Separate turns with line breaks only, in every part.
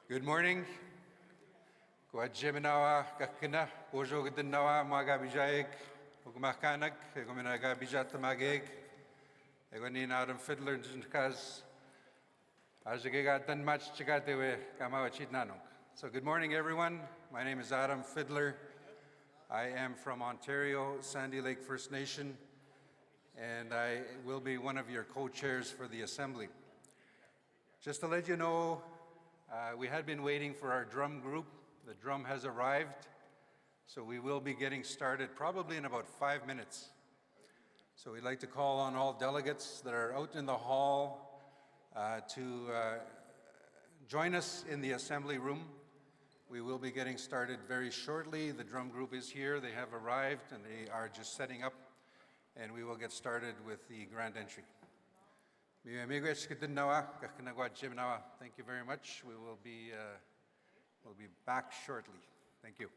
Good morning. Kwa Jeminawa, Kakina, Bojo Gdinawa, Magabijaik, Ugmakanak, Egominaga Bijatamageg, Egonin Adam Fiddler, Kaz, Ajagiga Danmach Chigatewe, Kamawachitnanuk. So, good morning, everyone. My name is Adam Fiddler. I am from Ontario, Sandy Lake First Nation, and I will be one of your co-chairs for the Assembly. Just to let you know, we had been waiting for our drum group. The drum has arrived, so we will be getting started probably in about 5 minutes. So we'd like to call on all delegates that are out in the hall to join us in the assembly room. We will be getting started very shortly. The drum group is here. They have arrived and they are just setting up, and we will get started with the grand entry. Thank you very much. We will be we'll be back shortly. Thank you.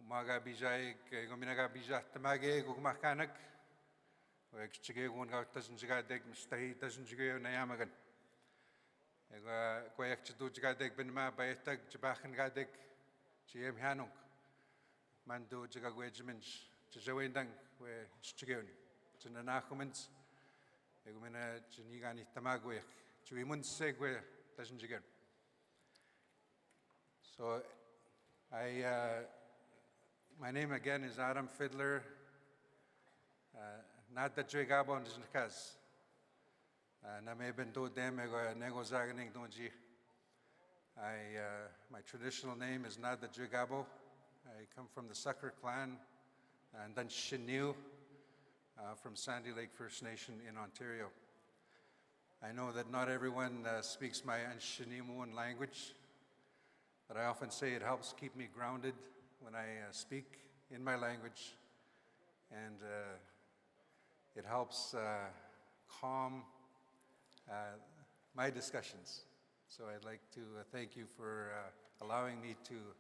Umaga bijay gominaga bijah tamage gugmakanak. Wekchige gun ga tasnjiga deg mstahi tasnjiga nayamagan. Ega koyak chdu jiga deg benma baytag jbakhn ga deg chiem hanung. Mandu jiga gwejmenj jawendang we chigeun. Chinanakhumens egumena chinigani tamagwe chiwimun segwe tasnjiga. So my name again is Adam Fiddler. Not the Jigabo and Kaz. Namebendo dem nego zaganing donji. My traditional name is not the Jigabo. I come from the Sucker clan and then Shinu from Sandy Lake First Nation in Ontario. I know that not everyone speaks my Anshinimuan language, but I often say it helps keep me grounded when I speak in my language, and it helps calm my discussions. So I'd like to thank you for allowing me to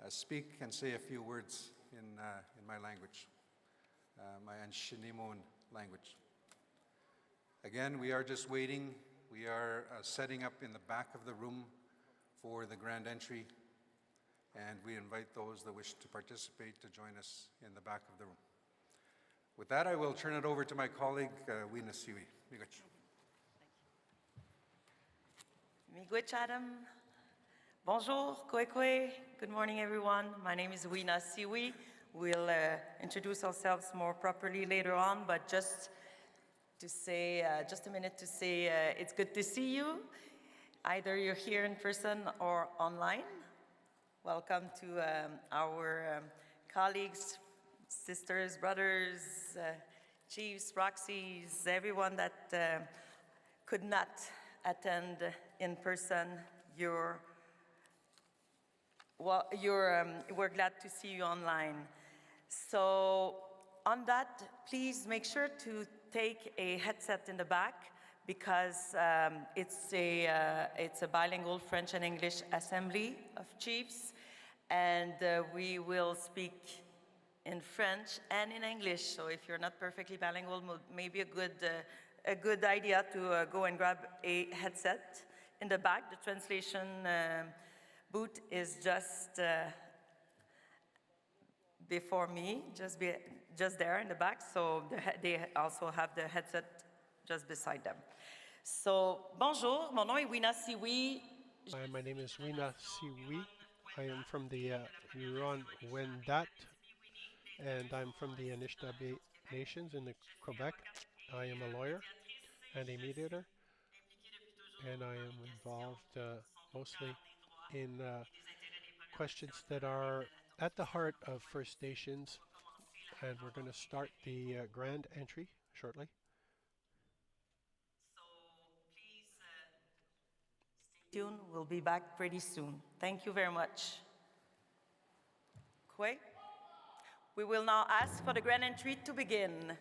speak and say a few words in my language, my Anshinimuan language. Again, we are just waiting. We are setting up in the back of the room for the grand entry, and we invite those that wish to participate to join us in the back of the room. With that, I will turn it over to my colleague, Wina Siwi.
Miigwech Adam. Bonjour, Kwekwe. Good morning, everyone. My name is Wina Siwi. We'll introduce ourselves more properly later on, but just to say, just a minute to say it's good to see you. Either you're here in person or online. Welcome to our colleagues, sisters, brothers, chiefs, proxies, everyone that could not attend in person. We're glad to see you online. So on that, please make sure to take a headset in the back, because it's a bilingual French and English assembly of chiefs, and we will speak in French and in English. So if you're not perfectly bilingual, maybe a good idea to go and grab a headset in the back. The translation booth is just before me, just there in the back. So they also have the headset just beside them. So, bonjour, mon nom est Wina Siwi.
Hi, my name is Wina Siwi. I am from the Huron-Wendat, and I'm from the Anishinaabe Nations in Quebec. I am a lawyer and a mediator, and I am involved mostly in questions that are at the heart of First Nations, and we're going to start the grand entry shortly.
We'll be back pretty soon. Thank you very much. Kwe? We will now ask for the grand entry to begin.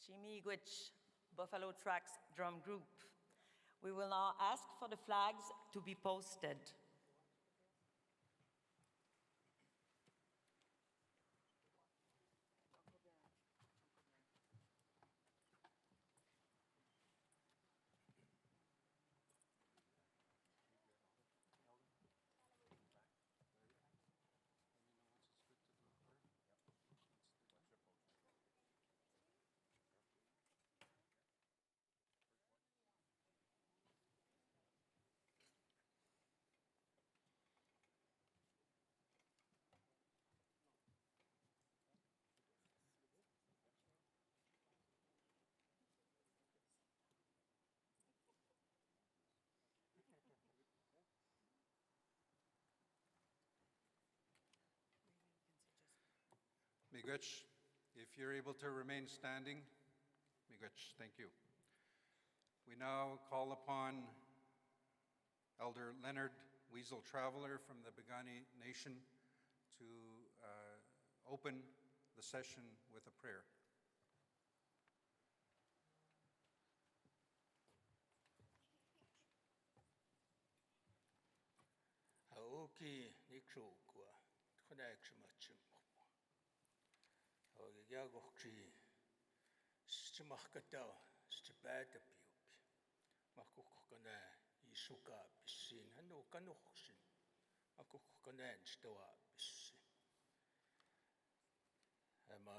Chimiigwich Buffalo Tracks Drum Group. We will now ask for the flags to be posted.
Miigwech, if you're able to remain standing, Miigwech, thank you. We now call upon Elder Leonard Weasel Traveler from the Piikani Nation to open the session with a prayer.
Aoki nikrukwa, tkonakshmachim. Ogyagochi, stimachkatao, stibata piup. Makukana, isuka pisin, hanu kanukshin. Makukanan stoa pisin. I'm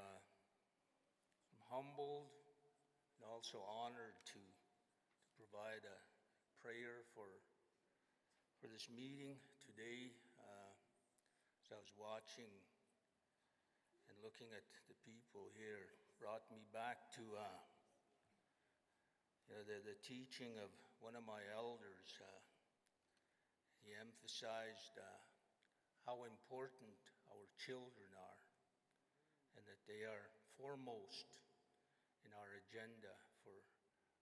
humbled and also honored to provide a prayer for this meeting today. As I was watching and looking at the people here, brought me back to the teaching of one of my elders. He emphasized how important our children are and that they are foremost in our agenda for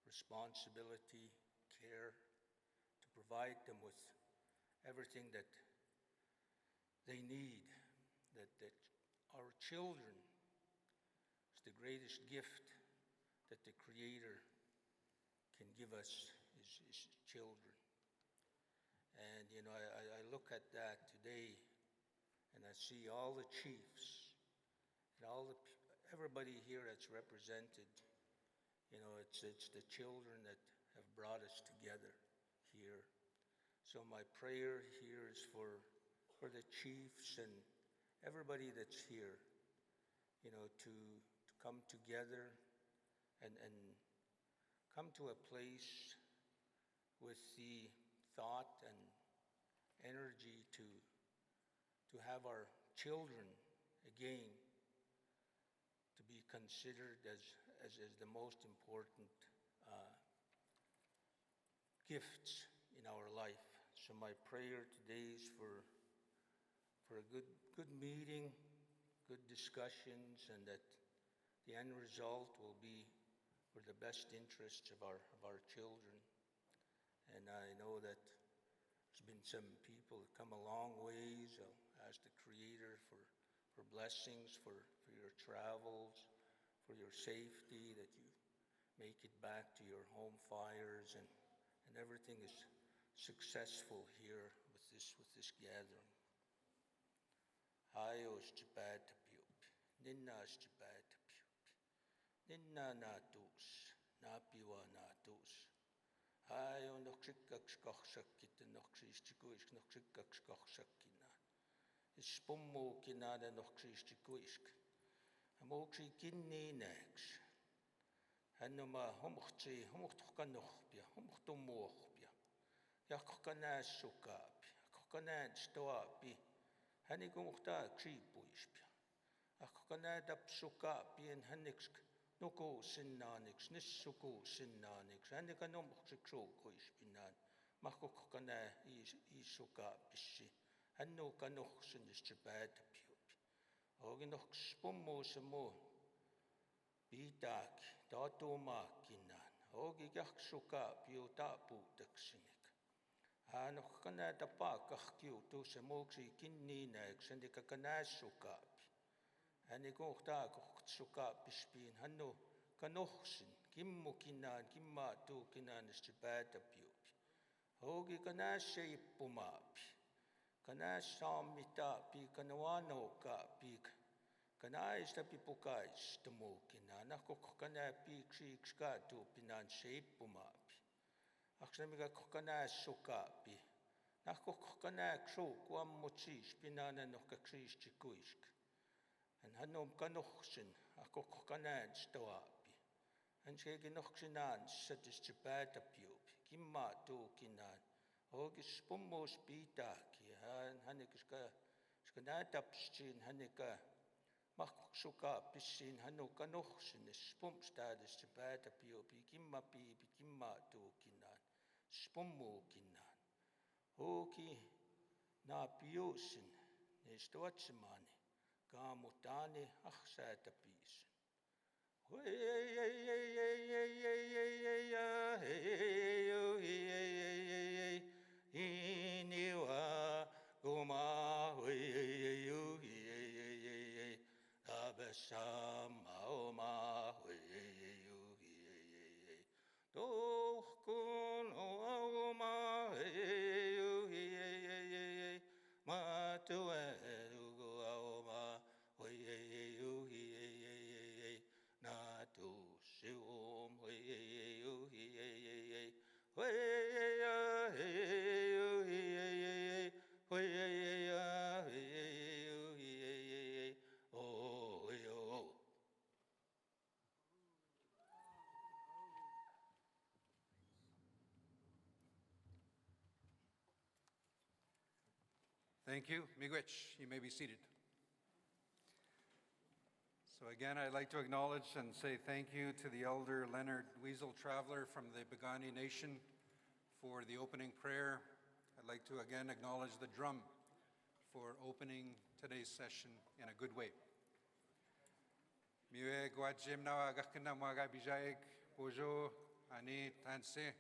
responsibility, care, to provide them with everything that they need, that our children is the greatest gift that the Creator can give us, is children. And I look at that today and I see all the chiefs and everybody here that's represented. It's the children that have brought us together here. So my prayer here is for the chiefs and everybody that's here, to come together and come to a place with the thought and energy to have our children again to be considered as the most important gifts in our life. So my prayer today is for a good meeting, good discussions, and that the end result will be for the best interests of our children. And I know that there's been some people that come a long ways. I'll ask the Creator for blessings, for your travels, for your safety, that you make it back to your home fires, and everything is successful here with this gathering. Ayos jibata piup, ninnas jibata piup, ninna natus, napiwa natus. Ayo noxikak skoxakita noxistikuisk, noxikak skoxakina. Spummo kinada noxistikuisk. Amoxi kinni nex. Hanuma homoxi, homoxtukanoxpia, homoxtumoxpia. Yakokana sukapi, yakokana stoapi. Hanigumukta xipuispia. Akokana dapsukapi en hanix nuku sinnanix, nissuku sinnanix. Haniganomxiksukuispinan. Makokana isukapissi. Hanno kanoxin isjibatapiupi. Oginox pummusamo. Bitak, tatumakinan. Ogigaksukapiu tapuutaksinik. Hanokana tapakahkiu tusamoksi kinninek sandikakanasukapi. Hanigokta koksukapispin hanno kanohsin, kimmu kinaan, kimma tuu kinaan istipäätä piupi. Hogi kanäs seippumapi, kanäs saamitaapi, kanawanookaapi, kanäistä pipukais tamuukinaan, nahkok kanää piiksiiks kaatuupinaan seippumaapi. Aksanamiga kanäs sukaapi, nahkok kanääk suukuammut siis pinaanan nohkaksiis tsikuisk. Hän on kanohsin, akok kanään stoaapi. Hän seegi nohksinaan satist päätä piupi, kimmaa tuukinaan. Hoogis pummuus piitaakin, hänekis ska näätapsiin, häneka mahkuksukaa pissiin, hän on kanohsin, spumstaadist päätä piupi, kimma piipi, kimmaa tuukinaan, spummuukinaan. Hoogi naa piusin, neistä otsimaani. Kaamutaani ahsaata piisin. Iniwa guma abasama oma tohkun oma matuelugu oma Natu sium
Thank you. Miigwech, you may be seated. So again, I'd like to acknowledge and say thank you to the Elder Leonard Weasel Traveler from the Pagani Nation for the opening prayer. I'd like to again acknowledge the drum for opening today's session in a good way. Miwe gwajim na agakina mwaga bijaik bojo ani tanse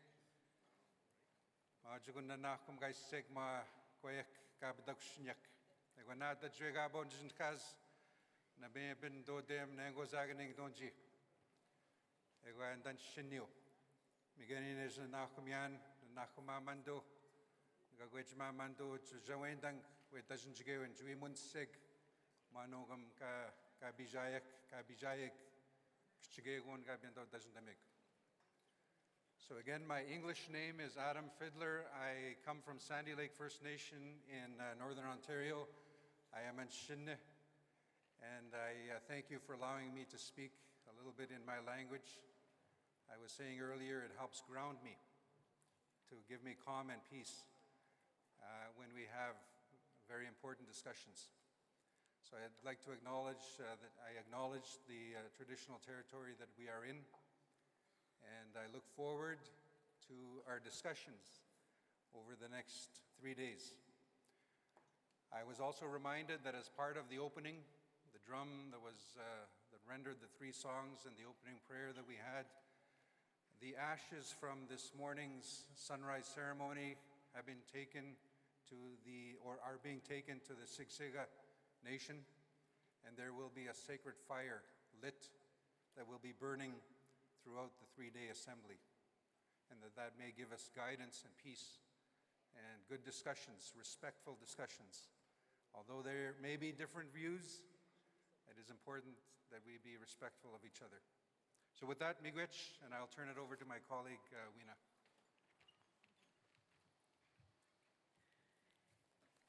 majugun na kum gaisek ma koyek kabdakshnyak. Egwana da jwega bonjin kaz na ben do dem nengo zaganing donji. Egwa dan shinyo. Migani is na kumyan na kumamando. Gagwejma mando jawendang we doesn't go and we munsig manogam ka bijayak kchigegon gabindo doesn't make. So again, my English name is Adam Fiddler. I come from Sandy Lake First Nation in Northern Ontario. I am in Shinne, and I thank you for allowing me to speak a little bit in my language. I was saying earlier, it helps ground me, to give me calm and peace when we have very important discussions. So I'd like to acknowledge that I acknowledge the traditional territory that we are in, and I look forward to our discussions over the next 3 days. I was also reminded that as part of the opening, the drum that rendered the 3 songs and the opening prayer that we had, the ashes from this morning's sunrise ceremony have been taken are being taken to the Siksika Nation, and there will be a sacred fire lit that will be burning throughout the 3-day assembly, and that may give us guidance and peace and good discussions, respectful discussions. Although there may be different views, it is important that we be respectful of each other. So with that, miigwech, and I'll turn it over to my colleague, Weena.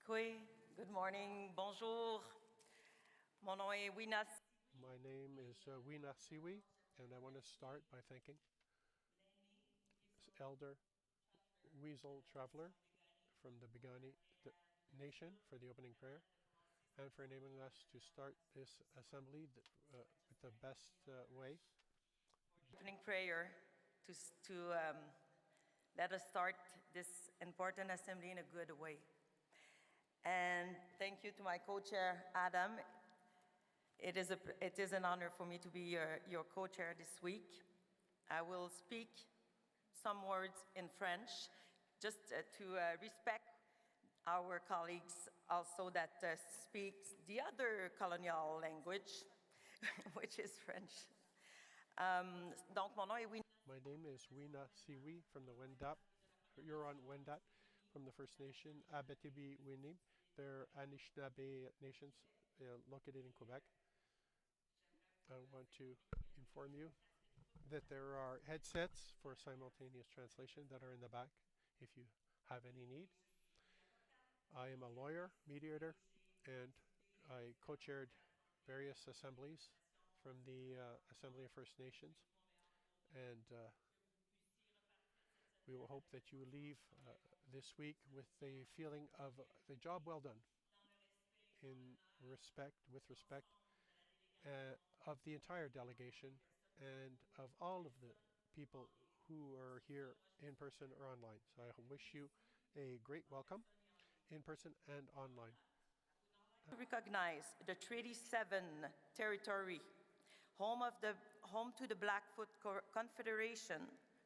Good morning, bonjour. Mon nom est Wina.
My name is Weena Siwi, and I want to start by thanking Elder Weasel Traveler from the Pagani Nation for the opening prayer, and for enabling us to start this assembly with the best way.
Opening prayer to let us start this important assembly in a good way. And thank you to my co-chair, Adam. It is an honor for me to be your co-chair this week. I will speak some words in French, just to respect our colleagues also that speak the other colonial language, which is French. Donc, mon nom est Winnie.
My name is Wina Siwi from the Wendat, Huron Wendat, from the First Nation Abitibi Winib. They're Anishinaabe nations located in Quebec. I want to inform you that there are headsets for simultaneous translation that are in the back if you have any need. I am a lawyer, mediator, and I co-chaired various assemblies from the Assembly of First Nations. And we will hope that you leave this week with the feeling of the job well done with respect of the entire delegation and of all of the people who are here in person or online. So I wish you a great welcome in person and online.
To recognize the Treaty 7 territory, home to the Blackfoot Confederation,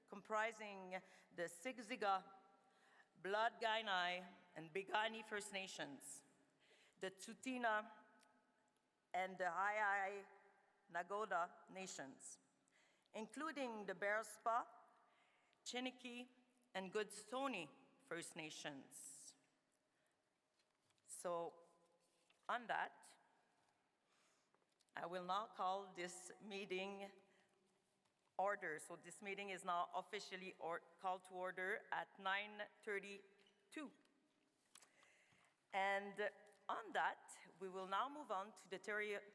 comprising the Siksika, Blood Kainai, and Piikani First Nations, the Tsuut'ina and the Haʻi Nagoda Nations, including the Bearspaw, Chiniki, and Goodstoney First Nations. So, on that, I will now call this meeting order. So this meeting is now officially called to order at 9:32. And on that, we will now move on to the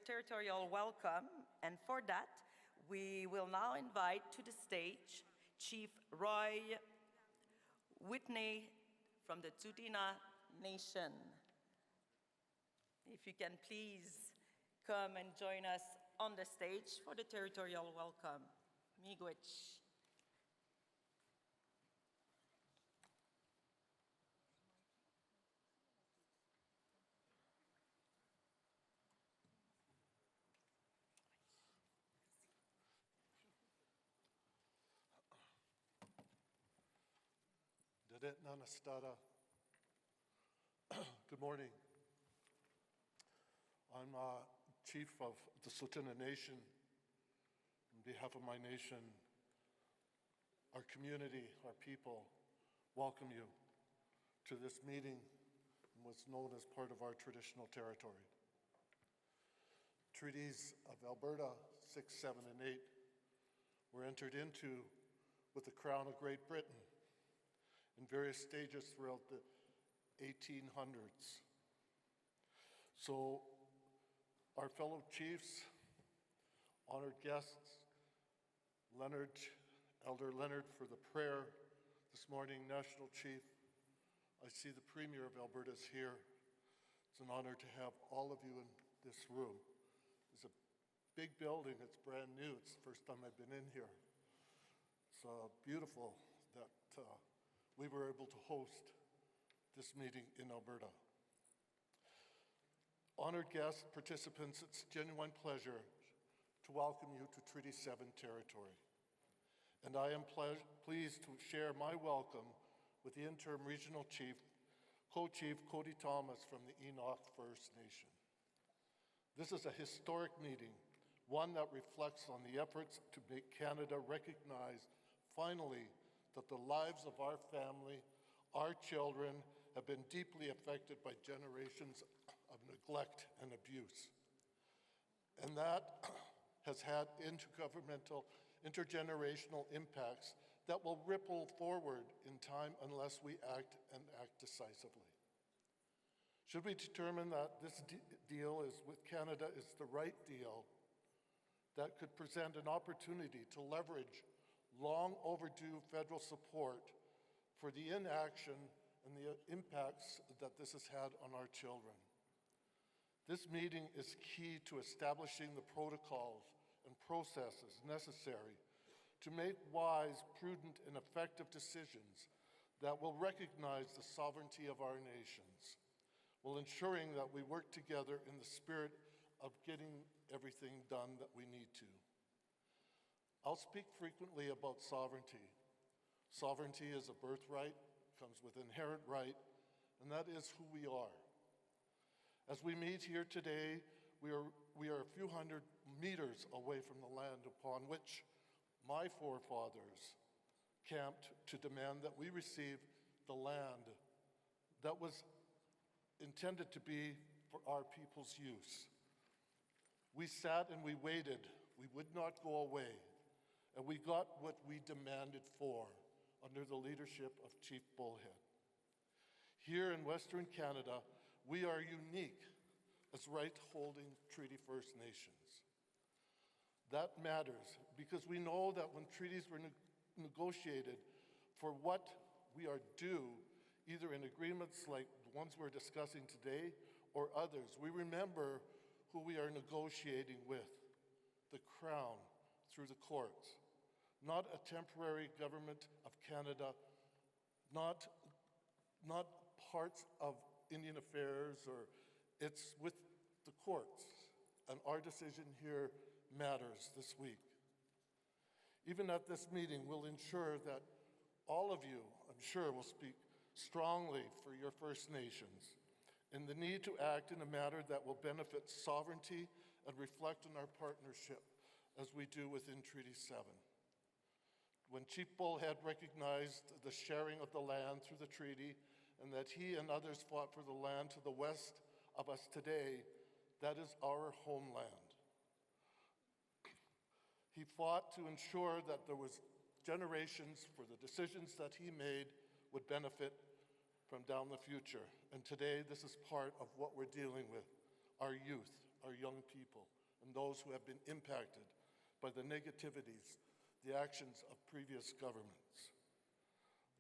territorial welcome. And for that, we will now invite to the stage Chief Roy Whitney from the Tsuut'ina Nation. If you can please come and join us on the stage for the territorial welcome. Miigwech.
Dadet Nanastada. Good morning. I'm Chief of the Tsuut'ina Nation. On behalf of my nation, our community, our people, welcome you to this meeting in what's known as part of our traditional territory. Treaties of Alberta 6, 7, and 8 were entered into with the Crown of Great Britain in various stages throughout the 1800s. So our fellow chiefs, honored guests, Elder Leonard for the prayer this morning, National Chief. I see the Premier of Alberta is here. It's an honor to have all of you in this room. It's a big building, it's brand new. It's the first time I've been in here. It's beautiful that we were able to host this meeting in Alberta. Honored guests, participants, it's a genuine pleasure to welcome you to Treaty 7 territory. And I am pleased to share my welcome with the interim regional chief, co-chief Cody Thomas from the Enoch First Nation. This is a historic meeting, one that reflects on the efforts to make Canada recognize finally that the lives of our family, our children, have been deeply affected by generations of neglect and abuse. And that has had intergenerational impacts that will ripple forward in time unless we act and act decisively. Should we determine that this deal with Canada is the right deal, that could present an opportunity to leverage long overdue federal support for the inaction and the impacts that this has had on our children. This meeting is key to establishing the protocols and processes necessary to make wise, prudent, and effective decisions that will recognize the sovereignty of our nations, while ensuring that we work together in the spirit of getting everything done that we need to. I'll speak frequently about sovereignty. Sovereignty is a birthright, comes with inherent right, and that is who we are. As we meet here today, we are we are a few hundred meters away from the land upon which my forefathers camped to demand that we receive the land that was intended to be for our people's use. We sat and we waited. We would not go away. And we got what we demanded for under the leadership of Chief Bullhead. Here in Western Canada, we are unique as right-holding Treaty First Nations. That matters because we know that when treaties were negotiated for what we are due, either in agreements like the ones we're discussing today or others, we remember who we are negotiating with, the Crown through the courts, not a temporary government of Canada, not parts of Indian Affairs, or it's with the courts. And our decision here matters this week. Even at this meeting, we'll ensure that all of you, I'm sure, will speak strongly for your First Nations and the need to act in a manner that will benefit sovereignty and reflect on our partnership as we do within Treaty 7. When Chief Bullhead recognized the sharing of the land through the treaty and that he and others fought for the land to the west of us today, that is our homeland. He fought to ensure that there was generations for the decisions that he made would benefit from down the future. And today, this is part of what we're dealing with, our youth, our young people, and those who have been impacted by the negativities, the actions of previous governments.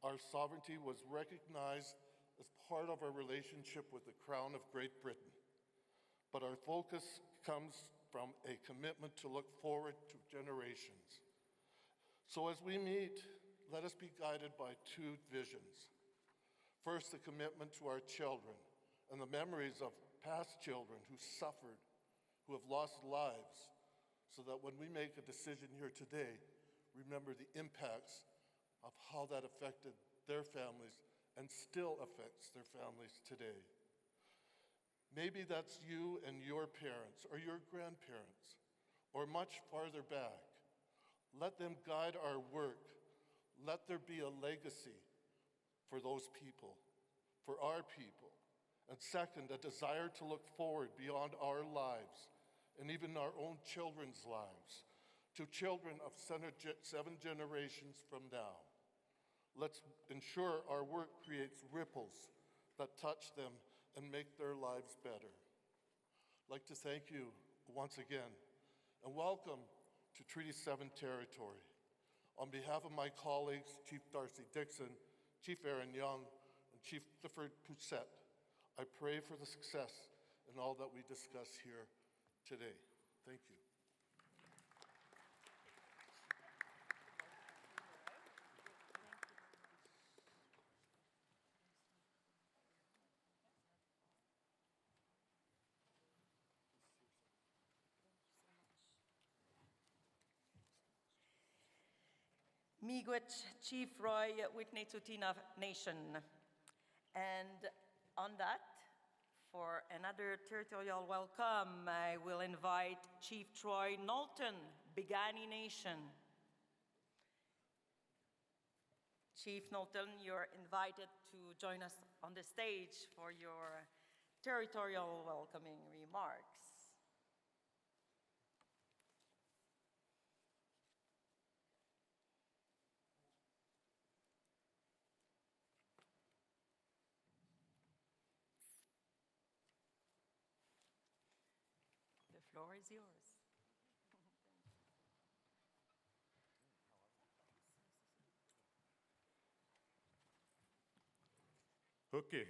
Our sovereignty was recognized as part of our relationship with the Crown of Great Britain, but our focus comes from a commitment to look forward to generations. So as we meet, let us be guided by two visions. First, the commitment to our children and the memories of past children who suffered, who have lost lives, so that when we make a decision here today, remember the impacts of how that affected their families and still affects their families today. Maybe that's you and your parents or your grandparents or much farther back. Let them guide our work. Let there be a legacy for those people, for our people. And second, a desire to look forward beyond our lives and even our own children's lives to children of 7 generations from now. Let's ensure our work creates ripples that touch them and make their lives better. I'd like to thank you once again and welcome to Treaty 7 territory. On behalf of my colleagues, Chief Darcy Dixon, Chief Aaron Young, and Chief Clifford Poussette, I pray for the success in all that we discuss here today. Thank you.
Miigwech Chief Roy Wiknetutina Nation. And on that, for another territorial welcome, I will invite Chief Troy Knowlton, Piikani Nation. Chief Knowlton, you're invited to join us on the stage for your territorial welcoming remarks. The floor is yours.
Hooky.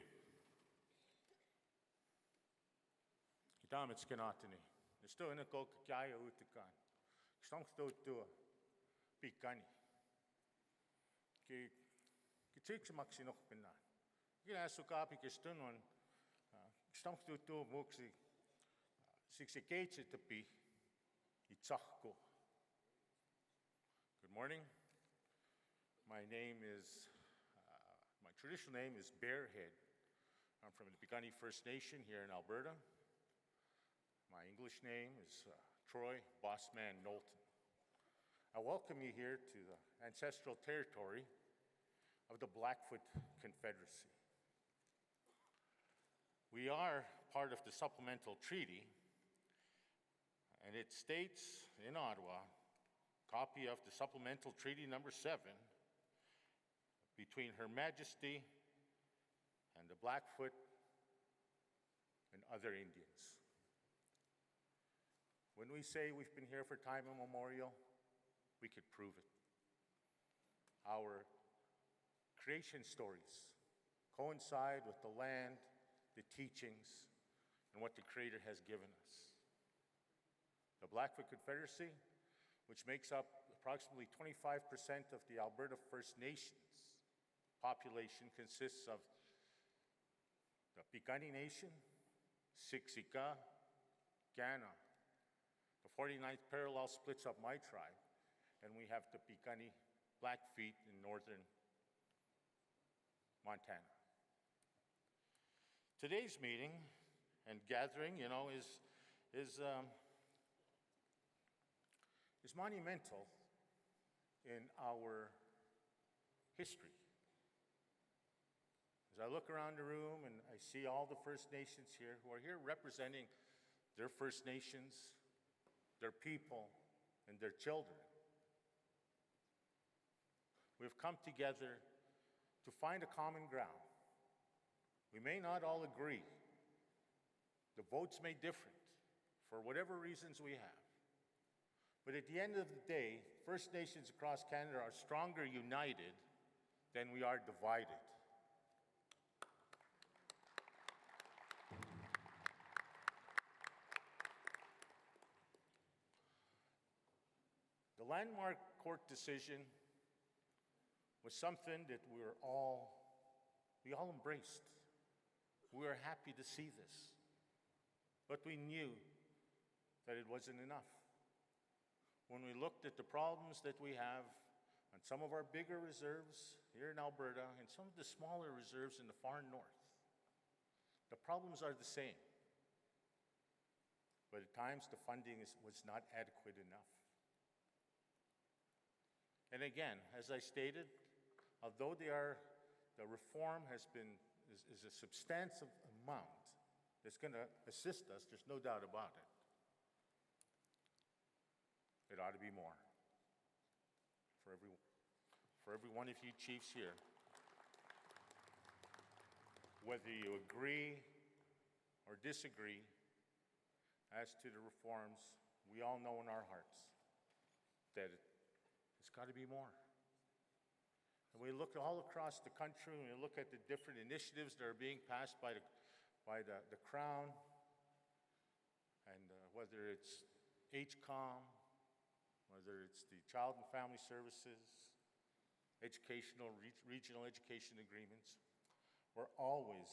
Daamets genatini. Ne sto in a kok kaya utekan. Stam sto to Piikani. Ki takes a maxi noch benan. You know, so copy geston on stam sto to moxi. Six gates to be Itzachko. Good morning. My name is, my traditional name is Bearhead. I'm from the Piikani First Nation here in Alberta. My English name is Troy Bossman Knowlton. I welcome you here to the ancestral territory of the Blackfoot Confederacy. We are part of the supplemental treaty, and it states in Ottawa, copy of the supplemental treaty number 7 between Her Majesty and the Blackfoot and other Indians. When we say we've been here for time immemorial, we could prove it. Our creation stories coincide with the land, the teachings, and what the Creator has given us. The Blackfoot Confederacy, which makes up approximately 25% of the Alberta First Nations population, consists of the Piikani Nation, Siksika, Gana. The 49th parallel splits up my tribe, and we have the Piikani Blackfeet in northern Montana. Today's meeting and gathering, is monumental in our history. As I look around the room and I see all the First Nations here who are here representing their First Nations, their people, and their children, we've come together to find a common ground. We may not all agree. The votes may differ for whatever reasons we have. But at the end of the day, First Nations across Canada are stronger united than we are divided. The landmark court decision was something that we all embraced. We were happy to see this. But we knew that it wasn't enough. When we looked at the problems that we have on some of our bigger reserves here in Alberta and some of the smaller reserves in the far north, the problems are the same. But at times the funding was not adequate enough. And again, as I stated, although the reform is a substantial amount that's going to assist us, there's no doubt about it. It ought to be more. For every one of you chiefs here, whether you agree or disagree as to the reforms, we all know in our hearts that it's got to be more. And we look all across the country and we look at the different initiatives that are being passed by the Crown, and whether it's HCOM, whether it's the Child and Family Services, regional education agreements, we're always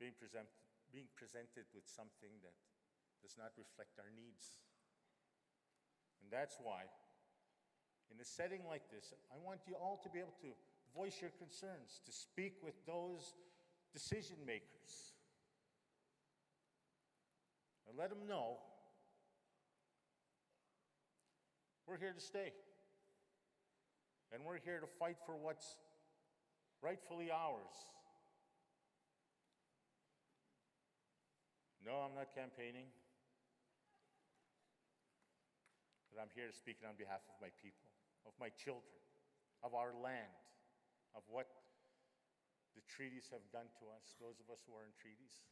being presented with something that does not reflect our needs. And that's why, in a setting like this, I want you all to be able to voice your concerns, to speak with those decision makers, and let them know we're here to stay. And we're here to fight for what's rightfully ours. No, I'm not campaigning. But I'm here to speak on behalf of my people, of my children, of our land, of what the treaties have done to us, those of us who are in treaties.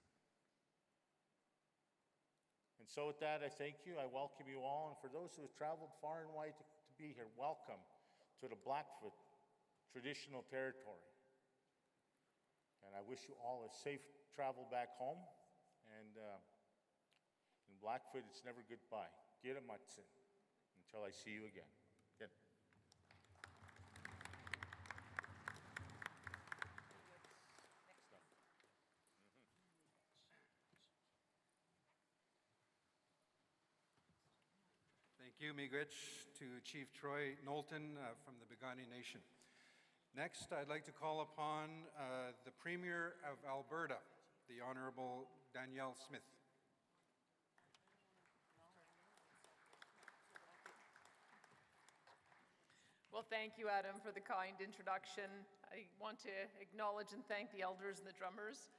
And so with that, I thank you. I welcome you all. And for those who have traveled far and wide to be here, welcome to the Blackfoot traditional territory. And I wish you all a safe travel back home. And in Blackfoot, it's never goodbye. Gira matsin, until I see you again. Good.
Thank you, Miigwech, to Chief Troy Knowlton from the Piikani Nation. Next, I'd like to call upon the Premier of Alberta, the Honorable Danielle Smith.
Well, thank you, Adam, for the kind introduction. I want to acknowledge and thank the elders and the drummers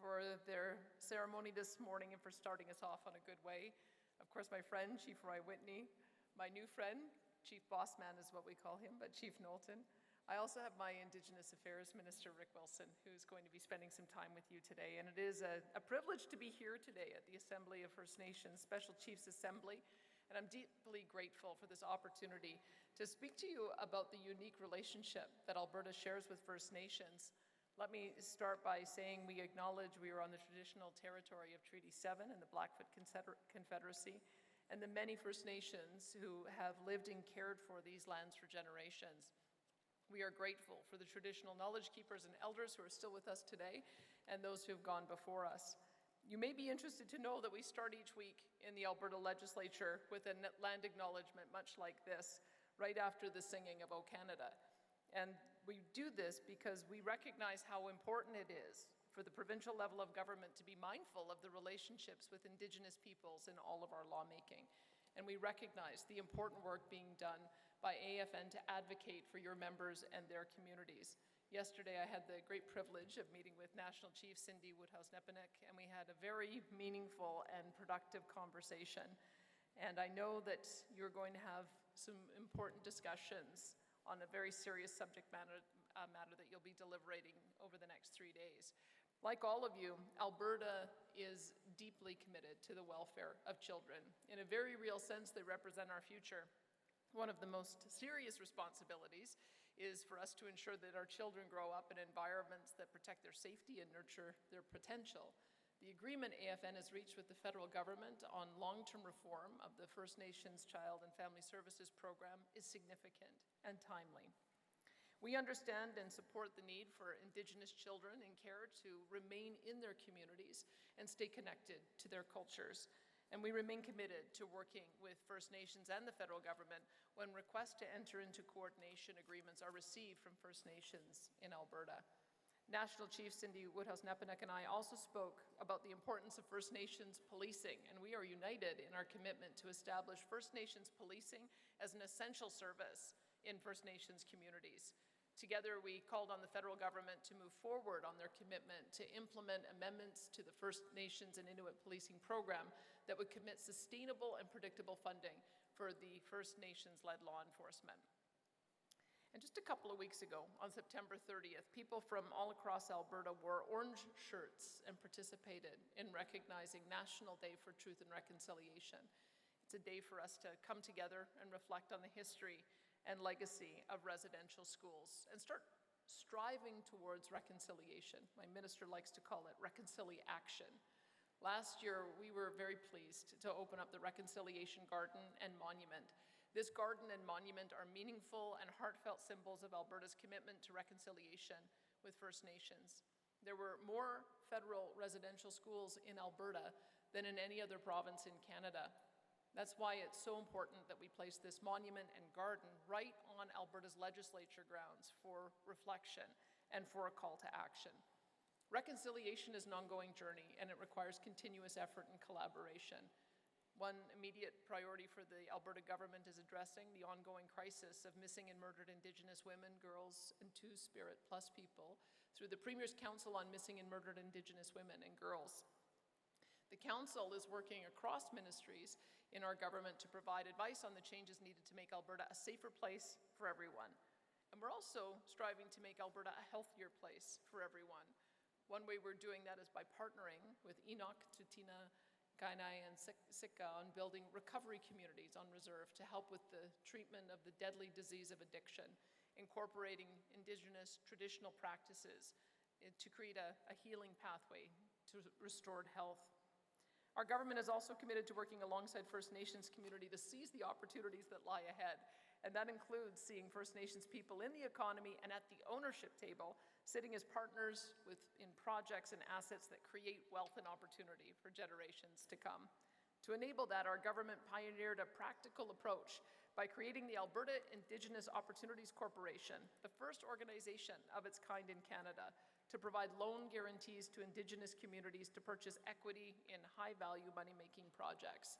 for their ceremony this morning and for starting us off on a good way. Of course, my friend, Chief Roy Whitney, my new friend, Chief Bossman is what we call him, but Chief Knowlton. I also have my Indigenous Affairs Minister, Rick Wilson, who's going to be spending some time with you today. And it is a privilege to be here today at the Assembly of First Nations Special Chiefs Assembly. And I'm deeply grateful for this opportunity to speak to you about the unique relationship that Alberta shares with First Nations. Let me start by saying we acknowledge we are on the traditional territory of Treaty 7 and the Blackfoot Confederacy, and the many First Nations who have lived and cared for these lands for generations. We are grateful for the traditional knowledge keepers and elders who are still with us today and those who have gone before us. You may be interested to know that we start each week in the Alberta Legislature with a land acknowledgement much like this, right after the singing of O Canada. And we do this because we recognize how important it is for the provincial level of government to be mindful of the relationships with Indigenous peoples in all of our lawmaking. And we recognize the important work being done by AFN to advocate for your members and their communities. Yesterday, I had the great privilege of meeting with National Chief Cindy Woodhouse-Nepinek, and we had a very meaningful and productive conversation. And I know that you're going to have some important discussions on a very serious subject matter that you'll be deliberating over the next 3 days. Like all of you, Alberta is deeply committed to the welfare of children. In a very real sense, they represent our future. One of the most serious responsibilities is for us to ensure that our children grow up in environments that protect their safety and nurture their potential. The agreement AFN has reached with the federal government on long-term reform of the First Nations Child and Family Services Program is significant and timely. We understand and support the need for Indigenous children in care to remain in their communities and stay connected to their cultures. And we remain committed to working with First Nations and the federal government when requests to enter into coordination agreements are received from First Nations in Alberta. National Chief Cindy Woodhouse-Nepinek and I also spoke about the importance of First Nations policing, and we are united in our commitment to establish First Nations policing as an essential service in First Nations communities. Together, we called on the federal government to move forward on their commitment to implement amendments to the First Nations and Inuit policing program that would commit sustainable and predictable funding for the First Nations-led law enforcement. And just a couple of weeks ago, on September 30th, people from all across Alberta wore orange shirts and participated in recognizing National Day for Truth and Reconciliation. It's a day for us to come together and reflect on the history and legacy of residential schools and start striving towards reconciliation. My minister likes to call it reconciliation. Last year, we were very pleased to open up the Reconciliation Garden and Monument. This garden and monument are meaningful and heartfelt symbols of Alberta's commitment to reconciliation with First Nations. There were more federal residential schools in Alberta than in any other province in Canada. That's why it's so important that we place this monument and garden right on Alberta's legislature grounds for reflection and for a call to action. Reconciliation is an ongoing journey, and it requires continuous effort and collaboration. One immediate priority for the Alberta government is addressing the ongoing crisis of missing and murdered Indigenous women, girls, and Two-Spirit Plus people through the Premier's Council on Missing and Murdered Indigenous Women and Girls. The Council is working across ministries in our government to provide advice on the changes needed to make Alberta a safer place for everyone. And we're also striving to make Alberta a healthier place for everyone. One way we're doing that is by partnering with Enoch, Tutina, Kainai, and Sitka on building recovery communities on reserve to help with the treatment of the deadly disease of addiction, incorporating Indigenous traditional practices to create a healing pathway to restored health. Our government is also committed to working alongside First Nations community to seize the opportunities that lie ahead. And that includes seeing First Nations people in the economy and at the ownership table, sitting as partners in projects and assets that create wealth and opportunity for generations to come. To enable that, our government pioneered a practical approach by creating the Alberta Indigenous Opportunities Corporation, the first organization of its kind in Canada, to to provide loan guarantees to Indigenous communities to purchase equity in high-value money-making projects.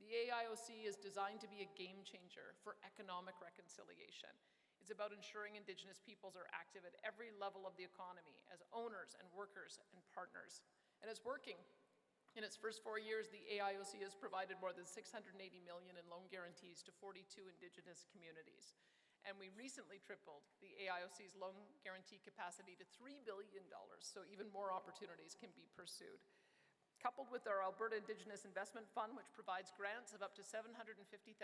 The AIOC is designed to be a game changer for economic reconciliation. It's about ensuring Indigenous peoples are active at every level of the economy as owners and workers and partners. And it's working. In its first 4 years, the AIOC has provided more than $680 million in loan guarantees to 42 Indigenous communities. And we recently tripled the AIOC's loan guarantee capacity to $3 billion, so even more opportunities can be pursued. Coupled with our Alberta Indigenous Investment Fund, which provides grants of up to $750,000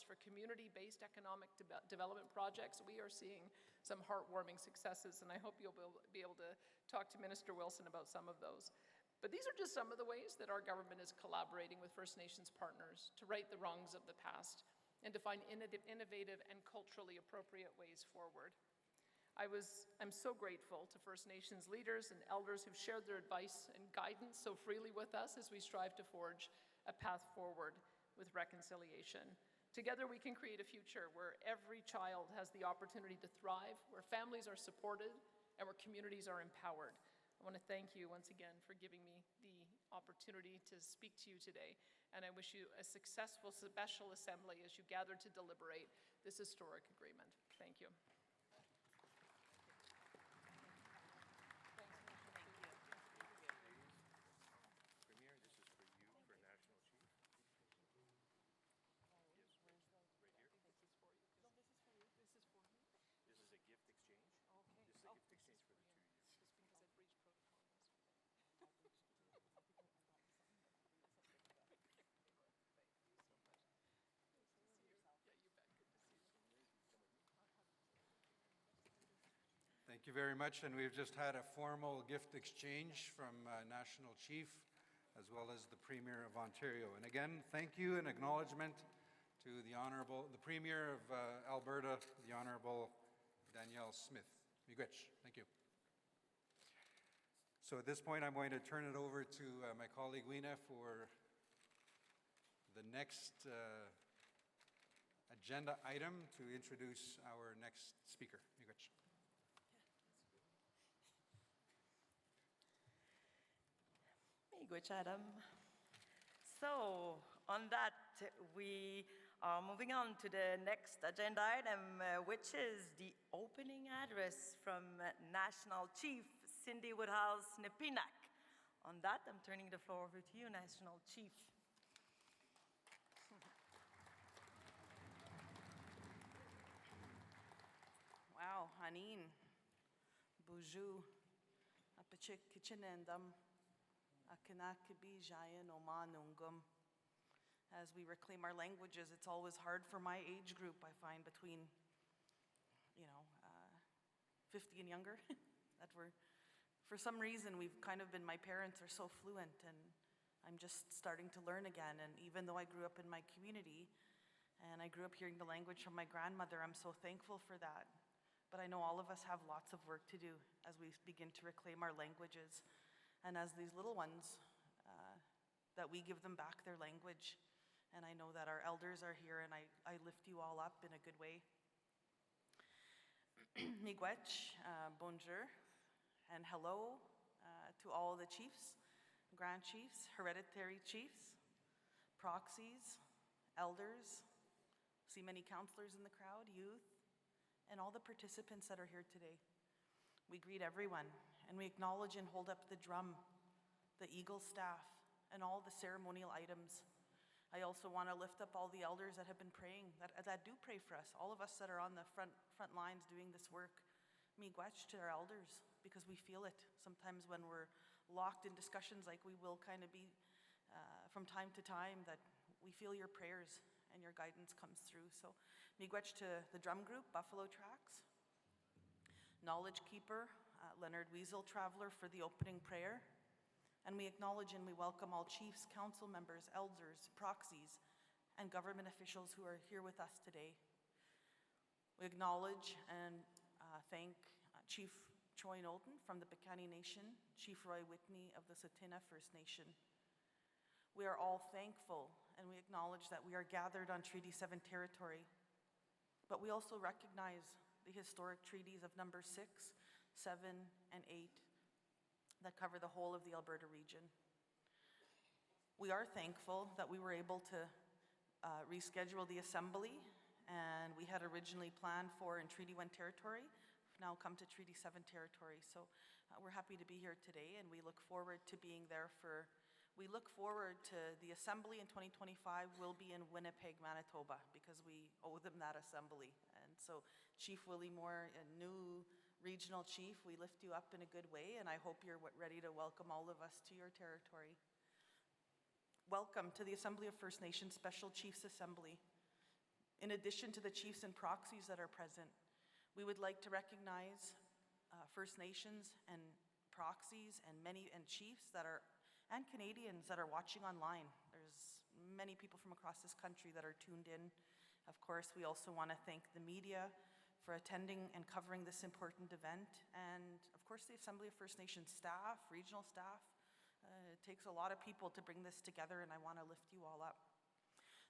for community-based economic development projects, we are seeing some heartwarming successes, and I hope you'll be able to talk to Minister Wilson about some of those. But these are just some of the ways that our government is collaborating with First Nations partners to right the wrongs of the past and to find innovative and culturally appropriate ways forward. I'm so grateful to First Nations leaders and elders who've shared their advice and guidance so freely with us as we strive to forge a path forward with reconciliation. Together we can create a future where every child has the opportunity to thrive, where families are supported, and where communities are empowered. I want to thank you once again for giving me the opportunity to speak to you today, and I wish you a successful special assembly as you gather to deliberate this historic agreement. Thank you.
Premier, this is for you, for National Chief. Yes, right here.
This is for you. No, this is for you. This is for me.
This is a gift exchange.
Okay.
This is a gift exchange for the 2 years.
Just because I breached protocol yesterday.
Thank you very much, and we've just had a formal gift exchange from National Chief as well as the Premier of Ontario. And again, thank you and acknowledgement to the Premier of Alberta, the Honourable Danielle Smith. Miigwech. Thank you. So at this point, I'm going to turn it over to my colleague Weena for the next agenda item to introduce our next speaker. Miigwech.
Miigwech, Adam. So, on that, we are moving on to the next agenda item, which is the opening address from National Chief Cindy Woodhouse Nepinak. On that, I'm turning the floor over to you, National Chief.
Wow, Hanin, Buju, Apachik Kichinendam, Akanakabi Jayan Omanungum. As we reclaim our languages, it's always hard for my age group, I find, between, 50 and younger, that for some reason, we've kind of been, my parents are so fluent, and I'm just starting to learn again. And even though I grew up in my community, and I grew up hearing the language from my grandmother, I'm so thankful for that. But I know all of us have lots of work to do as we begin to reclaim our languages. And as these little ones, that we give them back their language. And I know that our elders are here, and I lift you all up in a good way. Miigwech, bonjour, and hello to all the chiefs, grand chiefs, hereditary chiefs, proxies, elders, see many counselors in the crowd, youth, and all the participants that are here today. We greet everyone, and we acknowledge and hold up the drum, the eagle staff, and all the ceremonial items. I also want to lift up all the elders that have been praying, that do pray for us, all of us that are on the front lines doing this work. Miigwech to our elders, because we feel it sometimes when we're locked in discussions like we will kind of be from time to time, that we feel your prayers and your guidance comes through. So miigwech to the drum group, Buffalo Tracks, Knowledge Keeper, Leonard Weasel Traveler for the opening prayer. And we acknowledge and we welcome all chiefs, council members, elders, proxies, and government officials who are here with us today. We acknowledge and thank Chief Troy Knowlton from the Piikani Nation, Chief Roy Whitney of the Tsuut'ina First Nation. We are all thankful and we acknowledge that we are gathered on Treaty 7 territory, but we also recognize the historic treaties of number 6, 7, and 8 that cover the whole of the Alberta region. We are thankful that we were able to reschedule the assembly, and we had originally planned for in Treaty 1 territory, now come to Treaty 7 territory. So we're happy to be here today, and we look forward to being there we look forward to the assembly in 2025 will be in Winnipeg, Manitoba, because we owe them that assembly. And so Chief Willie Moore, a new regional chief, we lift you up in a good way, and I hope you're ready to welcome all of us to your territory. Welcome to the Assembly of First Nations Special Chiefs Assembly. In addition to the chiefs and proxies that are present, we would like to recognize First Nations and proxies and chiefs and Canadians that are watching online. There's many people from across this country that are tuned in. Of course, we also want to thank the media for attending and covering this important event, and of course the Assembly of First Nations staff, regional staff. It takes a lot of people to bring this together, and I want to lift you all up.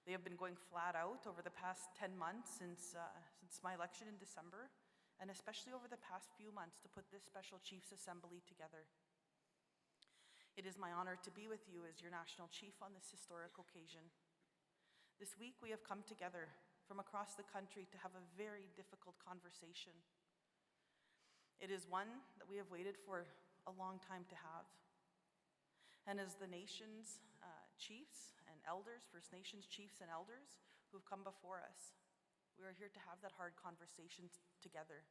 They have been going flat out over the past 10 months since my election in December, and especially over the past few months to put this special Chiefs Assembly together. It is my honor to be with you as your national chief on this historic occasion. This week we have come together from across the country to have a very difficult conversation. It is one that we have waited for a long time to have. And as the nation's chiefs and elders, First Nations chiefs and elders who have come before us, we are here to have that hard conversation together.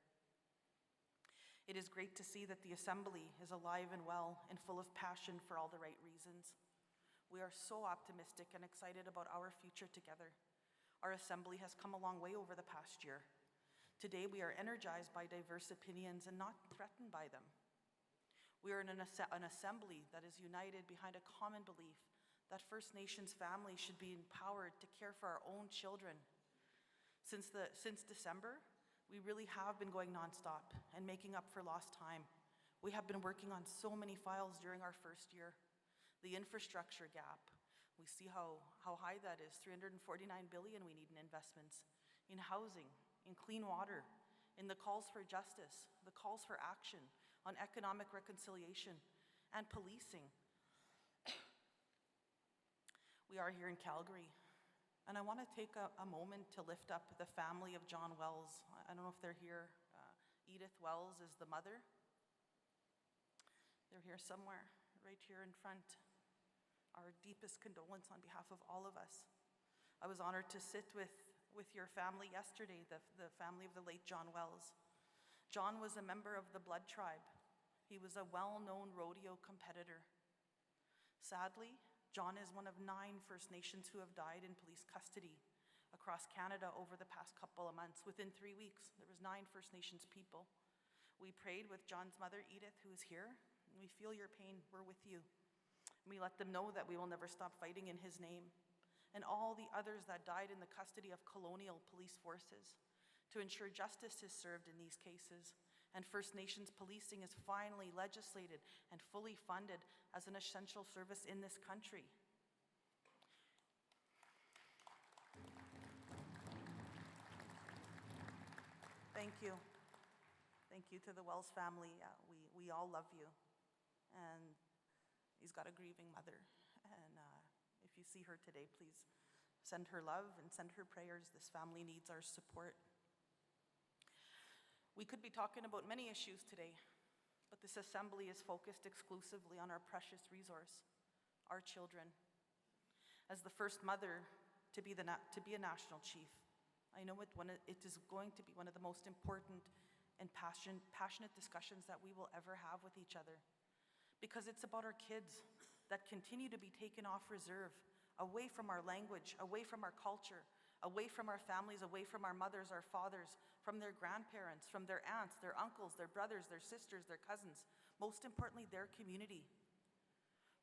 It is great to see that the Assembly is alive and well and full of passion for all the right reasons. We are so optimistic and excited about our future together. Our Assembly has come a long way over the past year. Today we are energized by diverse opinions and not threatened by them. We are in an assembly that is united behind a common belief that First Nations families should be empowered to care for our own children. Since December, we really have been going nonstop and making up for lost time. We have been working on so many files during our first year. The infrastructure gap, we see how high that is, $349 billion we need in investments, in housing, in clean water, in the calls for justice, the calls for action, on economic reconciliation, and policing. We are here in Calgary, and I want to take a moment to lift up the family of John Wells. I don't know if they're here. Edith Wells is the mother. They're here somewhere, right here in front. Our deepest condolence on behalf of all of us. I was honored to sit with your family yesterday, the family of the late John Wells. John was a member of the Blood Tribe. He was a well-known rodeo competitor. Sadly, John is one of 9 First Nations who have died in police custody across Canada over the past couple of months. Within 3 weeks, there was 9 First Nations people. We prayed with John's mother, Edith, who is here, and we feel your pain. We're with you. We let them know that we will never stop fighting in his name. And all the others that died in the custody of colonial police forces to ensure justice is served in these cases. And First Nations policing is finally legislated and fully funded as an essential service in this country. Thank you. Thank you to the Wells family. We all love you. And he's got a grieving mother. And if you see her today, please send her love and send her prayers. This family needs our support. We could be talking about many issues today, but this assembly is focused exclusively on our precious resource, our children. As the first mother to be a national chief, I know it is going to be one of the most important and passionate discussions that we will ever have with each other, because it's about our kids that continue to be taken off reserve, away from our language, away from our culture, away from our families, away from our mothers, our fathers, from their grandparents, from their aunts, their uncles, their brothers, their sisters, their cousins, most importantly, their community.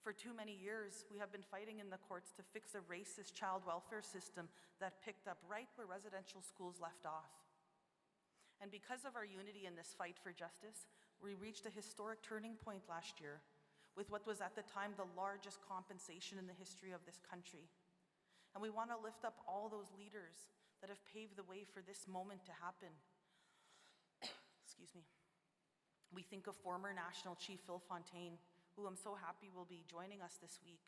For too many years, we have been fighting in the courts to fix a racist child welfare system that picked up right where residential schools left off. And because of our unity in this fight for justice, we reached a historic turning point last year with what was at the time the largest compensation in the history of this country. And we want to lift up all those leaders that have paved the way for this moment to happen. Excuse me. We think of former National Chief Phil Fontaine, who I'm so happy will be joining us this week.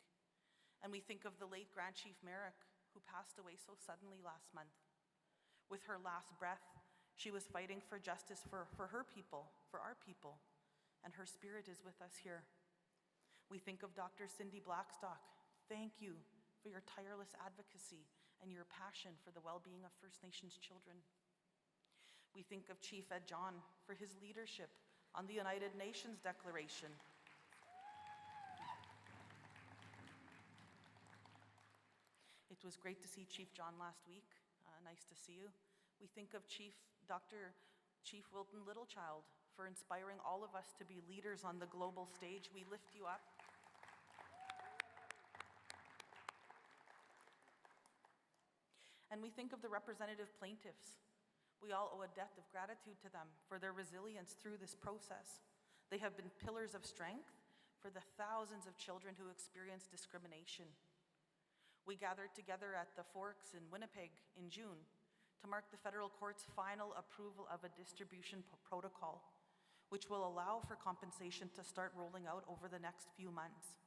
And we think of the late Grand Chief Merrick, who passed away so suddenly last month. With her last breath, she was fighting for justice for her people, for our people, and her spirit is with us here. We think of Dr. Cindy Blackstock. Thank you for your tireless advocacy and your passion for the well-being of First Nations children. We think of Chief Ed John for his leadership on the United Nations Declaration. It was great to see Chief John last week. Nice to see you. We think of Chief Wilton Littlechild for inspiring all of us to be leaders on the global stage. We lift you up. And we think of the representative plaintiffs. We all owe a debt of gratitude to them for their resilience through this process. They have been pillars of strength for the thousands of children who experience discrimination. We gathered together at the Forks in Winnipeg in June to mark the federal court's final approval of a distribution protocol, which will allow for compensation to start rolling out over the next few months.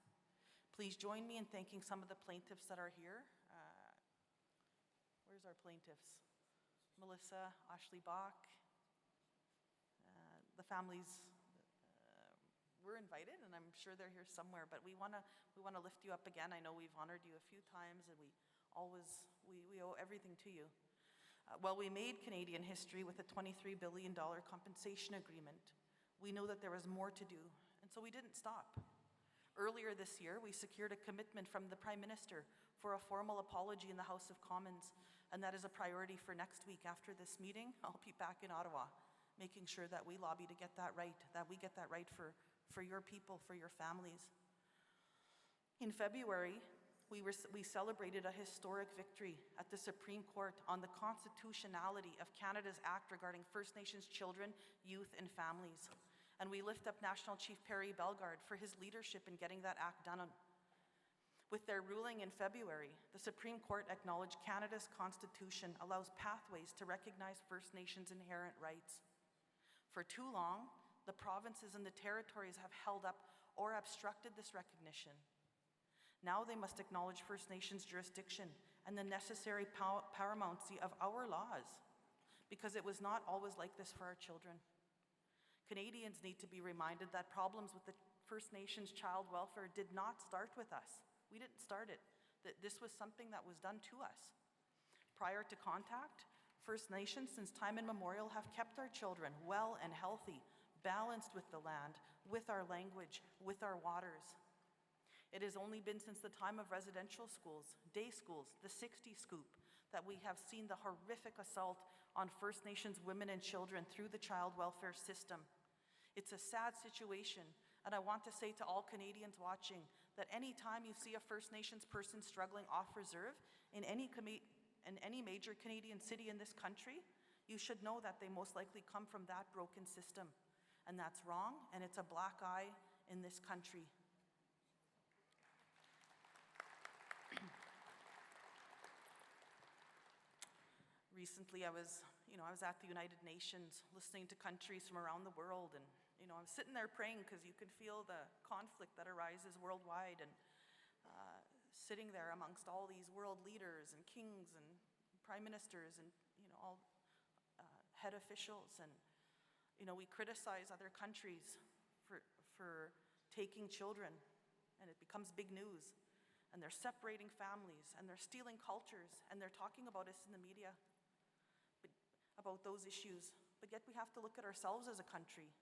Please join me in thanking some of the plaintiffs that are here. Where's our plaintiffs? Melissa, Ashley Bach, the families were invited, and I'm sure they're here somewhere, but we want to lift you up again. I know we've honored you a few times, and we owe everything to you. While we made Canadian history with a $23 billion compensation agreement, we know that there was more to do, and so we didn't stop. Earlier this year, we secured a commitment from the Prime Minister for a formal apology in the House of Commons, and that is a priority for next week. After this meeting, I'll be back in Ottawa, making sure that we lobby to get that right, that we get that right for your people, for your families. In February, we celebrated a historic victory at the Supreme Court on the constitutionality of Canada's Act regarding First Nations children, youth, and families. And we lift up National Chief Perry Bellegarde for his leadership in getting that act done. With their ruling in February, the Supreme Court acknowledged Canada's Constitution allows pathways to recognize First Nations' inherent rights. For too long, the provinces and the territories have held up or obstructed this recognition. Now they must acknowledge First Nations jurisdiction and the necessary paramountcy of our laws, because it was not always like this for our children. Canadians need to be reminded that problems with the First Nations child welfare did not start with us. We didn't start it. That this was something that was done to us. Prior to contact, First Nations since time immemorial have kept our children well and healthy, balanced with the land, with our language, with our waters. It has only been since the time of residential schools, day schools, the 60 Scoop, that we have seen the horrific assault on First Nations women and children through the child welfare system. It's a sad situation, and I want to say to all Canadians watching that any time you see a First Nations person struggling off reserve in any major Canadian city in this country, you should know that they most likely come from that broken system. And that's wrong, and it's a black eye in this country. Recently, I was at the United Nations listening to countries from around the world, and I was sitting there praying because you could feel the conflict that arises worldwide, and sitting there amongst all these world leaders and kings and prime ministers and all head officials, and we criticize other countries for taking children, and it becomes big news, and they're separating families, and they're stealing cultures, and they're talking about us in the media, about those issues, but yet we have to look at ourselves as a country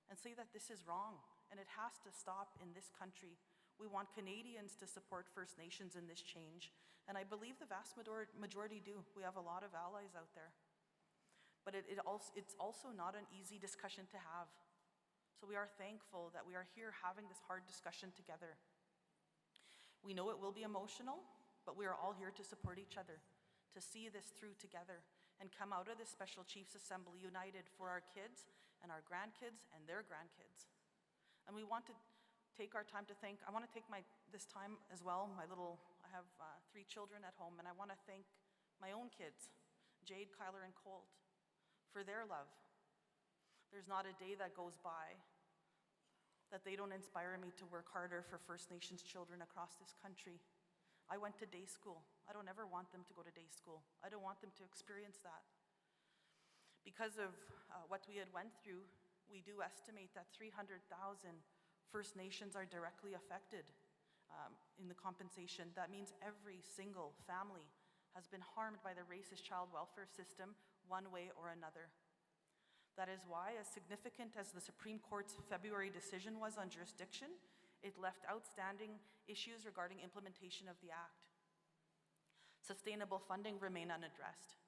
and say that this is wrong, and it has to stop in this country. We want Canadians to support First Nations in this change, and I believe the vast majority do. We have a lot of allies out there. But it's also not an easy discussion to have. So we are thankful that we are here having this hard discussion together. We know it will be emotional, but we are all here to support each other, to see this through together, and come out of this Special Chiefs Assembly united for our kids and our grandkids and their grandkids. And we want to take our time to thank, I want to take this time as well, I have 3 children at home, and I want to thank my own kids, Jade, Kyler, and Colt, for their love. There's not a day that goes by that they don't inspire me to work harder for First Nations children across this country. I went to day school. I don't ever want them to go to day school. I don't want them to experience that. Because of what we had went through, we do estimate that 300,000 First Nations are directly affected in the compensation. That means every single family has been harmed by the racist child welfare system one way or another. That is why, as significant as the Supreme Court's February decision was on jurisdiction, it left outstanding issues regarding implementation of the Act. Sustainable funding remained unaddressed.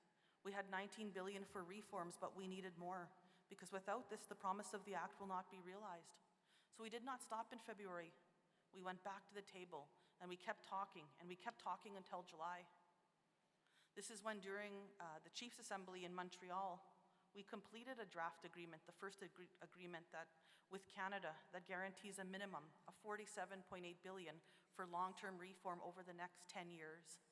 We had $19 billion for reforms, but we needed more, because without this, the promise of the Act will not be realized. So we did not stop in February. We went back to the table, and we kept talking until July. This is when, during the Chiefs Assembly in Montreal, we completed a draft agreement, the first agreement with Canada that guarantees a minimum of $47.8 billion for long-term reform over the next 10 years.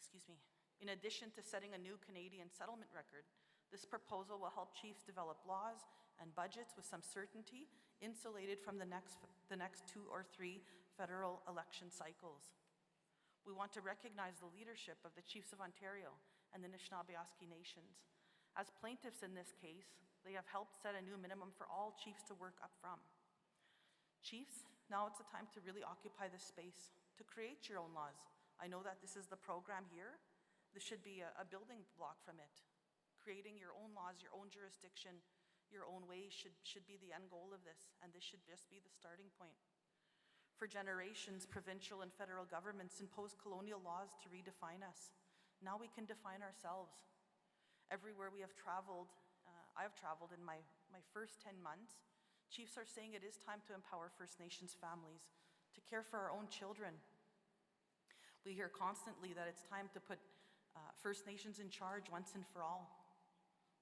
Excuse me. In addition to setting a new Canadian settlement record, this proposal will help chiefs develop laws and budgets with some certainty, insulated from the next 2 or 3 federal election cycles. We want to recognize the leadership of the Chiefs of Ontario and the Anishinaabe Nations. As plaintiffs in this case, they have helped set a new minimum for all chiefs to work up from. Chiefs, now it's the time to really occupy this space, to create your own laws. I know that this is the program here. This should be a building block from it. Creating your own laws, your own jurisdiction, your own ways should be the end goal of this, and this should just be the starting point. For generations, provincial and federal governments imposed colonial laws to redefine us. Now we can define ourselves. Everywhere we have traveled, I've traveled in my first 10 months, chiefs are saying it is time to empower First Nations families, to care for our own children. We hear constantly that it's time to put First Nations in charge once and for all.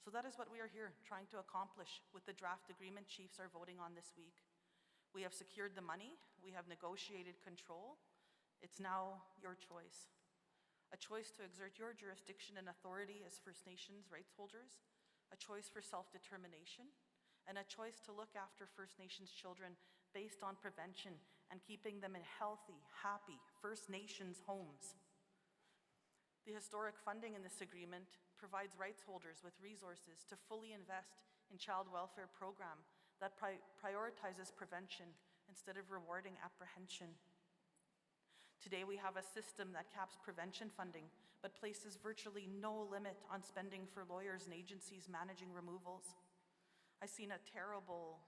So that is what we are here trying to accomplish with the draft agreement chiefs are voting on this week. We have secured the money, we have negotiated control. It's now your choice. A choice to exert your jurisdiction and authority as First Nations rights holders, a choice for self-determination, and a choice to look after First Nations children based on prevention and keeping them in healthy, happy First Nations homes. The historic funding in this agreement provides rights holders with resources to fully invest in child welfare program that prioritizes prevention instead of rewarding apprehension. Today we have a system that caps prevention funding, but places virtually no limit on spending for lawyers and agencies managing removals. I seen a terrible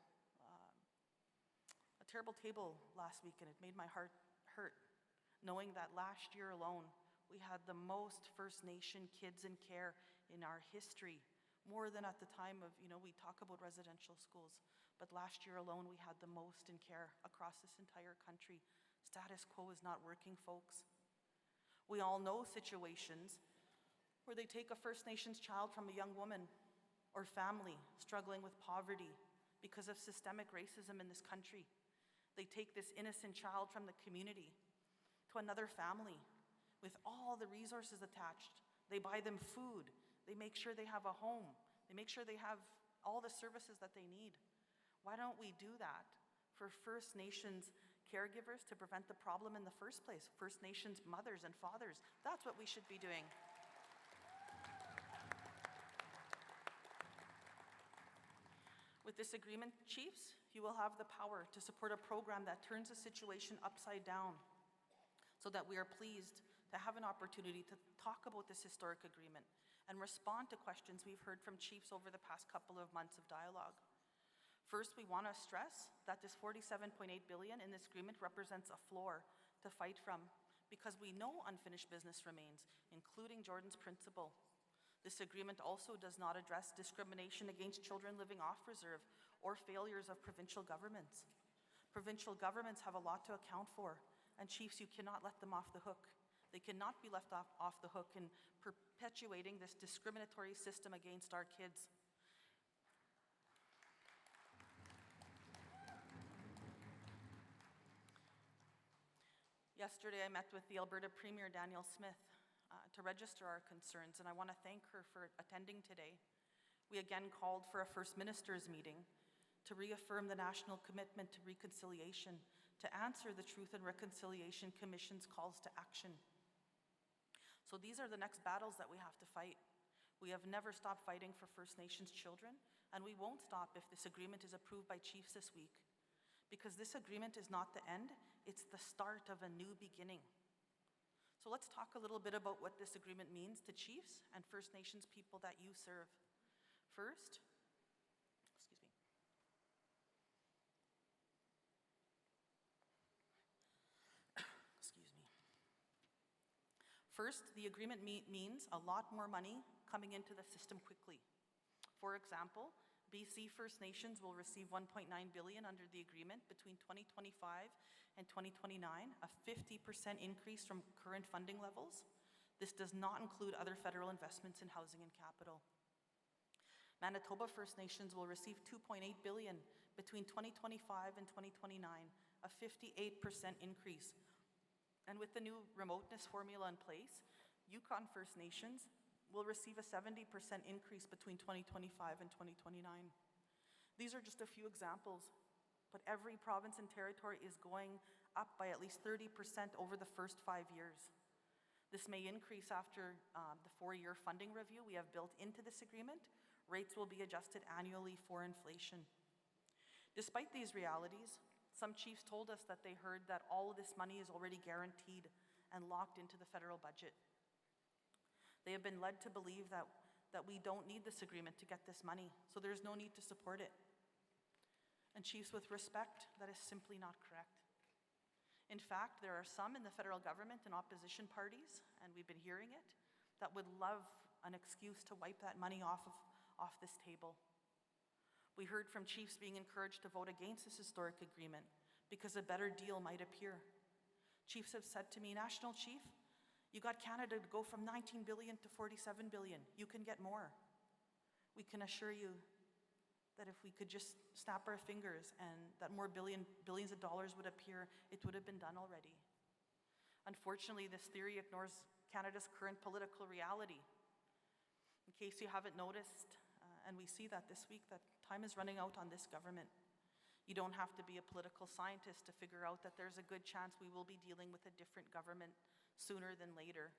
table last week, and it made my heart hurt, knowing that last year alone, we had the most First Nation kids in care in our history, more than at the time of, we talk about residential schools, but last year alone, we had the most in care across this entire country. Status quo is not working, folks. We all know situations where they take a First Nations child from a young woman or family struggling with poverty because of systemic racism in this country. They take this innocent child from the community to another family with all the resources attached. They buy them food. They make sure they have a home. They make sure they have all the services that they need. Why don't we do that for First Nations caregivers to prevent the problem in the first place? First Nations mothers and fathers, that's what we should be doing. With this agreement, chiefs, you will have the power to support a program that turns the situation upside down, so that we are pleased to have an opportunity to talk about this historic agreement and respond to questions we've heard from chiefs over the past couple of months of dialogue. First, we want to stress that this $47.8 billion in this agreement represents a floor to fight from, because we know unfinished business remains, including Jordan's Principle. This agreement also does not address discrimination against children living off reserve or failures of provincial governments. Provincial governments have a lot to account for, and chiefs, you cannot let them off the hook. They cannot be left off the hook in perpetuating this discriminatory system against our kids. Yesterday, I met with the Alberta Premier, Danielle Smith, to register our concerns, and I want to thank her for attending today. We again called for a First Minister's meeting to reaffirm the national commitment to reconciliation, to answer the Truth and Reconciliation Commission's calls to action. So these are the next battles that we have to fight. We have never stopped fighting for First Nations children, and we won't stop if this agreement is approved by chiefs this week. Because this agreement is not the end, it's the start of a new beginning. So let's talk a little bit about what this agreement means to chiefs and First Nations people that you serve. First, First, the agreement means a lot more money coming into the system quickly. For example, BC First Nations will receive $1.9 billion under the agreement between 2025 and 2029, a 50% increase from current funding levels. This does not include other federal investments in housing and capital. Manitoba First Nations will receive $2.8 billion between 2025 and 2029, a 58% increase. And with the new remoteness formula in place, Yukon First Nations will receive a 70% increase between 2025 and 2029. These are just a few examples, but every province and territory is going up by at least 30% over the first 5 years. This may increase after the 4-year funding review we have built into this agreement. Rates will be adjusted annually for inflation. Despite these realities, some chiefs told us that they heard that all of this money is already guaranteed and locked into the federal budget. They have been led to believe that we don't need this agreement to get this money, so there's no need to support it. And chiefs, with respect, that is simply not correct. In fact, there are some in the federal government and opposition parties, and we've been hearing it, that would love an excuse to wipe that money off this table. We heard from chiefs being encouraged to vote against this historic agreement because a better deal might appear. Chiefs have said to me, "National Chief, you got Canada to go from 19 billion to 47 billion. You can get more." We can assure you that if we could just snap our fingers and that more billions of dollars would appear, it would have been done already. Unfortunately, this theory ignores Canada's current political reality. In case you haven't noticed, and we see that this week, that time is running out on this government. You don't have to be a political scientist to figure out that there's a good chance we will be dealing with a different government sooner than later.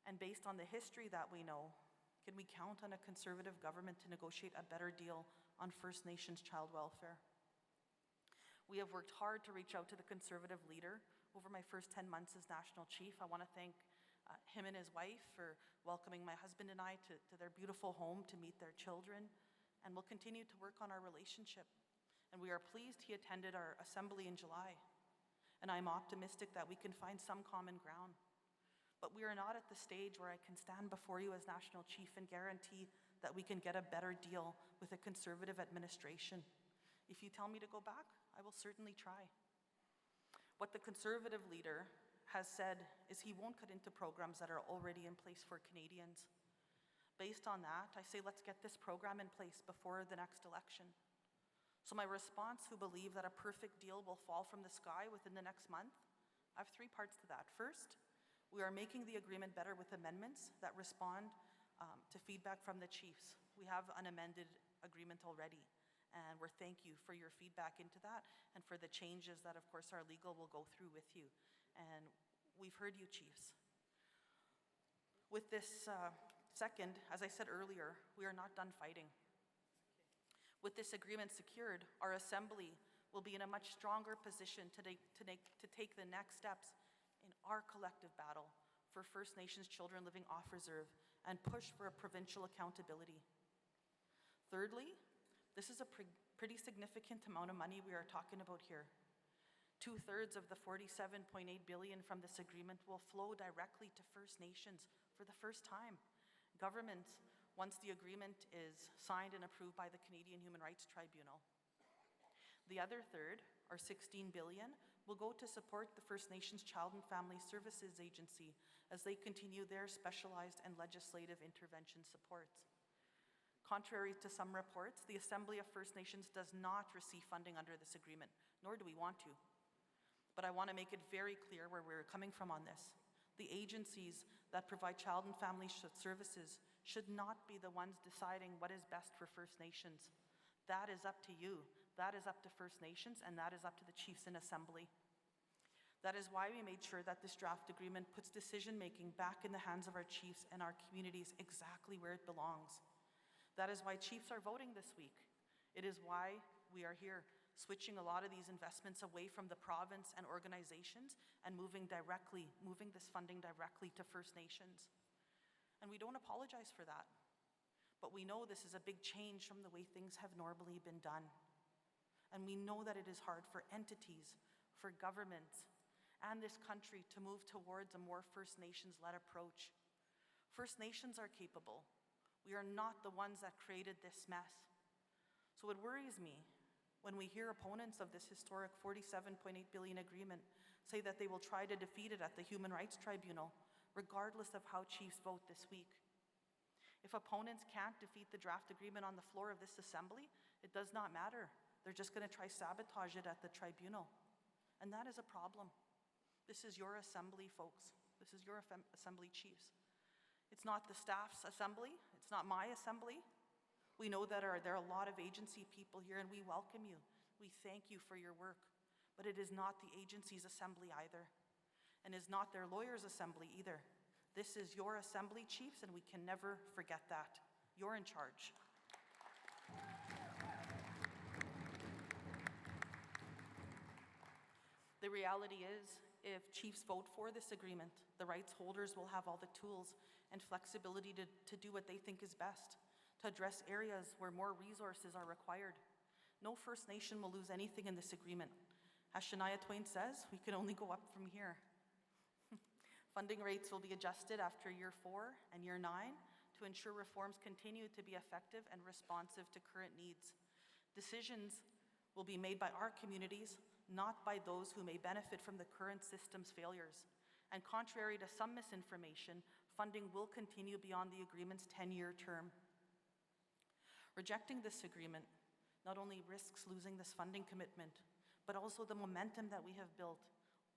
And based on the history that we know, can we count on a conservative government to negotiate a better deal on First Nations child welfare? We have worked hard to reach out to the Conservative leader over my first 10 months as National Chief. I want to thank him and his wife for welcoming my husband and I to their beautiful home to meet their children, and we'll continue to work on our relationship. And we are pleased he attended our assembly in July, and I'm optimistic that we can find some common ground. But we are not at the stage where I can stand before you as National Chief and guarantee that we can get a better deal with a Conservative administration. If you tell me to go back, I will certainly try. What the Conservative leader has said is he won't cut into programs that are already in place for Canadians. Based on that, I say let's get this program in place before the next election. So my response, who believe that a perfect deal will fall from the sky within the next month, I have 3 parts to that. First, we are making the agreement better with amendments that respond to feedback from the chiefs. We have an amended agreement already, and we're thank you for your feedback into that and for the changes that, of course, our legal will go through with you. And we've heard you, chiefs. With this second, as I said earlier, we are not done fighting. With this agreement secured, our assembly will be in a much stronger position to take the next steps in our collective battle for First Nations children living off reserve and push for a provincial accountability. Thirdly, this is a pretty significant amount of money we are talking about here. 2/3 of the $47.8 billion from this agreement will flow directly to First Nations for the first time. Governments, once the agreement is signed and approved by the Canadian Human Rights Tribunal. The other third, or $16 billion, will go to support the First Nations Child and Family Services Agency as they continue their specialized and legislative intervention supports. Contrary to some reports, the Assembly of First Nations does not receive funding under this agreement, nor do we want to. But I want to make it very clear where we're coming from on this. The agencies that provide child and family services should not be the ones deciding what is best for First Nations. That is up to you. That is up to First Nations, and that is up to the chiefs in Assembly. That is why we made sure that this draft agreement puts decision-making back in the hands of our chiefs and our communities exactly where it belongs. That is why chiefs are voting this week. It is why we are here, switching a lot of these investments away from the province and organizations and moving this funding directly to First Nations. And we don't apologize for that. But we know this is a big change from the way things have normally been done. And we know that it is hard for entities, for governments, and this country to move towards a more First Nations-led approach. First Nations are capable. We are not the ones that created this mess. So it worries me when we hear opponents of this historic $47.8 billion agreement say that they will try to defeat it at the Human Rights Tribunal, regardless of how chiefs vote this week. If opponents can't defeat the draft agreement on the floor of this Assembly, it does not matter. They're just going to try sabotage it at the tribunal. And that is a problem. This is your Assembly, folks. This is your Assembly chiefs. It's not the staff's Assembly. It's not my Assembly. We know that there are a lot of agency people here, and we welcome you. We thank you for your work. But it is not the agency's Assembly either. And is not their lawyers' Assembly either. This is your Assembly, chiefs, and we can never forget that. You're in charge. The reality is, if chiefs vote for this agreement, the rights holders will have all the tools and flexibility to do what they think is best, to address areas where more resources are required. No First Nation will lose anything in this agreement. As Shania Twain says, we can only go up from here. Funding rates will be adjusted after year 4 and year 9 to ensure reforms continue to be effective and responsive to current needs. Decisions will be made by our communities, not by those who may benefit from the current system's failures. And contrary to some misinformation, funding will continue beyond the agreement's 10-year term. Rejecting this agreement not only risks losing this funding commitment, but also the momentum that we have built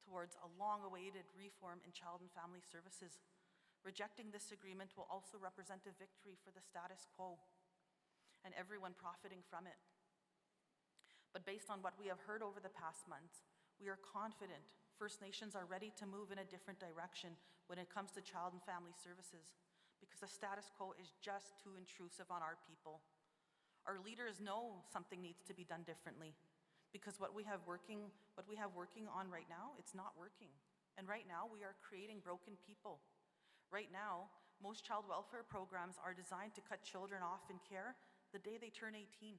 towards a long-awaited reform in child and family services. Rejecting this agreement will also represent a victory for the status quo and everyone profiting from it. But based on what we have heard over the past months, we are confident First Nations are ready to move in a different direction when it comes to child and family services, because the status quo is just too intrusive on our people. Our leaders know something needs to be done differently, because what we have working on right now, it's not working. And right now, we are creating broken people. Right now, most child welfare programs are designed to cut children off in care the day they turn 18.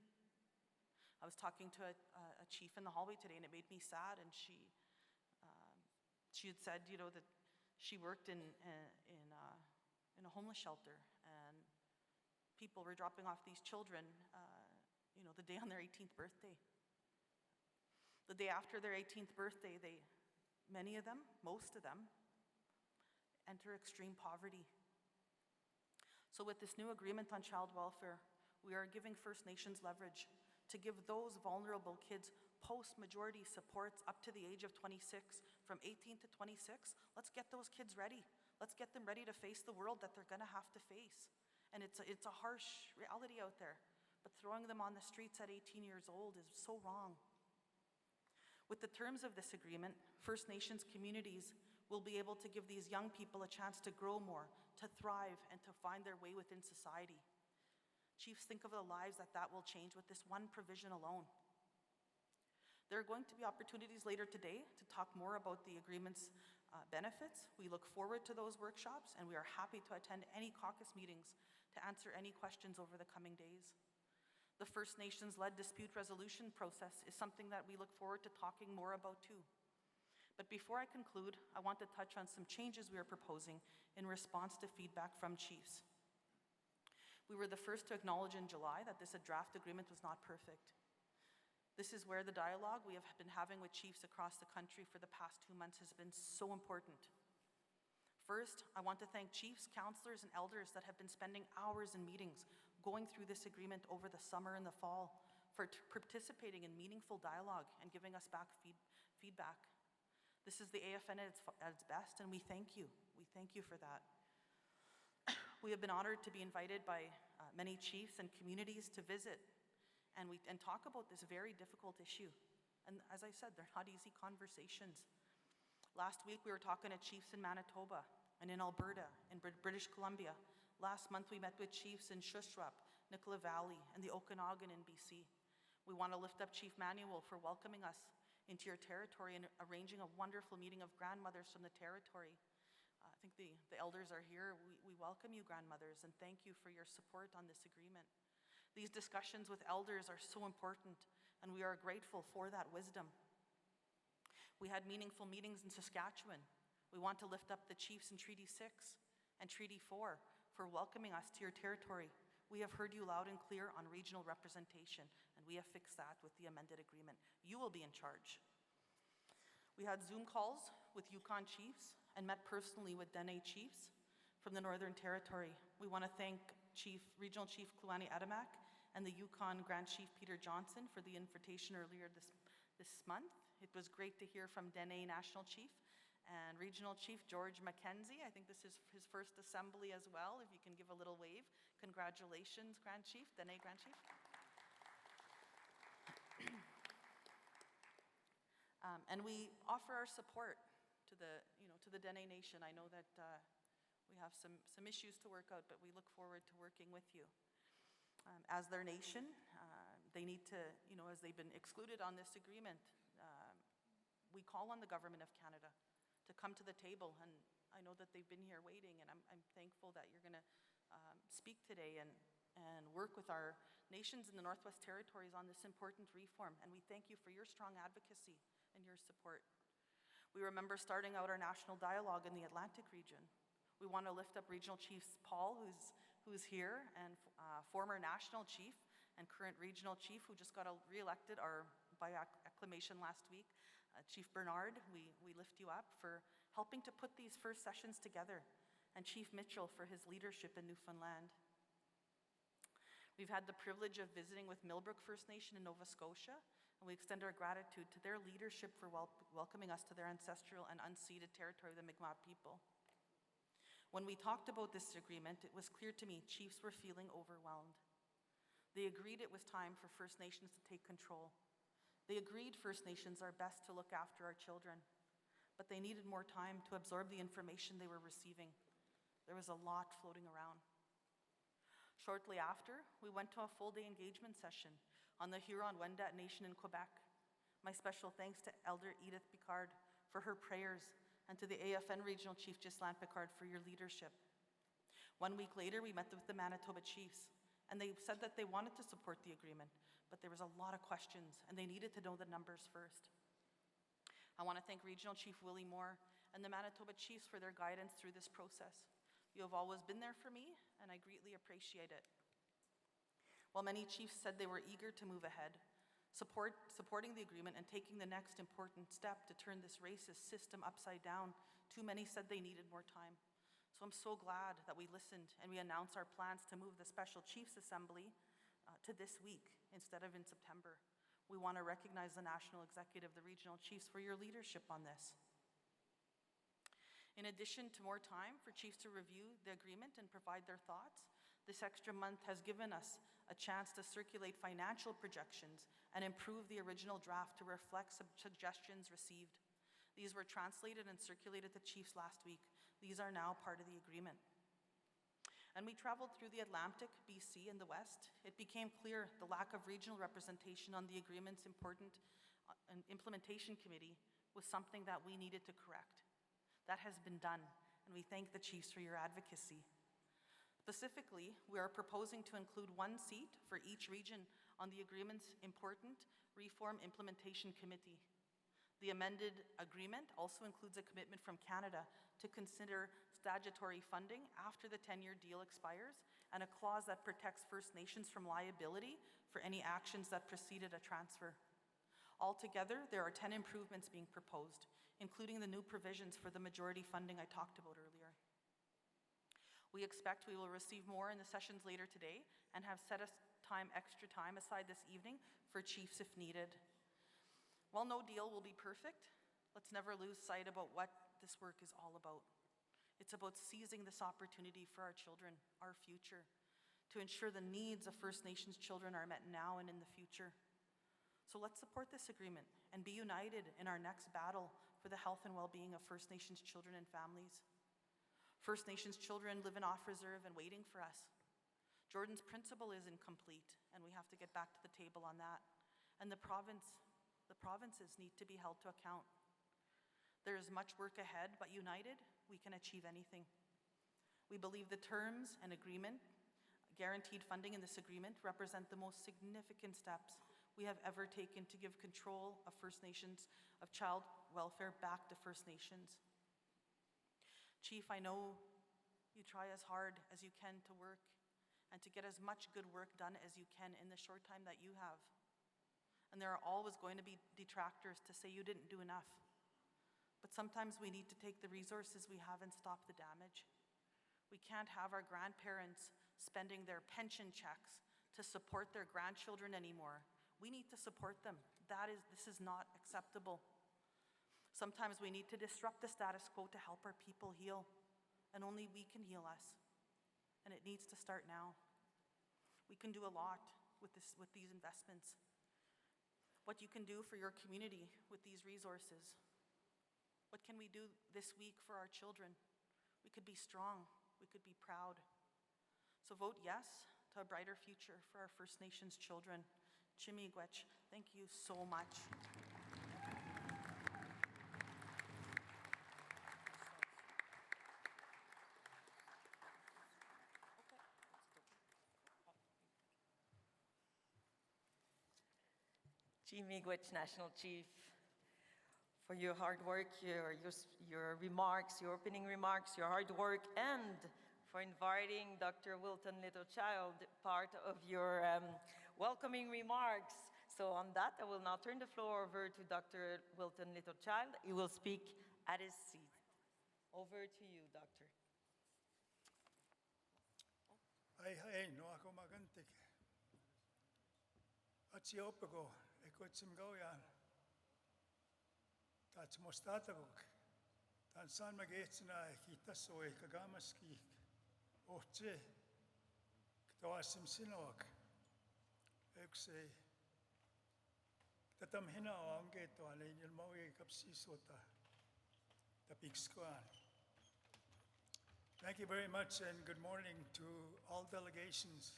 I was talking to a chief in the hallway today, and it made me sad, and she had said, that she worked in a homeless shelter, and people were dropping off these children, the day on their 18th birthday. The day after their 18th birthday, many of them, most of them, enter extreme poverty. So with this new agreement on child welfare, we are giving First Nations leverage to give those vulnerable kids post-majority supports up to the age of 26, from 18 to 26. Let's get those kids ready. Let's get them ready to face the world that they're gonna have to face. And it's a harsh reality out there, but throwing them on the streets at 18 years old is so wrong. With the terms of this agreement, First Nations communities will be able to give these young people a chance to grow more, to thrive, and to find their way within society. Chiefs, think of the lives that will change with this one provision alone. There are going to be opportunities later today to talk more about the agreement's benefits. We look forward to those workshops, and we are happy to attend any caucus meetings to answer any questions over the coming days. The First Nations-led dispute resolution process is something that we look forward to talking more about too. But before I conclude, I want to touch on some changes we are proposing in response to feedback from chiefs. We were the first to acknowledge in July that this draft agreement was not perfect. This is where the dialogue we have been having with chiefs across the country for the past 2 months has been so important. First, I want to thank chiefs, councillors, and elders that have been spending hours in meetings going through this agreement over the summer and the fall, for participating in meaningful dialogue and giving us back feedback. This is the AFN at its best, and we thank you. We thank you for that. We have been honored to be invited by many chiefs and communities to visit and talk about this very difficult issue. And as I said, they're not easy conversations. Last week, we were talking to chiefs in Manitoba and in Alberta, in British Columbia. Last month, we met with chiefs in Shuswap, Nicola Valley, and the Okanagan in BC. We want to lift up Chief Manuel for welcoming us into your territory and arranging a wonderful meeting of grandmothers from the territory. I think the elders are here. We welcome you, grandmothers, and thank you for your support on this agreement. These discussions with elders are so important, and we are grateful for that wisdom. We had meaningful meetings in Saskatchewan. We want to lift up the chiefs in Treaty 6 and Treaty 4 for welcoming us to your territory. We have heard you loud and clear on regional representation, and we have fixed that with the amended agreement. You will be in charge. We had Zoom calls with Yukon chiefs and met personally with Dene chiefs from the Northern Territory. We want to thank Regional Chief Kluani Adamak and the Yukon Grand Chief Peter Johnson for the invitation earlier this month. It was great to hear from Dene National Chief and Regional Chief George Mackenzie. I think this is his first assembly as well. If you can give a little wave. Congratulations, Grand Chief, Dene Grand Chief. And we offer our support to the Dene Nation. I know that we have some issues to work out, but we look forward to working with you. As their nation, they need to, as they've been excluded on this agreement, we call on the Government of Canada to come to the table, and I know that they've been here waiting, and I'm thankful that you're going to speak today and work with our nations in the Northwest Territories on this important reform, and we thank you for your strong advocacy and your support. We remember starting out our national dialogue in the Atlantic region. We want to lift up Regional Chief Paul, who's here, and former National Chief and current Regional Chief, who just got re-elected by acclamation last week. Chief Bernard, we lift you up for helping to put these first sessions together, and Chief Mitchell for his leadership in Newfoundland. We've had the privilege of visiting with Millbrook First Nation in Nova Scotia, and we extend our gratitude to their leadership for welcoming us to their ancestral and unceded territory of the Mi'kmaq people. When we talked about this agreement, it was clear to me chiefs were feeling overwhelmed. They agreed it was time for First Nations to take control. They agreed First Nations are best to look after our children, but they needed more time to absorb the information they were receiving. There was a lot floating around. Shortly after, we went to a full-day engagement session on the Huron-Wendat Nation in Quebec. My special thanks to Elder Edith Picard for her prayers, and to the AFN Regional Chief Ghislain Picard for your leadership. 1 week later, we met with the Manitoba Chiefs, and they said that they wanted to support the agreement, but there was a lot of questions, and they needed to know the numbers first. I want to thank Regional Chief Willie Moore and the Manitoba Chiefs for their guidance through this process. You have always been there for me, and I greatly appreciate it. While many chiefs said they were eager to move ahead, supporting the agreement and taking the next important step to turn this racist system upside down, too many said they needed more time. So I'm so glad that we listened and we announced our plans to move the Special Chiefs Assembly to this week instead of in September. We want to recognize the National Executive, the Regional Chiefs, for your leadership on this. In addition to more time for chiefs to review the agreement and provide their thoughts, this extra month has given us a chance to circulate financial projections and improve the original draft to reflect suggestions received. These were translated and circulated to chiefs last week. These are now part of the agreement. And we traveled through the Atlantic, BC, and the West. It became clear the lack of regional representation on the agreement's important implementation committee was something that we needed to correct. That has been done, and we thank the chiefs for your advocacy. Specifically, we are proposing to include 1 seat for each region on the agreement's important Reform Implementation Committee. The amended agreement also includes a commitment from Canada to consider statutory funding after the 10-year deal expires, and a clause that protects First Nations from liability for any actions that preceded a transfer. Altogether, there are 10 improvements being proposed, including the new provisions for the majority funding I talked about earlier. We expect we will receive more in the sessions later today and have set extra time aside this evening for chiefs if needed. While no deal will be perfect, let's never lose sight about what this work is all about. It's about seizing this opportunity for our children, our future, to ensure the needs of First Nations children are met now and in the future. So let's support this agreement and be united in our next battle for the health and well-being of First Nations children and families. First Nations children live in off-reserve and waiting for us. Jordan's principle is incomplete, and we have to get back to the table on that. And the provinces need to be held to account. There is much work ahead, but united, we can achieve anything. We believe the terms and agreement, guaranteed funding in this agreement, represent the most significant steps we have ever taken to give control of First Nations, of child welfare back to First Nations. Chief, I know you try as hard as you can to work and to get as much good work done as you can in the short time that you have. And there are always going to be detractors to say you didn't do enough. But sometimes we need to take the resources we have and stop the damage. We can't have our grandparents spending their pension checks to support their grandchildren anymore. We need to support them. This is not acceptable. Sometimes we need to disrupt the status quo to help our people heal, and only we can heal us. And it needs to start now. We can do a lot with these investments. What you can do for your community with these resources. What can we do this week for our children? We could be strong. We could be proud. So vote yes to a brighter future for our First Nations children. Chimigwech, thank you so much.
Miigwech National Chief, for your hard work, your remarks, your opening remarks, your hard work, and for inviting Dr. Wilton Littlechild, part of your welcoming remarks. So on that, I will now turn the floor over to Dr. Wilton Littlechild. He will speak at his seat. Over to you, Doctor.
Hai, no ako magantik. At si opego, ikot simgawian. Tats mostatagok. Tan san magetsna kita soy kagamaski. Oche. Ktawasim sinawak. Ekse. Tatam hina o anggeto alin yung mawi kapsisota. Tapikskoan. Thank you very much and good morning to all delegations.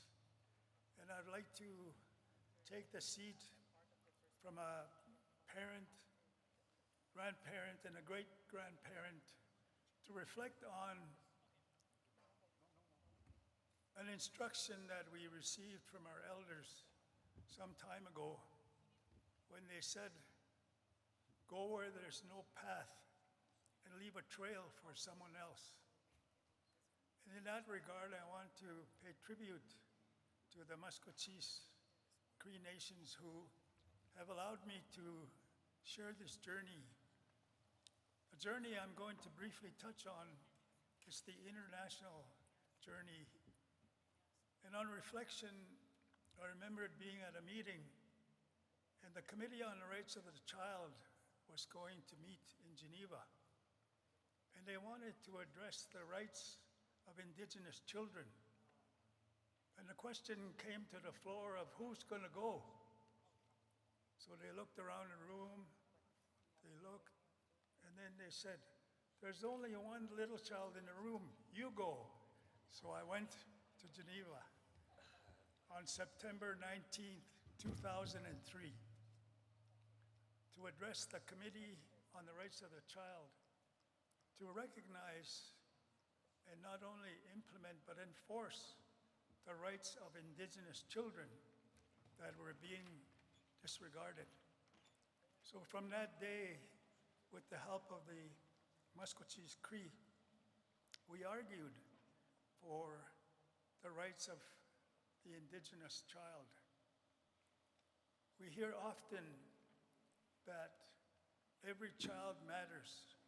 And I'd like to take the seat from a parent, grandparent, and a great-grandparent to reflect on an instruction that we received from our elders some time ago when they said, go where there's no path and leave a trail for someone else. And in that regard, I want to pay tribute to the Musqueam Cree Nations who have allowed me to share this journey. The journey I'm going to briefly touch on is the international journey. And on reflection, I remembered being at a meeting and the Committee on the Rights of the Child was going to meet in Geneva. And they wanted to address the rights of Indigenous children. And the question came to the floor of who's going to go. So they looked around the room, and then they said, there's only one little child in the room, you go. So I went to Geneva on September 19th, 2003, to address the Committee on the Rights of the Child, to recognize and not only implement but enforce the rights of Indigenous children that were being disregarded. So from that day, with the help of the Musqueam Cree, we argued for the rights of the Indigenous child. We hear often that every child matters,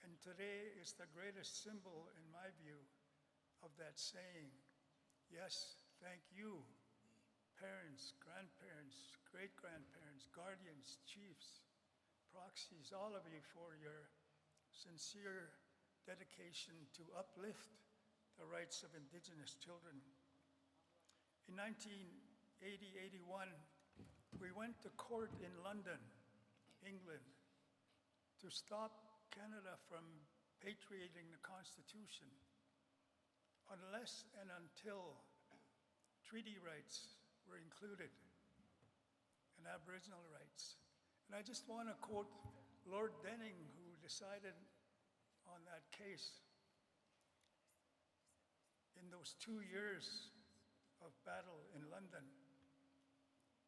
and today is the greatest symbol, in my view, of that saying. Yes, thank you, parents, grandparents, great-grandparents, guardians, chiefs, proxies, all of you for your sincere dedication to uplift the rights of Indigenous children. In 1980-81, we went to court in London, England, to stop Canada from patriating the Constitution unless and until treaty rights were included and Aboriginal rights. And I just want to quote Lord Denning, who decided on that case in those 2 years of battle in London.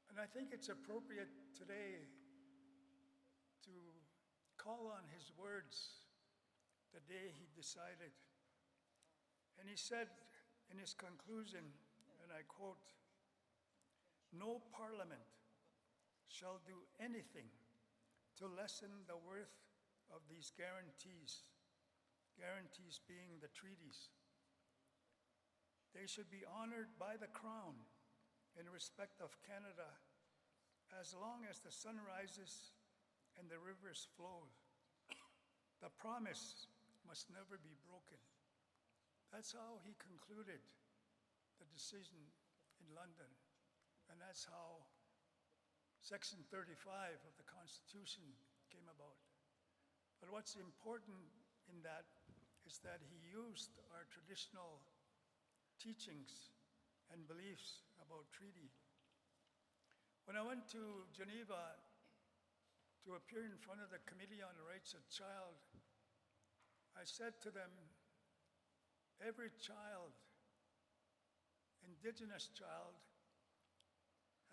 And I think it's appropriate today to call on his words the day he decided. And he said in his conclusion, and I quote, "No parliament shall do anything to lessen the worth of these guarantees being the treaties. They should be honored by the Crown in respect of Canada as long as the sun rises and the rivers flow. The promise must never be broken." That's how he concluded the decision in London. And that's how Section 35 of the Constitution came about. But what's important in that is that he used our traditional teachings and beliefs about treaty. When I went to Geneva to appear in front of the Committee on the Rights of the Child, I said to them, every child, Indigenous child,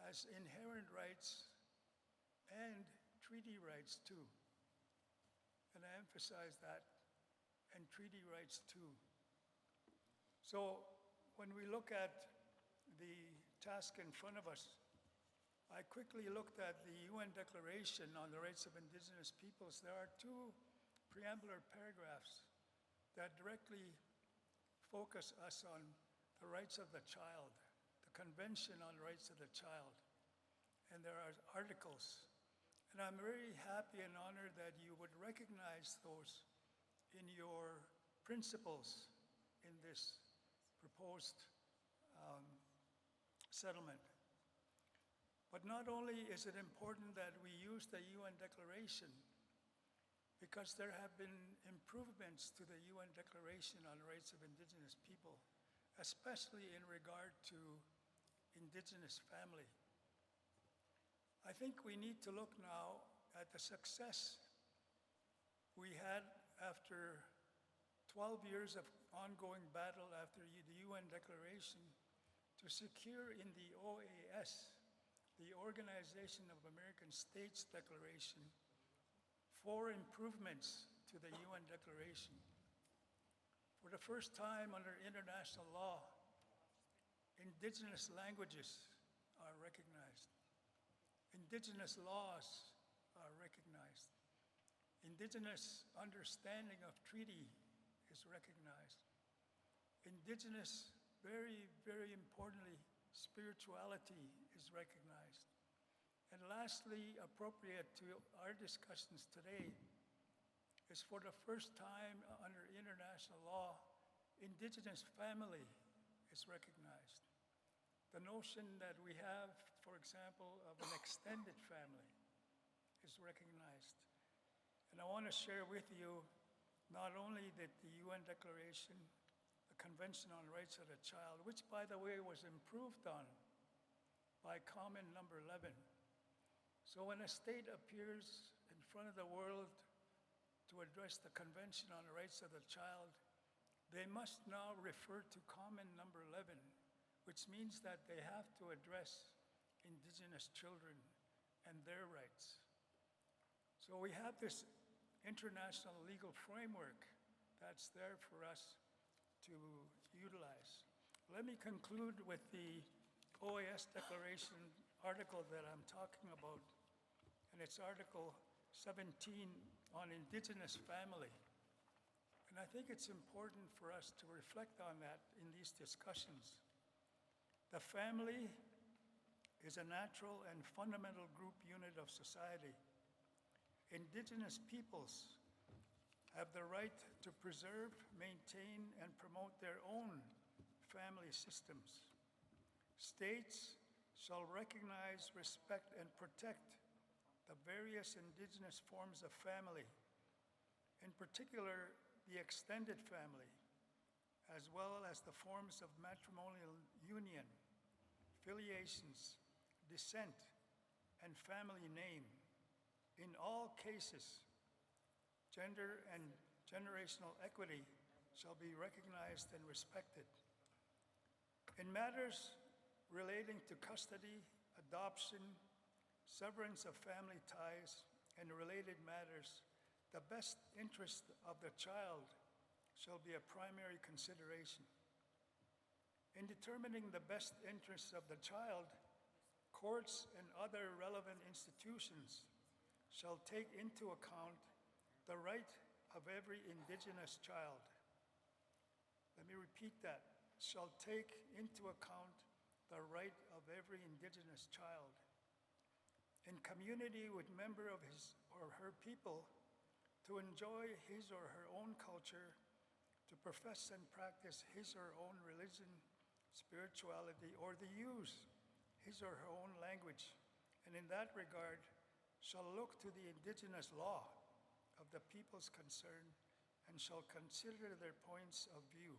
has inherent rights and treaty rights too. And I emphasize that, and treaty rights too. So when we look at the task in front of us, I quickly looked at the UN Declaration on the Rights of Indigenous Peoples. There are 2 preambular paragraphs that directly focus us on the rights of the child, the Convention on the Rights of the Child, and there are articles. And I'm very happy and honored that you would recognize those in your principles in this proposed settlement. But not only is it important that we use the UN Declaration, because there have been improvements to the UN Declaration on the Rights of Indigenous People, especially in regard to Indigenous family. I think we need to look now at the success we had after 12 years of ongoing battle after the UN Declaration to secure in the OAS, the Organization of American States Declaration, 4 improvements to the UN Declaration. For the first time under international law, Indigenous languages are recognized. Indigenous laws are recognized. Indigenous understanding of treaty is recognized. Indigenous, very, very importantly, spirituality is recognized. And lastly, appropriate to our discussions today, is for the first time under international law, Indigenous family is recognized. The notion that we have, for example, of an extended family is recognized. And I want to share with you not only that the UN Declaration, the Convention on the Rights of the Child, which by the way was improved on by Common Number 11. So when a state appears in front of the world to address the Convention on the Rights of the Child, they must now refer to Common Number 11, which means that they have to address Indigenous children and their rights. So we have this international legal framework that's there for us to utilize. Let me conclude with the OAS Declaration article that I'm talking about, and it's Article 17 on Indigenous family. And I think it's important for us to reflect on that in these discussions. The family is a natural and fundamental group unit of society. Indigenous peoples have the right to preserve, maintain, and promote their own family systems. States shall recognize, respect, and protect the various indigenous forms of family, in particular the extended family, as well as the forms of matrimonial union, filiations, descent, and family name. In all cases, gender and generational equity shall be recognized and respected. In matters relating to custody, adoption, severance of family ties, and related matters, the best interest of the child shall be a primary consideration. In determining the best interests of the child, courts and other relevant institutions shall take into account the right of every Indigenous child. Let me repeat that. Shall take into account the right of every Indigenous child. In community with member of his or her people, to enjoy his or her own culture, to profess and practice his or her own religion, spirituality, or to use his or her own language, and in that regard shall look to the Indigenous law of the peoples concerned and shall consider their points of view,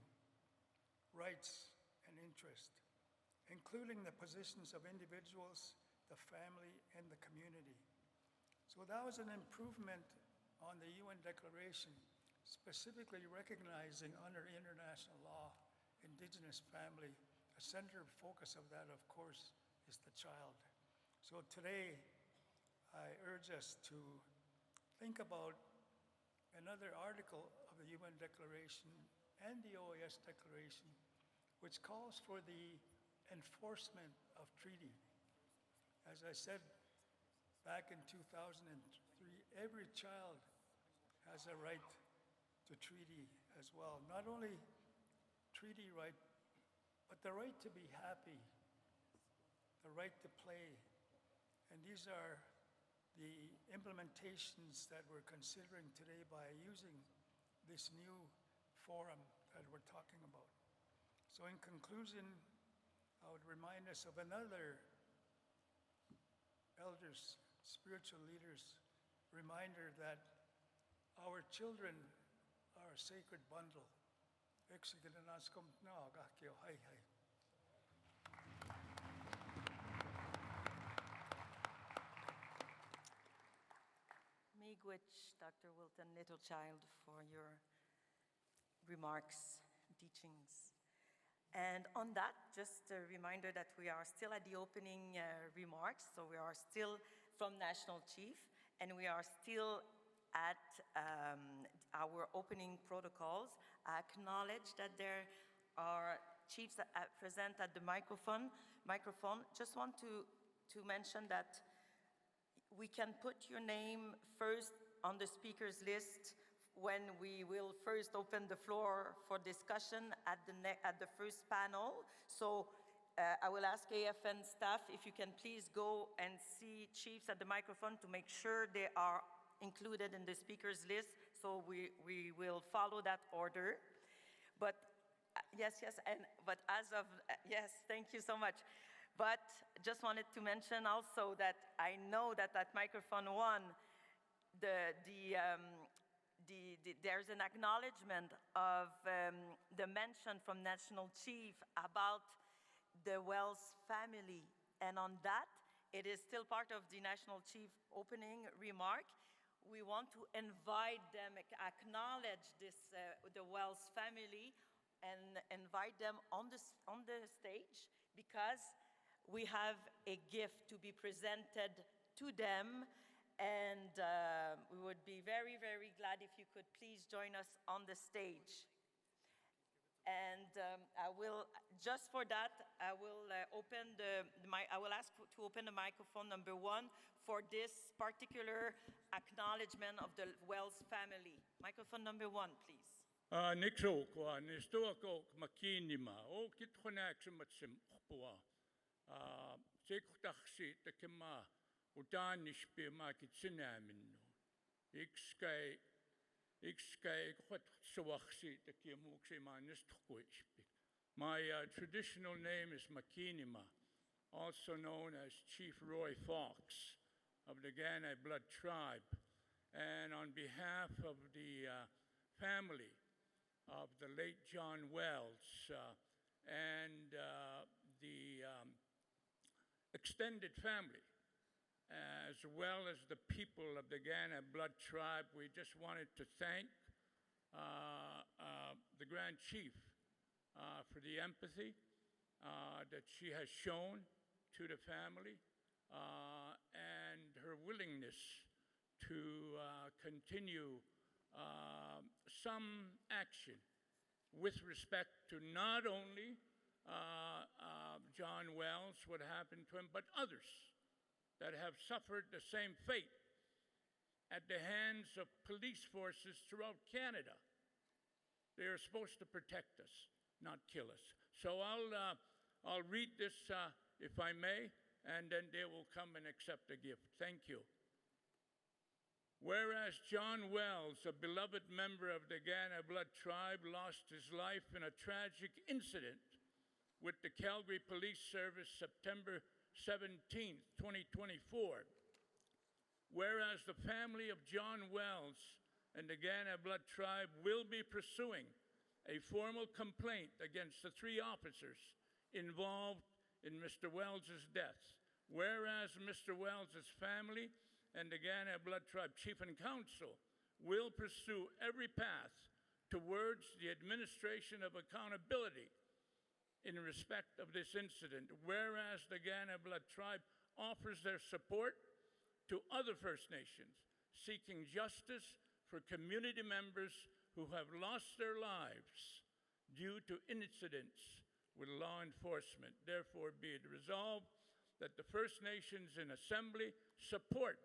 rights, and interest, including the positions of individuals, the family, and the community. So that was an improvement on the UN Declaration, specifically recognizing under international law Indigenous family. A center focus of that, of course, is the child. So today, I urge us to think about another article of the UN Declaration and the OAS Declaration, which calls for the enforcement of treaty. As I said back in 2003, every child has a right to treaty as well. Not only treaty right, but the right to be happy, the right to play. And these are the implementations that we're considering today by using this new forum that we're talking about. So in conclusion, I would remind us of another elders, spiritual leaders, reminder that our children are a sacred bundle.
Miigwech, Dr. Wilton Littlechild, for your remarks, teachings. And on that, just a reminder that we are still at the opening remarks, so we are still from National Chief, and we are still at our opening protocols. I acknowledge that there are chiefs that are present at the microphone. Just want to mention that we can put your name first on the speakers list when we will first open the floor for discussion at the first panel. So I will ask AFN staff if you can please go and see chiefs at the microphone to make sure they are included in the speakers list. So we will follow that order. But yes, but as of, yes, thank you so much. But just wanted to mention also that I know that at microphone 1, there's an acknowledgement of the mention from National Chief about the Wells family. And on that, it is still part of the National Chief opening remark. We want to invite them, acknowledge this, the Wells family, and invite them on the stage, because we have a gift to be presented to them. And we would be very, very glad if you could please join us on the stage. And I will, just for that, I will open I will ask to open the microphone number 1 for this particular acknowledgement of the Wells family. Microphone number 1, please.
Nixo ko nisto ko makinima o kitkonak sumatsim khpua sekutaxi takema utanish pe ma kitsinaminno ikskai My traditional name is Makinima, also known as Chief Roy Fox of the Gana Blood Tribe. And on behalf of the family of the late John Wells and the extended family, as well as the people of the Gana Blood Tribe, we just wanted to thank the Grand Chief for the empathy that she has shown to the family and her willingness to continue some action with respect to not only John Wells, what happened to him, but others that have suffered the same fate at the hands of police forces throughout Canada. They are supposed to protect us, not kill us. So I'll read this, if I may, and then they will come and accept the gift. Thank you. Whereas John Wells, a beloved member of the Gana Blood Tribe, lost his life in a tragic incident with the Calgary Police Service September 17, 2024. Whereas the family of John Wells and the Gana Blood Tribe will be pursuing a formal complaint against the 3 officers involved in Mr. Wells' death. Whereas Mr. Wells' family and the Gana Blood Tribe Chief and Council will pursue every path towards the administration of accountability in respect of this incident. Whereas the Gana Blood Tribe offers their support to other First Nations seeking justice for community members who have lost their lives due to incidents with law enforcement. Therefore, be it resolved that the First Nations in Assembly support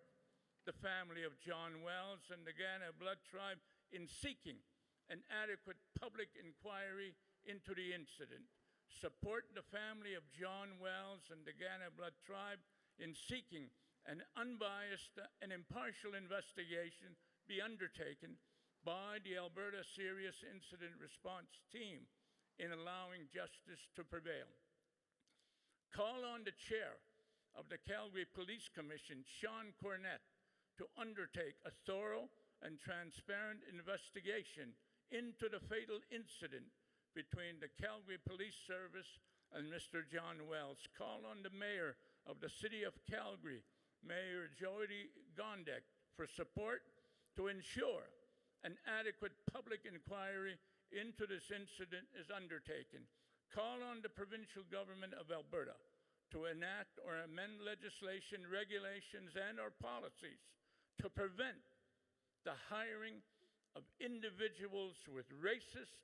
the family of John Wells and the Gana Blood Tribe in seeking an adequate public inquiry into the incident. Support the family of John Wells and the Gana Blood Tribe in seeking an unbiased and impartial investigation be undertaken by the Alberta Serious Incident Response Team in allowing justice to prevail. Call on the chair of the Calgary Police Commission, Sean Cornett, to undertake a thorough and transparent investigation into the fatal incident between the Calgary Police Service and Mr. John Wells. Call on the Mayor of the City of Calgary, Mayor Jody Gondek, for support to ensure an adequate public inquiry into this incident is undertaken. Call on the provincial government of Alberta to enact or amend legislation, regulations, and or policies to prevent the hiring of individuals with racist,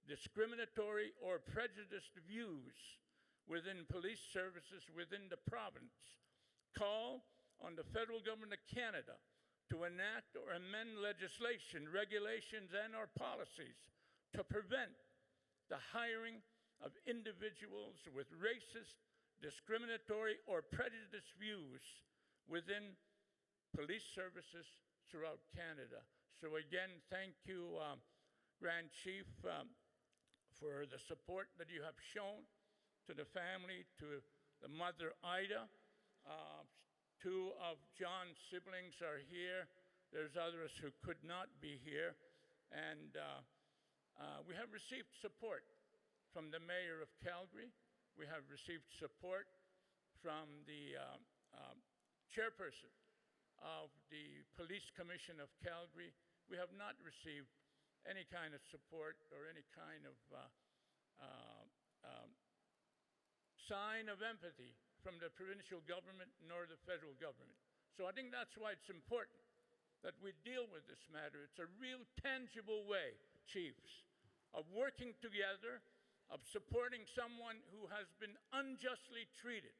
discriminatory, or prejudiced views within police services within the province. Call on the federal government of Canada to enact or amend legislation, regulations, and or policies to prevent the hiring of individuals with racist, discriminatory, or prejudiced views within police services throughout Canada. So again, thank you, Grand Chief, for the support that you have shown to the family, to the mother, Ida. 2 of John's siblings are here. There's others who could not be here. And we have received support from the Mayor of Calgary. We have received support from the chairperson of the Police Commission of Calgary. We have not received any kind of support or any kind of sign of empathy from the provincial government nor the federal government. So I think that's why it's important that we deal with this matter. It's a real tangible way, chiefs, of working together, of supporting someone who has been unjustly treated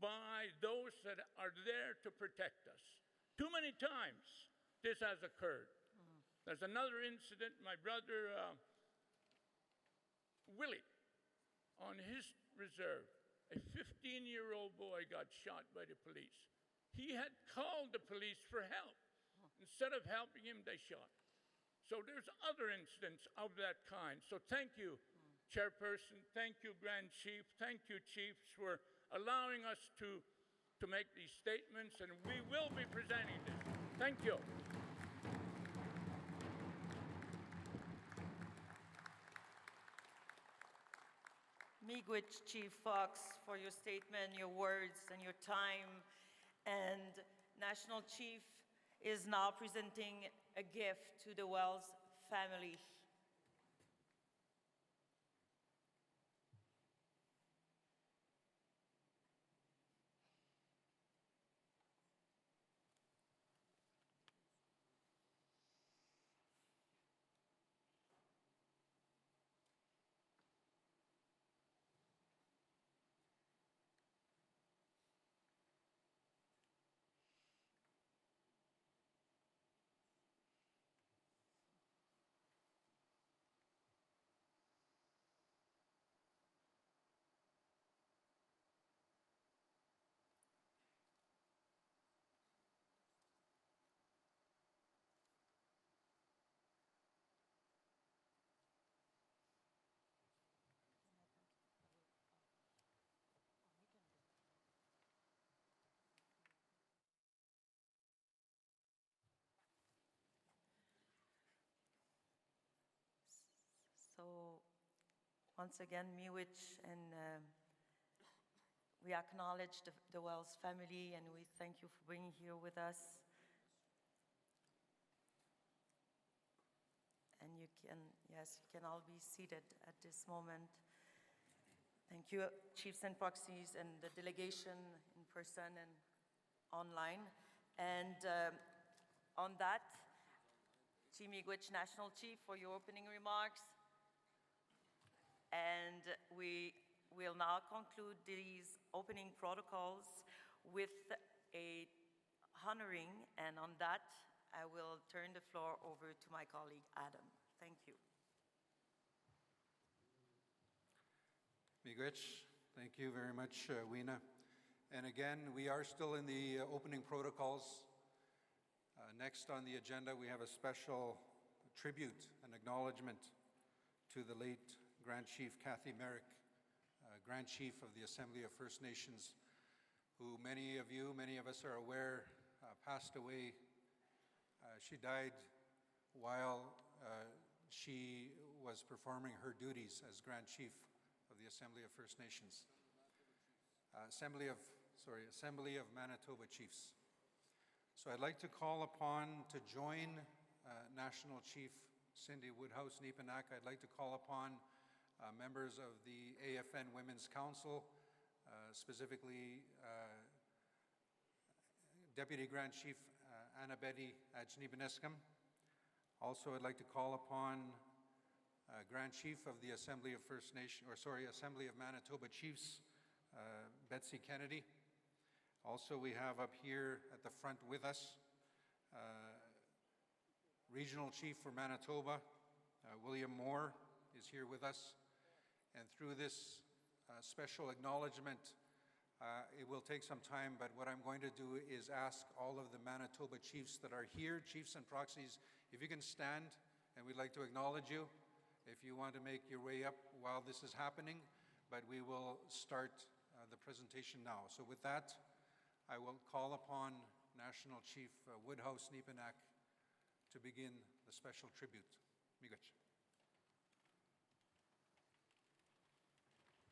by those that are there to protect us. Too many times this has occurred. There's another incident, my brother Willie, on his reserve, a 15-year-old boy got shot by the police. He had called the police for help. Instead of helping him, they shot. So there's other incidents of that kind. So thank you, Chairperson. Thank you, Grand Chief. Thank you, Chiefs, for allowing us to make these statements, and we will be presenting this. Thank you.
Miigwech Chief Fox, for your statement, your words, and your time. And National Chief is now presenting a gift to the Wells family. So once again, Miigwech, and we acknowledge the Wells family, and we thank you for being here with us. And you can, yes, you can all be seated at this moment. Thank you, Chiefs and Proxies, and the delegation in person and online. And on that, Chief Miigwech, National Chief, for your opening remarks. And we will now conclude these opening protocols with a honoring, and on that, I will turn the floor over to my colleague, Adam. Thank you.
Miigwech, thank you very much, Weena. And again, we are still in the opening protocols. Next on the agenda, we have a special tribute and acknowledgement to the late Grand Chief Kathy Merrick, Grand Chief of the Assembly of First Nations, who many of us are aware, passed away. She died while she was performing her duties as Grand Chief of the Assembly of First Nations. Assembly of Manitoba Chiefs. So I'd like to call upon to join National Chief Cindy Woodhouse Neepanak. I'd like to call upon members of the AFN Women's Council, specifically Deputy Grand Chief Annabeti Ajnibeneskam. Also, I'd like to call upon Grand Chief of the Assembly of Assembly of Manitoba Chiefs, Betsy Kennedy. Also, we have up here at the front with us, Regional Chief for Manitoba, William Moore is here with us. And through this special acknowledgement, it will take some time, but what I'm going to do is ask all of the Manitoba chiefs that are here, chiefs and proxies, if you can stand, and we'd like to acknowledge you. If you want to make your way up while this is happening, but we will start the presentation now. So with that, I will call upon National Chief Woodhouse Neepanak to begin the special tribute. Miigwech.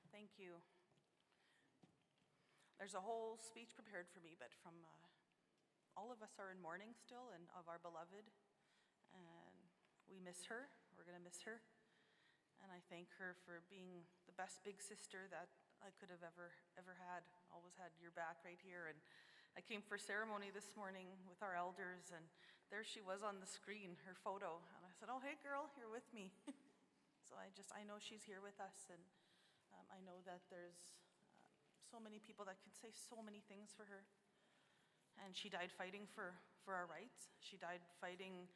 Thank you. There's a whole speech prepared for me, but from all of us are in mourning still and of our beloved, and we miss her. We're going to miss her. And I thank her for being the best big sister that I could have ever had. Always had your back right here. And I came for ceremony this morning with our elders, and there she was on the screen, her photo. And I said, oh, hey girl, you're with me. So I know she's here with us, and I know that there's so many people that could say so many things for her. And she died fighting for our rights. She died fighting,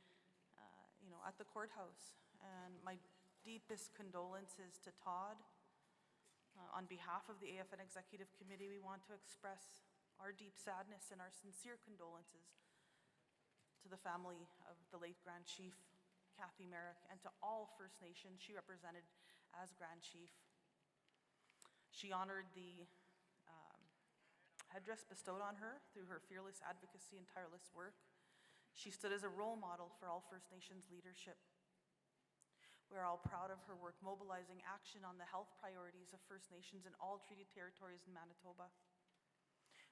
at the courthouse. And my deepest condolences to Todd. On behalf of the AFN Executive Committee, we want to express our deep sadness and our sincere condolences to the family of the late Grand Chief Kathy Merrick, and to all First Nations she represented as Grand Chief. She honored the headdress bestowed on her through her fearless advocacy and tireless work. She stood as a role model for all First Nations leadership. We're all proud of her work mobilizing action on the health priorities of First Nations in all treaty territories in Manitoba.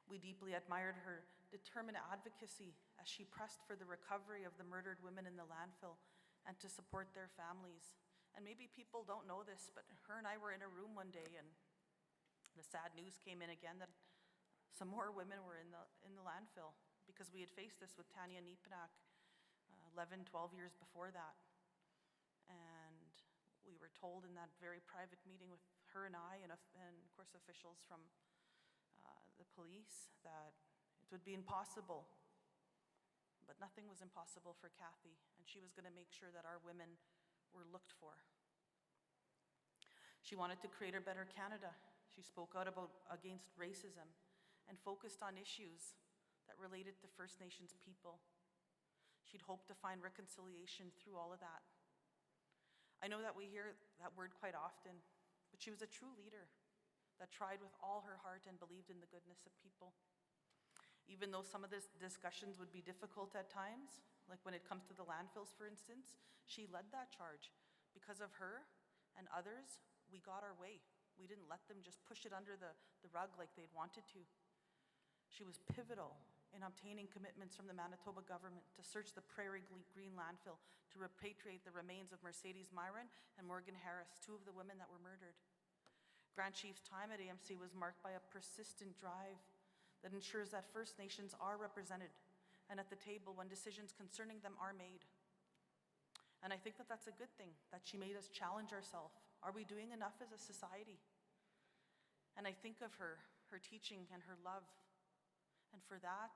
We deeply admired her determined advocacy as she pressed for the recovery of the murdered women in the landfill and to support their families. And maybe people don't know this, but her and I were in a room one day and the sad news came in again that some more women were in the landfill because we had faced this with Tanya Nipanak 11, 12 years before that. And we were told in that very private meeting with her and I, and of course officials from the police, that it would be impossible. But nothing was impossible for Kathy, and she was going to make sure that our women were looked for. She wanted to create a better Canada. She spoke out against racism and focused on issues that related to First Nations people. She'd hoped to find reconciliation through all of that. I know that we hear that word quite often, but she was a true leader that tried with all her heart and believed in the goodness of people. Even though some of the discussions would be difficult at times, like when it comes to the landfills, for instance, she led that charge. Because of her and others, we got our way. We didn't let them just push it under the rug like they'd wanted to. She was pivotal in obtaining commitments from the Manitoba government to search the Prairie Green landfill to repatriate the remains of Mercedes Myron and Morgan Harris, two of the women that were murdered. Grand Chief's time at AMC was marked by a persistent drive that ensures that First Nations are represented and at the table when decisions concerning them are made. And I think that that's a good thing, that she made us challenge ourselves. Are we doing enough as a society? And I think of her teaching and her love. And for that,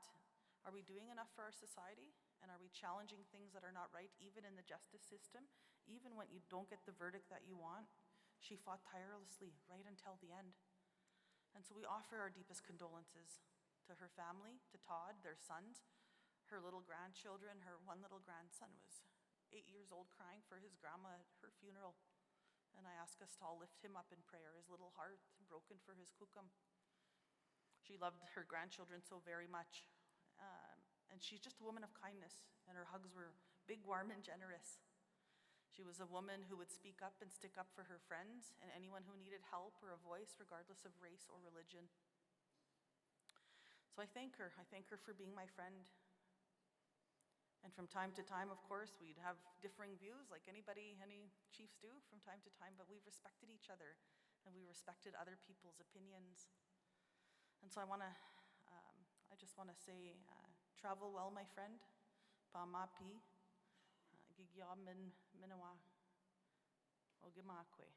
are we doing enough for our society? And are we challenging things that are not right, even in the justice system? Even when you don't get the verdict that you want, she fought tirelessly right until the end. And so we offer our deepest condolences to her family, to Todd, their sons, her little grandchildren. Her one little grandson was 8 years old crying for his grandma at her funeral. And I ask us to all lift him up in prayer, his little heart broken for his kukum. She loved her grandchildren so very much. And she's just a woman of kindness, and her hugs were big, warm, and generous. She was a woman who would speak up and stick up for her friends and anyone who needed help or a voice, regardless of race or religion. So I thank her. I thank her for being my friend. And from time to time, of course, we'd have differing views, like any chiefs do from time to time, but we respected each other, and we respected other people's opinions. And so I just want to say, travel well, my friend. Pa mapi, gigyamin minawa, ogimakwe.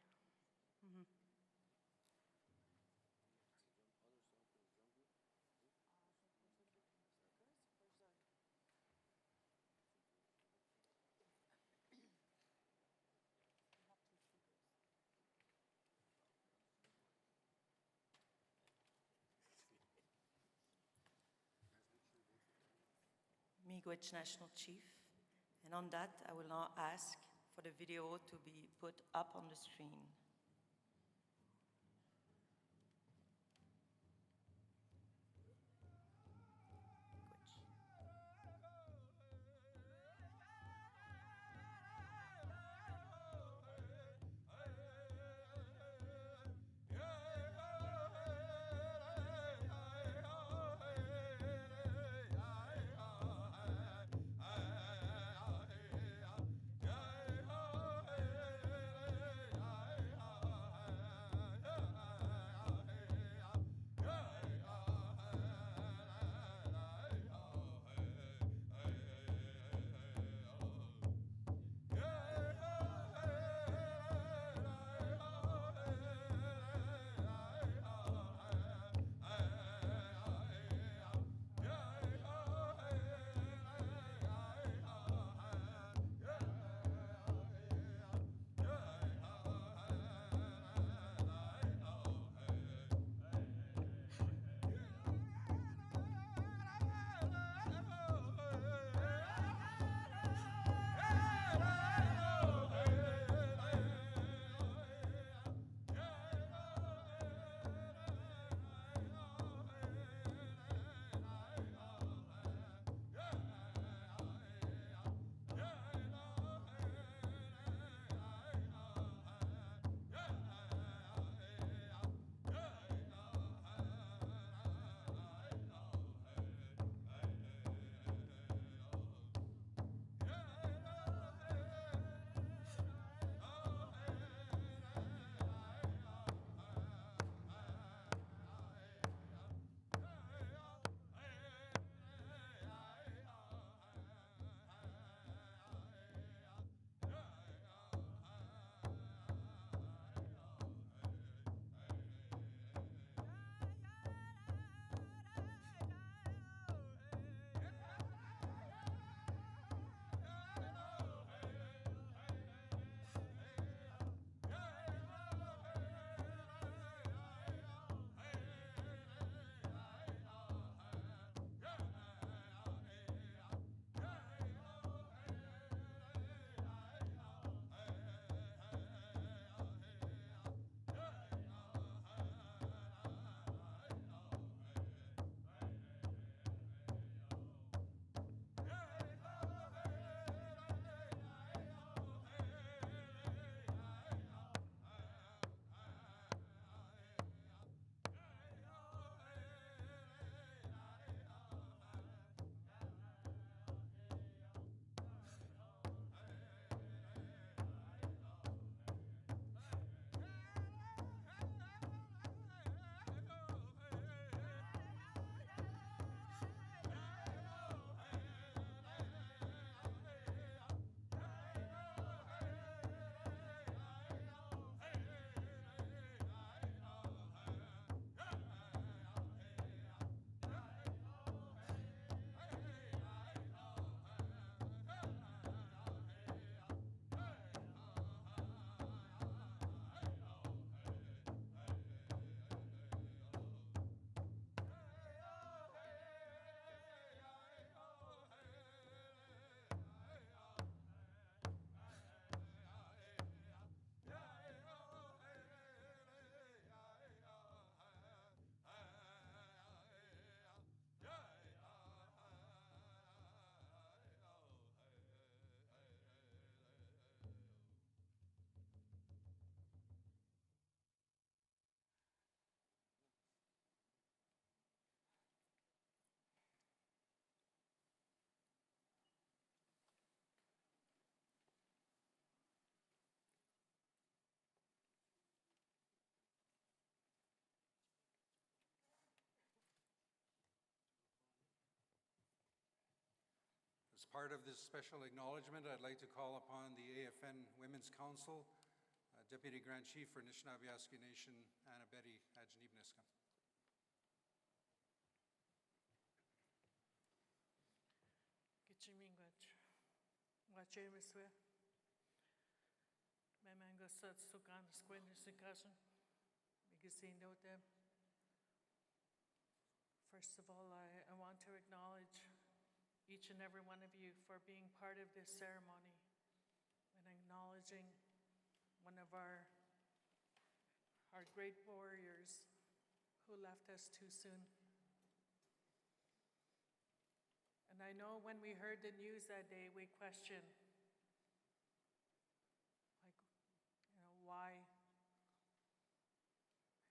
Miigwech National Chief. And on that, I will now ask for the video to be put up on the screen.
As part of this special acknowledgement, I'd like to call upon the AFN Women's Council, Deputy Grand Chief for Anishinaabe Nation, Anna Betty Ajnibniskam.
Gichimingwach. Wachemiswe. Memango sat sukan squinter sikasan. Bigasin them. First of all, I want to acknowledge each and every one of you for being part of this ceremony and acknowledging one of our great warriors who left us too soon. And I know when we heard the news that day, we questioned, like, why?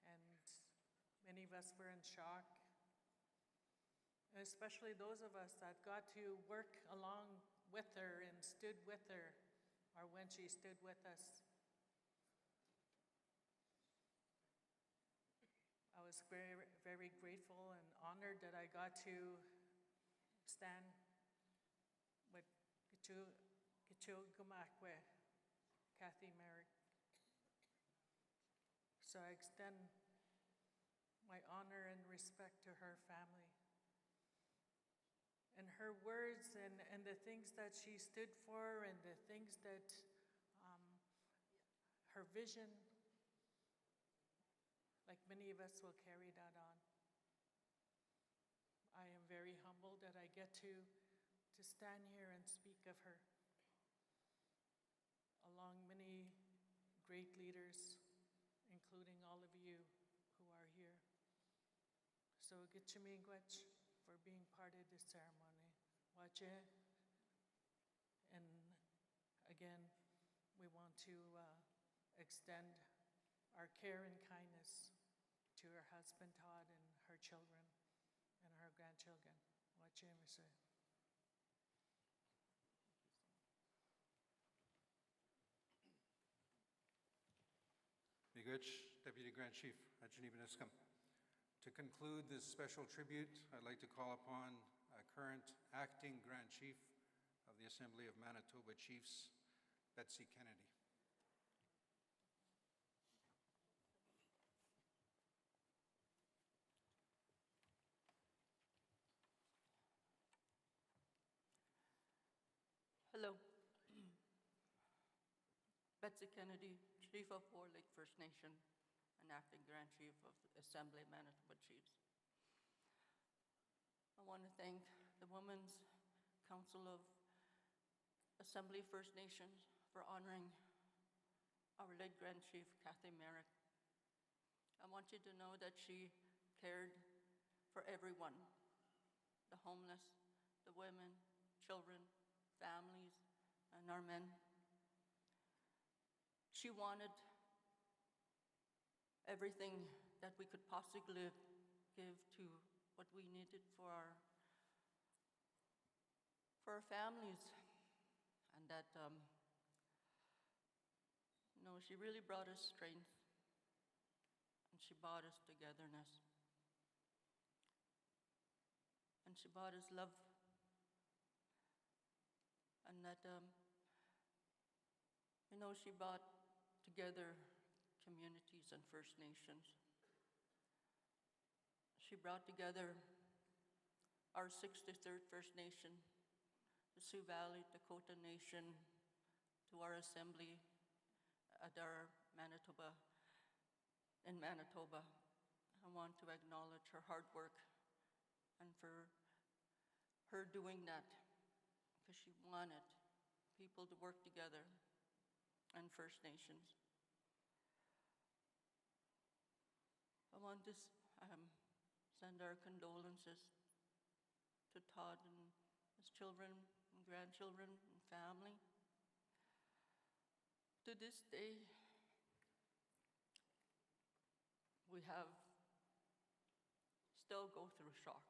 And many of us were in shock. And especially those of us that got to work along with her and stood with her, or when she stood with us. I was very, very grateful and honored that I got to stand with Gichu Gumakwe, Kathy Merrick. So I extend my honor and respect to her family. And her words and the things that she stood for and the things that her vision, like many of us will carry that on. I am very humbled that I get to stand here and speak of her, along many great leaders, including all of you who are here. So Gichimingwach for being part of this ceremony. Wache. And again, we want to extend our care and kindness to her husband Todd and her children and her grandchildren. Wache Mr.
Miigwech, Deputy Grand Chief Ajnibniskam. To conclude this special tribute, I'd like to call upon current Acting Grand Chief of the Assembly of Manitoba Chiefs, Betsy Kennedy.
Hello. Betsy Kennedy, Chief of War Lake First Nation and Acting Grand Chief of the Assembly Manitoba Chiefs. I want to thank the Women's Council of Assembly First Nations for honoring our late Grand Chief, Kathy Merrick. I want you to know that she cared for everyone, the homeless, the women, children, families, and our men. She wanted everything that we could possibly give to what we needed for our families. And that, she really brought us strength, and she brought us togetherness, and she brought us love. And that, she brought together communities and First Nations. She brought together our 63rd First Nation, the Sioux Valley Dakota Nation, to our assembly at our in Manitoba. I want to acknowledge her hard work and for her doing that, because she wanted people to work together and First Nations. I want to send our condolences to Todd and his children and grandchildren and family. To this day, we still go through shock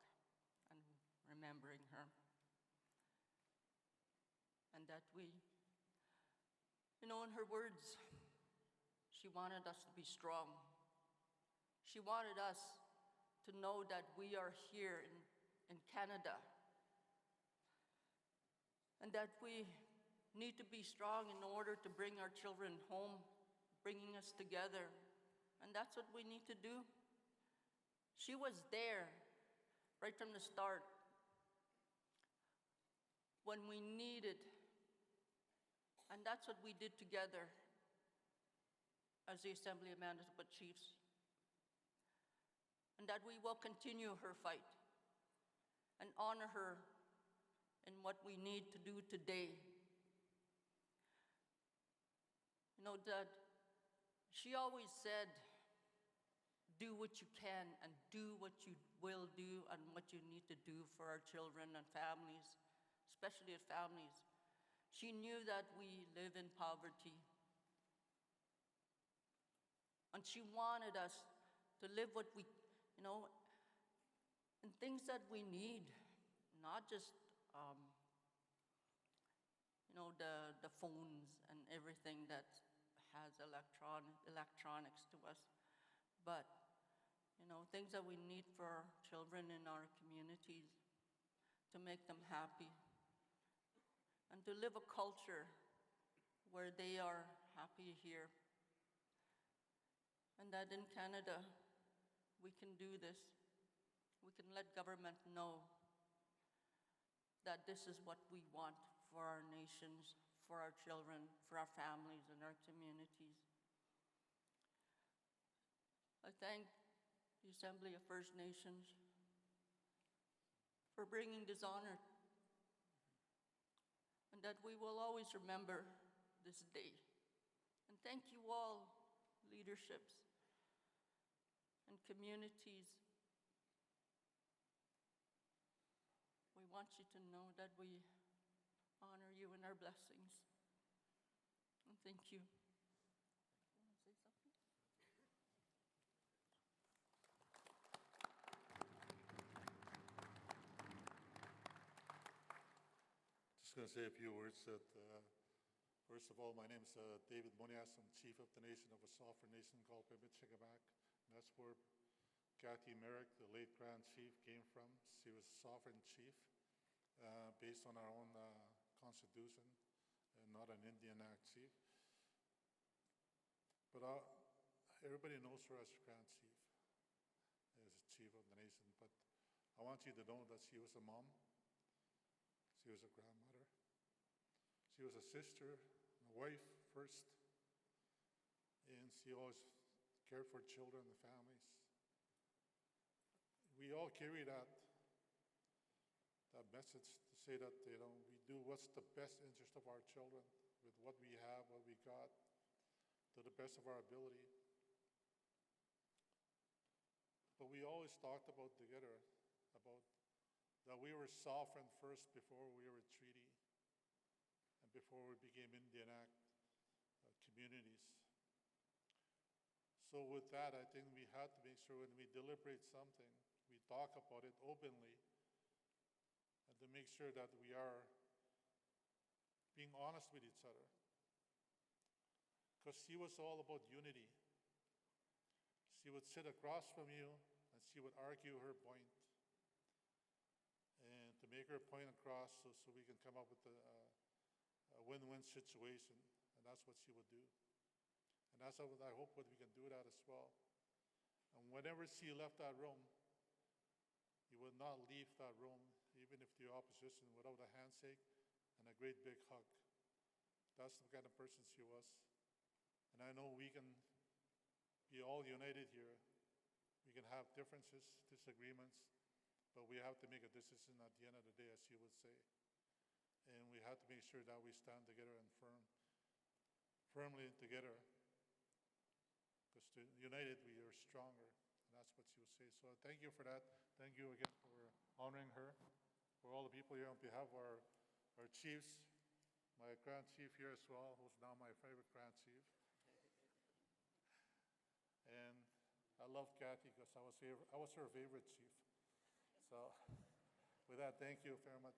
and remembering her. And that in her words, she wanted us to be strong. She wanted us to know that we are here in Canada. and that we need to be strong in order to bring our children home, bringing us together. And that's what we need to do. She was there right from the start when we needed, and that's what we did together as the Assembly of Manitoba Chiefs. And that we will continue her fight and honor her in what we need to do today. You know, that she always said, do what you can and do what you will do and what you need to do for our children and families, especially our families. She knew that we live in poverty. And she wanted us to live what we, you know, and things that we need, not just, you know, the phones and everything that has electronics to us, but, you know, things that we need for our children in our communities to make them happy and to live a culture where they are happy here. And that in Canada, we can do this. We can let government know that this is what we want for our nations, for our children, for our families and our communities. I thank the Assembly of First Nations for bringing this honor, and that we will always remember this day. And thank you all, leaderships and communities. We want you to know that we honor you in our blessings. And thank you. You want to say something?
Just going to say a few words. First of all, my name is David Monias. I'm Chief of the Nation of a sovereign nation called Pimicikamak. That's where Kathy Merrick, the late Grand Chief, came from. She was a sovereign chief based on our own constitution and not an Indian Act chief. But everybody knows her as Grand Chief, as Chief of the Nation. But I want you to know that she was a mom. She was a grandmother. She was a sister, a wife first, and she always cared for children and families. We all carry that message to say that, you know, we do what's the best interest of our children with what we have, what we got, to the best of our ability. But we always talked about together about that we were sovereign first before we were treaty and before we became Indian Act communities. So with that, I think we had to make sure when we deliberate something, we talk about it openly and to make sure that we are being honest with each other. Because she was all about unity. She would sit across from you and she would argue her point. And to make her point across so we can come up with a win-win situation. And that's what she would do. And that's what I hope that we can do that as well. And whenever she left that room, you would not leave that room, even if the opposition, without a handshake and a great big hug. That's the kind of person she was. And I know we can be all united here. We can have differences, disagreements, but we have to make a decision at the end of the day, as she would say. And we have to make sure that we stand together and firmly together. Because united, we are stronger. And that's what she would say. So thank you for that. Thank you again for honoring her. For all the people here on behalf of our chiefs, my Grand Chief here as well, who's now my favorite Grand Chief. And I love Kathy because I was her favorite chief. So with that, thank you very much.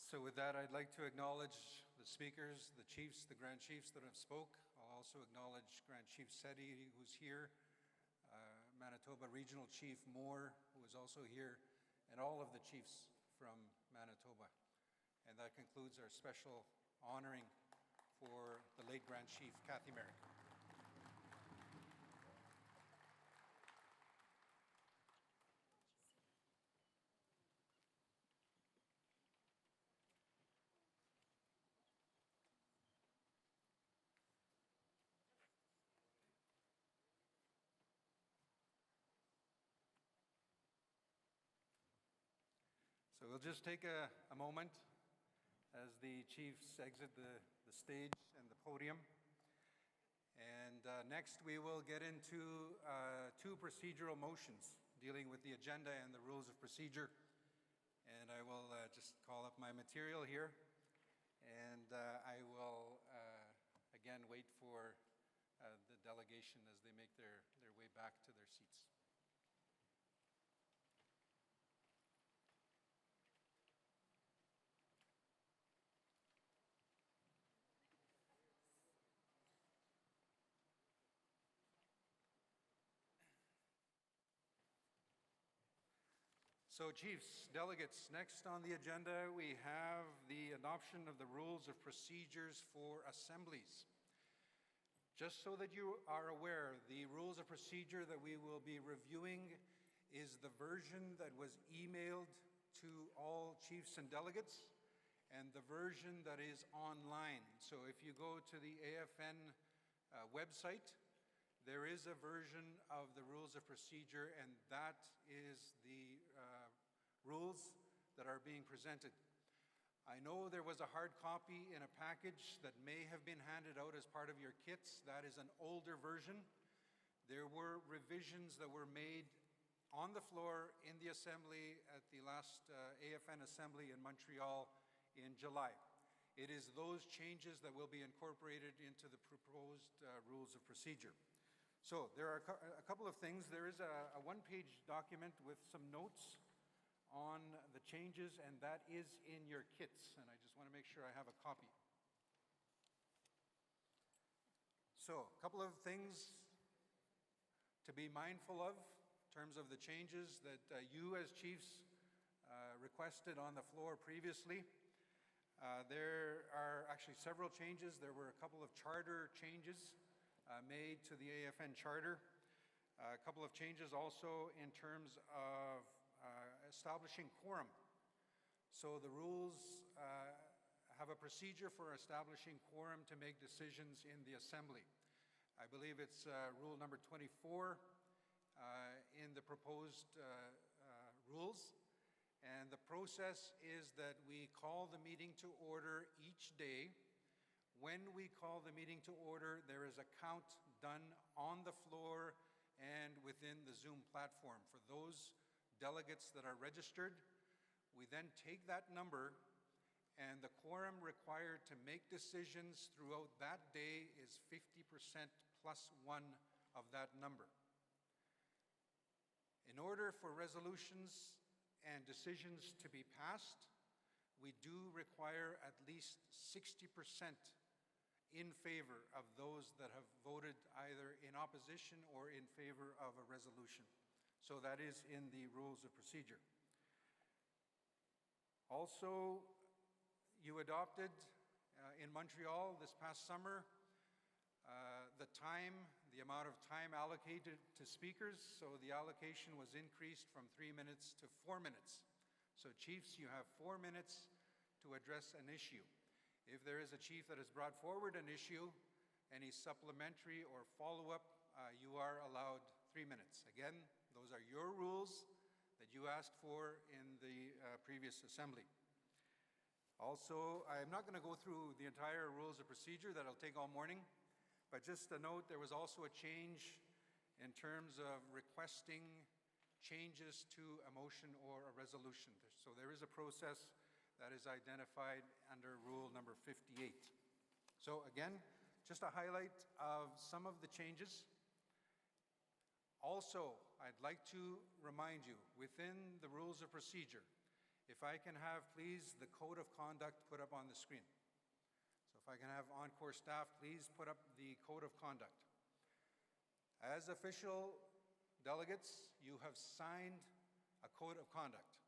So with that, I'd like to acknowledge the speakers, the chiefs, the Grand Chiefs that have spoke. I'll also acknowledge Grand Chief Seti, who's here, Manitoba Regional Chief Moore, who is also here, and all of the chiefs from Manitoba. And that concludes our special honoring for the late Grand Chief Kathy Merrick. So we'll just take a moment as the chiefs exit the stage and the podium. And next we will get into two procedural motions dealing with the agenda and the rules of procedure. And I will just call up my material here. And I will again wait for the delegation as they make their way back to their seats. So chiefs, delegates, next on the agenda we have the adoption of the rules of procedures for assemblies. Just so that you are aware, the rules of procedure that we will be reviewing is the version that was emailed to all chiefs and delegates and the version that is online. So if you go to the AFN website, there is a version of the rules of procedure, and that is the rules that are being presented. I know there was a hard copy in a package that may have been handed out as part of your kits. That is an older version. There were revisions that were made on the floor in the assembly at the last AFN assembly in Montreal in July. It is those changes that will be incorporated into the proposed rules of procedure. So there are a couple of things. There is a one-page document with some notes on the changes, and that is in your kits, and I just want to make sure I have a copy. So a couple of things to be mindful of in terms of the changes that you as chiefs requested on the floor previously. There are actually several changes. There were a couple of charter changes made to the AFN charter. A couple of changes also in terms of establishing quorum. So the rules have a procedure for establishing quorum to make decisions in the assembly. I believe it's rule number 24 in the proposed rules. And the process is that we call the meeting to order each day. When we call the meeting to order, there is a count done on the floor and within the Zoom platform. For those delegates that are registered, we then take that number, and the quorum required to make decisions throughout that day is 50% plus one of that number. In order for resolutions and decisions to be passed, we do require at least 60% in favor of those that have voted either in opposition or in favor of a resolution. So that is in the rules of procedure. Also, you adopted in Montreal this past summer the amount of time allocated to speakers. So the allocation was increased from 3 minutes to 4 minutes. So chiefs, you have 4 minutes to address an issue. If there is a chief that has brought forward an issue, any supplementary or follow-up, you are allowed 3 minutes. Again, those are your rules that you asked for in the previous assembly. Also, I'm not going to go through the entire rules of procedure. That'll take all morning. But just a note, there was also a change in terms of requesting changes to a motion or a resolution. So there is a process that is identified under rule number 58. So again, just a highlight of some of the changes. Also, I'd like to remind you, within the rules of procedure, if I can have, please, the code of conduct put up on the screen. So if I can have Encore staff, please put up the code of conduct. As official Delegates, you have signed a code of conduct.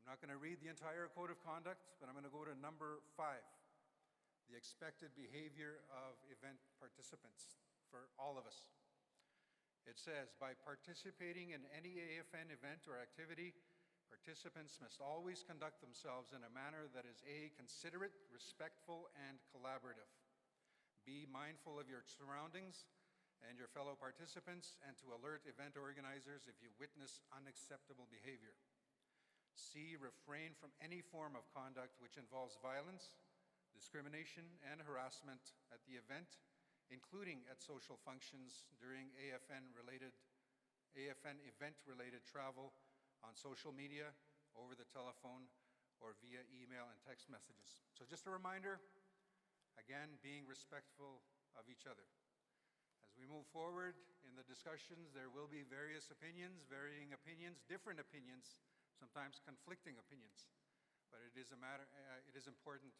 I'm not going to read the entire code of conduct, but I'm going to go to number 5, the expected behavior of event participants for all of us. It says, by participating in any AFN event or activity, participants must always conduct themselves in a manner that is A, considerate, respectful, and collaborative. B, mindful of your surroundings and your fellow participants, and to alert event organizers if you witness unacceptable behavior. C, refrain from any form of conduct which involves violence, discrimination, and harassment at the event, including at social functions during AFN event-related travel on social media, over the telephone, or via email and text messages. So just a reminder, again, being respectful of each other. As we move forward in the discussions, there will be various opinions, varying opinions, different opinions, sometimes conflicting opinions. But it is important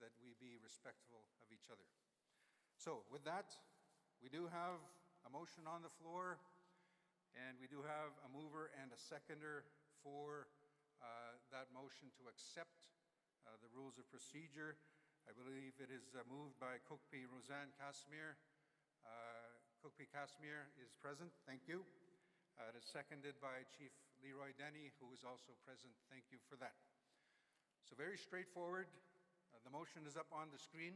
that we be respectful of each other. So with that, we do have a motion on the floor, and we do have a mover and a seconder for that motion to accept the rules of procedure. I believe it is moved by Cookpee Roseanne Casimir. Cookpee Casimir is present. Thank you. It is seconded by Chief Leroy Denny, who is also present. Thank you for that. So very straightforward. The motion is up on the screen.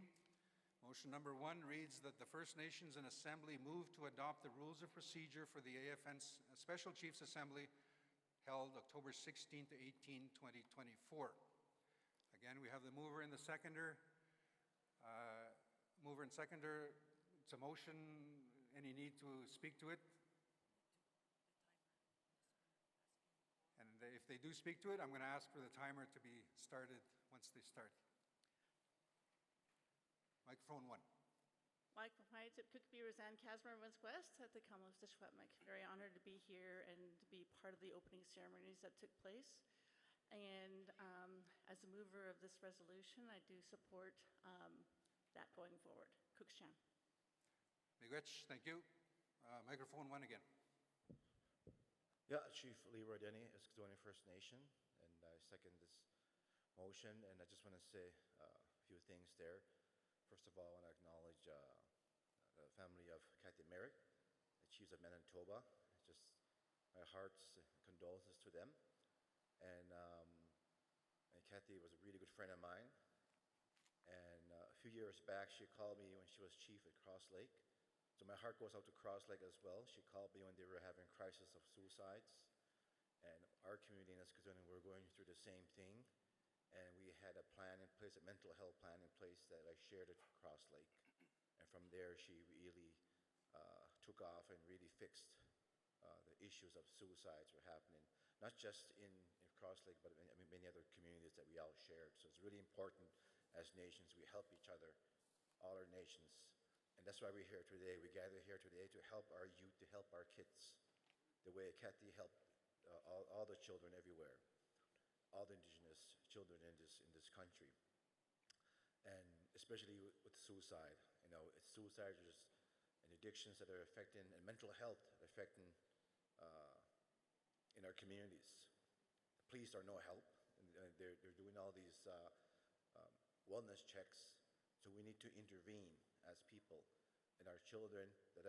Motion number 1 reads that the First Nations and Assembly move to adopt the rules of procedure for the AFN Special Chiefs Assembly held October 16 to 18, 2024. Again, we have the mover and the seconder. Mover and seconder, it's a motion. Any need to speak to it? And if they do speak to it, I'm going to ask for the timer to be started once they start. Microphone 1.
Michael Hyde at Cookbee Roseanne Casimir West at the Kamloops Dishwetmik. Very honored to be here and to be part of the opening ceremonies that took place. And as a mover of this resolution, I do support that going forward. Cookshan.
Miigwech, thank you. Microphone 1 again.
Yeah, Chief Leroy Denny, Eskatonian First Nation, and I second this motion, and I just want to say a few things there. First of all, I want to acknowledge the family of Kathy Merrick, the Chiefs of Manitoba. Just my heart's condolences to them. And Kathy was a really good friend of mine. And a few years back, she called me when she was chief at Cross Lake. So my heart goes out to Cross Lake as well. She called me when they were having crisis of suicides. And our community in Eskatonian, we're going through the same thing. And we had a plan in place, a mental health plan in place that I shared at Cross Lake. And from there, she really took off and really fixed the issues of suicides were happening, not just in Cross Lake, but in many other communities that we all shared. So it's really important as nations, we help each other, all our nations. And that's why we're here today. We gather here today to help our youth, to help our kids, the way Kathy helped all the children everywhere, all the Indigenous children in this country. And especially with suicide. You know, it's suicide and addictions that are affecting, and mental health affecting in our communities. The police are no help. And they're doing all these wellness checks. So we need to intervene as people, and our children that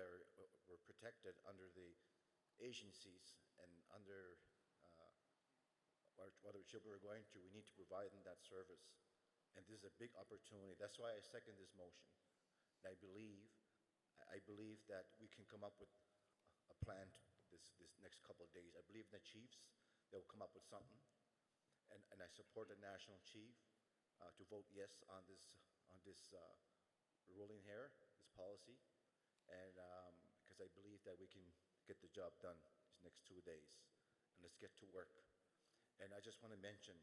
were protected under the agencies and under what our children are going through. We need to provide them that service. And this is a big opportunity. That's why I second this motion. And I believe that we can come up with a plan this next couple of days. I believe in the chiefs. They'll come up with something. And I support the national chief to vote yes on this ruling here, this policy. And because I believe that we can get the job done these next 2 days. And let's get to work. And I just want to mention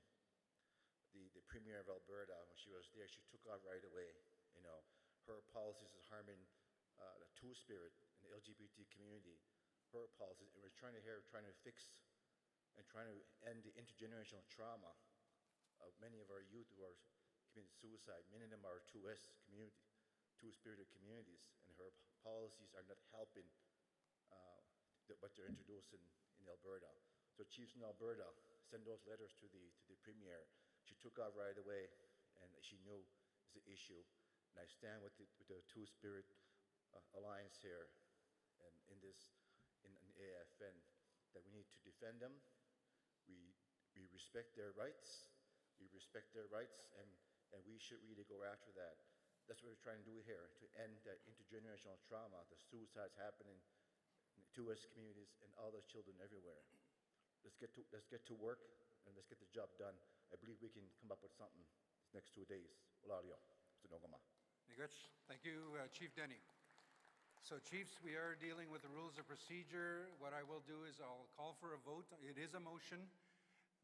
the Premier of Alberta, when she was there, she took off right away. You know, her policies is harming the Two-Spirit and the LGBT community. Her policies, and we're trying to fix and trying to end the intergenerational trauma of many of our youth who are committing suicide. Many of them are 2S community, Two-Spirited communities, and her policies are not helping what they're introducing in Alberta. So chiefs in Alberta send those letters to the Premier. She took off right away, and she knew it's an issue. And I stand with the Two-Spirit Alliance here and in AFN, that we need to defend them. We respect their rights. We respect their rights, and we should really go after that. That's what we're trying to do here, to end that intergenerational trauma, the suicides happening in the 2S communities and all those children everywhere. Let's get to work, and let's get the job done. I believe we can come up with something these next 2 days. Olario, Sonogama.
Miigwech. Thank you, Chief Denny. So, Chiefs, we are dealing with the rules of procedure. What I will do is I'll call for a vote. It is a motion,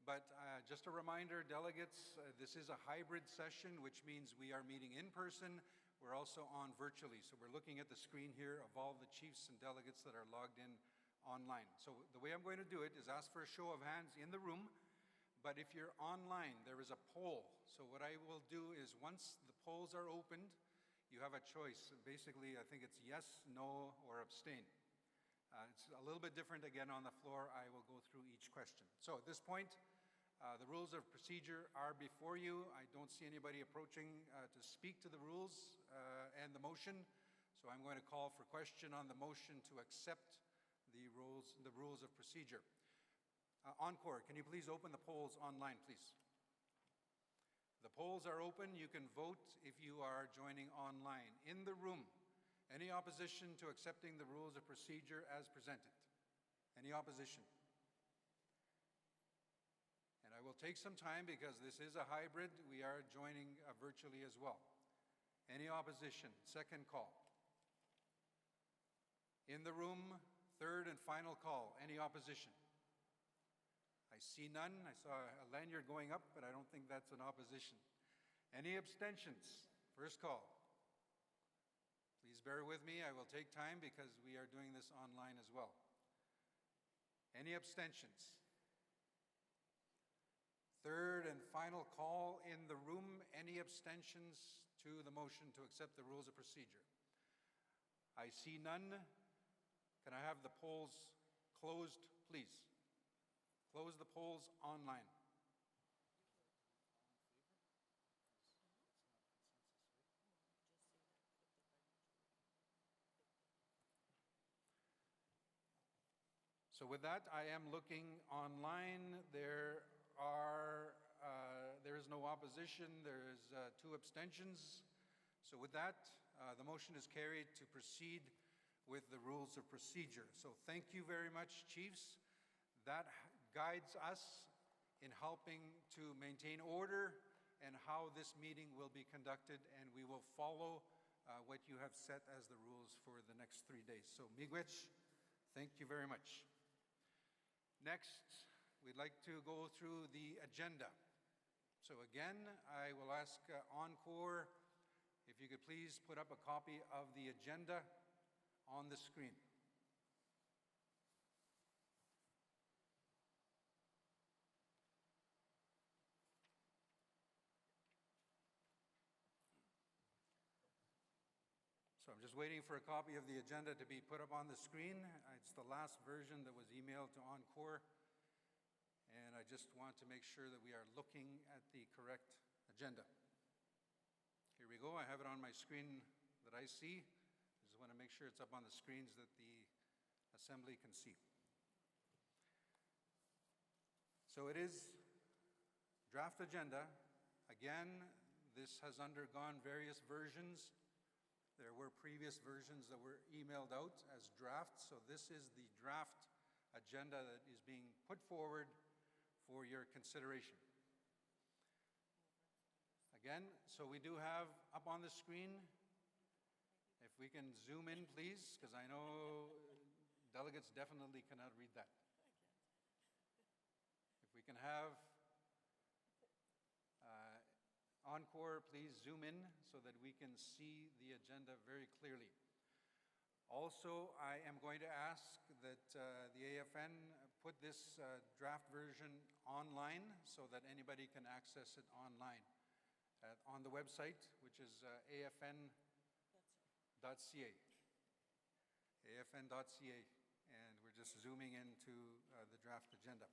but just a reminder, delegates, this is a hybrid session, which means we are meeting in person. We're also on virtually. So we're looking at the screen here of all the chiefs and delegates that are logged in online. So the way I'm going to do it is ask for a show of hands in the room. But if you're online, there is a poll. So what I will do is once the polls are opened, you have a choice. Basically, I think it's yes, no, or abstain. It's a little bit different again on the floor. I will go through each question. So at this point, the rules of procedure are before you. I don't see anybody approaching to speak to the rules and the motion. So I'm going to call for question on the motion to accept the rules of procedure. Encore, can you please open the polls online, please? The polls are open. You can vote if you are joining online. In the room, any opposition to accepting the rules of procedure as presented? Any opposition? And I will take some time because this is a hybrid. We are joining virtually as well. Any opposition? Second call. In the room, third and final call. Any opposition? I see none. I saw a lanyard going up, but I don't think that's an opposition. Any abstentions? First call. Please bear with me. I will take time because we are doing this online as well. Any abstentions? Third and final call in the room. Any abstentions to the motion to accept the rules of procedure? I see none. Can I have the polls closed, please? Close the polls online. So with that, I am looking online. There is no opposition. There is 2 abstentions. So with that, the motion is carried to proceed with the rules of procedure. So thank you very much, Chiefs. That guides us in helping to maintain order and how this meeting will be conducted, and we will follow what you have set as the rules for the next 3 days. So miigwech, thank you very much. Next, we'd like to go through the agenda. So again, I will ask Encore if you could please put up a copy of the agenda on the screen. So I'm just waiting for a copy of the agenda to be put up on the screen. It's the last version that was emailed to Encore. And I just want to make sure that we are looking at the correct agenda. Here we go. I have it on my screen that I see. I just want to make sure it's up on the screens that the Assembly can see. So it is draft agenda. Again, this has undergone various versions. There were previous versions that were emailed out as drafts, so this is the draft agenda that is being put forward for your consideration. Again, so we do have up on the screen, if we can zoom in, please, because I know delegates definitely cannot read that. If we can have Encore, please zoom in so that we can see the agenda very clearly. Also, I am going to ask that the AFN put this draft version online so that anybody can access it online on the website, which is afn.ca. afn.ca. And we're just zooming into the draft agenda.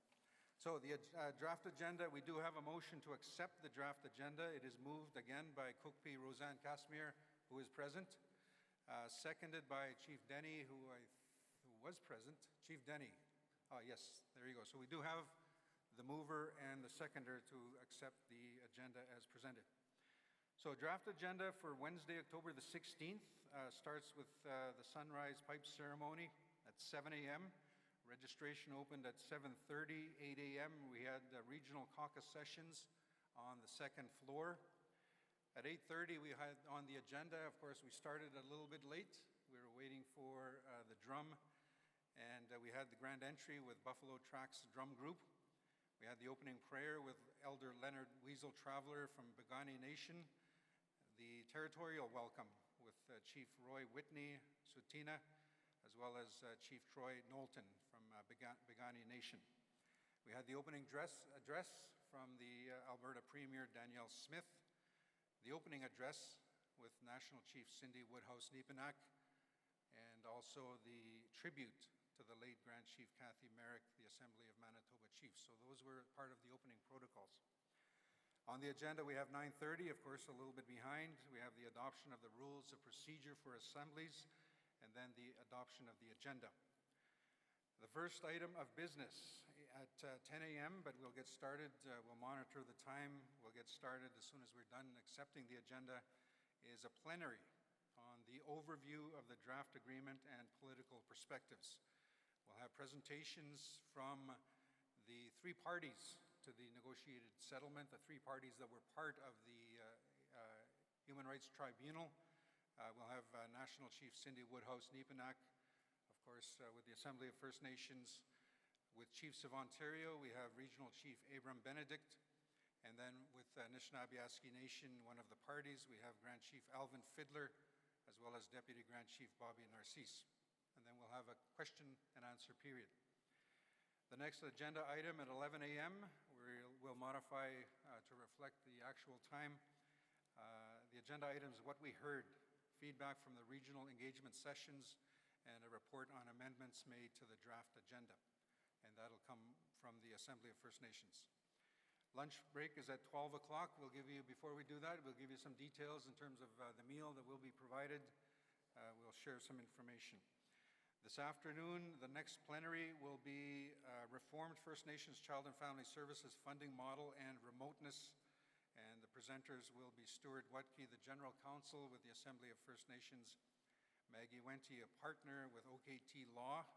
So the draft agenda, we do have a motion to accept the draft agenda. It is moved again by Cookpee Roseanne Casimir, who is present, seconded by Chief Denny, who was present. Chief Denny. Oh, yes, there you go. So we do have the mover and the seconder to accept the agenda as presented. So draft agenda for Wednesday, October the 16th starts with the sunrise pipe ceremony at 7 a.m. Registration opened at 7:30, 8 a.m. We had regional caucus sessions on the second floor. At 8:30, we had on the agenda, of course, we started a little bit late. We were waiting for the drum, and we had the grand entry with Buffalo Tracks Drum Group. We had the opening prayer with Elder Leonard Weasel Traveler from Begani Nation, the territorial welcome with Chief Roy Whitney Sutina, as well as Chief Troy Knowlton from Begani Nation. We had the opening address from the Alberta Premier Danielle Smith, the opening address with National Chief Cindy Woodhouse-Nepenak, and also the tribute to the late Grand Chief Kathy Merrick, the Assembly of Manitoba Chiefs. So those were part of the opening protocols. On the agenda, we have 9:30, of course, a little bit behind. We have the adoption of the rules of procedure for assemblies, and then the adoption of the agenda. The first item of business at 10 a.m., but we'll get started. We'll monitor the time. We'll get started as soon as we're done accepting the agenda, is a plenary on the overview of the draft agreement and political perspectives. We'll have presentations from the three parties to the negotiated settlement, the three parties that were part of the Human Rights Tribunal. We'll have National Chief Cindy Woodhouse-Nepenak, of course, with the Assembly of First Nations. With Chiefs of Ontario, we have Regional Chief Abram Benedict. And then with Anishinaabe Nation, one of the parties, we have Grand Chief Alvin Fiddler, as well as Deputy Grand Chief Bobby Narcisse. And then we'll have a question and answer period. The next agenda item at 11 a.m., we'll modify to reflect the actual time. The agenda item is what we heard, feedback from the regional engagement sessions, and a report on amendments made to the draft agenda. And that'll come from the Assembly of First Nations. Lunch break is at 12 o'clock. We'll give you, before we do that, we'll give you some details in terms of the meal that will be provided. We'll share some information. This afternoon, the next plenary will be Reformed First Nations Child and Family Services Funding Model and Remoteness. And the presenters will be Stuart Wutke, the General Counsel with the Assembly of First Nations, Maggie Wente, a partner with OKT Law,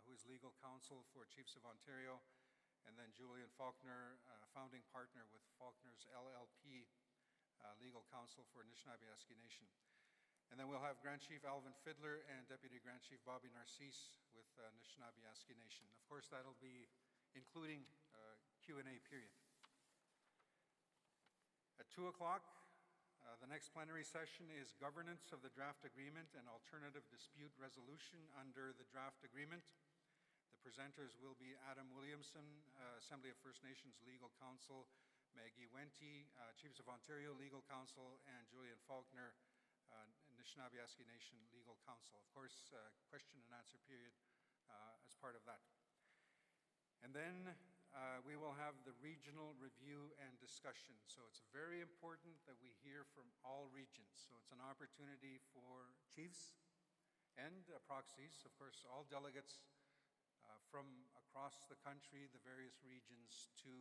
who is legal counsel for Chiefs of Ontario, and then Julian Faulkner, founding partner with Faulkner's LLP, legal counsel for Anishinaabe Nation. And then we'll have Grand Chief Alvin Fiddler and Deputy Grand Chief Bobby Narcisse with Anishinaabe Nation. Of course, that'll be including Q&A period. At 2 o'clock, the next plenary session is Governance of the Draft Agreement and Alternative Dispute Resolution under the draft agreement. The presenters will be Adam Williamson, Assembly of First Nations Legal Counsel, Maggie Wente, Chiefs of Ontario Legal Counsel, and Julian Faulkner, Anishinaabe Nation Legal Counsel. Of course, question and answer period as part of that. And then we will have the regional review and discussion. So it's very important that we hear from all regions. So it's an opportunity for chiefs and proxies, of course, all delegates from across the country, the various regions, to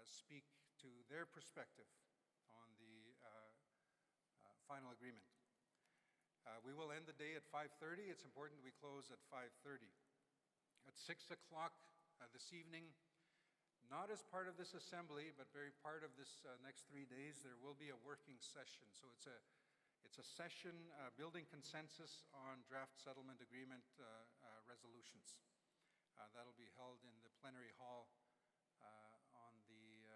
speak to their perspective on the final agreement. We will end the day at 5:30. It's important we close at 5:30. At 6 o'clock this evening, not as part of this assembly, but very part of this next 3 days, there will be a working session. So it's a session building consensus on draft settlement agreement resolutions. That'll be held in the plenary hall on the,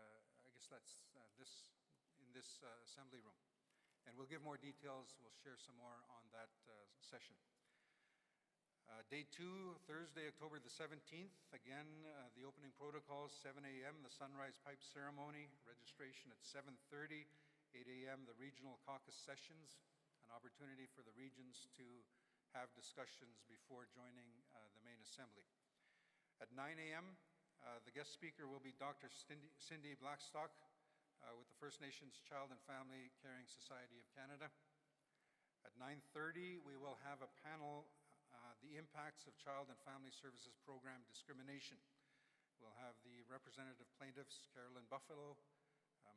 I guess that's in this assembly room. And we'll give more details. We'll share some more on that session. Day 2, Thursday, October the 17th. Again, the opening protocols, 7 a.m., the sunrise pipe ceremony, registration at 7:30, 8 a.m., the regional caucus sessions, an opportunity for the regions to have discussions before joining the main assembly. At 9 a.m., the guest speaker will be Dr. Cindy Blackstock with the First Nations Child and Family Caring Society of Canada. At 9:30, we will have a panel, The Impacts of Child and Family Services Program Discrimination. We'll have the representative plaintiffs, Carolyn Buffalo,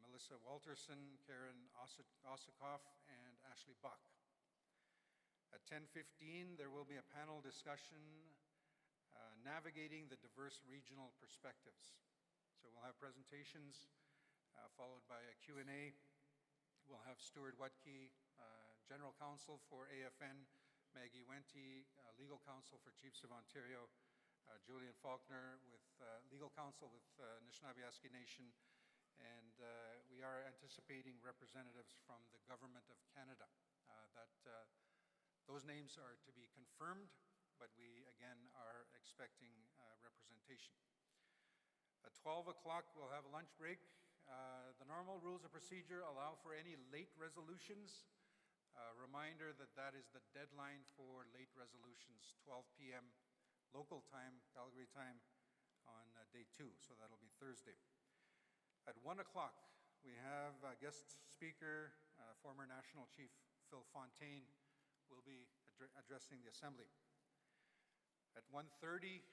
Melissa Walterson, Karen Osikoff, and Ashley Buck. At 10:15, there will be a panel discussion, Navigating the Diverse Regional Perspectives. So we'll have presentations followed by a Q&A. We'll have Stuart Wutke, General Counsel for AFN, Maggie Wente, Legal Counsel for Chiefs of Ontario, Julian Faulkner with Legal Counsel with Anishinaabe Nation, and we are anticipating representatives from the Government of Canada. Those names are to be confirmed, but we again are expecting representation. At 12 o'clock, we'll have a lunch break. The normal rules of procedure allow for any late resolutions. Reminder that that is the deadline for late resolutions, 12 p.m. local time, Calgary time, on day 2, so that'll be Thursday. At 1 o'clock, we have a guest speaker, former National Chief Phil Fontaine, will be addressing the Assembly. At 1:30,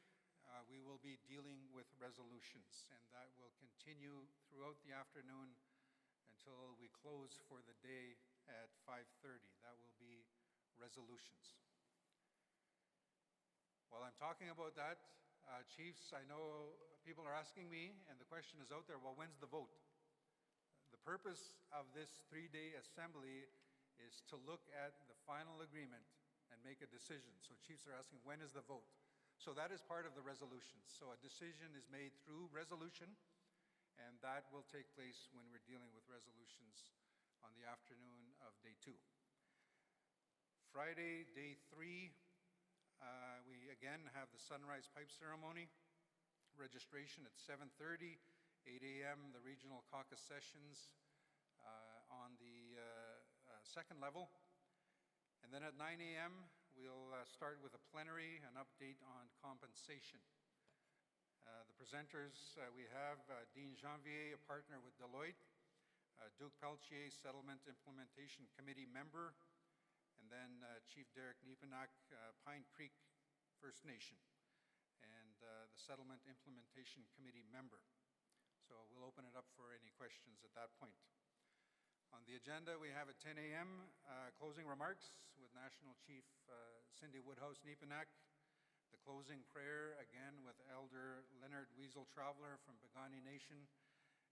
we will be dealing with resolutions, and that will continue throughout the afternoon until we close for the day at 5:30. That will be resolutions. While I'm talking about that, Chiefs, I know people are asking me, and the question is out there, well, when's the vote? The purpose of this 3-day assembly is to look at the final agreement and make a decision. So Chiefs are asking, when is the vote? So that is part of the resolutions. So a decision is made through resolution, and that will take place when we're dealing with resolutions on the afternoon of day 2. Friday, day 3, we again have the sunrise pipe ceremony. Registration at 7:30, 8 a.m. the regional caucus sessions on the second level. And then at 9 a.m. we'll start with a plenary, an update on compensation. The presenters, we have Dean Janvier, a partner with Deloitte, Duke Peltier, Settlement Implementation Committee member, and then Chief Derek Niepenak, Pine Creek First Nation, and the Settlement Implementation Committee member. So we'll open it up for any questions at that point. On the agenda, we have at 10 a.m. Closing remarks with National Chief Cindy Woodhouse Niepenak, the closing prayer again with Elder Leonard Weasel Traveler from Pagani Nation,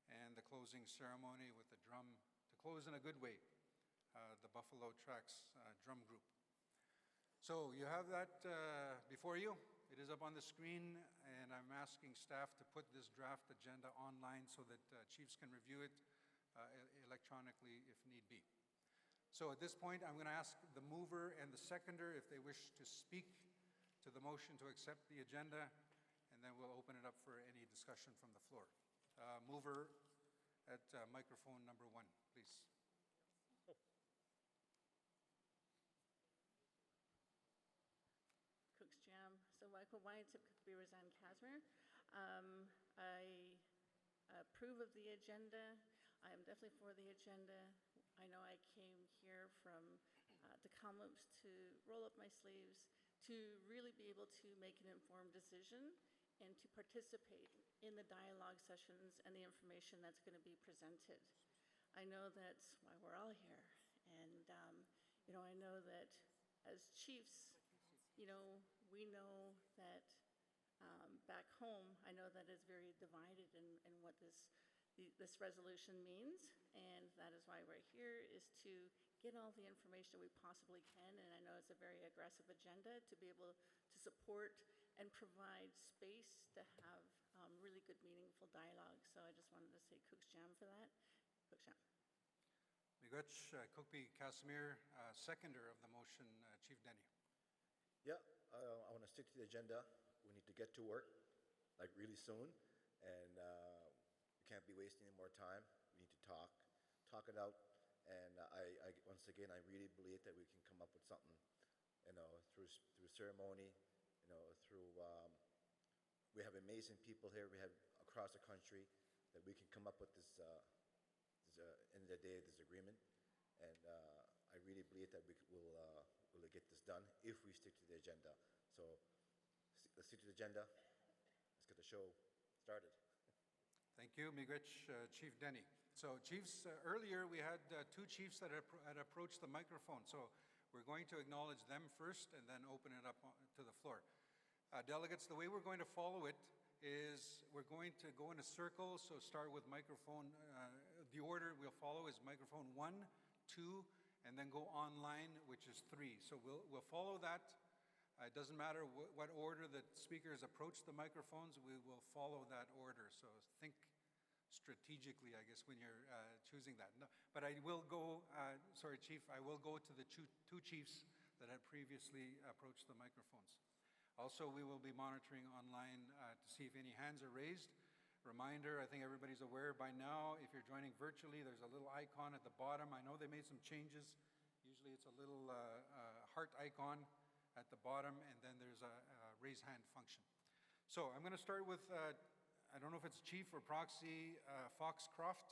and the closing ceremony with the drum, to close in a good way, the Buffalo Tracks drum group. So you have that before you. It is up on the screen, and I'm asking staff to put this draft agenda online so that chiefs can review it electronically if need be. So at this point, I'm going to ask the mover and the seconder if they wish to speak to the motion to accept the agenda, and then we'll open it up for any discussion from the floor. Mover at microphone number 1, please.
Cook's Jam. So Michael Wyatt, be Roseanne Casimir. I approve of the agenda. I am definitely for the agenda. I know I came here from the Kamloops to roll up my sleeves, to really be able to make an informed decision and to participate in the dialogue sessions and the information that's going to be presented. I know that's why we're all here. And, I know that as chiefs, we know that back home, I know that it's very divided in what this resolution means, and that is why we're here, is to get all the information we possibly can, and I know it's a very aggressive agenda to be able to support and provide space to have really good, meaningful dialogue. So I just wanted to say Cook's Jam for that. Cook's Jam.
Miigwech, Cookby Casimir, seconder of the motion, Chief Denny.
Yeah, I want to stick to the agenda. We need to get to work, like really soon, and we can't be wasting any more time. We need to talk it out, and I once again, I really believe that we can come up with something through ceremony, through, we have amazing people here. We have across the country that we can come up with this, end of the day, this agreement. And I really believe that we'll get this done if we stick to the agenda. So let's stick to the agenda. Let's get the show started.
Thank you, Miigwech, Chief Denny. So chiefs, earlier we had two chiefs that had approached the microphone. So we're going to acknowledge them first and then open it up to the floor. Delegates, the way we're going to follow it is we're going to go in a circle. So start with microphone, the order we'll follow is microphone 1, 2, and then go online, which is 3. So we'll follow that. It doesn't matter what order the speakers approach the microphones, we will follow that order. So think strategically, I guess, when you're choosing that. No, but I will go, sorry, Chief, I will go to the two chiefs that had previously approached the microphones. Also, we will be monitoring online to see if any hands are raised. Reminder, I think everybody's aware by now, if you're joining virtually, there's a little icon at the bottom. I know they made some changes. Usually it's a little heart icon at the bottom, and then there's a raise hand function. So I'm going to start with, I don't know if it's Chief or Proxy Foxcroft.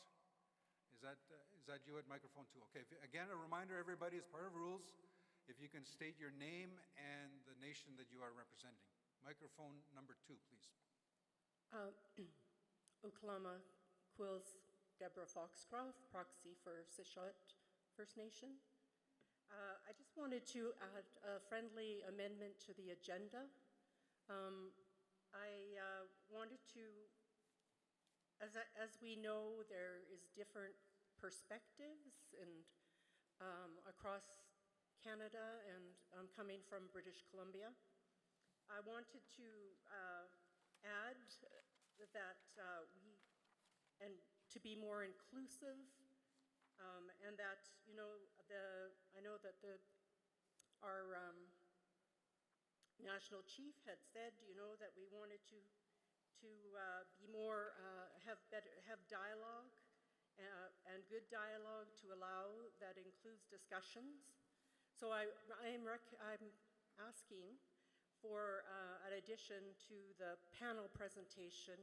Is that you at microphone 2? Okay, again, a reminder, everybody, as part of rules, if you can state your name and the nation that you are representing. Microphone number 2, please.
Uklama Quills, Deborah Foxcroft, proxy for Sishot First Nation. I just wanted to add a friendly amendment to the agenda. I wanted to, as we know, there is different perspectives and across Canada, and I'm coming from British Columbia. I wanted to add that and to be more inclusive, and that, I know that our national chief had said, that we wanted to be more, have dialogue and good dialogue to allow that includes discussions. So I'm asking for an addition to the panel presentation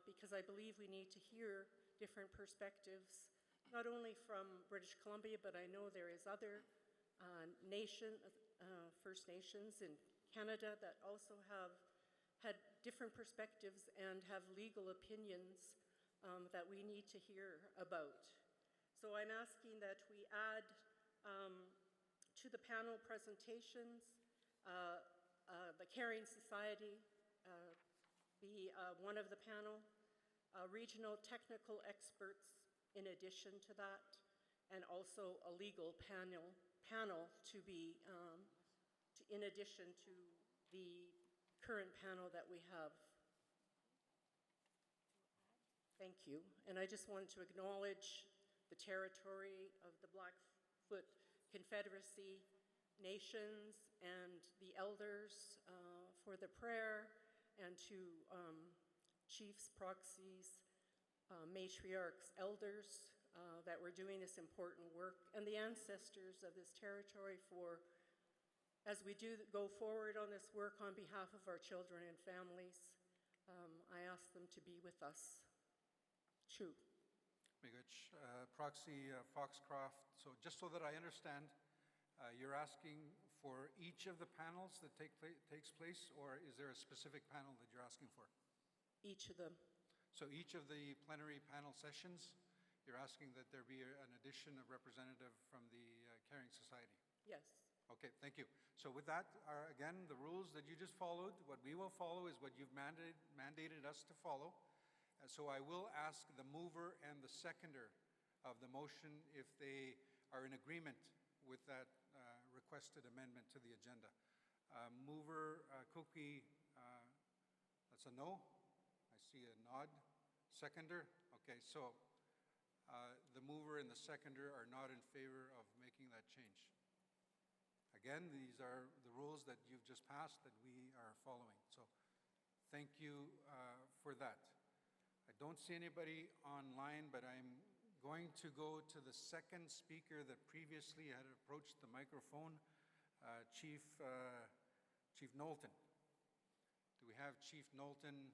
because I believe we need to hear different perspectives, not only from British Columbia, but I know there is other First Nations in Canada that also have had different perspectives and have legal opinions that we need to hear about. So I'm asking that we add to the panel presentations, the Caring Society be one of the panel, regional technical experts in addition to that, and also a legal panel to be in addition to the current panel that we have. Thank you. And I just wanted to acknowledge the territory of the Blackfoot Confederacy nations and the elders for the prayer, and to chiefs, proxies, matriarchs, elders that were doing this important work, and the ancestors of this territory for, as we do go forward on this work on behalf of our children and families, I ask them to be with us. True.
Miigwech, Proxy Foxcroft. So just so that I understand, you're asking for each of the panels that takes place, or is there a specific panel that you're asking for?
Each of them.
So each of the plenary panel sessions, you're asking that there be an addition of representative from the Caring Society?
Yes.
Okay, thank you. So with that, again, the rules that you just followed, what we will follow is what you've mandated us to follow. So I will ask the mover and the seconder of the motion if they are in agreement with that requested amendment to the agenda. Mover Cookie, that's a no. I see a nod. Seconder? Okay, so the mover and the seconder are not in favor of making that change. Again, these are the rules that you've just passed that we are following. So thank you for that. I don't see anybody online, but I'm going to go to the second speaker that previously had approached the microphone. Chief Knowlton. Do we have Chief Knowlton?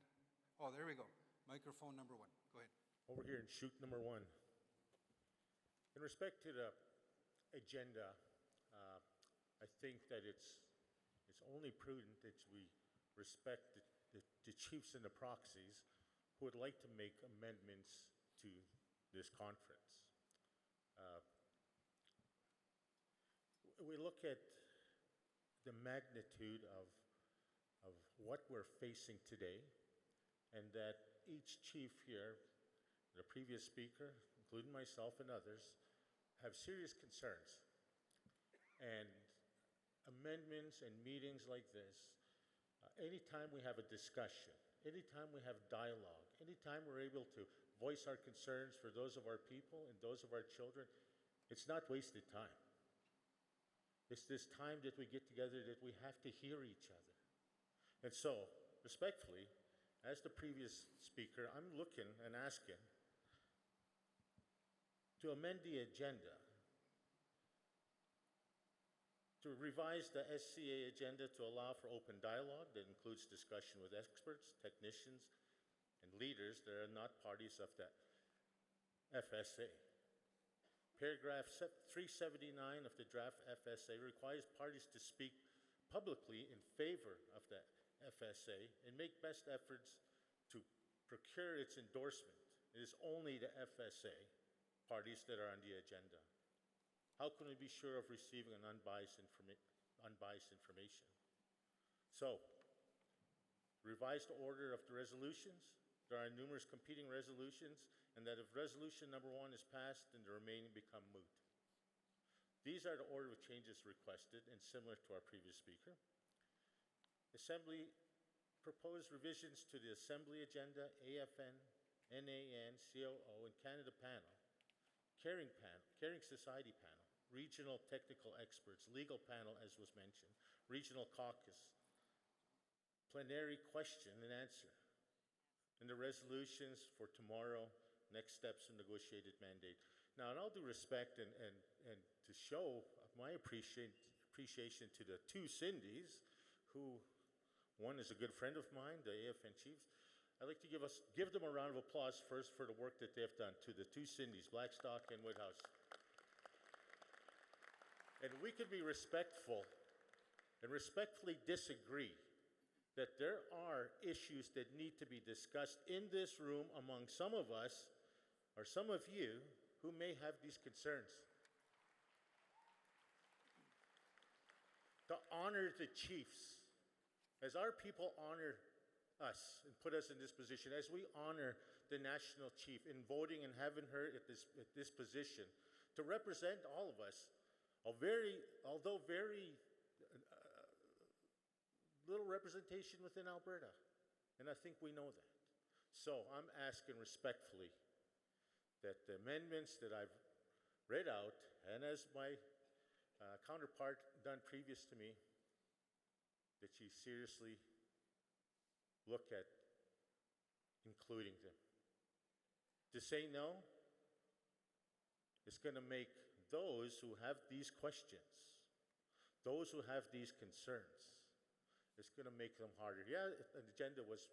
Oh, there we go. Microphone number 1. Go ahead.
Over here in chute number 1. In respect to the agenda, I think that it's only prudent that we respect the chiefs and the proxies who would like to make amendments to this conference. We look at the magnitude of what we're facing today, and that each chief here, the previous speaker, including myself and others, have serious concerns. And amendments and meetings like this, anytime we have a discussion, anytime we have dialogue, anytime we're able to voice our concerns for those of our people and those of our children, it's not wasted time. It's this time that we get together that we have to hear each other. And so, respectfully, as the previous speaker, I'm looking and asking to amend the agenda, to revise the SCA agenda to allow for open dialogue that includes discussion with experts, technicians, and leaders that are not parties of the FSA. Paragraph 379 of the draft FSA requires parties to speak publicly in favor of the FSA and make best efforts to procure its endorsement. It is only the FSA parties that are on the agenda. How can we be sure of receiving an unbiased information? So, revised order of the resolutions. There are numerous competing resolutions, and that if resolution number 1 is passed, then the remaining become moot. These are the order of changes requested, and similar to our previous speaker. Assembly proposed revisions to the Assembly agenda, AFN, NAN, COO, and Canada panel, Caring Society panel, regional technical experts, legal panel as was mentioned, regional caucus, plenary question and answer, and the resolutions for tomorrow, next steps in negotiated mandate. Now, in all due respect and to show my appreciation to the 2 Cindy's, who one is a good friend of mine, the AFN chiefs, I'd like to give them a round of applause first for the work that they've done, to the 2 Cindy's, Blackstock and Woodhouse. And we could be respectful and respectfully disagree that there are issues that need to be discussed in this room among some of us or some of you who may have these concerns. To honor the chiefs, as our people honor us and put us in this position, as we honor the national chief in voting and having her at this position, to represent all of us, although very little representation within Alberta, and I think we know that. So I'm asking respectfully that the amendments that I've read out, and as my counterpart done previous to me, that you seriously look at including them. To say no is going to make those who have these questions, those who have these concerns, it's going to make them harder. Yeah, an agenda was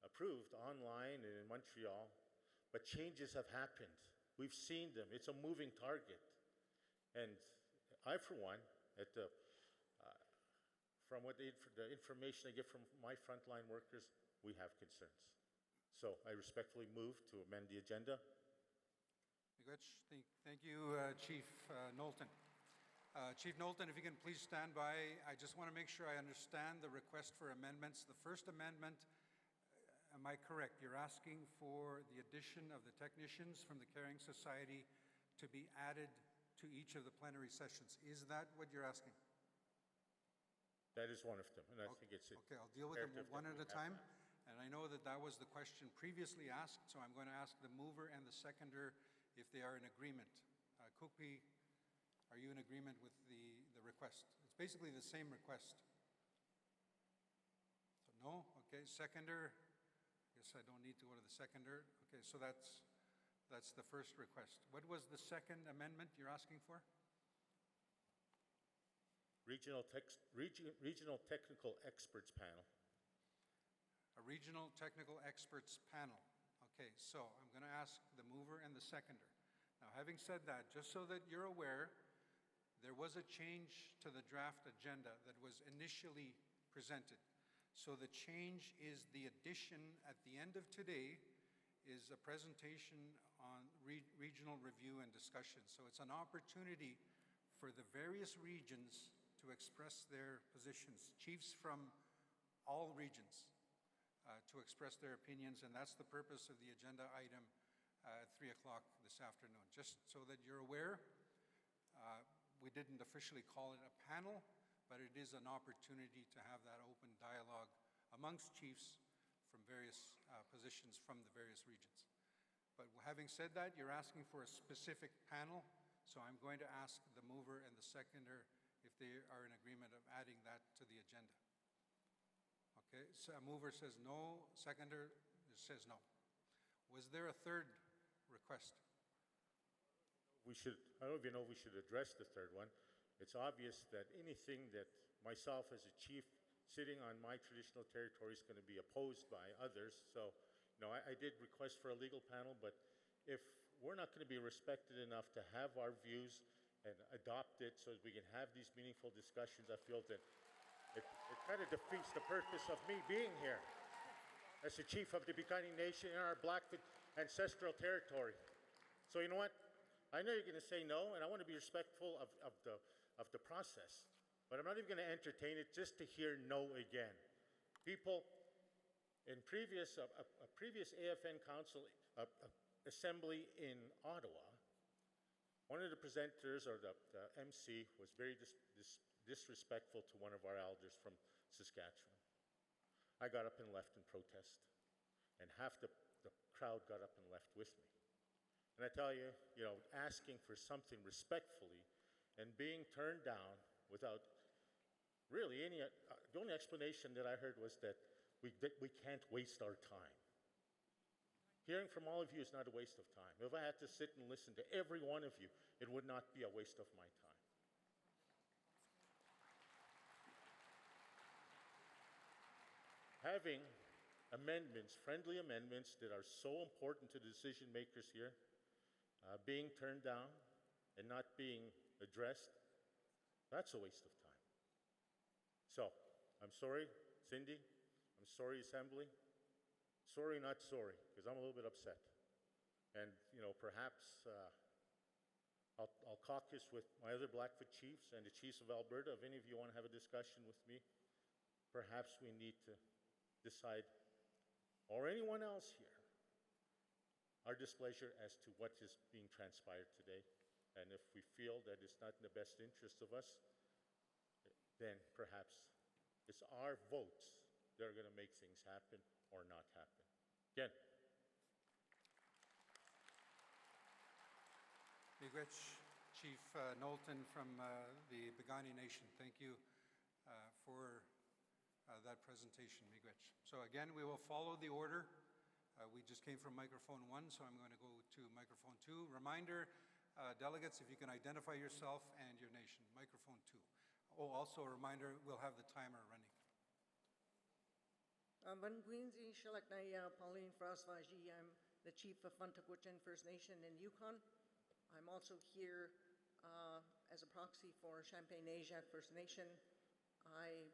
approved online and in Montreal, but changes have happened. We've seen them. It's a moving target. And I, for one, from the information I get from my frontline workers, we have concerns. So I respectfully move to amend the agenda.
Thank you, Chief Knowlton. Chief Knowlton, if you can please stand by. I just want to make sure I understand the request for amendments. The first amendment, am I correct? You're asking for the addition of the technicians from the Caring Society to be added to each of the plenary sessions. Is that what you're asking?
That is one of them, and I think it's
okay. I'll deal with them one at a time. And I know that that was the question previously asked, so I'm going to ask the mover and the seconder if they are in agreement. Kukpi, are you in agreement with the request? It's basically the same request. So no? Okay, seconder. Guess I don't need to go to the seconder. Okay, so that's the first request. What was the second amendment you're asking for?
regional technical experts panel.
A regional technical experts panel. Okay, so I'm going to ask the mover and the seconder. Now, having said that, just so that you're aware, there was a change to the draft agenda that was initially presented. So the change is the addition at the end of today is a presentation on regional review and discussion. So it's an opportunity for the various regions to express their positions, chiefs from all regions to express their opinions, and that's the purpose of the agenda item at 3 o'clock this afternoon. Just so that you're aware, we didn't officially call it a panel, but it is an opportunity to have that open dialogue amongst chiefs from various positions from the various regions. But having said that, you're asking for a specific panel, so I'm going to ask the mover and the seconder if they are in agreement of adding that to the agenda. Okay, so a mover says no, seconder says no. Was there a third request?
I don't even know if we should address the third one. It's obvious that anything that myself as a chief sitting on my traditional territory is going to be opposed by others. So, I did request for a legal panel, but if we're not going to be respected enough to have our views and adopt it so that we can have these meaningful discussions, I feel that it kind of defeats the purpose of me being here as the chief of the Piikani Nation in our Blackfoot ancestral territory. So you know what? I know you're going to say no, and I want to be respectful of the process. But I'm not even going to entertain it just to hear no again. People in a previous AFN council assembly in Ottawa, one of the presenters or the MC was very disrespectful to one of our elders from Saskatchewan. I got up and left in protest, and half the crowd got up and left with me. And I tell you, asking for something respectfully and being turned down without really any, the only explanation that I heard was that we can't waste our time. Hearing from all of you is not a waste of time. If I had to sit and listen to every one of you, it would not be a waste of my time. Having amendments, friendly amendments that are so important to the decision makers here, being turned down and not being addressed, that's a waste of time. So, I'm sorry, Cindy. I'm sorry, Assembly. Sorry, not sorry, because I'm a little bit upset. And, perhaps I'll caucus with my other Blackfoot chiefs and the chiefs of Alberta. If any of you want to have a discussion with me, perhaps we need to decide, or anyone else here, our displeasure as to what is being transpired today. And if we feel that it's not in the best interest of us, then perhaps it's our votes that are going to make things happen or not happen. Again.
Miigwech, Chief Knowlton from the Piikani Nation. Thank you for that presentation, Miigwech. So again, we will follow the order. We just came from microphone 1, so I'm going to go to microphone 2. Reminder, delegates, if you can identify yourself and your nation. Microphone 2. Oh, also a reminder, we'll have the timer running.
Van Quincy, Shalaknai, Pauline Frostvaji. I'm the chief of Fantaquichin First Nation in Yukon. I'm also here as a proxy for Champagne-Ajac First Nation. I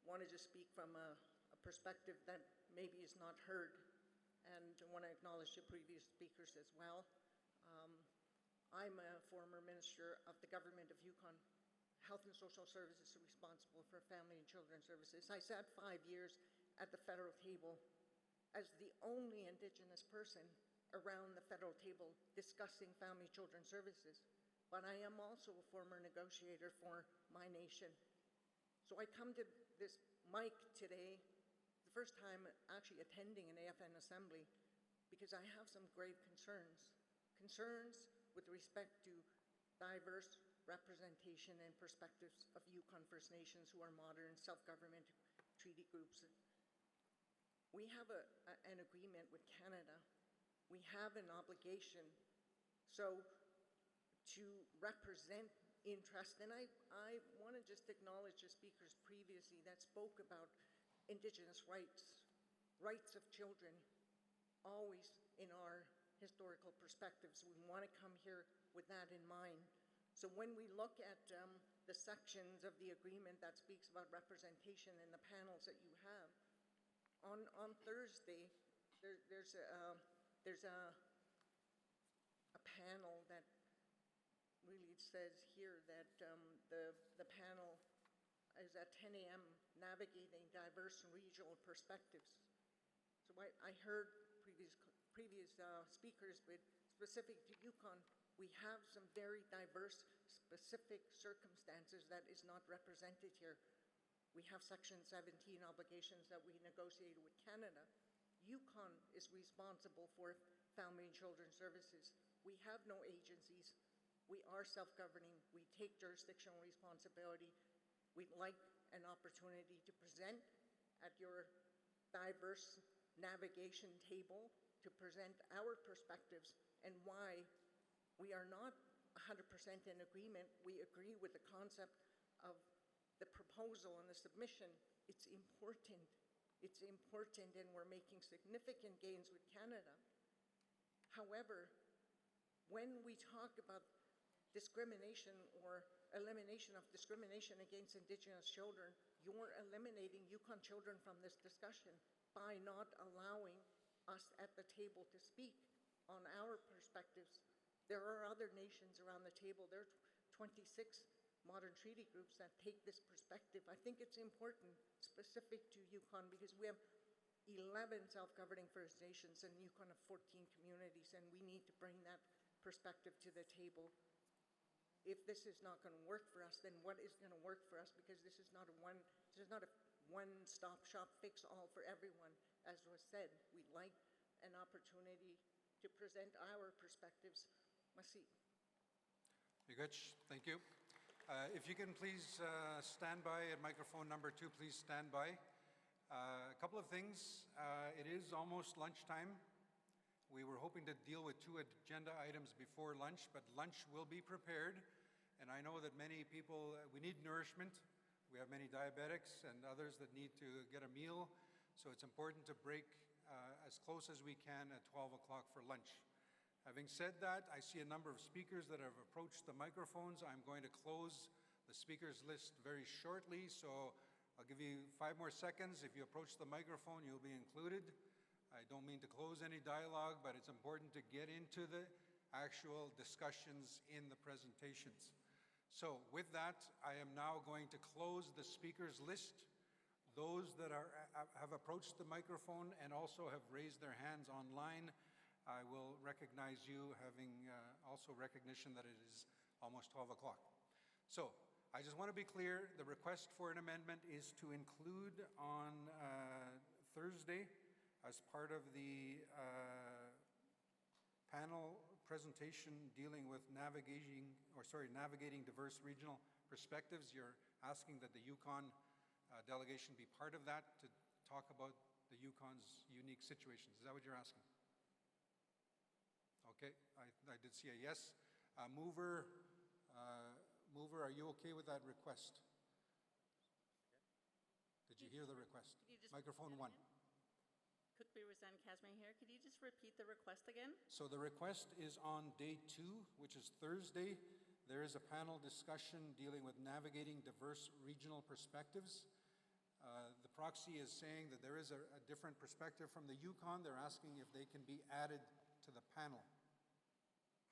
wanted to speak from a perspective that maybe is not heard, and I want to acknowledge the previous speakers as well. I'm a former minister of the government of Yukon. Health and Social Services are responsible for Family and Children's Services. I sat 5 years at the federal table as the only Indigenous person around the federal table discussing Family and Children's Services. But I am also a former negotiator for my nation. So I come to this mic today, the first time actually attending an AFN assembly, because I have some grave concerns. Concerns with respect to diverse representation and perspectives of Yukon First Nations who are modern self-government treaty groups. We have an agreement with Canada. We have an obligation. So to represent interest, and I want to just acknowledge the speakers previously that spoke about Indigenous rights, rights of children, always in our historical perspectives. We want to come here with that in mind. So when we look at the sections of the agreement that speaks about representation in the panels that you have, on Thursday, there's a panel that really says here that the panel is at 10 a.m. navigating diverse regional perspectives. So I heard previous speakers, but specific to Yukon, we have some very diverse, specific circumstances that is not represented here. We have Section 17 obligations that we negotiated with Canada. Yukon is responsible for family and children's services. We have no agencies. We are self-governing. We take jurisdictional responsibility. We'd like an opportunity to present at your diverse navigation table to present our perspectives and why we are not 100% in agreement. We agree with the concept of the proposal and the submission. It's important. It's important, and we're making significant gains with Canada. However, when we talk about discrimination or elimination of discrimination against Indigenous children, you're eliminating Yukon children from this discussion by not allowing us at the table to speak on our perspectives. There are other nations around the table. There are 26 modern treaty groups that take this perspective. I think it's important, specific to Yukon, because we have 11 self-governing First Nations and Yukon of 14 communities, and we need to bring that perspective to the table. If this is not going to work for us, then what is going to work for us? Because this is not a one-stop shop fix all for everyone. As was said, we'd like an opportunity to present our perspectives. Merci.
Very good. Thank you. If you can please stand by at microphone number 2, please stand by. A couple of things. It is almost lunchtime. We were hoping to deal with 2 agenda items before lunch, but lunch will be prepared. And I know that many people, we need nourishment. We have many diabetics and others that need to get a meal. So it's important to break as close as we can at 12 o'clock for lunch. Having said that, I see a number of speakers that have approached the microphones. I'm going to close the speakers list very shortly, so I'll give you 5 more seconds. If you approach the microphone, you'll be included. I don't mean to close any dialogue, but it's important to get into the actual discussions in the presentations. So with that, I am now going to close the speakers list. Those that have approached the microphone and also have raised their hands online, I will recognize you, having also recognition that it is almost 12 o'clock. So I just want to be clear, the request for an amendment is to include on Thursday, as part of the panel presentation dealing with navigating diverse regional perspectives. You're asking that the Yukon delegation be part of that to talk about the Yukon's unique situations. Is that what you're asking? Okay, I did see a yes. Mover, are you okay with that request? Did you hear the request? Microphone 1.
Cookby Roseanne Casimir here. Could you just repeat the request again?
So the request is on day 2, which is Thursday. There is a panel discussion dealing with navigating diverse regional perspectives. The proxy is saying that there is a different perspective from the Yukon. They're asking if they can be added to the panel.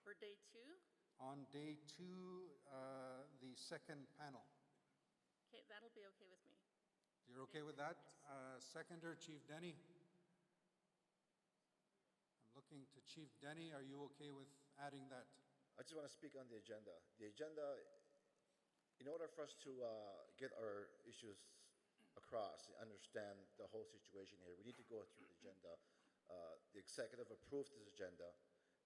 For day 2?
On day 2, the second panel.
Okay, that'll be okay with me.
You're okay with that? Seconder, Chief Denny. I'm looking to Chief Denny. Are you okay with adding that?
I just want to speak on the agenda. The agenda, in order for us to get our issues across, understand the whole situation here, we need to go through the agenda. The executive approved this agenda,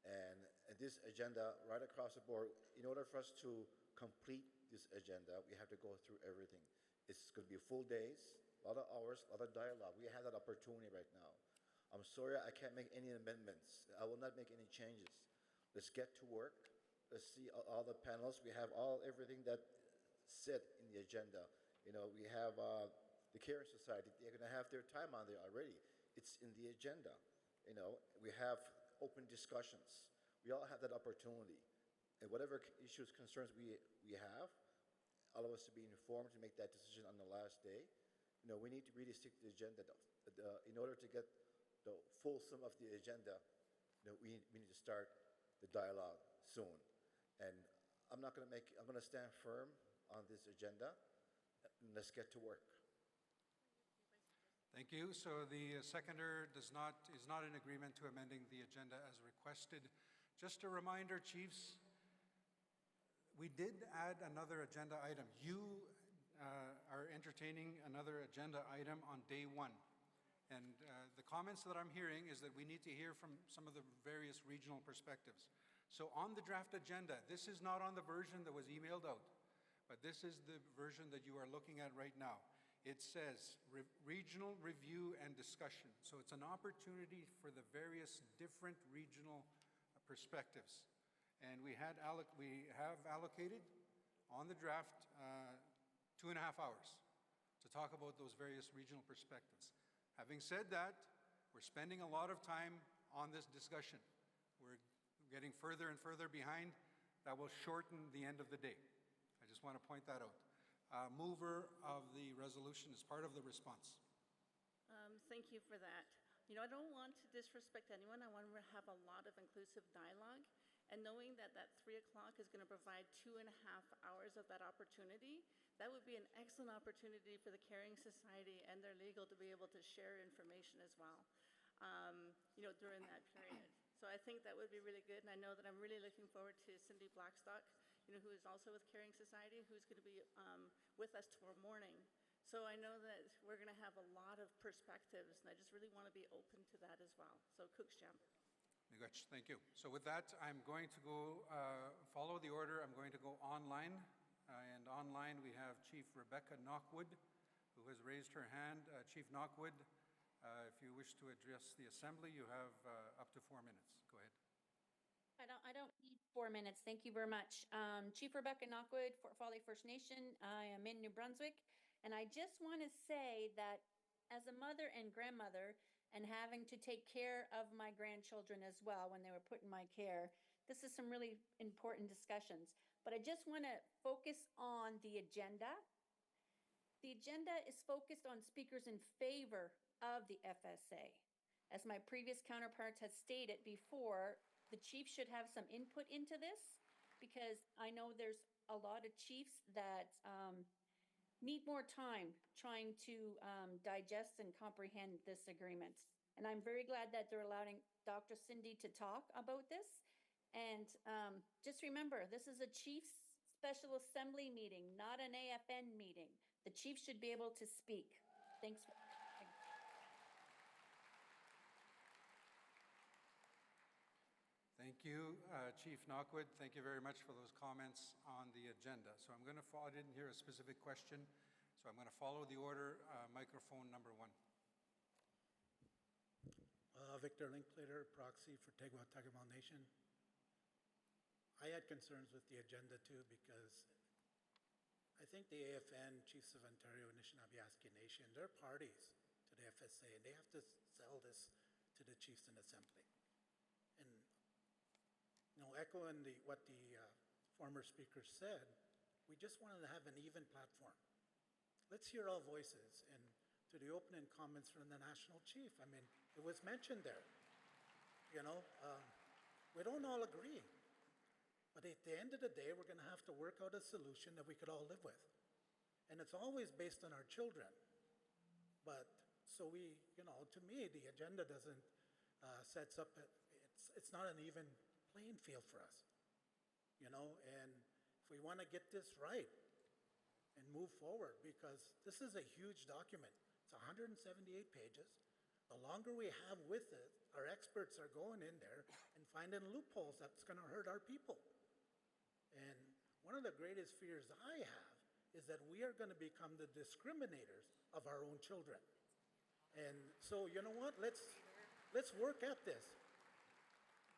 and this agenda right across the board, in order for us to complete this agenda, we have to go through everything. It's going to be full days, a lot of hours, a lot of dialogue. We have that opportunity right now. I'm sorry I can't make any amendments. I will not make any changes. Let's get to work. see all the panels. We have everything that set in the agenda. We have the Caring Society. They're going to have their time on there already. It's in the agenda. We have open discussions. We all have that opportunity. And whatever issues, concerns we have, all of us to be informed to make that decision on the last day. We need to really stick to the agenda. In order to get the full sum of the agenda, we need to start the dialogue soon. And I'm going to stand firm on this agenda. And let's get to work.
Thank you. So the seconder is not in agreement to amending the agenda as requested. Just a reminder, chiefs, we did add another agenda item. You are entertaining another agenda item on day one. And the comments that I'm hearing is that we need to hear from some of the various regional perspectives. So on the draft agenda, this is not on the version that was emailed out, but this is the version that you are looking at right now. It says regional review and discussion. So it's an opportunity for the various different regional perspectives. And we have allocated on the draft 2.5 hours to talk about those various regional perspectives. Having said that, we're spending a lot of time on this discussion. We're getting further and further behind. That will shorten the end of the day. I just want to point that out. Mover of the resolution is part of the response.
Thank you for that. I don't want to disrespect anyone. I want to have a lot of inclusive dialogue. And knowing that 3 o'clock is going to provide 2.5 hours of that opportunity, that would be an excellent opportunity for the Caring Society and their legal to be able to share information as well, during that period. So I think that would be really good. And I know that I'm really looking forward to Cindy Blackstock, who is also with Caring Society, who's going to be with us tomorrow morning. So I know that we're going to have a lot of perspectives, and I just really want to be open to that as well. So Cookschamp.
Thank you. So with that, I'm going to go follow the order. I'm going to go online. And online we have Chief Rebecca Knockwood, who has raised her hand. Chief Knockwood, if you wish to address the Assembly, you have up to 4 minutes. Go ahead.
I don't need 4 minutes. Thank you very much. Chief Rebecca Knockwood, Fort Folly First Nation. I am in New Brunswick. And I just want to say that as a mother and grandmother, and having to take care of my grandchildren as well when they were put in my care, this is some really important discussions. But I just want to focus on the agenda. The agenda is focused on speakers in favor of the FSA. As my previous counterparts had stated before, the chief should have some input into this, because I know there's a lot of chiefs that need more time trying to digest and comprehend this agreement. And I'm very glad that they're allowing Dr. Cindy to talk about this. And just remember, this is a Chiefs Special Assembly meeting, not an AFN meeting. The chief should be able to speak. Thanks.
Thank you, Chief Knockwood. Thank you very much for those comments on the agenda. So I'm going to follow, I didn't hear a specific question, so I'm going to follow the order. Microphone number 1.
Victor Linklater, proxy for Tegwa-Tagamal Nation. I had concerns with the agenda too, because I think the AFN, Chiefs of Ontario, Anishinaabe Nation, they're parties to the FSA, and they have to sell this to the chiefs in assembly. And echoing what the former speaker said, we just wanted to have an even platform. Let's hear all voices. And to the opening comments from the national chief, I mean, it was mentioned there. We don't all agree. But at the end of the day, we're going to have to work out a solution that we could all live with. And it's always based on our children. But so we, to me, the agenda doesn't sets up, it's not an even playing field for us. And if we want to get this right and move forward, because this is a huge document. It's 178 pages. The longer we have with it, our experts are going in there and finding loopholes that's going to hurt our people. And one of the greatest fears I have is that we are going to become the discriminators of our own children. And so, you know what? Let's work at this.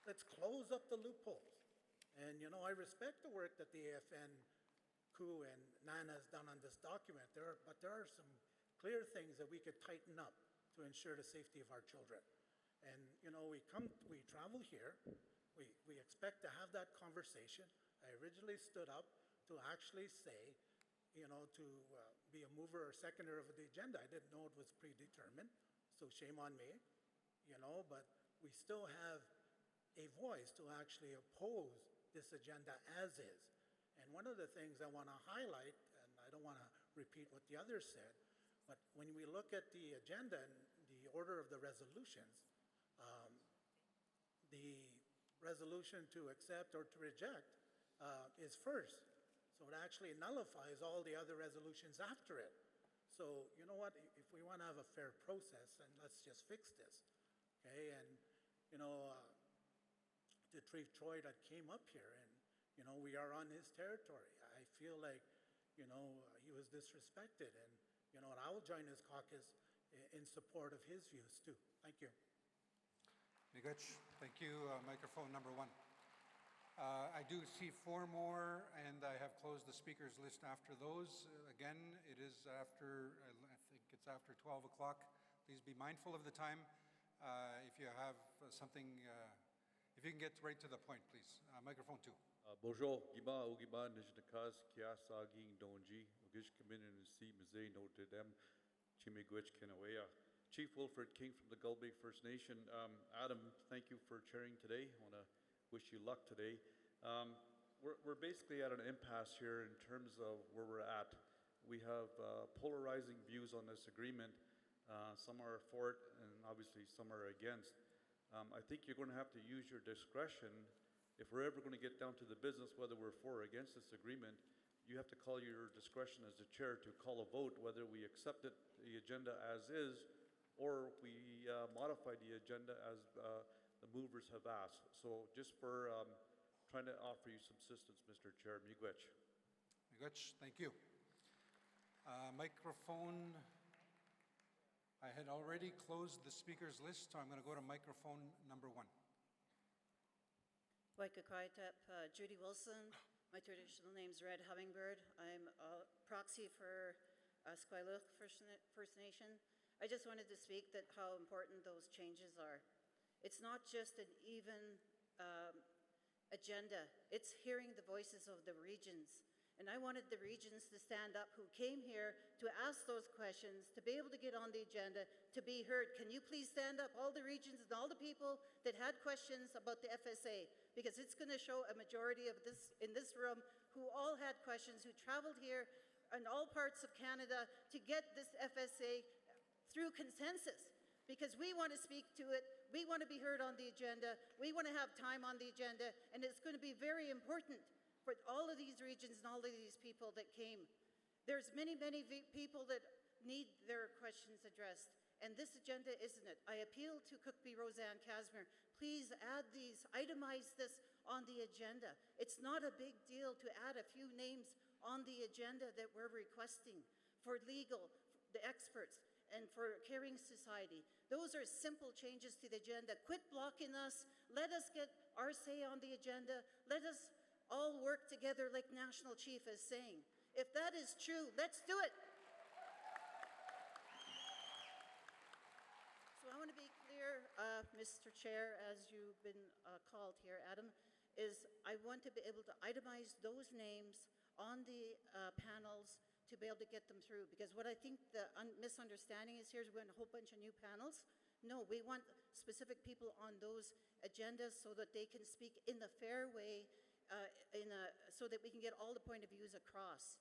Let's close up the loopholes And, you know, I respect the work that the AFN crew and Nana has done on this document. But there are some clear things that we could tighten up to ensure the safety of our children. And, you know, we travel here, we expect to have that conversation. I originally stood up to actually say, you know, to be a mover or seconder of the agenda. I didn't know it was predetermined, so shame on me, you know, but we still have a voice to actually oppose this agenda as is. And one of the things I want to highlight, and I don't want to repeat what the others said, but when we look at the agenda and the order of the resolutions, the resolution to accept or to reject is first. So it actually nullifies all the other resolutions after it. So you know what, if we want to have a fair process, then let's just fix this, okay? And, you know, to Chief Troy that came up here, and, you know, we are on his territory. I feel like, you know, he was disrespected, and, you know, and I will join his caucus in support of his views too. Thank you.
Migutch, thank you. Microphone number 1. I do see 4 more, and I have closed the speakers list after those. Again, it is after, I think it's after 12 o'clock. Please be mindful of the time. If you have something, if you can get right to the point, please. Microphone 2.
Bonjour, Giba Ogiba Nijnakas Kiasagi Donji, Ugish Community C Mizay Notre Dame, Chimigwich Kenawea. Chief Wilfred King from the Gulbey First Nation. Adam, thank you for chairing today. I want to wish you luck today. We're basically at an impasse here in terms of where we're at. We have polarizing views on this agreement. Some are for it, and obviously some are against. I think you're going to have to use your discretion if we're ever going to get down to the business, whether we're for or against this agreement. You have to call your discretion as the chair to call a vote whether we accept it, the agenda as is, or we modify the agenda as the movers have asked. So just for trying to offer you some assistance, Mr. Chair. Miigwech.
Miigwech, thank you. Microphone, I had already closed the speakers list, so I'm going to go to microphone number 1.
Waikakaitep, Judy Wilson. My traditional name is Red Hummingbird. I'm a proxy for Squaluk First Nation. I just wanted to speak that how important those changes are. It's not just an even agenda, it's hearing the voices of the regions. And I wanted the regions to stand up who came here to ask those questions, to be able to get on the agenda, to be heard. Can you please stand up, all the regions and all the people that had questions about the FSA? Because it's going to show a majority of this in this room who all had questions, who traveled here in all parts of Canada to get this FSA through consensus, because we want to speak to it, we want to be heard on the agenda, we want to have time on the agenda, and it's going to be very important for all of these regions and all of these people that came. There's many people that need their questions addressed, and this agenda isn't it. I appeal to Cookbee Roseanne Casmer, please add these, itemize this on the agenda. It's not a big deal to add a few names on the agenda that we're requesting for legal, the experts, and for Caring Society. Those are simple changes to the agenda. Quit blocking us. Let us get our say on the agenda. Let us all work together like National Chief is saying. If that is true, let's do it. So I want to be clear, Mr. Chair, as you've been called here, Adam, is I want to be able to itemize those names on the panels to be able to get them through. Because what I think the misunderstanding is here is we want a whole bunch of new panels. No, we want specific people on those agendas so that they can speak in the fair way, so that we can get all the point of views across.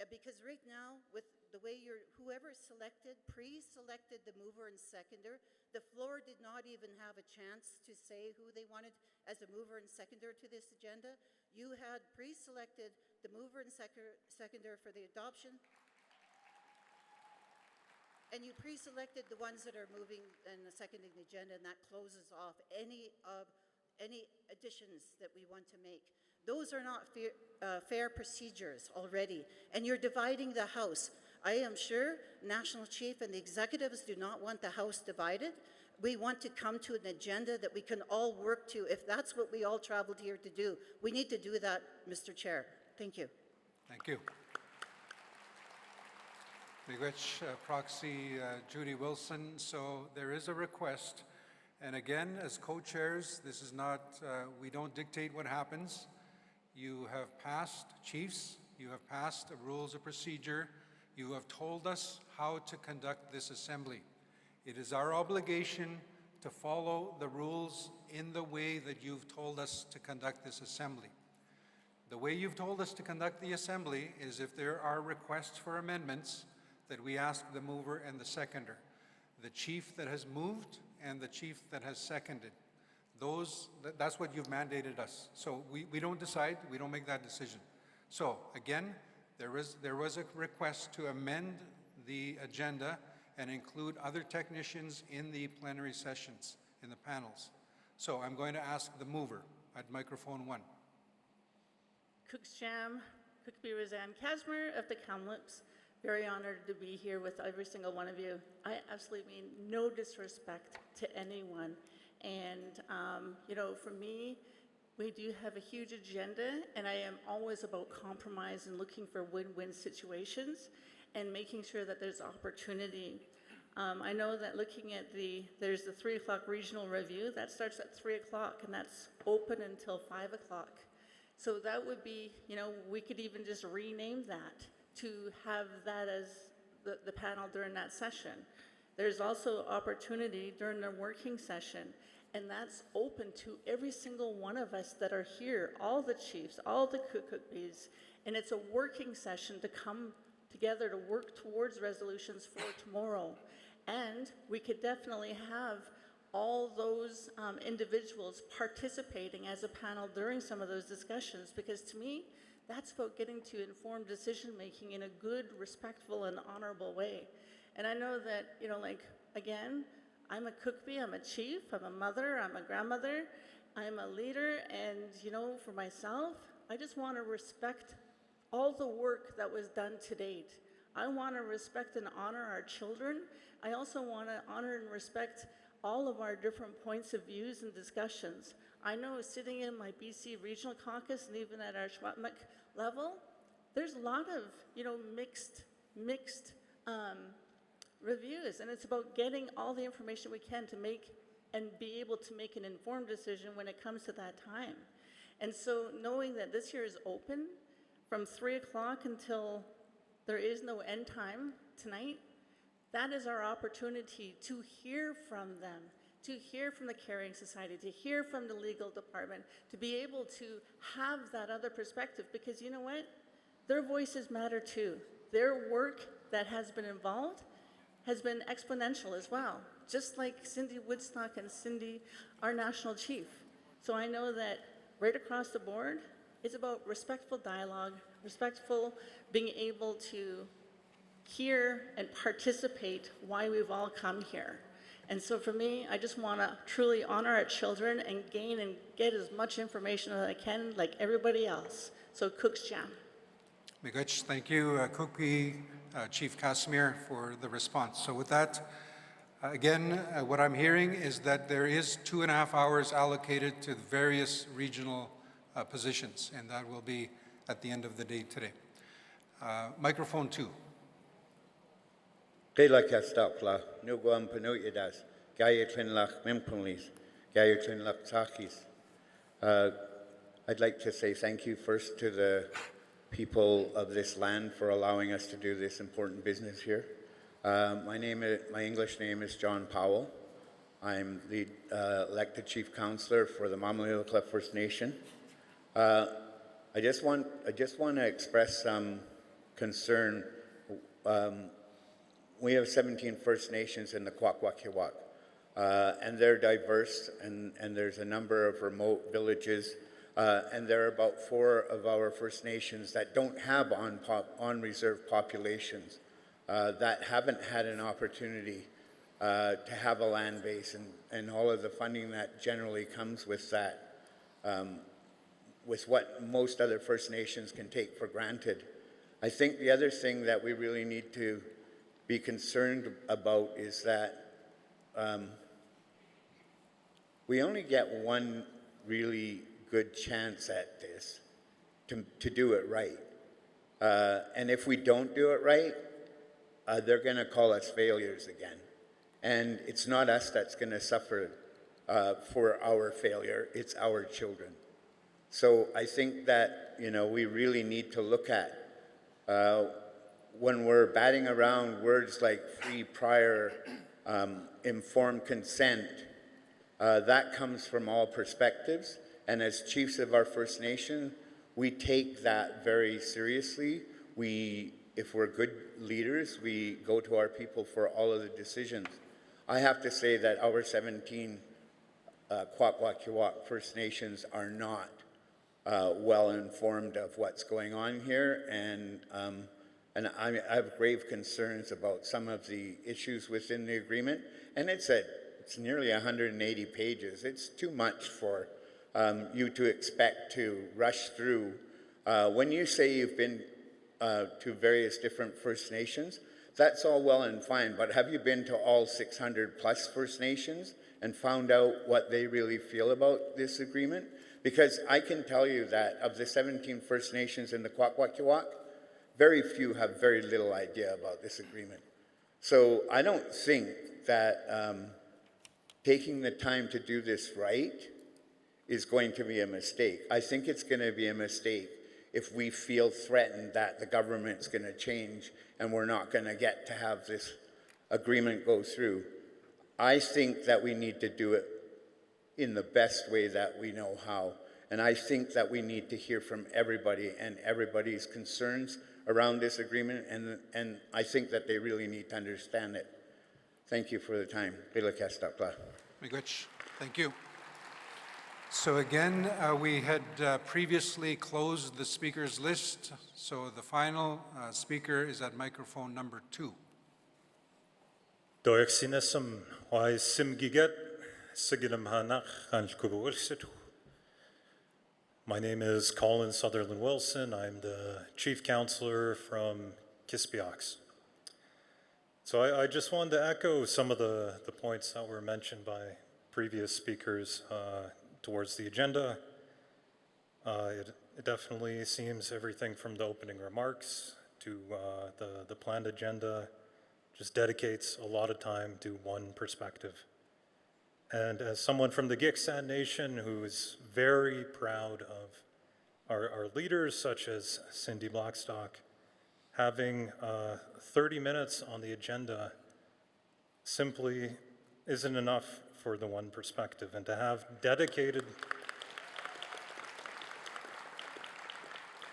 Because right now, with the way whoever selected, pre-selected the mover and seconder, the floor did not even have a chance to say who they wanted as a mover and seconder to this agenda. You had pre-selected the mover and seconder for the adoption, and you pre-selected the ones that are moving and seconding the agenda, and that closes off any additions that we want to make. Those are not fair procedures already, and you're dividing the House. I am sure National Chief and the executives do not want the House divided. We want to come to an agenda that we can all work to. If that's what we all traveled here to do, we need to do that, Mr. Chair. Thank you.
Thank you. Miigwech, Proxy Judy Wilson. So there is a request. And again, as co-chairs, this is not, we don't dictate what happens. You have passed, chiefs, you have passed the rules of procedure. You have told us how to conduct this assembly. It is our obligation to follow the rules in the way that you've told us to conduct this assembly. The way you've told us to conduct the assembly is if there are requests for amendments, that we ask the mover and the seconder. The chief that has moved and the chief that has seconded. That's what you've mandated us. So we don't decide, we don't make that decision. So again, there was a request to amend the agenda and include other technicians in the plenary sessions, in the panels. So I'm going to ask the mover at microphone 1.
Cooksham, Cookby Roseanne Casimir of the Kamloops. Very honored to be here with every single one of you. I absolutely mean no disrespect to anyone. And, you know, for me, we do have a huge agenda, and I am always about compromise and looking for win-win situations and making sure that there's opportunity. I know that looking at there's the 3 o'clock regional review, that starts at 3 o'clock, and that's open until 5 o'clock. So that would be, you know, we could even just rename that to have that as the panel during that session. There's also opportunity during the working session, and that's open to every single one of us that are here, all the chiefs, all the cookbies, and it's a working session to come together to work towards resolutions for tomorrow. And we could definitely have all those individuals participating as a panel during some of those discussions, because to me, that's about getting to informed decision-making in a good, respectful, and honorable way. And I know that, you know, like, again, I'm a cookbee, I'm a chief, I'm a mother, I'm a grandmother, I'm a leader, and, you know, for myself, I just want to respect all the work that was done to date. I want to respect and honor our children. I also want to honor and respect all of our different points of views and discussions. I know sitting in my BC Regional Caucus and even at our Schwatmuk level, there's a lot of, you know, mixed reviews, and it's about getting all the information we can to make and be able to make an informed decision when it comes to that time. And so knowing that this year is open from 3 o'clock until there is no end time tonight, that is our opportunity to hear from them, to hear from the Carrying Society, to hear from the legal department, to be able to have that other perspective, because you know what? Their voices matter too. Their work that has been involved has been exponential as well, just like Cindy Woodstock and Cindy, our national chief. So I know that right across the board, it's about respectful dialogue, respectful being able to hear and participate why we've all come here. And so for me, I just want to truly honor our children and gain and get as much information as I can, like everybody else. So Cook's Jam.
Miigwech, thank you, Cookbee Chief Casimir, for the response. So with that, again, what I'm hearing is that there is 2.5 hours allocated to the various regional positions, and that will be at the end of the day today. Microphone 2.
Gela Castapla, Nuguam Panuidas, Gaya Clinlach Mimpunlis, Gaya Clinlach Takis. I'd like to say thank you first to the people of this land for allowing us to do this important business here. My English name is John Powell. I'm the elected Chief Councillor for the Mamalilclef First Nation. I just want to express some concern. We have 17 First Nations in the Kwakwakiwak, and they're diverse, and there's a number of remote villages, and there are about 4 of our First Nations that don't have on-reserve populations, that haven't had an opportunity to have a land base, and all of the funding that generally comes with that, with what most other First Nations can take for granted. I think the other thing that we really need to be concerned about is that We only get one really good chance at this to do it right. And if we don't do it right, they're going to call us failures again. And it's not us that's going to suffer for our failure, it's our children. So I think that, we really need to look at when we're batting around words like free, prior, informed consent, that comes from all perspectives. And as chiefs of our First Nation, we take that very seriously. If we're good leaders, we go to our people for all of the decisions. I have to say that our 17 Kwakwaka'wakw First Nations are not well informed of what's going on here, and I have grave concerns about some of the issues within the agreement. And it's nearly 180 pages. It's too much for you to expect to rush through. When you say you've been to various different First Nations, that's all well and fine, but have you been to all 600 plus First Nations and found out what they really feel about this agreement? Because I can tell you that of the 17 First Nations in the Kwakwaka'wakw, very few have very little idea about this agreement. So I don't think that taking the time to do this right is going to be a mistake. I think it's going to be a mistake if we feel threatened that the government's going to change and we're not going to get to have this agreement go through. I think that we need to do it in the best way that we know how. And I think that we need to hear from everybody and everybody's concerns around this agreement, and I think that they really need to understand it. Thank you for the time.
Miigwech. Thank you. So again, we had previously closed the speakers list, so the final speaker is at microphone number 2.
Doexinessum wai simgiget sigidam hanach hanchkubuwilsitu. My name is Colin Sutherland Wilson. I'm the Chief Counselor from Kispiox. So I just wanted to echo some of the points that were mentioned by previous speakers towards the agenda. It definitely seems everything from the opening remarks to the planned agenda just dedicates a lot of time to one perspective. And as someone from the Giksan Nation who is very proud of our leaders such as Cindy Blackstock, having 30 minutes on the agenda simply isn't enough for the one perspective. And to have dedicated,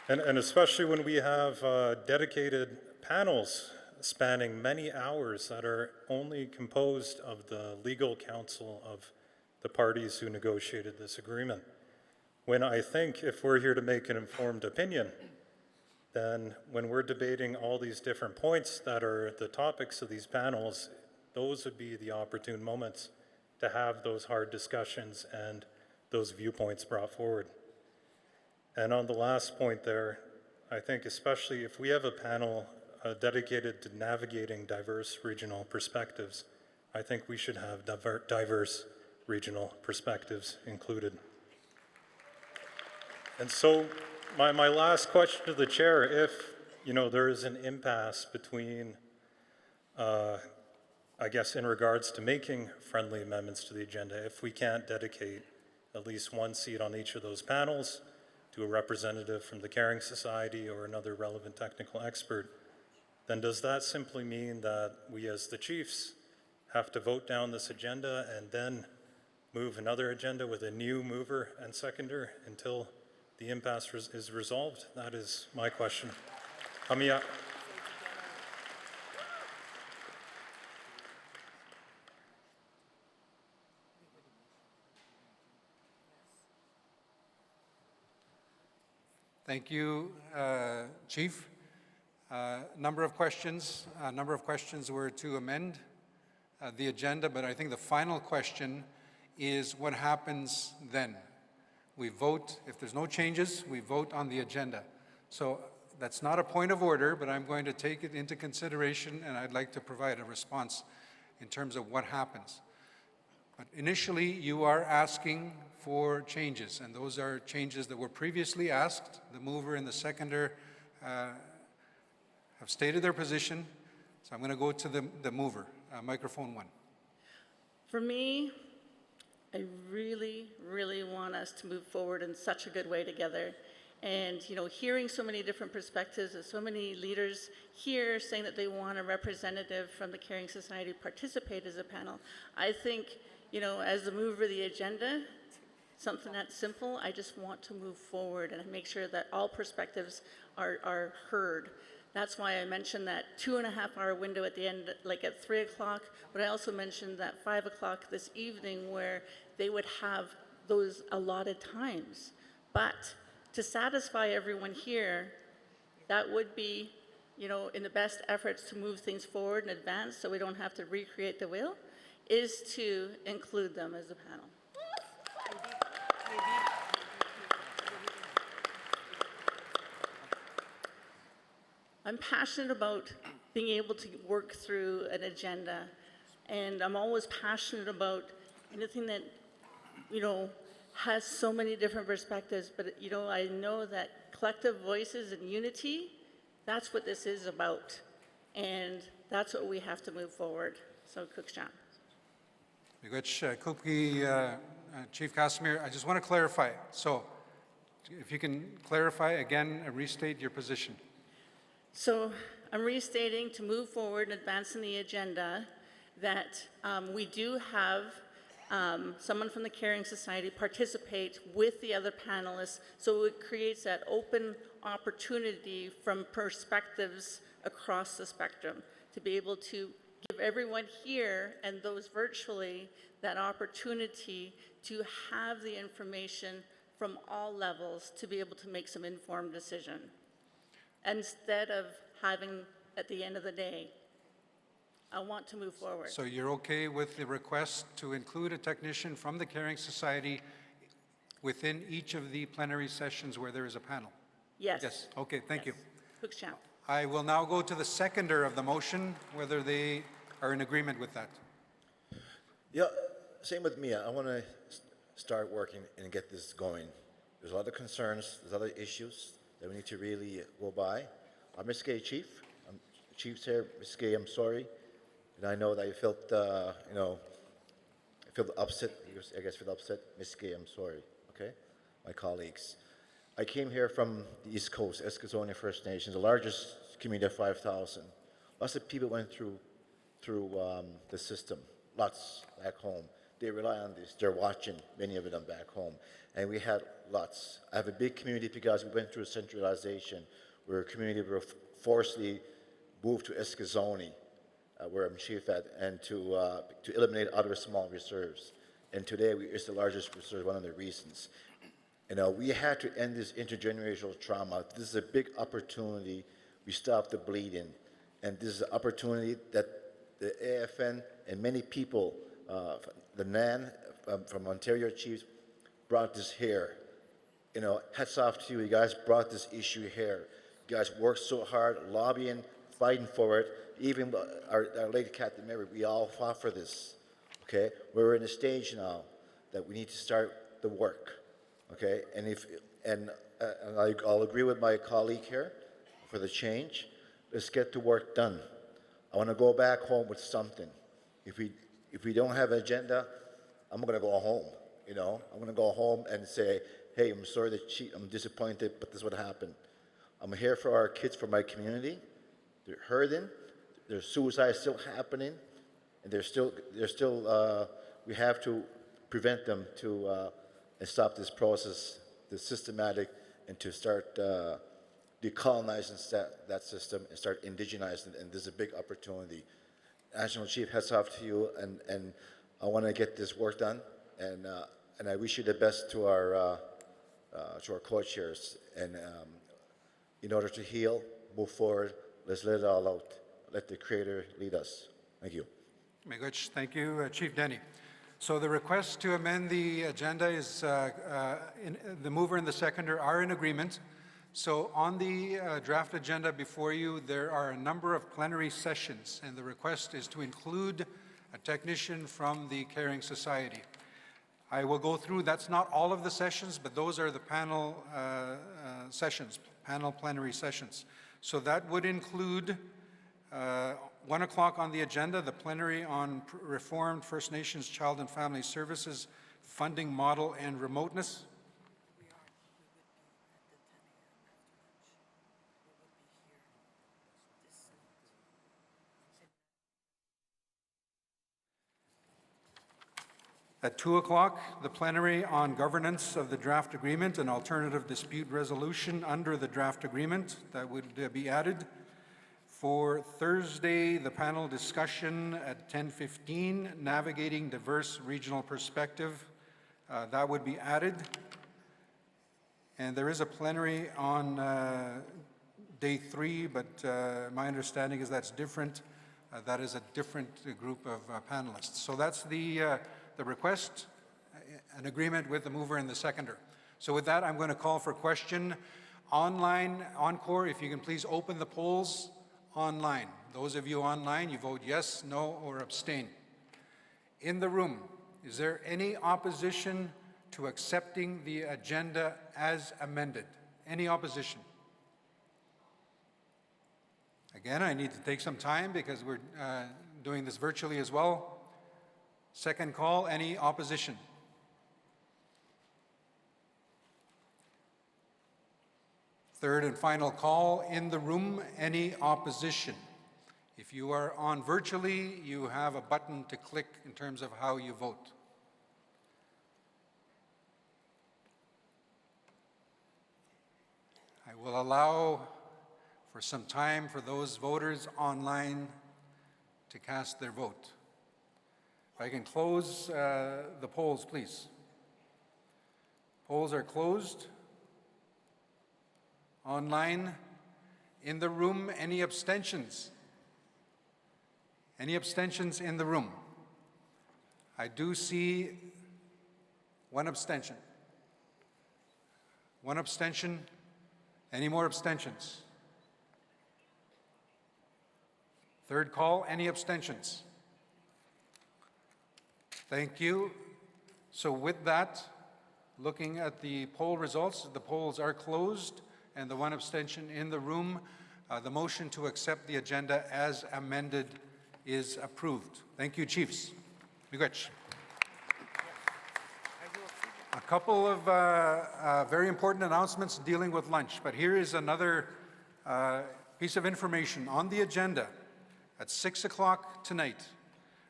and especially when we have dedicated panels spanning many hours that are only composed of the legal counsel of the parties who negotiated this agreement. When I think if we're here to make an informed opinion, then when we're debating all these different points that are the topics of these panels, those would be the opportune moments to have those hard discussions and those viewpoints brought forward. And on the last point there, I think especially if we have a panel dedicated to navigating diverse regional perspectives, I think we should have diverse regional perspectives included. And so my last question to the chair, if there is an impasse between, I guess in regards to making friendly amendments to the agenda, if we can't dedicate at least one seat on each of those panels to a representative from the Caring Society or another relevant technical expert, then does that simply mean that we as the chiefs have to vote down this agenda and then move another agenda with a new mover and seconder until the impasse is resolved? That is my question. Hamia.
Thank you, Chief. Number of questions were to amend the agenda, but I think the final question is what happens then? We vote, if there's no changes, we vote on the agenda. So that's not a point of order, but I'm going to take it into consideration and I'd like to provide a response in terms of what happens. But initially, you are asking for changes, and those are changes that were previously asked. The mover and the seconder have stated their position, so I'm going to go to the mover. Microphone 1.
For me, I really, really want us to move forward in such a good way together. And, you know, hearing so many different perspectives and so many leaders here saying that they want a representative from the Caring Society participate as a panel, I think, you know, as the mover of the agenda, something that simple, I just want to move forward and make sure that all perspectives are heard. That's why I mentioned that 2.5-hour window at the end, like at 3 o'clock, but I also mentioned that 5 o'clock this evening where they would have those allotted times. But to satisfy everyone here, that would be, you know, in the best efforts to move things forward in advance so we don't have to recreate the wheel, is to include them as a panel. I'm passionate about being able to work through an agenda, and I'm always passionate about anything that, you know, has so many different perspectives, but, you know, I know that collective voices and unity, that's what this is about, and that's what we have to move forward. So, Cookstown.
Chief Casimir, I just want to clarify. So, if you can clarify again and restate your position.
So I'm restating to move forward and advancing the agenda that we do have someone from the Caring Society participate with the other panelists, so it creates that open opportunity from perspectives across the spectrum to be able to give everyone here and those virtually that opportunity to have the information from all levels to be able to make some informed decision. Instead of having, at the end of the day, I want to move forward.
So you're okay with the request to include a technician from the Caring Society within each of the plenary sessions where there is a panel?
Yes.
Yes, okay, thank you.
Cookstown.
I will now go to the seconder of the motion, whether they are in agreement with that.
Yeah, same with me. I want to start working and get this going. There's a lot of concerns, there's other issues that we need to really go by. I'm Ms. Gay, Chief. Chief's here. Ms. Gay, I'm sorry. And I know that you felt, you know, I feel upset. I guess feel upset. Ms. Gay, I'm sorry. Okay? My colleagues. I came here from the East Coast, Eskasoni First Nations, the largest community of 5,000. Lots of people went through the system. Lots back home. They rely on this. They're watching, many of them back home. And we had lots. I have a big community because we went through centralization, where a community were forcibly moved to Eskasoni, where I'm chief at, and to eliminate other small reserves. And today, it's the largest reserve, one of the reasons. You know, we had to end this intergenerational trauma. This is a big opportunity. We stop the bleeding. And this is an opportunity that the AFN and many people, the NAN from Ontario Chiefs, brought this here. You know, hats off to you. You guys brought this issue here. You guys worked so hard, lobbying, fighting for it. Even our lady Captain Mary, we all fought for this. Okay, we're in a stage now that we need to start the work. Okay, and I'll agree with my colleague here for the change. Let's get the work done. I want to go back home with something. If we don't have an agenda, I'm going to go home. You know, I'm going to go home and say, hey, I'm sorry that I'm disappointed, but this is what happened. I'm here for our kids, for my community. They're hurting. There's suicide still happening, and we have to prevent them and stop this process, this systematic, and to start decolonizing that system and start indigenizing it. And this is a big opportunity. National Chief, hats off to you, and I want to get this work done. And I wish you the best to our co-chairs. And in order to heal, move forward, let's let it all out. Let the Creator lead us. Thank you.
Thank you, Chief Denny. So the request to amend the agenda is, the mover and the seconder are in agreement. So on the draft agenda before you, there are a number of plenary sessions, and the request is to include a technician from the Caring Society. I will go through, that's not all of the sessions, but those are the panel sessions, panel plenary sessions. So that would include 1 o'clock on the agenda, the plenary on Reformed First Nations Child and Family Services funding model and remoteness. At 2 o'clock, the plenary on governance of the draft agreement and alternative dispute resolution under the draft agreement, that would be added. For Thursday, the panel discussion at 10:15, navigating diverse regional perspective, that would be added. And there is a plenary on day 3, but my understanding is that's different. That is a different group of panelists. So that's the request, an agreement with the mover and the seconder. So with that, I'm going to call for question. Online, Encore, if you can please open the polls online. Those of you online, you vote yes, no, or abstain. In the room, is there any opposition to accepting the agenda as amended? Any opposition? Again, I need to take some time because we're doing this virtually as well. Second call, any opposition? Third and final call, in the room, any opposition? If you are on virtually, you have a button to click in terms of how you vote. I will allow for some time for those voters online to cast their vote. If I can close the polls, please. Polls are closed. Online, in the room, any abstentions? Any abstentions in the room? I do see one abstention. One abstention. Any more abstentions? Third call, any abstentions? Thank you. So with that, looking at the poll results, the polls are closed and the one abstention in the room. The motion to accept the agenda as amended is approved. Thank you, Chiefs. Miigwech. A couple of very important announcements dealing with lunch, but here is another piece of information. On the agenda at 6 o'clock tonight,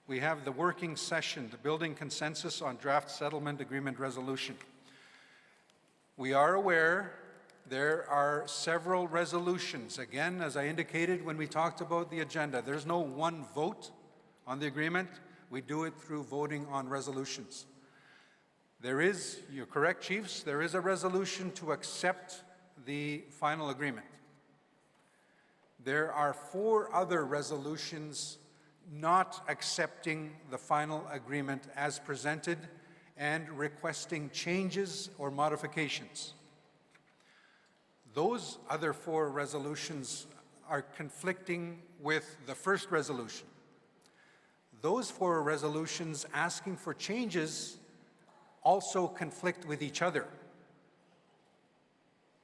we have the working session, the Building Consensus on Draft Settlement Agreement Resolution. We are aware there are several resolutions. Again, as I indicated when we talked about the agenda, there's no one vote on the agreement. We do it through voting on resolutions. There is, you're correct, Chiefs, there is a resolution to accept the final agreement. There are 4 other resolutions not accepting the final agreement as presented and requesting changes or modifications. Those other 4 resolutions are conflicting with the first resolution. Those 4 resolutions asking for changes also conflict with each other.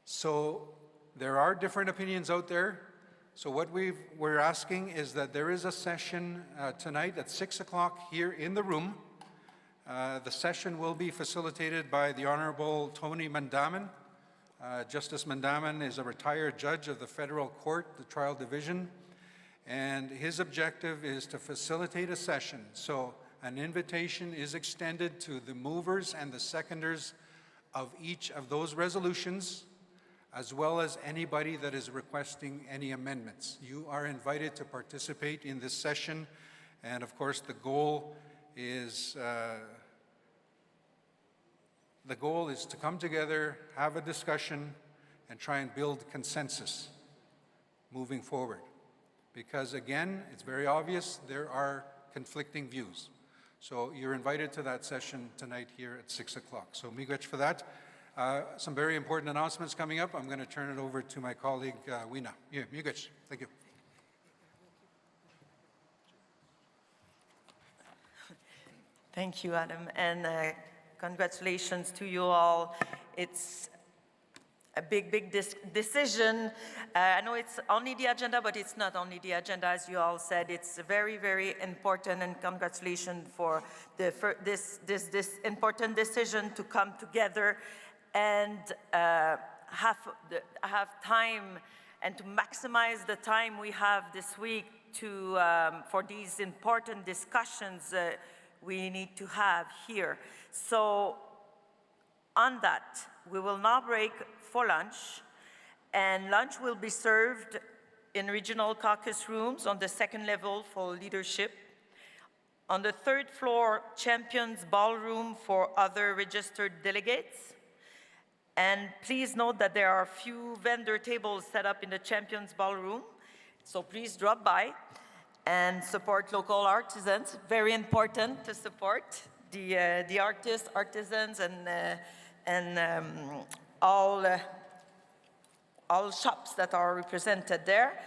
So there are different opinions out there. So what we're asking is that there is a session tonight at 6 o'clock here in the room. The session will be facilitated by the Honorable Tony Mandaman. Justice Mandaman is a retired judge of the Federal Court, the Trial Division, and his objective is to facilitate a session. So an invitation is extended to the movers and the seconders of each of those resolutions, as well as anybody that is requesting any amendments. You are invited to participate in this session, and of course the goal is to come together, have a discussion, and try and build consensus moving forward. Because again, it's very obvious there are conflicting views. So you're invited to that session tonight here at 6 o'clock. So miigwech for that. Some very important announcements coming up. I'm going to turn it over to my colleague, Weena. Yeah, miigwech. Thank you.
Thank you, Adam, and congratulations to you all. It's a big decision. I know it's only the agenda, but it's not only the agenda, as you all said. It's very important, and congratulations for this important decision to come together and have time and to maximize the time we have this week to for these important discussions we need to have here. So on that, we will now break for lunch, and lunch will be served in regional caucus rooms on the second level for leadership, on the third floor Champions Ballroom for other registered delegates. And please note that there are a few vendor tables set up in the Champions Ballroom, so please drop by and support local artisans. Very important to support the artists, artisans, and all shops that are represented there.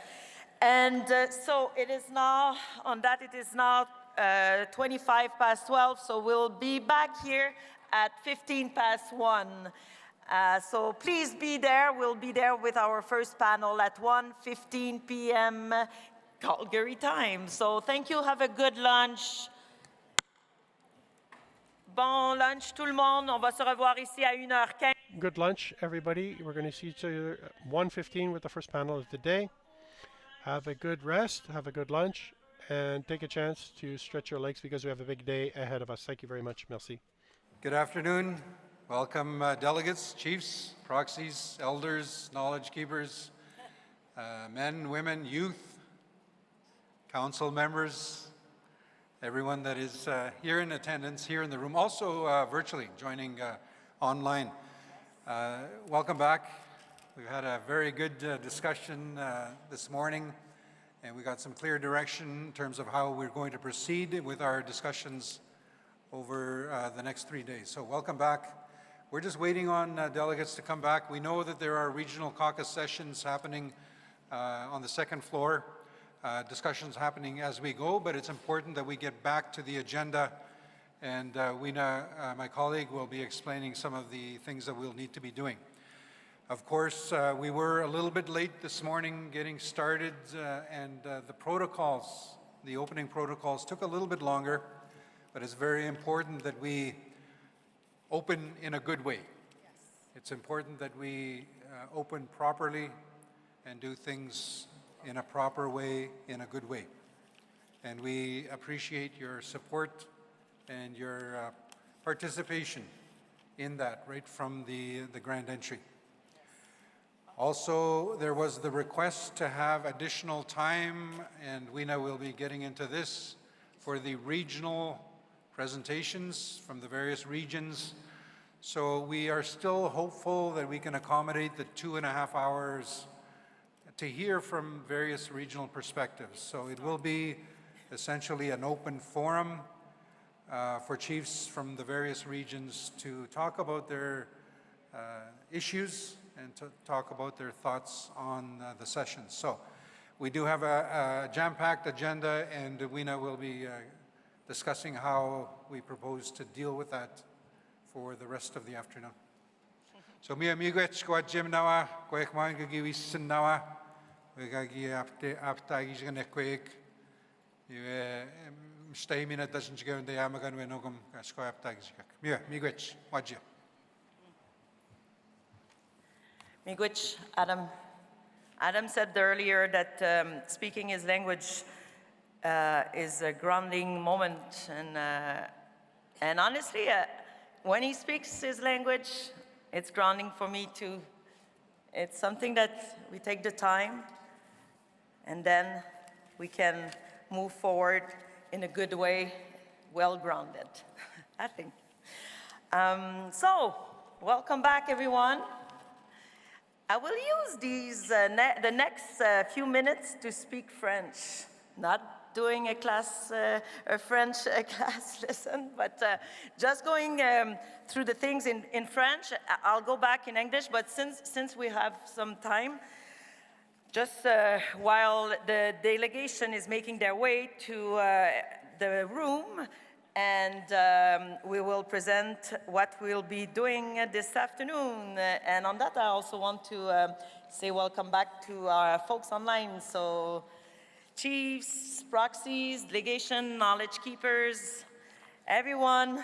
And so it is now, on that it is now 12:25, so we'll be back here at 1:15. So please be there. We'll be there with our first panel at 1:15 p.m. Calgary time. So thank you. Have a good lunch. Bon lunch tout le monde. On va se revoir ici à 1h15.
Good lunch, everybody. We're going to see each other at 1:15 with the first panel of the day. Have a good rest, have a good lunch, and take a chance to stretch your legs because we have a big day ahead of us. Thank you very much. Merci.
Good afternoon. Welcome, delegates, chiefs, proxies, elders, knowledge keepers, men, women, youth, council members, everyone that is here in attendance, here in the room, also virtually joining online. Welcome back. We've had a very good discussion this morning, and we got some clear direction in terms of how we're going to proceed with our discussions over the next 3 days. So welcome back. We're just waiting on delegates to come back. We know that there are regional caucus sessions happening on the second floor, discussions happening as we go, but it's important that we get back to the agenda, and Weena, my colleague, will be explaining some of the things that we'll need to be doing. Of course, we were a little bit late this morning getting started, and the protocols, the opening protocols took a little bit longer, but it's very important that we open in a good way. Yes. It's important that we open properly and do things in a proper way, in a good way. And we appreciate your support and your participation in that right from the grand entry. Also, there was the request to have additional time, and Weena will be getting into this, for the regional presentations from the various regions. So we are still hopeful that we can accommodate the 2.5 hours to hear from various regional perspectives. So it will be essentially an open forum for chiefs from the various regions to talk about their issues and to talk about their thoughts on the session. So we do have a jam-packed agenda, and Weena will be discussing how we propose to deal with that for the rest of the afternoon. So mi amigos ko Jim nawa ko ek man gi wissen nawa we gi apta gi gane ko ek stay mina doesn't go in the amagan we nogum ko apta gi mi amigos wajia
Miigwech, Adam. Adam said earlier that speaking his language is a grounding moment, and honestly, when he speaks his language, it's grounding for me too. It's something that we take the time, and then we can move forward in a good way, well-grounded, I think. So, welcome back, everyone. I will use the next few minutes to speak French. Not doing a French class lesson, but just going through the things in French. I'll go back in English, but since we have some time, just while the delegation is making their way to the room, and we will present what we'll be doing this afternoon. And on that, I also want to say welcome back to our folks online. So chiefs, proxies, delegation, knowledge keepers, everyone,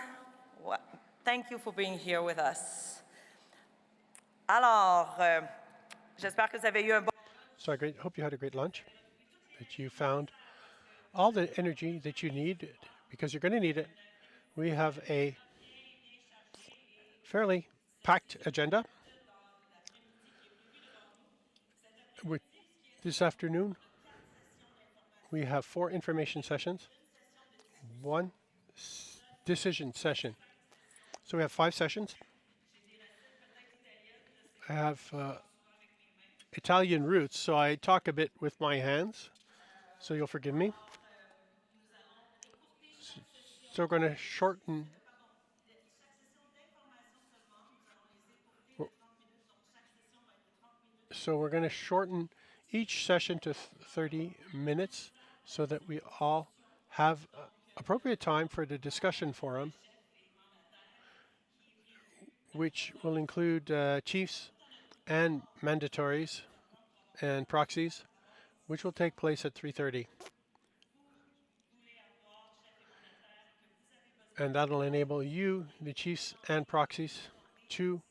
thank you for being here with us. Alors, j'espère que vous avez eu un bon...
So I hope you had a great lunch, that you found all the energy that you need, because you're going to need it. We have a fairly packed agenda. This afternoon, we have 4 information sessions, 1 decision session. So we have 5 sessions. I have Italian roots, so I talk a bit with my hands, so you'll forgive me. So we're going to shorten. So we're going to shorten each session to 30 minutes so that we all have appropriate time for the discussion forum, which will include chiefs and mandatories and proxies, which will take place at 3:30. And that'll enable you, the chiefs and proxies, to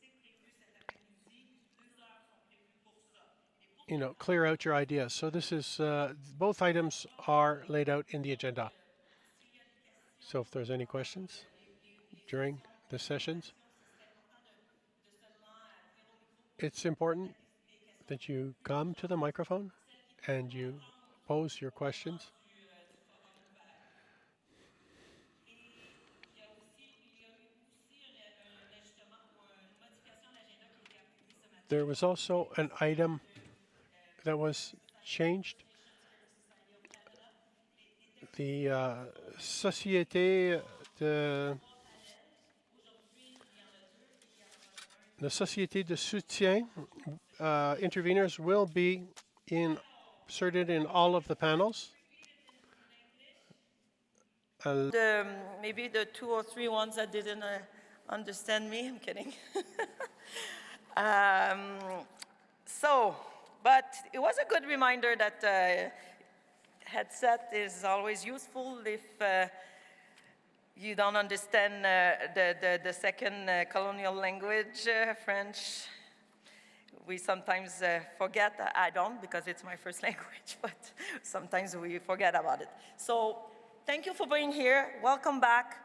clear out your ideas. So this is, both items are laid out in the agenda. So if there's any questions during the sessions, it's important that you come to the microphone and you pose your questions. There was also an item that was changed. The Société de soutien interveners will be inserted in all of the panels.
Maybe the 2 or 3 ones that didn't understand me, I'm kidding. But it was a good reminder that headset is always useful if you don't understand the second colonial language, French. We sometimes forget. I don't, because it's my first language, but sometimes we forget about it. So thank you for being here. Welcome back.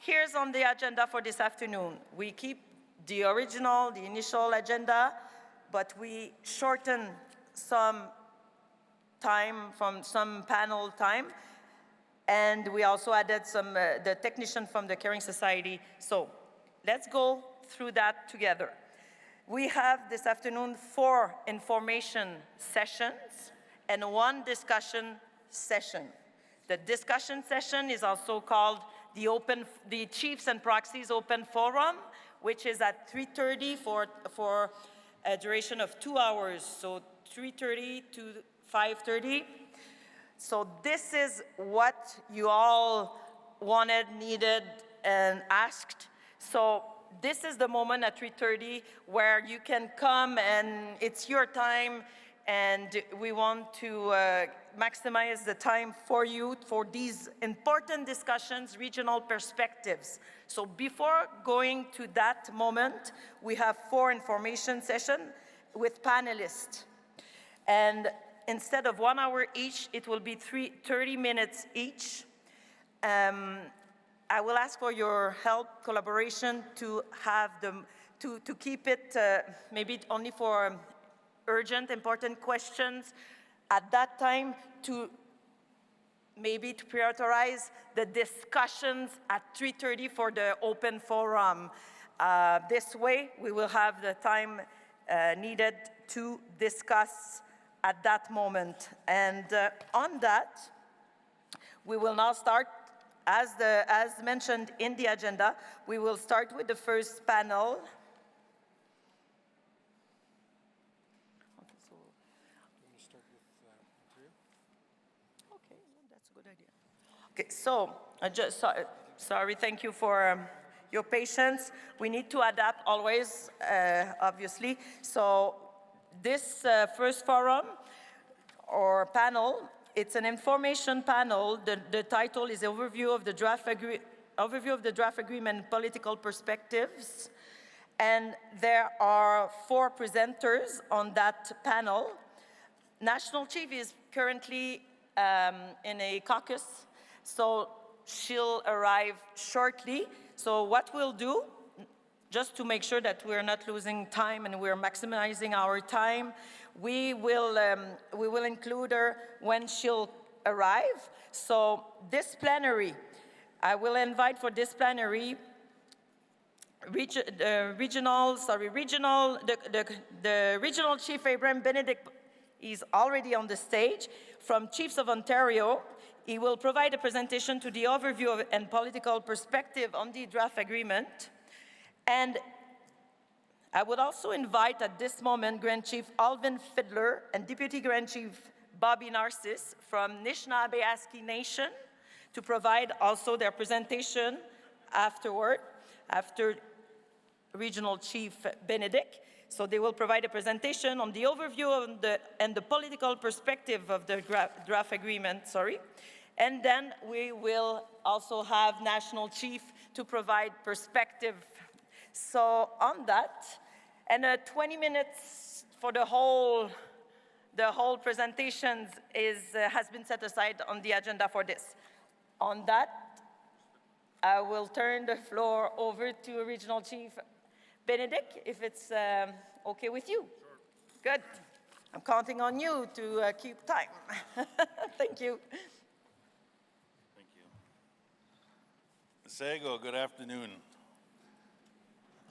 Here's on the agenda for this afternoon. We keep the original, the initial agenda, but we shorten some time from some panel time. And we also added some, the technician from the Caring Society. So let's go through that together. We have this afternoon 4 information sessions and 1 discussion session. The discussion session is also called the Chiefs and Proxies Open Forum, which is at 3:30 for a duration of 2 hours. So 3:30 to 5:30. So this is what you all wanted, needed, and asked. So this is the moment at 3:30 where you can come and it's your time, and we want to maximize the time for you for these important discussions, regional perspectives. So before going to that moment, we have 4 information sessions with panelists. And instead of 1 hour each, it will be 30 minutes each. I will ask for your help, collaboration, to have them, to keep it maybe only for urgent, important questions at that time, to maybe to prioritize the discussions at 3:30 for the open forum. This way, we will have the time needed to discuss at that moment. And on that, we will now start, as mentioned in the agenda, we will start with the first panel. Okay, that's a good idea. Okay, so Sorry, thank you for your patience. We need to adapt always, obviously. So this first forum or panel, it's an information panel. The title is Overview of the Draft Agreement, Political Perspectives. And there are 4 presenters on that panel. National Chief is currently in a caucus, so she'll arrive shortly. So what we'll do, just to make sure that we're not losing time and we're maximizing our time, we will include her when she'll arrive. So this plenary, I will invite for this plenary the regional chief, Abraham Benedict, is already on the stage. From Chiefs of Ontario, he will provide a presentation to the overview and political perspective on the draft agreement. And I would also invite at this moment Grand Chief Alvin Fiddler and Deputy Grand Chief Bobby Narcisse from Anishinaabe Nation to provide also their presentation afterward, after Regional Chief Benedict. So they will provide a presentation on the overview and the political perspective of the draft agreement, And then we will also have National Chief to provide perspective. So on that, and 20 minutes for the whole presentation has been set aside on the agenda for this. On that, I will turn the floor over to Regional Chief Benedict, if it's okay with you. Sure. Good. I'm counting on you to keep time. Thank you.
Thank you. Sego, good afternoon.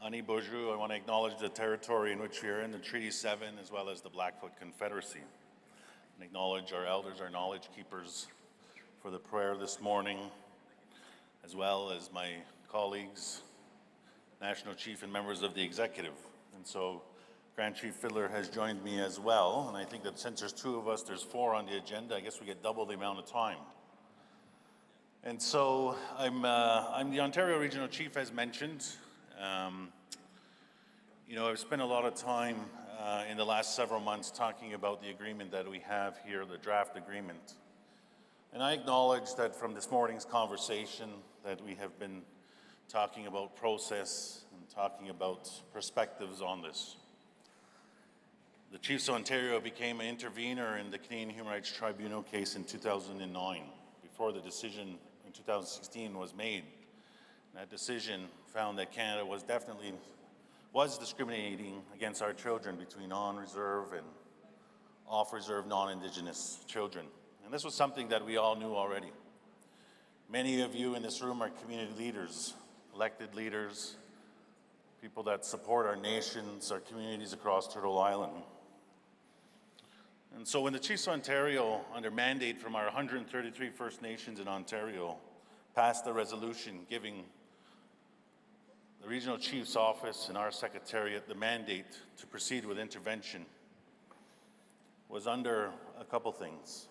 Ani Bonjour, I want to acknowledge the territory in which we are in, the Treaty 7, as well as the Blackfoot Confederacy. And acknowledge our elders, our knowledge keepers, for the prayer this morning, as well as my colleagues, National Chief and members of the Executive. And so Grand Chief Fiddler has joined me as well, and I think that since there's 2 of us, there's 4 on the agenda. I guess we get double the amount of time. And so I'm the Ontario Regional Chief, as mentioned. You know, I've spent a lot of time in the last several months talking about the agreement that we have here, the draft agreement. And I acknowledge that from this morning's conversation that we have been talking about process and talking about perspectives on this. The Chiefs of Ontario became an intervener in the Canadian Human Rights Tribunal case in 2009, before the decision in 2016 was made. That decision found that Canada was discriminating against our children between on-reserve and off-reserve non-Indigenous children. And this was something that we all knew already. Many of you in this room are community leaders, elected leaders, people that support our nations, our communities across Turtle Island. And so when the Chiefs of Ontario, under mandate from our 133 First Nations in Ontario, passed a resolution giving the Regional Chief's Office and our Secretariat the mandate to proceed with intervention, was under a couple things.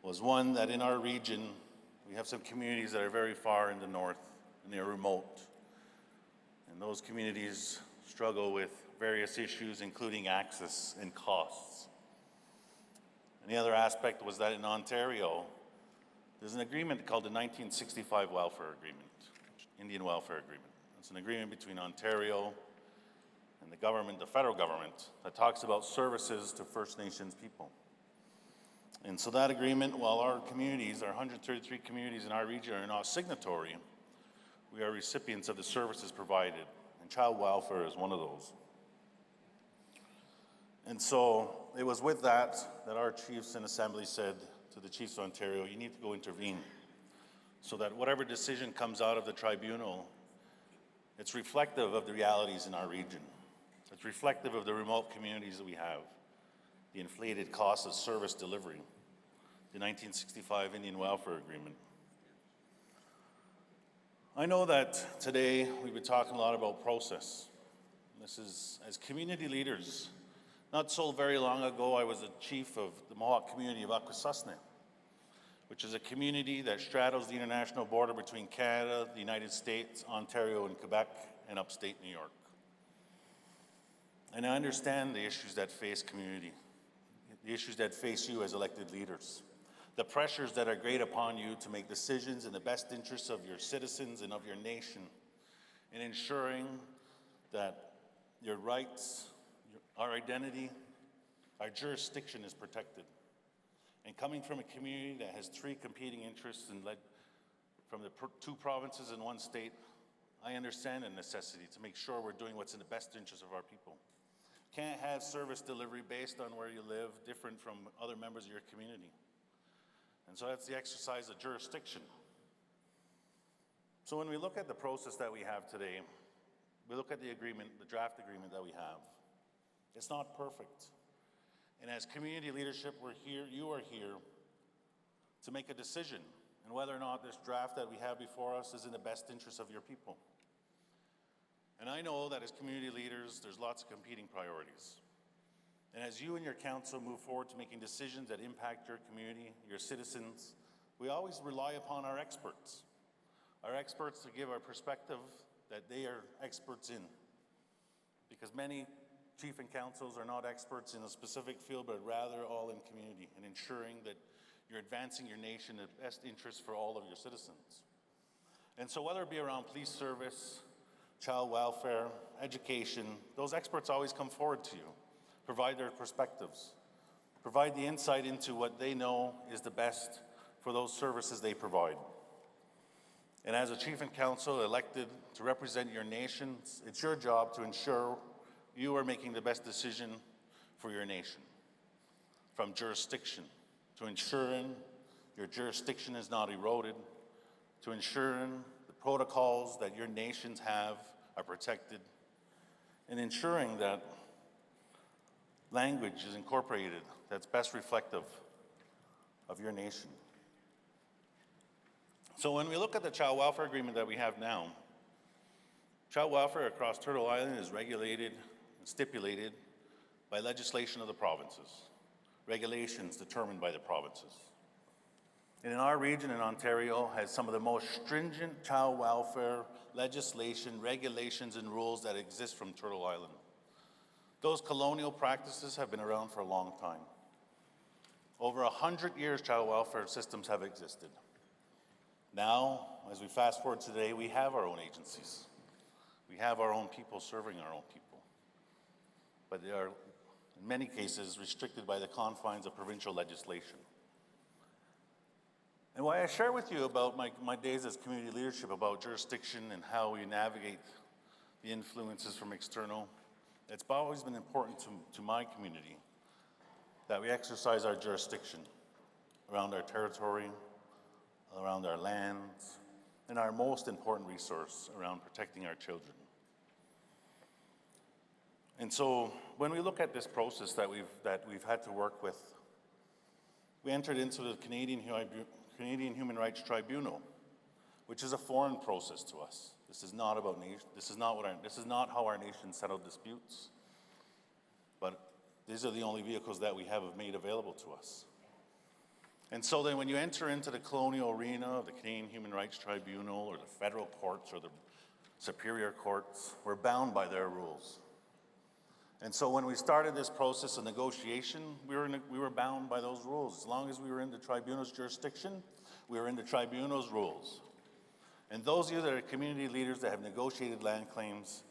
Was one, that in our region, we have some communities that are very far in the north, and they're remote. And those communities struggle with various issues, including access and costs. And the other aspect was that in Ontario, there's an agreement called the 1965 Welfare Agreement, Indian Welfare Agreement. It's an agreement between Ontario and the government, the federal government, that talks about services to First Nations people. And so that agreement, while our communities, our 133 communities in our region are not signatory, we are recipients of the services provided, and child welfare is one of those. And so it was with that our chiefs in Assembly said to the Chiefs of Ontario, you need to go intervene so that whatever decision comes out of the tribunal, it's reflective of the realities in our region. It's reflective of the remote communities that we have, the inflated cost of service delivery, the 1965 Indian Welfare Agreement. I know that today we've been talking a lot about process. This is, as community leaders, not so very long ago, I was the chief of the Mohawk community of Akwesasne. which is a community that straddles the international border between Canada, the United States, Ontario, and Quebec, and upstate New York. And I understand the issues that face community, the issues that face you as elected leaders, the pressures that are great upon you to make decisions in the best interests of your citizens and of your nation, in ensuring that your rights, our identity, our jurisdiction is protected. And coming from a community that has three competing interests and led from the two provinces and one state, I understand the necessity to make sure we're doing what's in the best interest of our people. Can't have service delivery based on where you live different from other members of your community. And so that's the exercise of jurisdiction. So when we look at the process that we have today, we look at the agreement, the draft agreement that we have. It's not perfect. And as community leadership, we're here, you are here to make a decision on whether or not this draft that we have before us is in the best interest of your people. And I know that as community leaders, there's lots of competing priorities. And as you and your council move forward to making decisions that impact your community, your citizens, we always rely upon our experts to give our perspective that they are experts in. Because many chief and councils are not experts in a specific field, but rather all in community and ensuring that you're advancing your nation in the best interest for all of your citizens. And so whether it be around police service, child welfare, education, those experts always come forward to you, provide their perspectives, provide the insight into what they know is the best for those services they provide. And as a chief and council elected to represent your nations, it's your job to ensure you are making the best decision for your nation. From jurisdiction, to ensuring your jurisdiction is not eroded, to ensuring the protocols that your nations have are protected, and ensuring that language is incorporated that's best reflective of your nation. So when we look at the child welfare agreement that we have now, child welfare across Turtle Island is regulated and stipulated by legislation of the provinces, regulations determined by the provinces. And in our region in Ontario has some of the most stringent child welfare legislation, regulations, and rules that exist from Turtle Island. Those colonial practices have been around for a long time. Over 100 years, child welfare systems have existed. Now, as we fast forward today, we have our own agencies. We have our own people serving our own people. But they are, in many cases, restricted by the confines of provincial legislation. And why I share with you about my days as community leadership about jurisdiction and how we navigate the influences from external, it's always been important to my community that we exercise our jurisdiction around our territory, around our lands, and our most important resource around protecting our children. And so when we look at this process that we've had to work with, we entered into the Canadian Human Rights Tribunal, which is a foreign process to us. This is not about nation. This is not how our nation settled disputes. But these are the only vehicles that we have made available to us. And so then when you enter into the colonial arena of the Canadian Human Rights Tribunal or the federal courts or the superior courts, we're bound by their rules. And so when we started this process of negotiation, we were bound by those rules. As long as we were in the tribunal's jurisdiction, we were in the tribunal's rules. And those of you that are community leaders that have negotiated land claims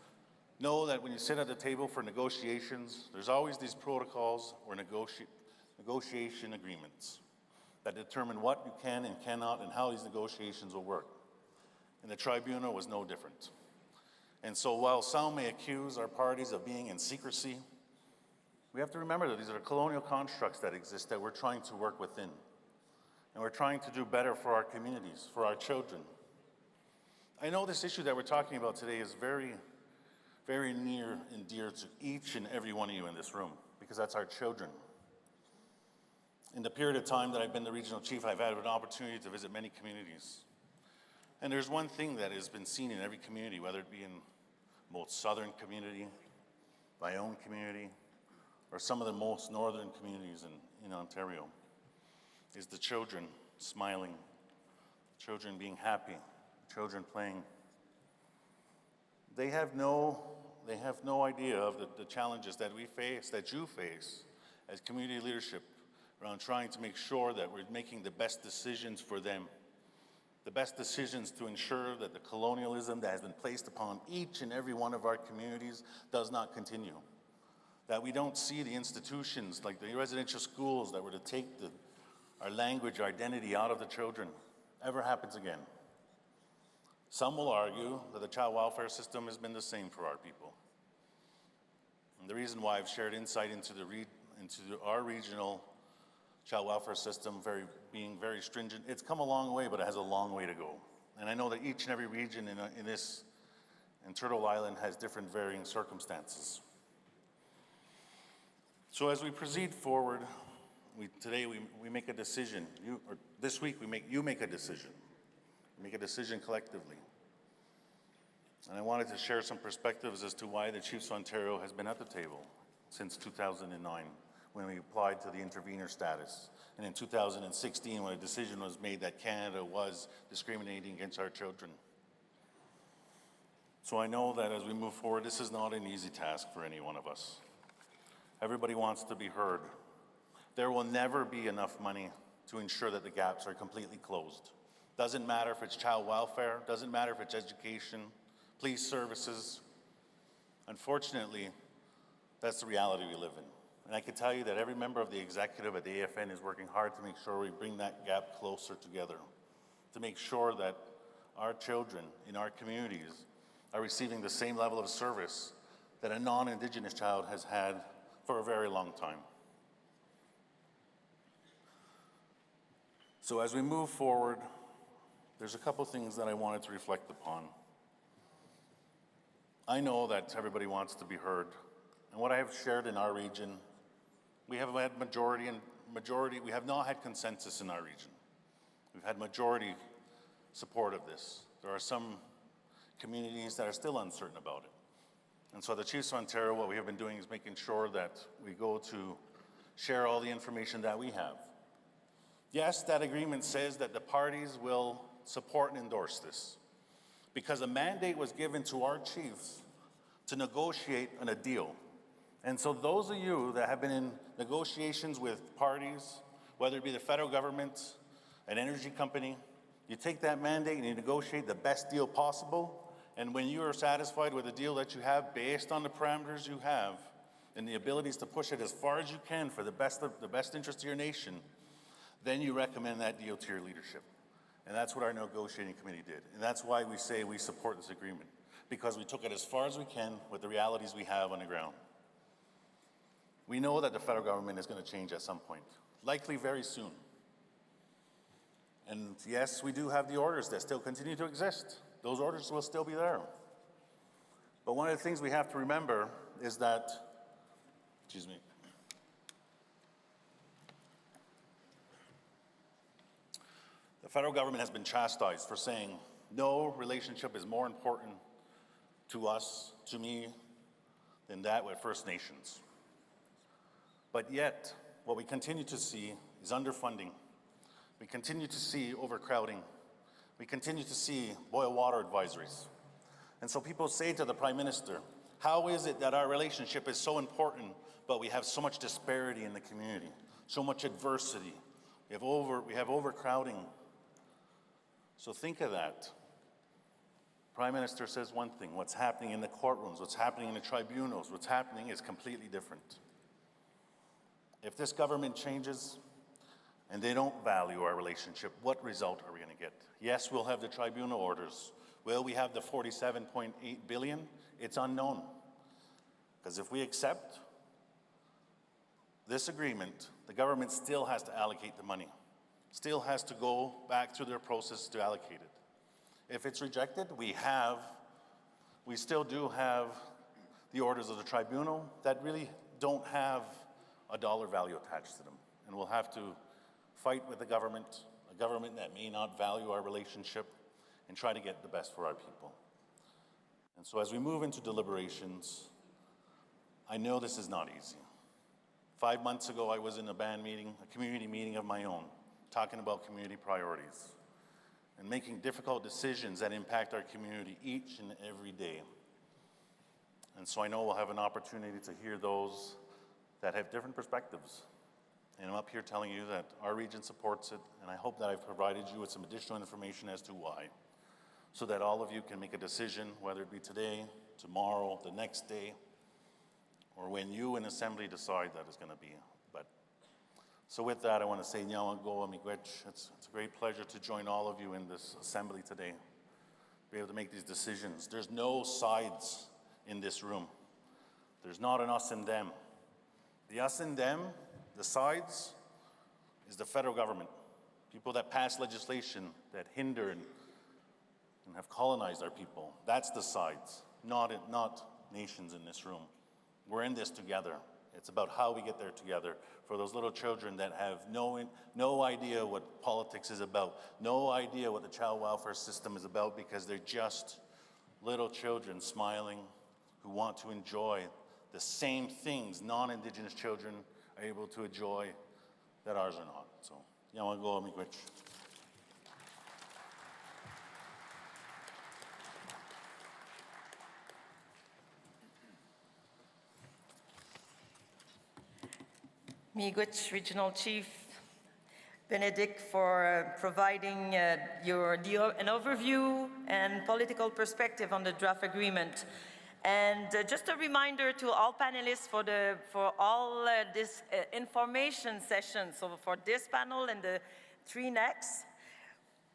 know that when you sit at the table for negotiations, there's always these protocols or negotiation agreements that determine what you can and cannot and how these negotiations will work. And the tribunal was no different. And so while some may accuse our parties of being in secrecy, we have to remember that these are colonial constructs that exist that we're trying to work within. And we're trying to do better for our communities, for our children. I know this issue that we're talking about today is very, very near and dear to each and every one of you in this room, because that's our children. In the period of time that I've been the regional chief, I've had an opportunity to visit many communities. And there's one thing that has been seen in every community, whether it be in most southern community, my own community, or some of the most northern communities in Ontario, is the children smiling, children being happy, children playing. They have no idea of the challenges that we face, that you face as community leadership around trying to make sure that we're making the best decisions for them, the best decisions to ensure that the colonialism that has been placed upon each and every one of our communities does not continue. That we don't see the institutions like the residential schools that were to take our language, our identity out of the children ever happens again. Some will argue that the child welfare system has been the same for our people. And the reason why I've shared insight into our regional child welfare system being very stringent, it's come a long way, but it has a long way to go. And I know that each and every region in Turtle Island has different varying circumstances. So as we proceed forward, today we make a decision. This week you make a decision. Make a decision collectively. And I wanted to share some perspectives as to why the Chiefs of Ontario has been at the table since 2009, when we applied to the intervenor status, and in 2016 when a decision was made that Canada was discriminating against our children. So I know that as we move forward, this is not an easy task for any one of us. Everybody wants to be heard. There will never be enough money to ensure that the gaps are completely closed. Doesn't matter if it's child welfare, doesn't matter if it's education, police services. Unfortunately, that's the reality we live in. And I can tell you that every member of the executive at the AFN is working hard to make sure we bring that gap closer together, to make sure that our children in our communities are receiving the same level of service that a non-Indigenous child has had for a very long time. So as we move forward, there's a couple things that I wanted to reflect upon. I know that everybody wants to be heard. And what I have shared in our region, we have had majority, we have not had consensus in our region. We've had majority support of this. There are some communities that are still uncertain about it. And so the Chiefs of Ontario, what we have been doing is making sure that we go to share all the information that we have. Yes, that agreement says that the parties will support and endorse this, because a mandate was given to our chiefs to negotiate on a deal. And so those of you that have been in negotiations with parties, whether it be the federal government, an energy company, you take that mandate and you negotiate the best deal possible. And when you are satisfied with the deal that you have based on the parameters you have and the abilities to push it as far as you can for the best interest of your nation, then you recommend that deal to your leadership. And that's what our negotiating committee did. And that's why we say we support this agreement, because we took it as far as we can with the realities we have on the ground. We know that the federal government is going to change at some point, likely very soon. And yes, we do have the orders that still continue to exist. Those orders will still be there. But one of the things we have to remember is that, the federal government has been chastised for saying no relationship is more important to us, to me, than that with First Nations. But yet, what we continue to see is underfunding. We continue to see overcrowding. We continue to see boil water advisories. And so people say to the Prime Minister, how is it that our relationship is so important, but we have so much disparity in the community, so much adversity? We have overcrowding. So think of that. Prime Minister says one thing, what's happening in the courtrooms, what's happening in the tribunals, what's happening is completely different. If this government changes and they don't value our relationship, what result are we going to get? Yes, we'll have the tribunal orders. Will we have the $47.8 billion? It's unknown. Because if we accept this agreement, the government still has to allocate the money, still has to go back through their process to allocate it. If it's rejected, we still do have the orders of the tribunal that really don't have a dollar value attached to them. And we'll have to fight with a government that may not value our relationship, and try to get the best for our people. And so as we move into deliberations, I know this is not easy. 5 months ago, I was in a band meeting, a community meeting of my own, talking about community priorities, and making difficult decisions that impact our community each and every day. And so I know we'll have an opportunity to hear those that have different perspectives. And I'm up here telling you that our region supports it, and I hope that I've provided you with some additional information as to why, so that all of you can make a decision, whether it be today, tomorrow, the next day, or when you in Assembly decide that it's going to be. So with that, I want to say, Nyawango Miigwech. It's a great pleasure to join all of you in this Assembly today, be able to make these decisions. There's no sides in this room. There's not an us and them. The us and them, the sides, is the federal government. People that pass legislation that hinder and have colonized our people. That's the sides, not nations in this room. We're in this together. It's about how we get there together for those little children that have no idea what politics is about, no idea what the child welfare system is about, because they're just little children smiling who want to enjoy the same things non-Indigenous children are able to enjoy that ours are not. So, Nyawango Miigwech.
Miigwech Regional Chief Benedict for providing an overview and political perspective on the draft agreement. And just a reminder to all panelists for all this information session. So for this panel and the three next,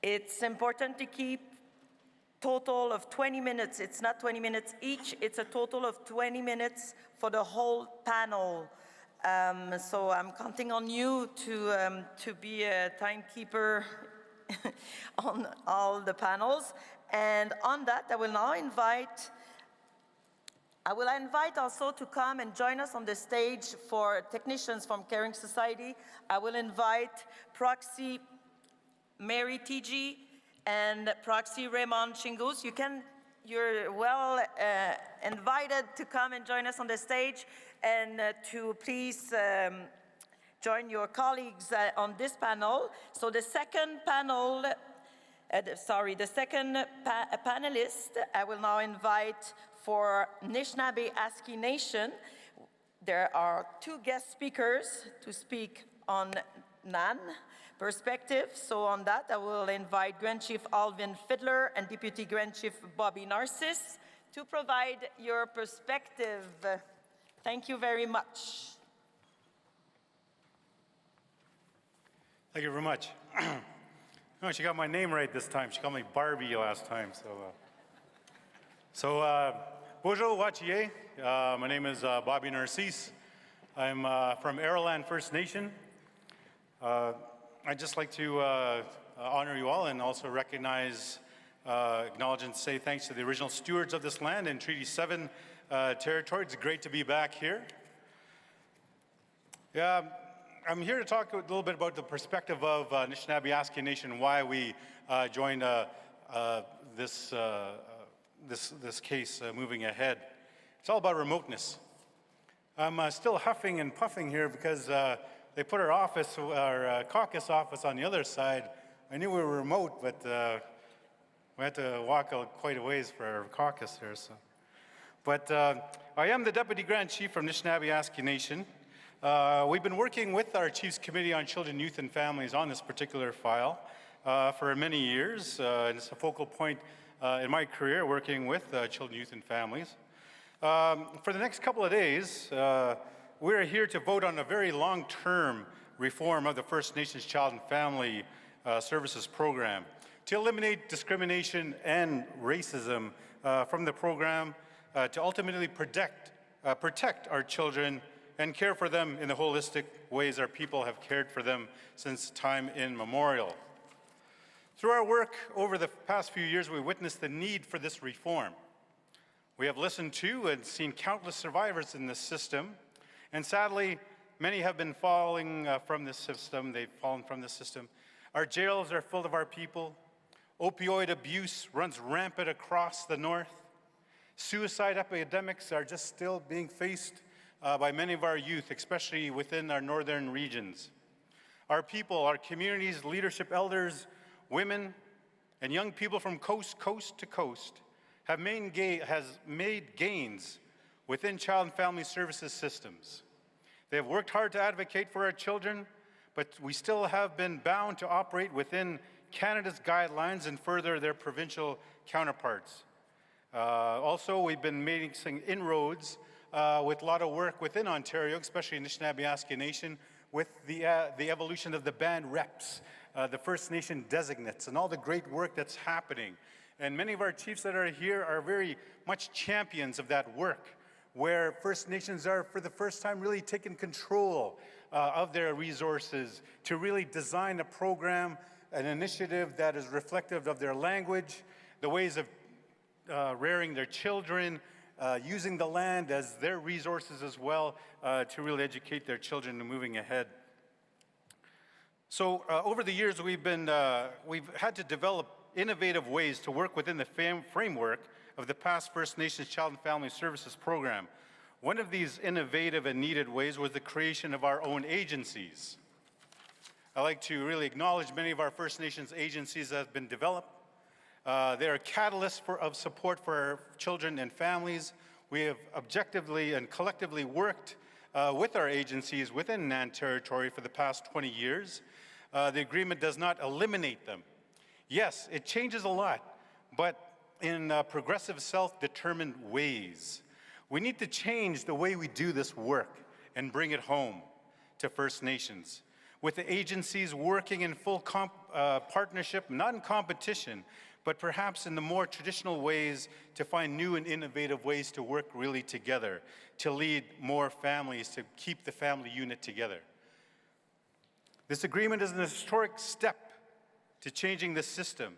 it's important to keep total of 20 minutes. It's not 20 minutes each, it's a total of 20 minutes for the whole panel. So I'm counting on you to be a timekeeper on all the panels. And on that, I will invite also to come and join us on the stage for technicians from Caring Society. I will invite Proxy Mary TG and Proxy Raymond Chingus. You're well invited to come and join us on the stage and to please join your colleagues on this panel. So the second panel, panelist, I will now invite for Anishinaabe Aski Nation. There are two guest speakers to speak on NAN perspective. So on that, I will invite Grand Chief Alvin Fiddler and Deputy Grand Chief Bobby Narciss to provide your perspective. Thank you very much.
Thank you very much. Oh, she got my name right this time. She called me Barbie last time. Bonjour, Wachie. My name is Bobby Narciss. I'm from Araland First Nation. I'd just like to honor you all and also recognize, acknowledge and say thanks to the original stewards of this land in Treaty 7 territory. It's great to be back here. Yeah, I'm here to talk a little bit about the perspective of Anishinaabe Aski Nation and why we joined this case moving ahead. It's all about remoteness. I'm still huffing and puffing here because they put our caucus office on the other side. I knew we were remote, but we had to walk quite a ways for our caucus here. But I am the Deputy Grand Chief from Anishinaabe Aski Nation. We've been working with our Chiefs Committee on Children, Youth, and Families on this particular file for many years. And it's a focal point in my career working with children, youth, and families. For the next couple of days, we're here to vote on a very long-term reform of the First Nations Child and Family Services Program to eliminate discrimination and racism from the program to ultimately protect our children and care for them in the holistic ways our people have cared for them since time immemorial. Through our work over the past few years, we witnessed the need for this reform. We have listened to and seen countless survivors in this system, and sadly, many have been falling from this system. They've fallen from this system. Our jails are full of our people. Opioid abuse runs rampant across the north. Suicide epidemics are just still being faced by many of our youth, especially within our northern regions. our people, our communities, leadership elders, women, and young people from coast to coast has made gains within child and family services systems. They have worked hard to advocate for our children, but we still have been bound to operate within Canada's guidelines and further their provincial counterparts. Also, we've been making inroads with a lot of work within Ontario, especially in the Anishinaabe Nation, with the evolution of the band reps, the First Nation designates, and all the great work that's happening. And many of our chiefs that are here are very much champions of that work, where First Nations are, for the first time, really taking control of their resources to really design a program, an initiative that is reflective of their language, the ways of rearing their children, using the land as their resources as well to really educate their children and moving ahead. So over the years, we've had to develop innovative ways to work within the framework of the past First Nations Child and Family Services Program. One of these innovative and needed ways was the creation of our own agencies. I'd like to really acknowledge many of our First Nations agencies that have been developed. They are catalysts of support for our children and families. We have objectively and collectively worked with our agencies within NAN territory for the past 20 years. The agreement does not eliminate them. Yes, it changes a lot, but in progressive, self-determined ways. We need to change the way we do this work and bring it home to First Nations, with the agencies working in full partnership, not in competition, but perhaps in the more traditional ways to find new and innovative ways to work really together, to lead more families, to keep the family unit together. This agreement is an historic step to changing the system.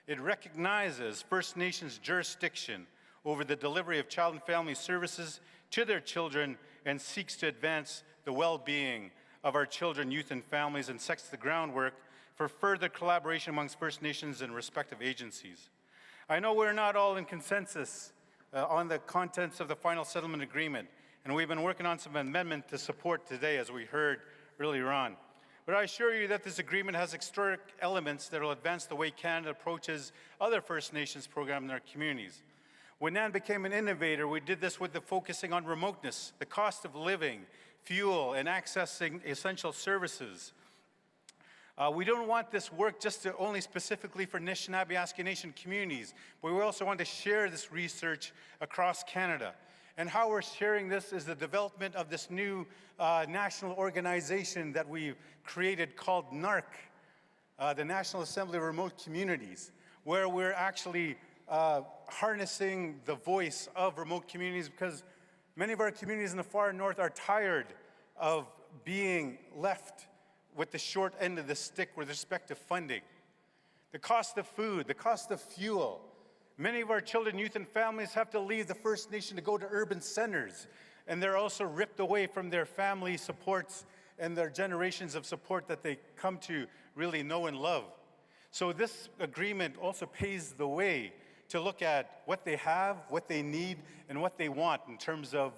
It recognizes First Nations jurisdiction over the delivery of child and family services to their children and seeks to advance the well-being of our children, youth, and families, and sets the groundwork for further collaboration amongst First Nations and respective agencies. I know we're not all in consensus on the contents of the final settlement agreement, and we've been working on some amendment to support today, as we heard earlier on. But I assure you that this agreement has historic elements that will advance the way Canada approaches other First Nations programs in our communities. When NAN became an innovator, we did this with the focusing on remoteness, the cost of living, fuel, and accessing essential services. We don't want this work just to only specifically for Anishinaabe Nation communities, but we also want to share this research across Canada. And how we're sharing this is the development of this new national organization that we've created called NARC, the National Assembly of Remote Communities, where we're actually harnessing the voice of remote communities, because many of our communities in the far north are tired of being left with the short end of the stick with respect to funding. The cost of food, the cost of fuel. Many of our children, youth, and families have to leave the First Nation to go to urban centers, and they're also ripped away from their family supports and their generations of support that they come to really know and love. So this agreement also paves the way to look at what they have, what they need, and what they want in terms of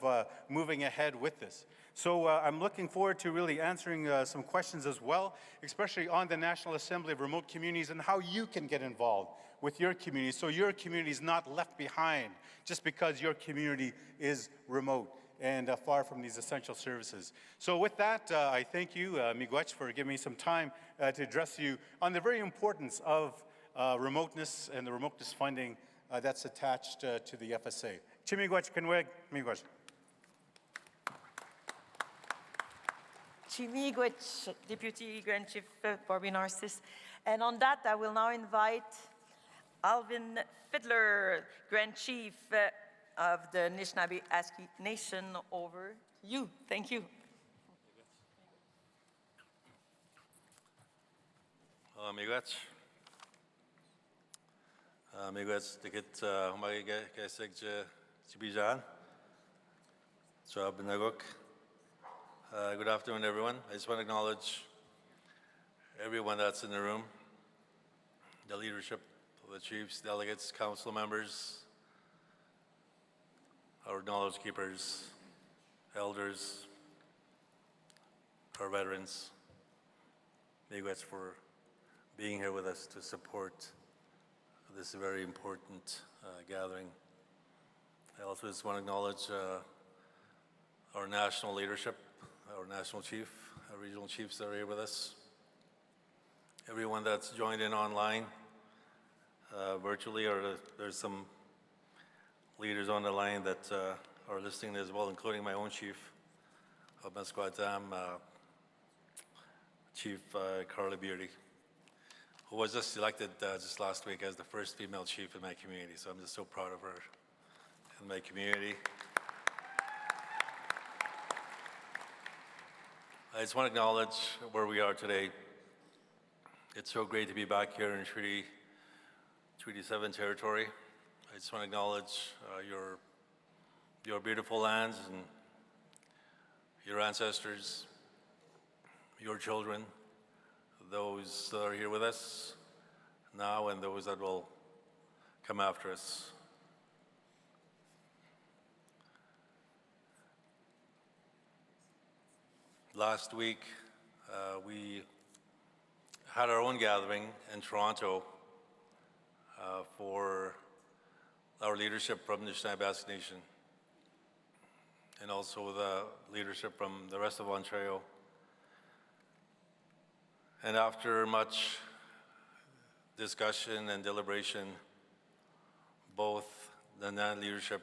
moving ahead with this. So I'm looking forward to really answering some questions as well, especially on the National Assembly of Remote Communities and how you can get involved with your community so your community is not left behind just because your community is remote and far from these essential services. So with that, I thank you, Miigwech, for giving me some time to address you on the very importance of remoteness and the remoteness funding that's attached to the FSA. Chimiigwech Kenweg, Miigwech.
Chimiigwech, Deputy Grand Chief Barbie Narcisse. And on that, I will now invite Alvin Fiddler, Grand Chief of the Anishinaabe Nation, over to you. Thank you.
Miigwech. Miigwech, tikit humagi kaisek chibijan. Benagok. Good afternoon, everyone. I just want to acknowledge everyone that's in the room, the leadership, the chiefs, delegates, council members, our knowledge keepers, elders, our veterans, Miigwech for being here with us to support this very important gathering. I also just want to acknowledge our national leadership, our national chief, our regional chiefs that are here with us, everyone that's joined in online, virtually, or there's some leaders on the line that are listening as well, including my own chief of Mesquatam, Chief Carla Beardy, who was just elected just last week as the first female chief in my community. So I'm just so proud of her and my community. I just want to acknowledge where we are today. It's so great to be back here in Treaty 7 territory. I just want to acknowledge your beautiful lands and your ancestors, your children, those that are here with us now and those that will come after us. Last week, we had our own gathering in Toronto for our leadership from the Anishinaabe Basque Nation and also the leadership from the rest of Ontario. And after much discussion and deliberation, both the NAN leadership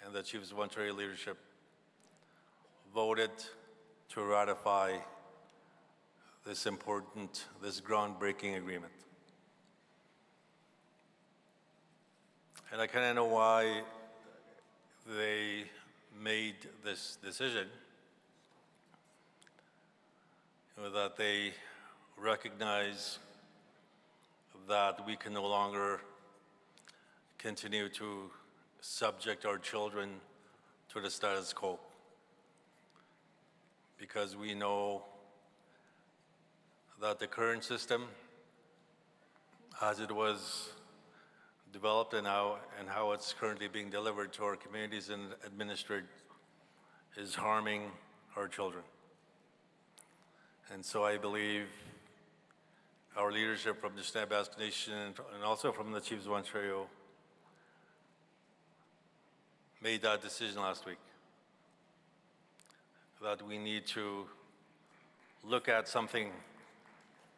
and the Chiefs of Ontario leadership voted to ratify this important, this groundbreaking agreement. And I kind of know why they made this decision, that they recognize that we can no longer continue to subject our children to the status quo, because we know that the current system, as it was developed and how it's currently being delivered to our communities and administered, is harming our children. And so I believe our leadership from the Anishinaabe Basque Nation and also from the Chiefs of Ontario made that decision last week, that we need to look at something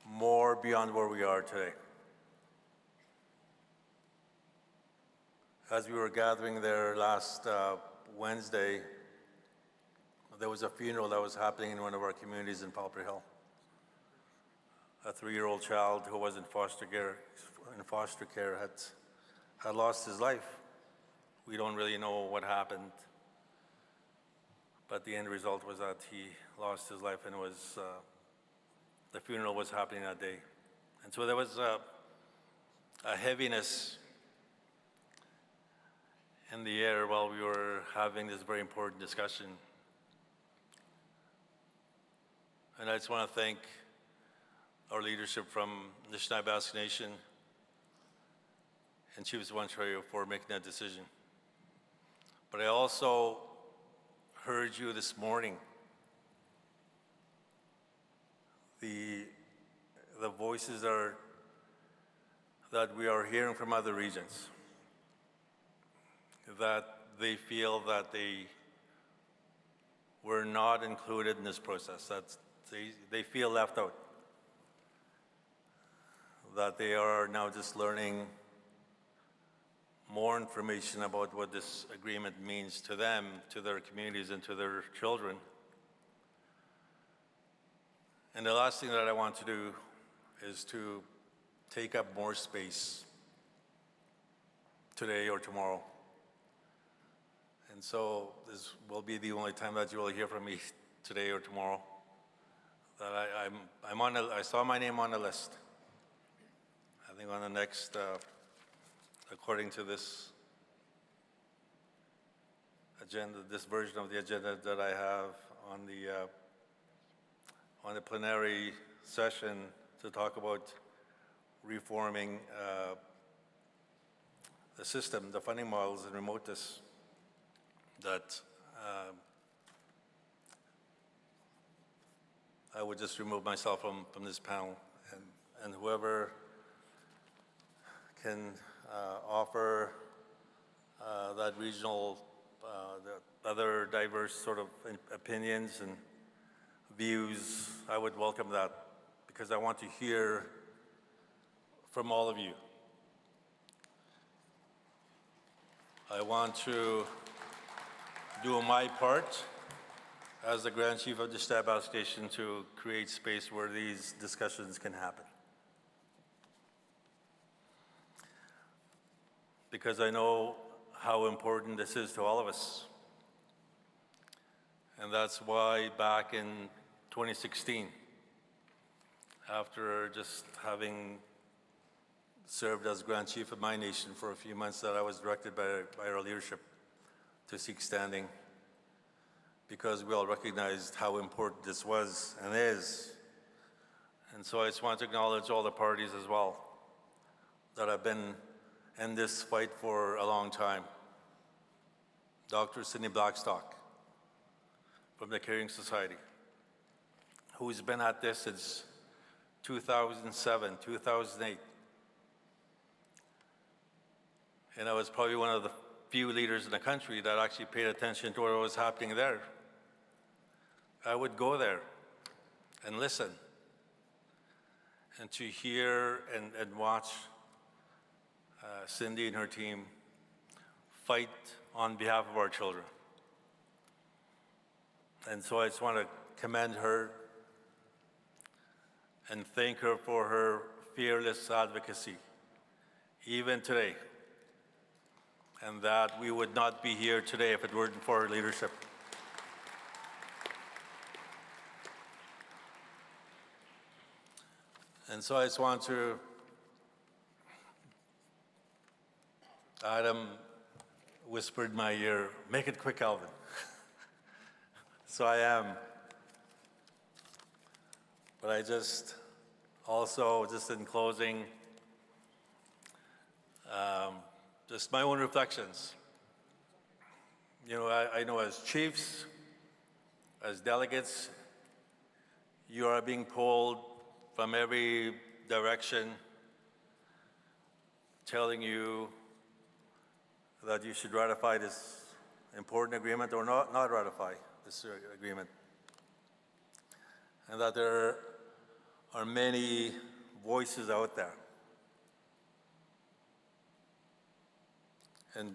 more beyond where we are today. As we were gathering there last Wednesday, there was a funeral that was happening in one of our communities in Palper Hill. A 3-year-old child who was in foster care had lost his life. We don't really know what happened, but the end result was that he lost his life, and the funeral was happening that day. And so there was a heaviness in the air while we were having this very important discussion. And I just want to thank our leadership from the Anishinaabe Basque Nation and Chiefs of Ontario for making that decision. But I also heard you this morning, the voices that we are hearing from other regions, that they feel that they were not included in this process, that they feel left out, that they are now just learning more information about what this agreement means to them, to their communities, and to their children. And the last thing that I want to do is to take up more space today or tomorrow. And so this will be the only time that you will hear from me today or tomorrow. That I saw my name on the list. I think on the next, according to this agenda, this version of the agenda that I have on the plenary session to talk about reforming the system, the funding models, and remoteness that I would just remove myself from this panel, and whoever can offer that regional, the other diverse sort of opinions and views, I would welcome that, because I want to hear from all of you. I want to do my part as the Grand Chief of the Stabal Station to create space where these discussions can happen. Because I know how important this is to all of us. And that's why back in 2016, after just having served as Grand Chief of my nation for a few months, that I was directed by our leadership to seek standing, because we all recognized how important this was and is. And so I just want to acknowledge all the parties as well that have been in this fight for a long time. Dr. Sidney Blackstock from the Caring Society, who's been at this since 2007, 2008. And I was probably one of the few leaders in the country that actually paid attention to what was happening there. I would go there and listen and to hear and watch Cindy and her team fight on behalf of our children. And so I just want to commend her and thank her for her fearless advocacy, even today. And that we would not be here today if it weren't for her leadership. And so I just want to, Adam whispered in my ear, make it quick, Alvin. So I am. But I just, also, just in closing, just my own reflections. You know, I know as chiefs, as delegates, you are being pulled from every direction, telling you that you should ratify this important agreement or not ratify this agreement. And that there are many voices out there. And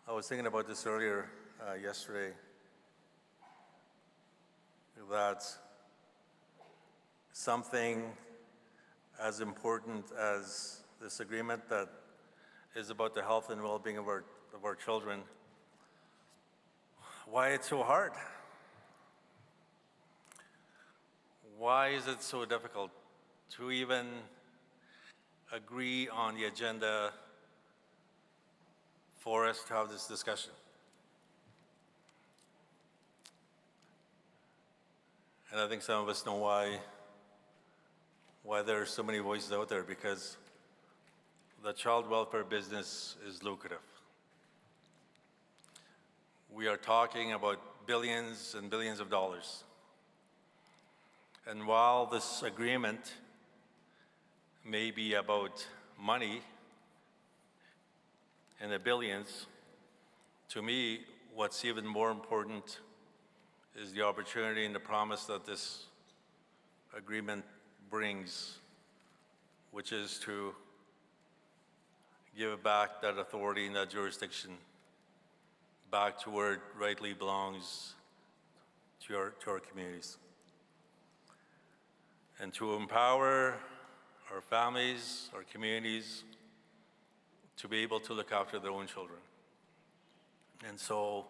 I was thinking about this earlier yesterday, that something as important as this agreement that is about the health and well-being of our children, why it's so hard? Why is it so difficult to even agree on the agenda for us to have this discussion? And I think some of us know why there are so many voices out there, because the child welfare business is lucrative. We are talking about billions and billions of dollars. And while this agreement may be about money in the billions, to me, what's even more important is the opportunity and the promise that this agreement brings, which is to give back that authority and that jurisdiction back to where it rightly belongs, to our communities. And to empower our families, our communities, to be able to look after their own children. And so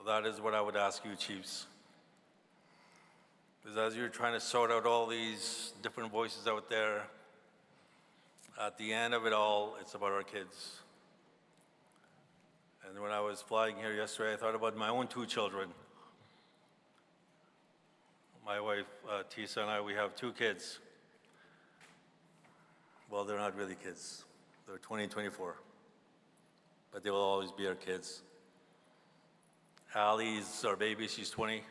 that is what I would ask you, chiefs. Because as you're trying to sort out all these different voices out there, at the end of it all, it's about our kids. And when I was flying here yesterday, I thought about my own two children. My wife, Tisa, and I, we have two kids. Well, they're not really kids. They're 20 and 24. But they will always be our kids. Allie's our baby, she's 20.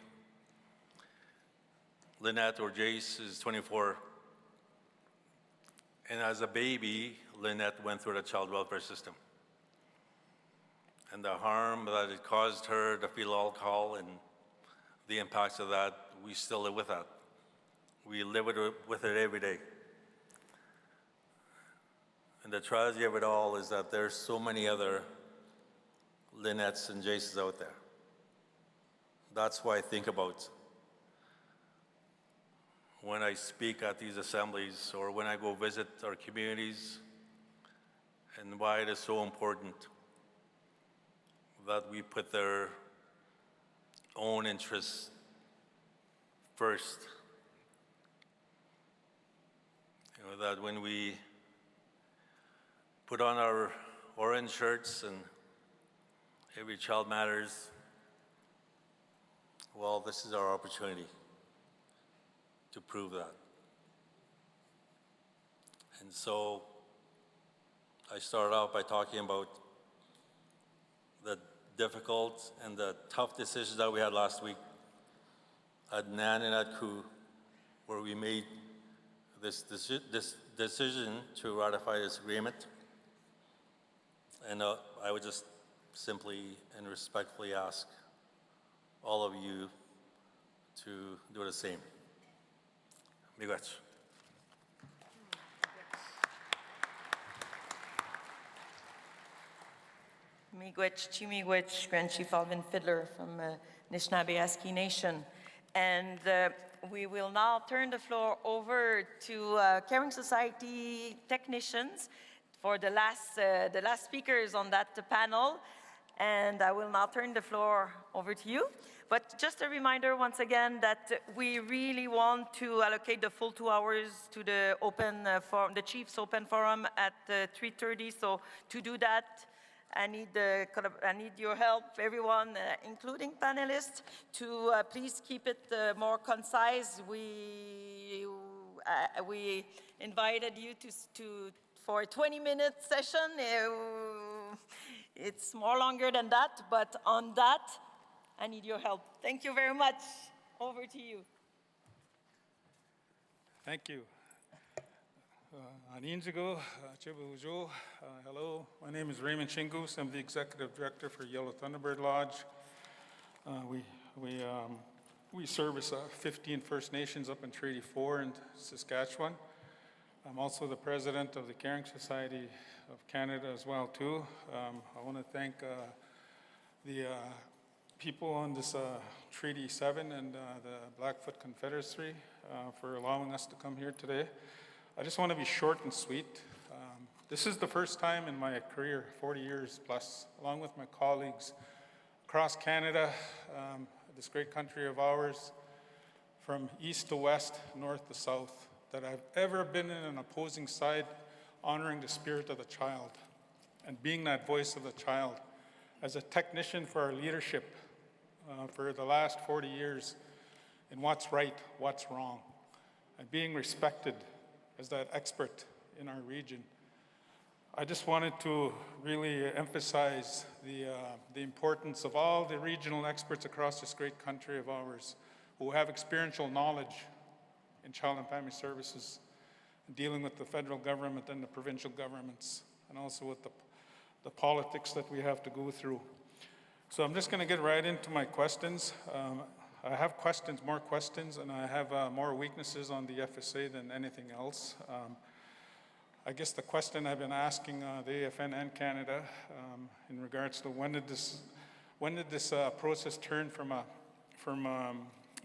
Lynette or Jace is 24. And as a baby, Lynette went through the child welfare system. And the harm that it caused her to feel alcohol and the impacts of that, we still live with that. We live with it every day. And the tragedy of it all is that there's so many other Lynnettes and Jaces out there. That's why I think about when I speak at these assemblies or when I go visit our communities, and why it is so important that we put their own interests first. You know, that when we put on our orange shirts and every child matters, well, this is our opportunity to prove that. And so I started out by talking about the difficult and the tough decisions that we had last week at NAN and at KU, where we made this decision to ratify this agreement. And I would just simply and respectfully ask all of you to do the same. Miigwech.
Miigwech, Chimiigwech, Grand Chief Alvin Fiddler from Anishinaabe Aski Nation. And we will now turn the floor over to Caring Society technicians for the last speakers on that panel. And I will now turn the floor over to you. But just a reminder once again that we really want to allocate the full 2 hours to the open forum, the Chiefs Open Forum at 3:30. So to do that, I need your help, everyone, including panelists, to please keep it more concise. We invited you for a 20-minute session. It's more longer than that, but on that, I need your help. Thank you very much. Over to you.
Thank you. Aninjago, Chibujo, hello. My name is Raymond Chingoose. I'm the Executive Director for Yellow Thunderbird Lodge. We service 15 First Nations up in Treaty 4 in Saskatchewan. I'm also the President of the Caring Society of Canada as well, too. I want to thank the people on this Treaty 7 and the Blackfoot Confederacy for allowing us to come here today. I just want to be short and sweet. This is the first time in my career, 40 years plus, along with my colleagues across Canada, this great country of ours, from east to west, north to south, that I've ever been in an opposing side honoring the spirit of the child and being that voice of the child. As a technician for our leadership for the last 40 years in what's right, what's wrong, and being respected as that expert in our region. I just wanted to really emphasize the importance of all the regional experts across this great country of ours who have experiential knowledge in child and family services, dealing with the federal government and the provincial governments, and also with the politics that we have to go through. So I'm just going to get right into my questions. I have more questions, and I have more weaknesses on the FSA than anything else. I guess the question I've been asking the AFN and Canada in regards to when did this process turn from a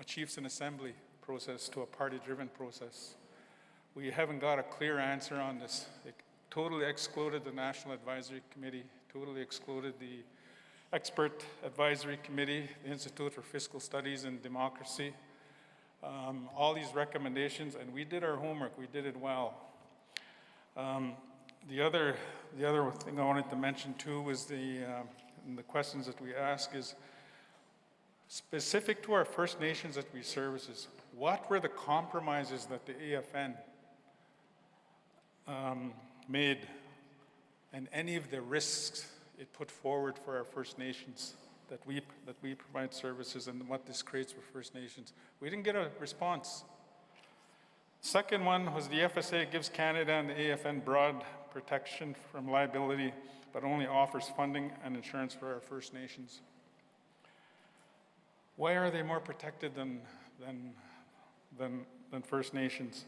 Chiefs and Assembly process to a party-driven process? We haven't got a clear answer on this. It totally excluded the National Advisory Committee, totally excluded the Expert Advisory Committee, the Institute for Fiscal Studies and Democracy, all these recommendations, and we did our homework, we did it well. The other thing I wanted to mention too was the questions that we ask is, specific to our First Nations that we services, what were the compromises that the AFN made and any of the risks it put forward for our First Nations that we provide services and what this creates for First Nations. We didn't get a response. Second one was the FSA gives Canada and the AFN broad protection from liability, but only offers funding and insurance for our First Nations. Why are they more protected than First Nations?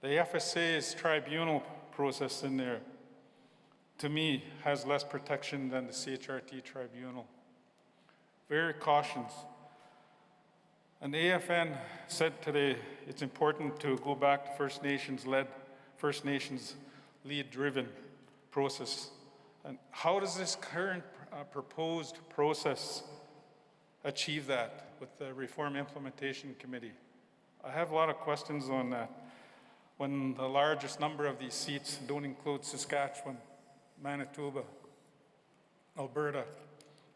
The FSA's tribunal process in there, to me, has less protection than the CHRT tribunal. Very cautious. And AFN said today it's important to go back to First Nations lead-driven process. And how does this current proposed process achieve that with the Reform Implementation Committee? I have a lot of questions on that. When the largest number of these seats don't include Saskatchewan, Manitoba, Alberta,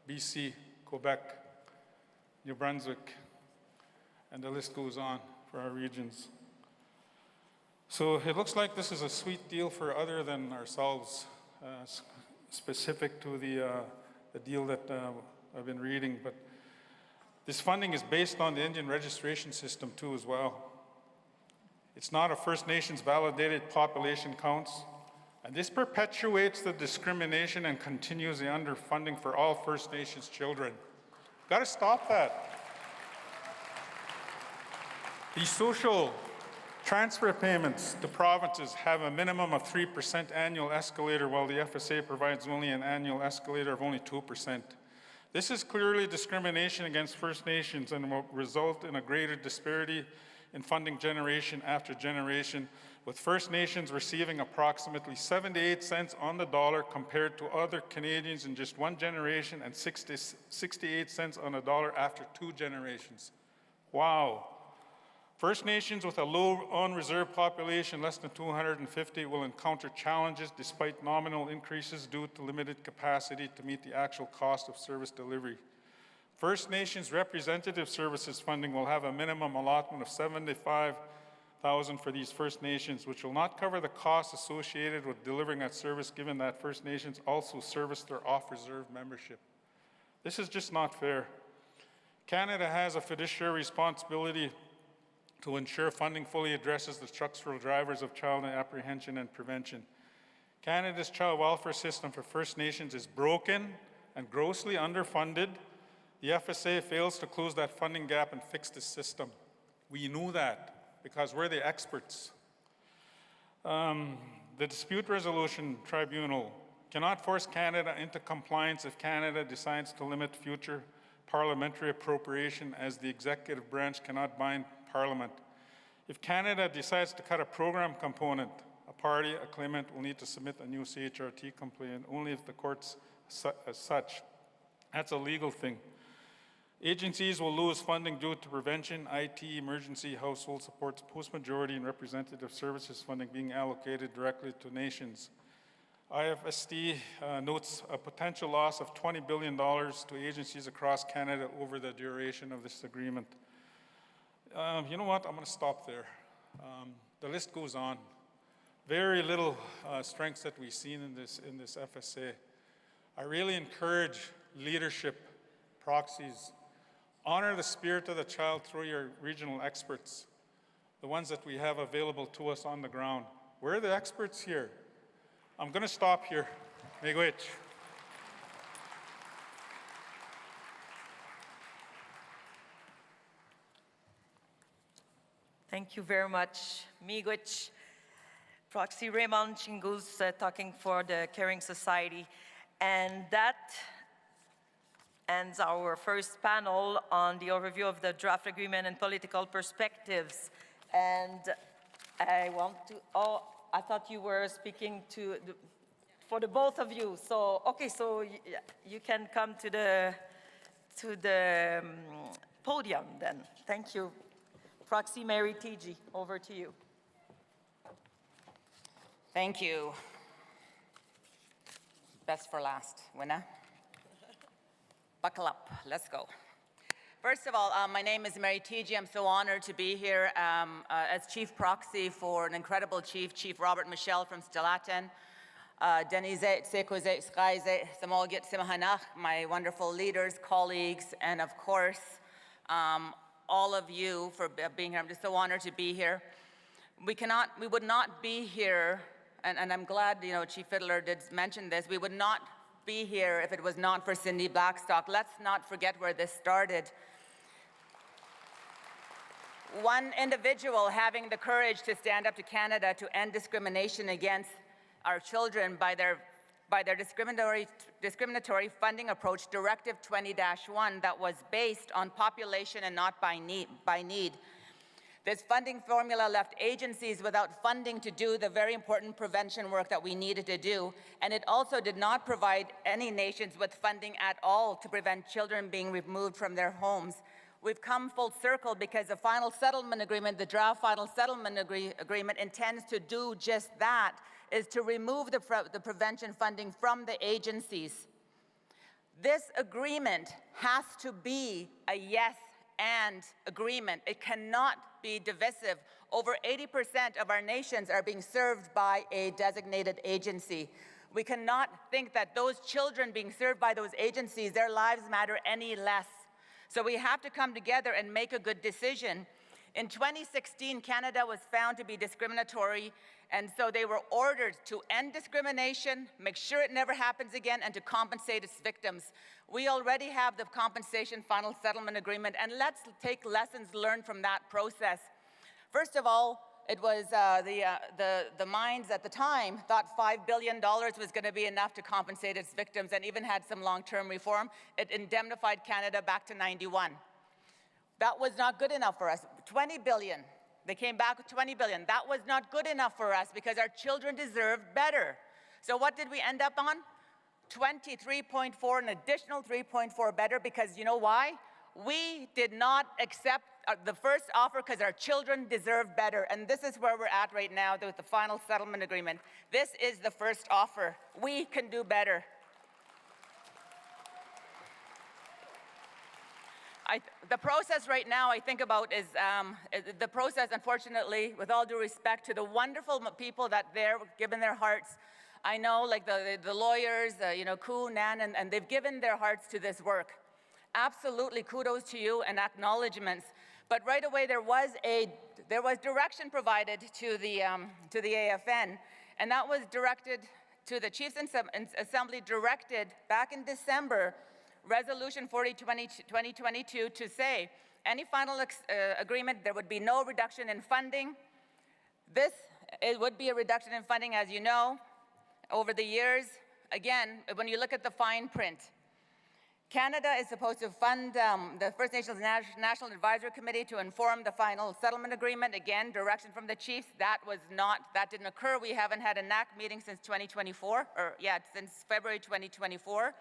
BC, Quebec, New Brunswick, and the list goes on for our regions. So it looks like this is a sweet deal for other than ourselves, specific to the deal that I've been reading. But this funding is based on the Indian registration system too as well. It's not a First Nations validated population counts. And this perpetuates the discrimination and continues the underfunding for all First Nations children. Got to stop that. These social transfer payments to provinces have a minimum of 3% annual escalator, while the FSA provides only an annual escalator of only 2%. This is clearly discrimination against First Nations and will result in a greater disparity in funding generation after generation, with First Nations receiving approximately 78 cents on the dollar compared to other Canadians in just one generation, and 68 cents on the dollar after 2 generations. Wow. First Nations with a low on-reserve population, less than 250, will encounter challenges despite nominal increases due to limited capacity to meet the actual cost of service delivery. First Nations representative services funding will have a minimum allotment of $75,000 for these First Nations, which will not cover the costs associated with delivering that service, given that First Nations also service their off-reserve membership. This is just not fair. Canada has a fiduciary responsibility to ensure funding fully addresses the structural drivers of child apprehension and prevention. Canada's child welfare system for First Nations is broken and grossly underfunded. The FSA fails to close that funding gap and fix the system. We knew that because we're the experts. The Dispute Resolution Tribunal cannot force Canada into compliance if Canada decides to limit future parliamentary appropriation, as the executive branch cannot bind Parliament. If Canada decides to cut a program component, a party, a claimant will need to submit a new CHRT complaint only if the courts as such. That's a legal thing. Agencies will lose funding due to prevention, IT, emergency, household supports, post-majority, and representative services funding being allocated directly to nations. IFSD notes a potential loss of $20 billion to agencies across Canada over the duration of this agreement. You know what? I'm going to stop there. The list goes on. Very little strengths that we've seen in this FSA. I really encourage leadership, proxies, honor the spirit of the child through your regional experts, the ones that we have available to us on the ground. We're the experts here. I'm going to stop here. Miigwech.
Thank you very much, Miigwech. Proxy Raymond Chingus talking for the Caring Society. And that ends our first panel on the overview of the draft agreement and political perspectives. And I want to, I thought you were speaking for the both of you. So, okay, so you can come to the podium then. Thank you. Proxy Mary Tiji, over to you.
Thank you. Best for last, winner. Buckle up, let's go. First of all, my name is Mary Tiji. I'm so honored to be here as chief proxy for an incredible chief, Chief Robert Michel from Stellatan. Denise, Sekoze, Skaize, Samolgit, Simahanach, my wonderful leaders, colleagues, and of course, all of you for being here. I'm just so honored to be here. We would not be here, and I'm glad, Chief Fiddler did mention this, we would not be here if it was not for Cindy Blackstock. Let's not forget where this started. One individual having the courage to stand up to Canada to end discrimination against our children by their discriminatory funding approach, Directive 20-1, that was based on population and not by need. This funding formula left agencies without funding to do the very important prevention work that we needed to do, and it also did not provide any nations with funding at all to prevent children being removed from their homes. We've come full circle because the final settlement agreement, the draft final settlement agreement, intends to do just that, is to remove the prevention funding from the agencies. This agreement has to be a yes and agreement. It cannot be divisive. Over 80% of our nations are being served by a designated agency. We cannot think that those children being served by those agencies, their lives matter any less. So we have to come together and make a good decision. In 2016, Canada was found to be discriminatory, and so they were ordered to end discrimination, make sure it never happens again, and to compensate its victims. We already have the compensation final settlement agreement, and let's take lessons learned from that process. First of all, it was the Mines at the time thought $5 billion was going to be enough to compensate its victims, and even had some long-term reform. It indemnified Canada back to 91. That was not good enough for us. 20 billion. They came back with 20 billion. That was not good enough for us because our children deserved better. So what did we end up on? 23.4, an additional 3.4 better, because you know why? We did not accept the first offer because our children deserve better. And this is where we're at right now with the final settlement agreement. This is the first offer. We can do better. The process right now I think about is the process, unfortunately, with all due respect to the wonderful people that they're given their hearts. I know, like the lawyers, Koo, Nan, and they've given their hearts to this work. Absolutely, kudos to you and acknowledgements. But right away there was direction provided to the AFN, and that was directed to the Chiefs Assembly, directed back in December, Resolution 40/2022, to say any final agreement, there would be no reduction in funding. It would be a reduction in funding, as you know, over the years. Again, when you look at the fine print, Canada is supposed to fund the First Nations National Advisory Committee to inform the final settlement agreement. Again, direction from the Chiefs. That didn't occur. We haven't had a NAC meeting since 2024, since February 2024.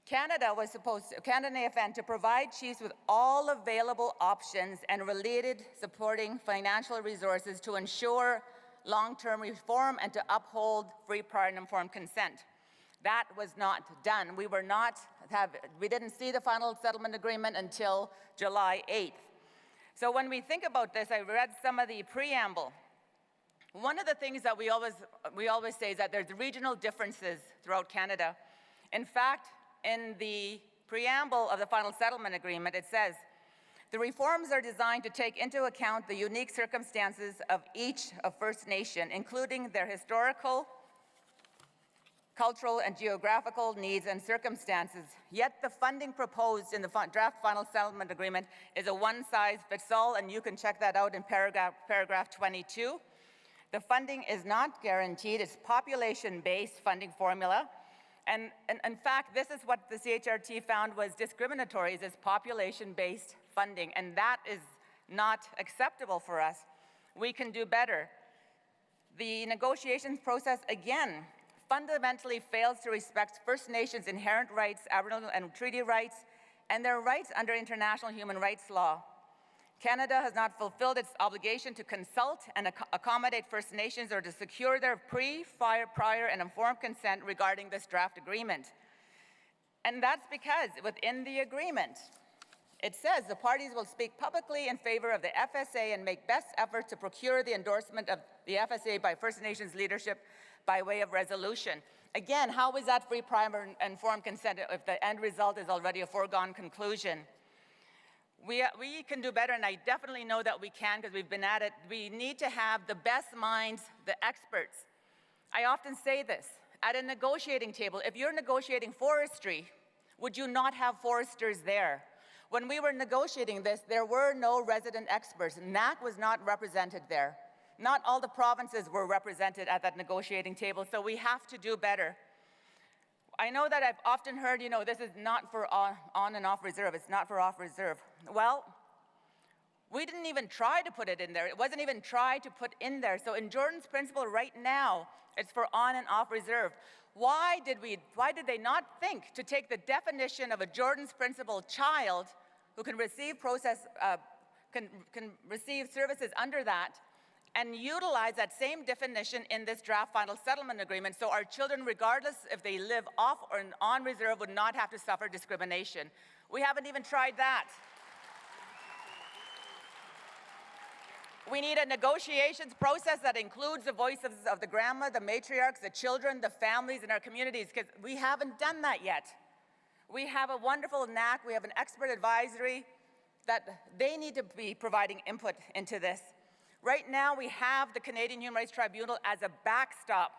Canada and AFN to provide Chiefs with all available options and related supporting financial resources to ensure long-term reform and to uphold free, prior, and informed consent. That was not done. We didn't see the final settlement agreement until July 8th. So when we think about this, I read some of the preamble. One of the things that we always say is that there's regional differences throughout Canada. In fact, in the preamble of the final settlement agreement, it says, the reforms are designed to take into account the unique circumstances of each First Nation, including their historical, cultural, and geographical needs and circumstances. Yet the funding proposed in the draft final settlement agreement is a one-size-fits-all, and you can check that out in paragraph 22. The funding is not guaranteed. It's population-based funding formula. And in fact, this is what the CHRT found was discriminatory, is this population-based funding, and that is not acceptable for us. We can do better. The negotiations process, again, fundamentally fails to respect First Nations' inherent rights, Aboriginal and treaty rights, and their rights under international human rights law. Canada has not fulfilled its obligation to consult and accommodate First Nations or to secure their prior, and informed consent regarding this draft agreement. And that's because within the agreement, it says the parties will speak publicly in favor of the FSA and make best efforts to procure the endorsement of the FSA by First Nations leadership, by way of resolution. Again, how is that free, prior, and informed consent if the end result is already a foregone conclusion? We can do better, and I definitely know that we can because we've been at it. We need to have the best minds, the experts. I often say this, at a negotiating table, if you're negotiating forestry, would you not have foresters there? When we were negotiating this, there were no resident experts. NAC was not represented there. Not all the provinces were represented at that negotiating table, so we have to do better. I know that I've often heard, you know, this is not for on and off reserve, it's not for off reserve. Well, we didn't even try to put it in there. It wasn't even tried to put in there. So in Jordan's principle right now, it's for on and off reserve. Why did they not think to take the definition of a Jordan's principle child who can receive can receive services under that and utilize that same definition in this draft final settlement agreement so our children, regardless if they live off or on reserve, would not have to suffer discrimination? We haven't even tried that. We need a negotiations process that includes the voices of the grandma, the matriarchs, the children, the families in our communities, because we haven't done that yet. We have a wonderful NAC, we have an expert advisory that they need to be providing input into this. Right now, we have the Canadian Human Rights Tribunal as a backstop.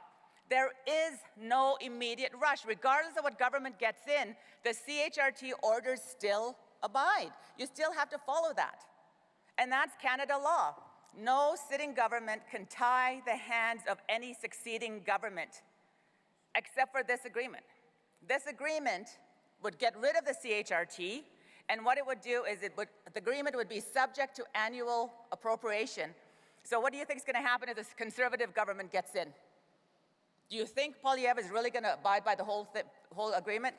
There is no immediate rush. Regardless of what government gets in, the CHRT orders still abide. You still have to follow that. And that's Canada law. No sitting government can tie the hands of any succeeding government, except for this agreement. This agreement would get rid of the CHRT, and what it would do is the agreement would be subject to annual appropriation. So what do you think is going to happen if this Conservative government gets in? Do you think Poilievre is really going to abide by the whole agreement?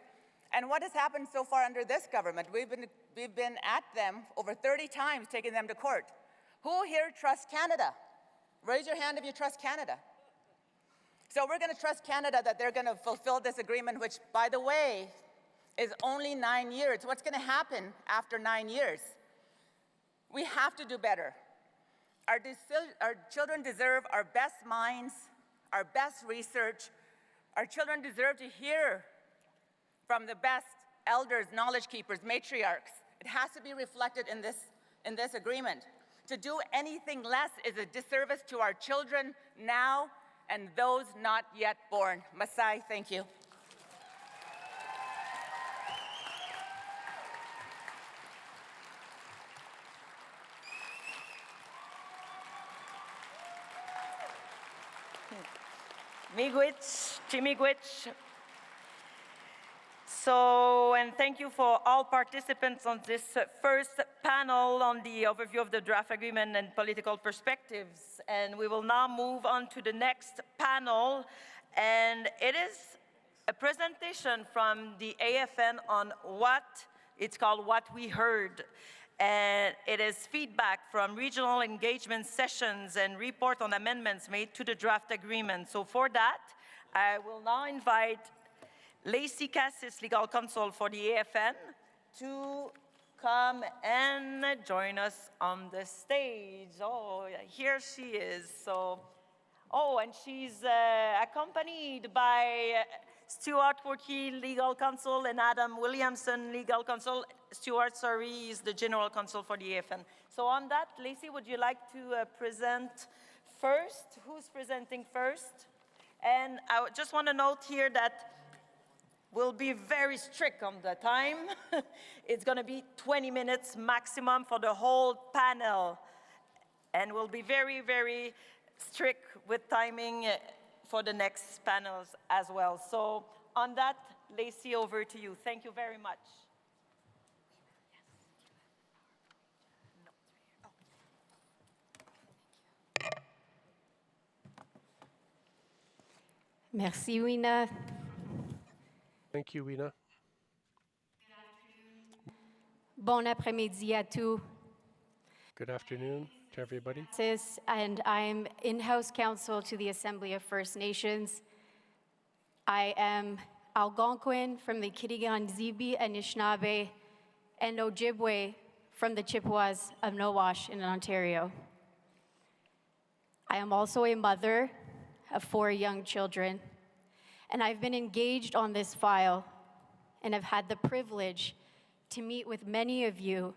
And what has happened so far under this government? We've been at them over 30 times, taking them to court. Who here trusts Canada? Raise your hand if you trust Canada. So we're going to trust Canada that they're going to fulfill this agreement, which, by the way, is only 9 years. What's going to happen after 9 years? We have to do better. Our children deserve our best minds, our best research. Our children deserve to hear from the best elders, knowledge keepers, matriarchs. It has to be reflected in this agreement. To do anything less is a disservice to our children now and those not yet born. Masai, thank you.
Miigwech, Chimigwech. So, and thank you for all participants on this first panel on the overview of the draft agreement and political perspectives. And we will now move on to the next panel. And it is a presentation from the AFN on it's called What We Heard. And it is feedback from regional engagement sessions and report on amendments made to the draft agreement. So for that, I will now invite Lacey Cassis, Legal Counsel for the AFN, to come and join us on the stage. Oh, here she is. So, and she's accompanied by Stuart Workey, Legal Counsel, and Adam Williamson, Legal Counsel. Stuart, is the General Counsel for the AFN. So on that, Lacey, would you like to present first? Who's presenting first? And I just want to note here that we'll be very strict on the time. It's going to be 20 minutes maximum for the whole panel. And we'll be very, very strict with timing for the next panels as well. So on that, Lacey, over to you. Thank you very much.
Merci, Wina.
Thank you, Wina.
Bon après-midi à tous.
Good afternoon to everybody.
And I'm in-house counsel to the Assembly of First Nations. I am Algonquin from the Kitigan-Zibi Anishinaabe and Ojibwe from the Chippewas of Nowash in Ontario. I am also a mother, of 4 young children, and I've been engaged on this file and have had the privilege to meet with many of you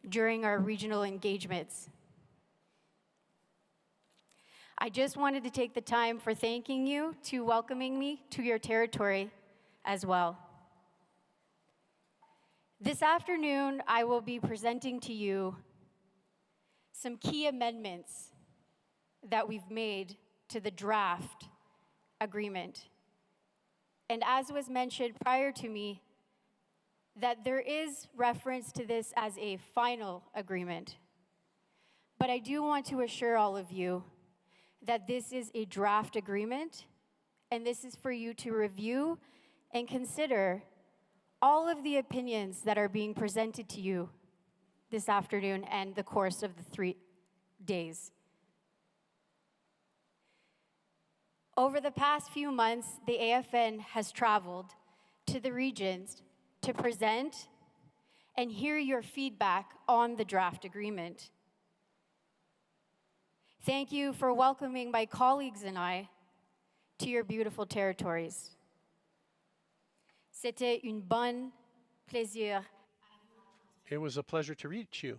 during our regional engagements. I just wanted to take the time for thanking you to welcoming me to your territory as well. This afternoon, I will be presenting to you some key amendments that we've made to the draft agreement. And as was mentioned prior to me, that there is reference to this as a final agreement. But I do want to assure all of you that this is a draft agreement, and this is for you to review and consider all of the opinions that are being presented to you this afternoon and the course of the 3 days. Over the past few months, the AFN has traveled to the regions to present and hear your feedback on the draft agreement. Thank you for welcoming my colleagues and I to your beautiful territories. C'était une bonne plaisir.
It was a pleasure to meet you.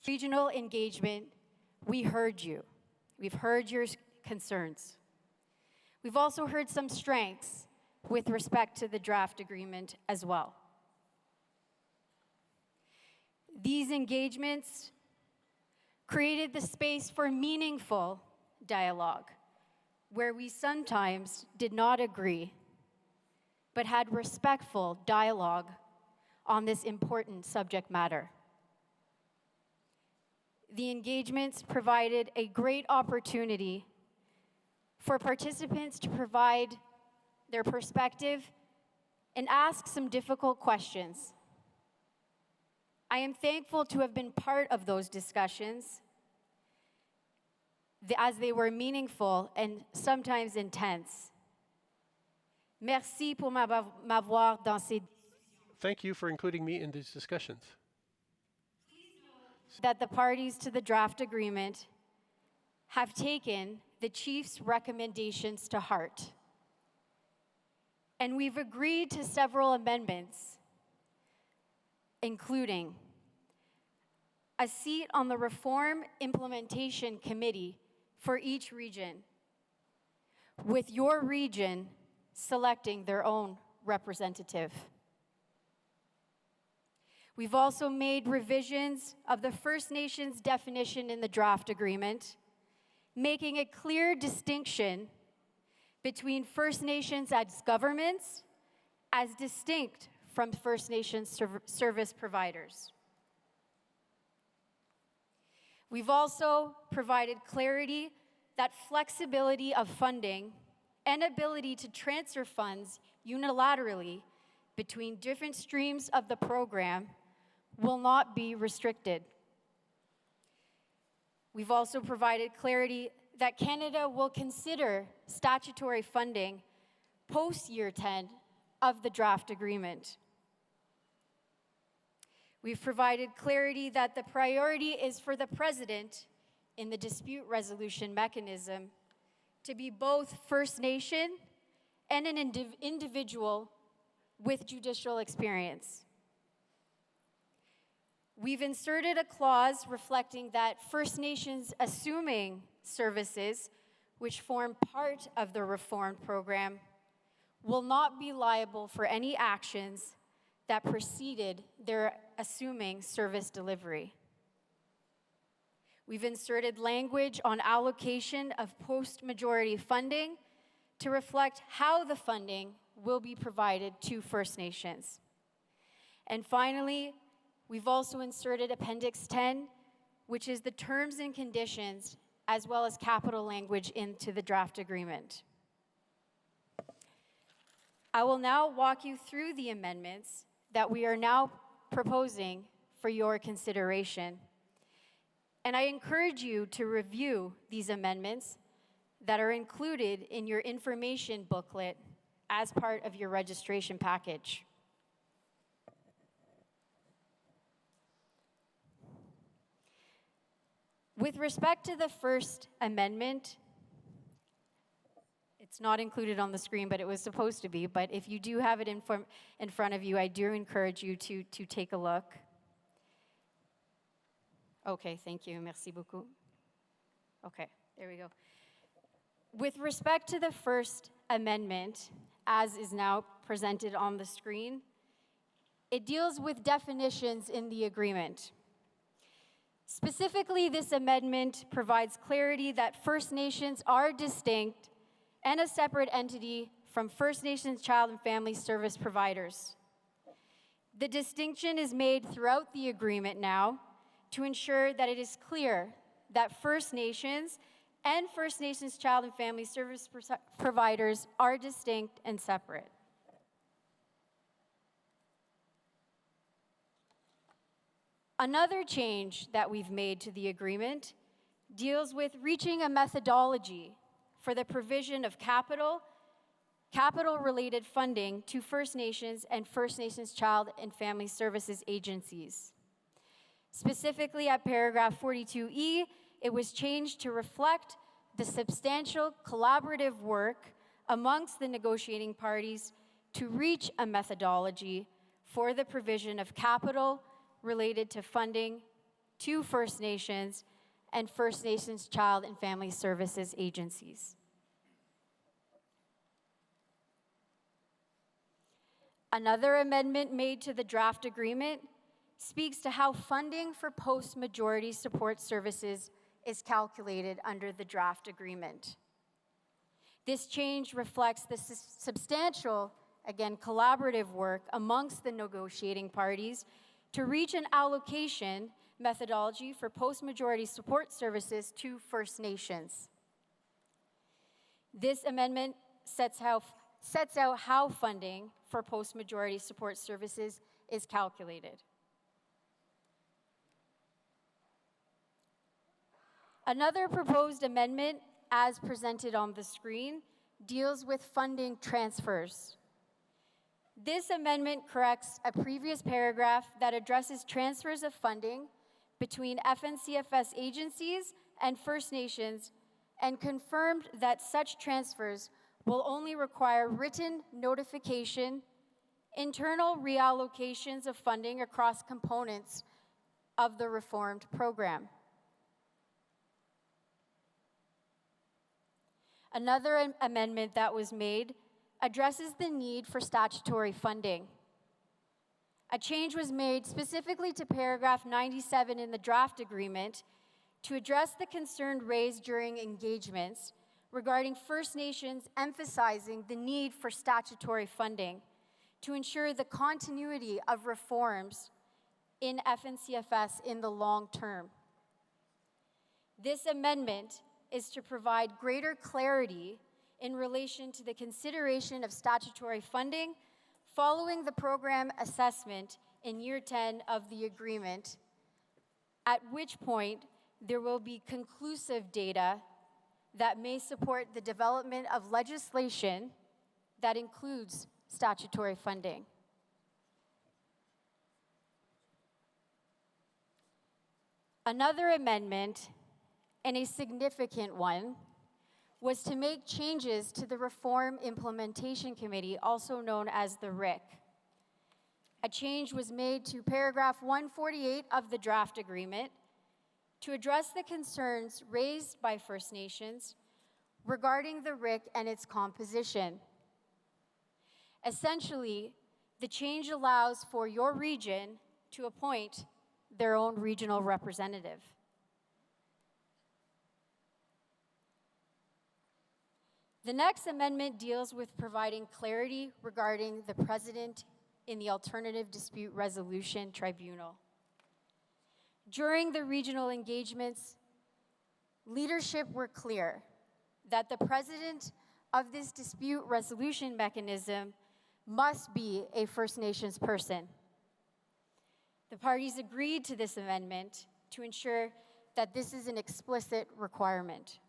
Regional engagement, we heard you. We've heard your concerns. We've also heard some strengths with respect to the draft agreement as well. These engagements created the space for meaningful dialogue, where we sometimes did not agree, but had respectful dialogue on this important subject matter. The engagements provided a great opportunity for participants to provide their perspective and ask some difficult questions. I am thankful to have been part of those discussions as they were meaningful and sometimes intense. Merci pour m'avoir dans ces.
Thank you for including me in these discussions.
That the parties to the draft agreement have taken the Chief's recommendations to heart. And we've agreed to several amendments, including a seat on the Reform Implementation Committee for each region, with your region selecting their own representative. We've also made revisions of the First Nations definition in the draft agreement, making a clear distinction between First Nations as governments as distinct from First Nations service providers. We've also provided clarity that flexibility of funding and ability to transfer funds unilaterally between different streams of the program will not be restricted. We've also provided clarity that Canada will consider statutory funding post-year 10 of the draft agreement. We've provided clarity that the priority is for the President in the dispute resolution mechanism to be both First Nation and an individual with judicial experience. We've inserted a clause reflecting that First Nations assuming services, which form part of the reformed program, will not be liable for any actions that preceded their assuming service delivery. We've inserted language on allocation of post-majority funding to reflect how the funding will be provided to First Nations. And finally, we've also inserted Appendix 10, which is the terms and conditions, as well as capital language into the draft agreement. I will now walk you through the amendments that we are now proposing for your consideration. And I encourage you to review these amendments that are included in your information booklet as part of your registration package. With respect to the First Amendment, it's not included on the screen, but it was supposed to be. But if you do have it in front of you, I do encourage you to take a look. Okay, thank you. Merci beaucoup. Okay, there we go. With respect to the First Amendment, as is now presented on the screen, it deals with definitions in the agreement. Specifically, this amendment provides clarity that First Nations are distinct and a separate entity from First Nations child and family service providers. The distinction is made throughout the agreement now to ensure that it is clear that First Nations and First Nations child and family service providers are distinct and separate. Another change that we've made to the agreement deals with reaching a methodology for the provision of capital-related funding to First Nations and First Nations child and family services agencies. Specifically at paragraph 42E, it was changed to reflect the substantial collaborative work amongst the negotiating parties to reach a methodology for the provision of capital related to funding to First Nations and First Nations child and family services agencies. Another amendment made to the draft agreement speaks to how funding for post-majority support services is calculated under the draft agreement. This change reflects the substantial, again, collaborative work amongst the negotiating parties to reach an allocation methodology for post-majority support services to First Nations. This amendment sets out how funding for post-majority support services is calculated. Another proposed amendment, as presented on the screen, deals with funding transfers. This amendment corrects a previous paragraph that addresses transfers of funding between FNCFS agencies and First Nations and confirmed that such transfers will only require written notification, internal reallocations of funding across components of the reformed program. Another amendment that was made addresses the need for statutory funding. A change was made specifically to paragraph 97 in the draft agreement to address the concern raised during engagements regarding First Nations emphasizing the need for statutory funding to ensure the continuity of reforms in FNCFS in the long term. This amendment is to provide greater clarity in relation to the consideration of statutory funding following the program assessment in year 10 of the agreement, at which point there will be conclusive data that may support the development of legislation that includes statutory funding. Another amendment, and a significant one, was to make changes to the Reform Implementation Committee, also known as the RIC. A change was made to paragraph 148 of the draft agreement to address the concerns raised by First Nations regarding the RIC and its composition. Essentially, the change allows for your region to appoint their own regional representative. The next amendment deals with providing clarity regarding the president in the Alternative Dispute Resolution Tribunal. During the regional engagements, leadership were clear that the president of this dispute resolution mechanism must be a First Nations person. The parties agreed to this amendment to ensure that this is an explicit requirement.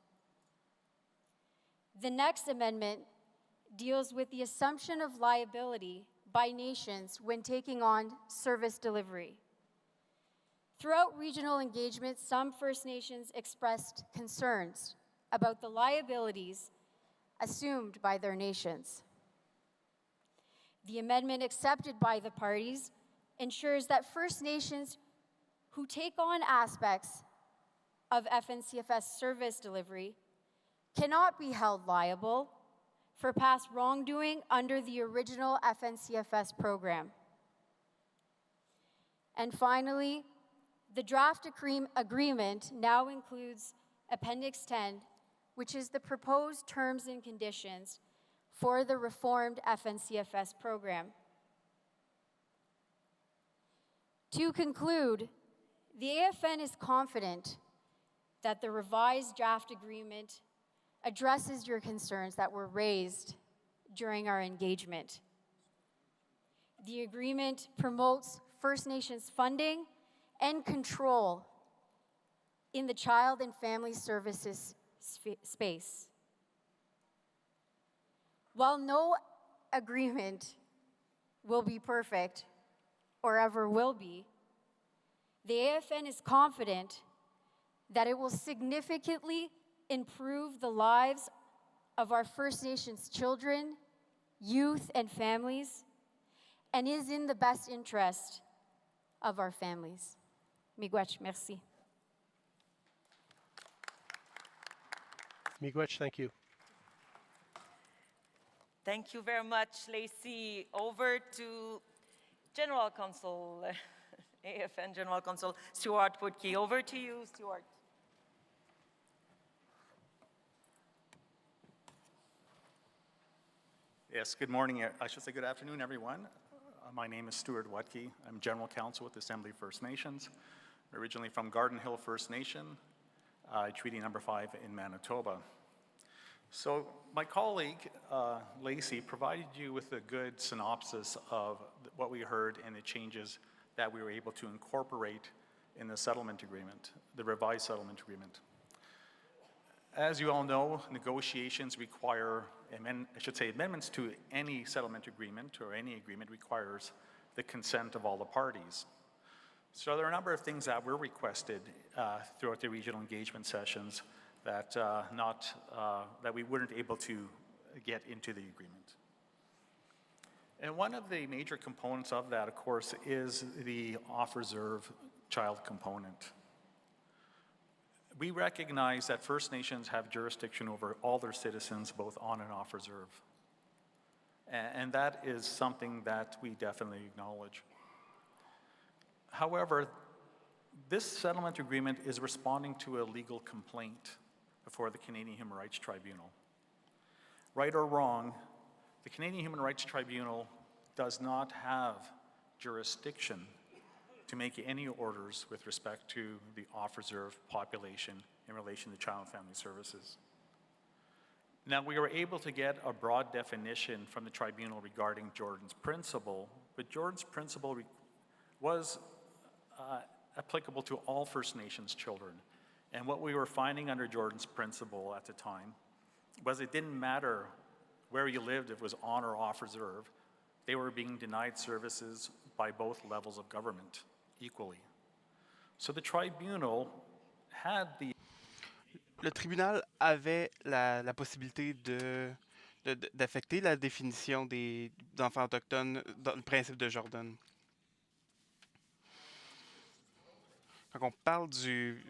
The next amendment deals with the assumption of liability by nations when taking on service delivery. Throughout regional engagement, some First Nations expressed concerns about the liabilities assumed by their nations. The amendment accepted by the parties ensures that First Nations who take on aspects of FNCFS service delivery cannot be held liable for past wrongdoing under the original FNCFS program. And finally, the draft agreement now includes Appendix 10, which is the proposed terms and conditions for the reformed FNCFS program. To conclude, the AFN is confident that the revised draft agreement addresses your concerns that were raised during our engagement. The agreement promotes First Nations funding and control in the child and family services space. While no agreement will be perfect or ever will be, the AFN is confident that it will significantly improve the lives of our First Nations children, youth, and families, and is in the best interest of our families. Miigwech, merci.
Miigwech, thank you.
Thank you very much, Lacey. Over to General Counsel, AFN General Counsel, Stuart Woodkey. Over to you, Stuart.
Yes, good morning. I should say good afternoon, everyone. My name is Stuart Woodkey. I'm General Counsel with Assembly First Nations, originally from Garden Hill First Nation, Treaty Number 5 in Manitoba. So my colleague, Lacey, provided you with a good synopsis of what we heard and the changes that we were able to incorporate in the settlement agreement, the revised settlement agreement. As you all know, negotiations require, amendments to any settlement agreement or any agreement requires the consent of all the parties. So there are a number of things that were requested throughout the regional engagement sessions that, that we weren't able to get into the agreement. And one of the major components of that, of course, is the off-reserve child component. We recognize that First Nations have jurisdiction over all their citizens, both on and off reserve. And that is something that we definitely acknowledge. However, this settlement agreement is responding to a legal complaint before the Canadian Human Rights Tribunal. Right or wrong, the Canadian Human Rights Tribunal does not have jurisdiction to make any orders with respect to the off-reserve population in relation to child and family services. Now, we were able to get a broad definition from the tribunal regarding Jordan's Principle, but Jordan's Principle was applicable to all First Nations children. And what we were finding under Jordan's Principle at the time was it didn't matter where you lived, if it was on or off reserve, they were being denied services by both levels of government equally. So the tribunal had the
Le tribunal avait la possibilité d'affecter la définition des enfants autochtones dans le principe de Jordan. Quand on parle du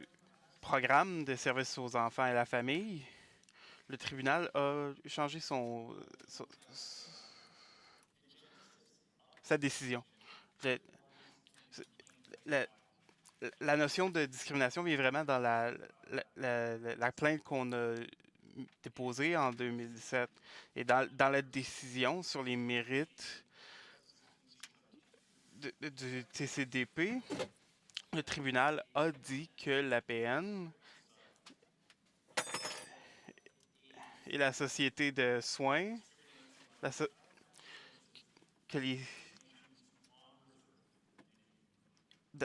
programme de services aux enfants et à la famille, le tribunal a changé sa décision. La notion de discrimination vient vraiment dans la plainte qu'on a déposée en 2017. Et dans la décision sur les mérites du TCDP, le tribunal a dit que l'APN et la société de soins,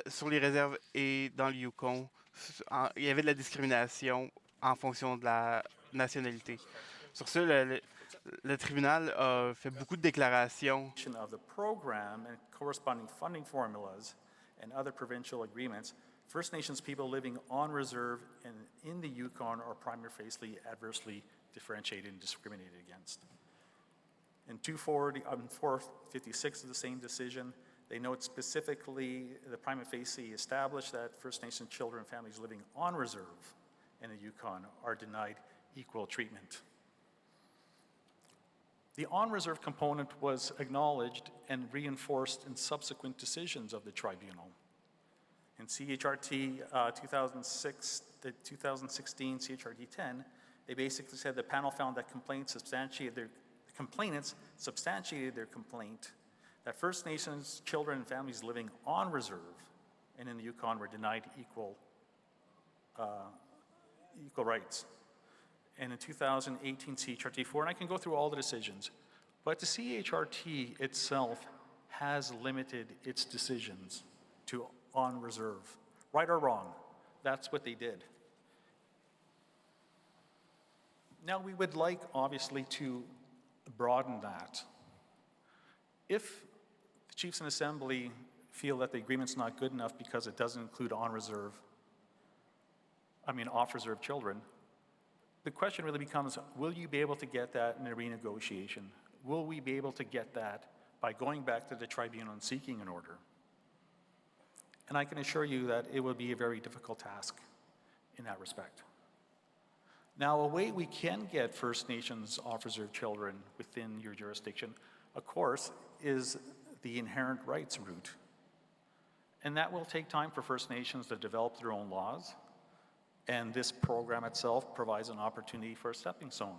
sur les réserves et dans le Yukon, il y avait de la discrimination en fonction de la nationalité. Sur ce, le tribunal a fait beaucoup de déclarations.
of the program and corresponding funding formulas and other provincial agreements, First Nations people living on reserve and in the Yukon are prima facie adversely differentiated and discriminated against. In 456 of the same decision, they note specifically the prima facie established that First Nations children and families living on reserve in the Yukon are denied equal treatment. The on-reserve component was acknowledged and reinforced in subsequent decisions of the tribunal. In CHRT 2016 CHRT 10, they basically said the panel found that complainants substantiated their complaint that First Nations children and families living on reserve and in the Yukon were denied equal rights. And in 2018 CHRT 4, and I can go through all the decisions, but the CHRT itself has limited its decisions to on reserve. Right or wrong, that's what they did. Now we would like, obviously, to broaden that. If the Chiefs in Assembly feel that the agreement's not good enough because it doesn't include off-reserve children, the question really becomes, will you be able to get that in a renegotiation? Will we be able to get that by going back to the tribunal and seeking an order? And I can assure you that it will be a very difficult task in that respect. Now, a way we can get First Nations off-reserve children within your jurisdiction, of course, is the inherent rights route. And that will take time for First Nations to develop their own laws. And this program itself provides an opportunity for a stepping stone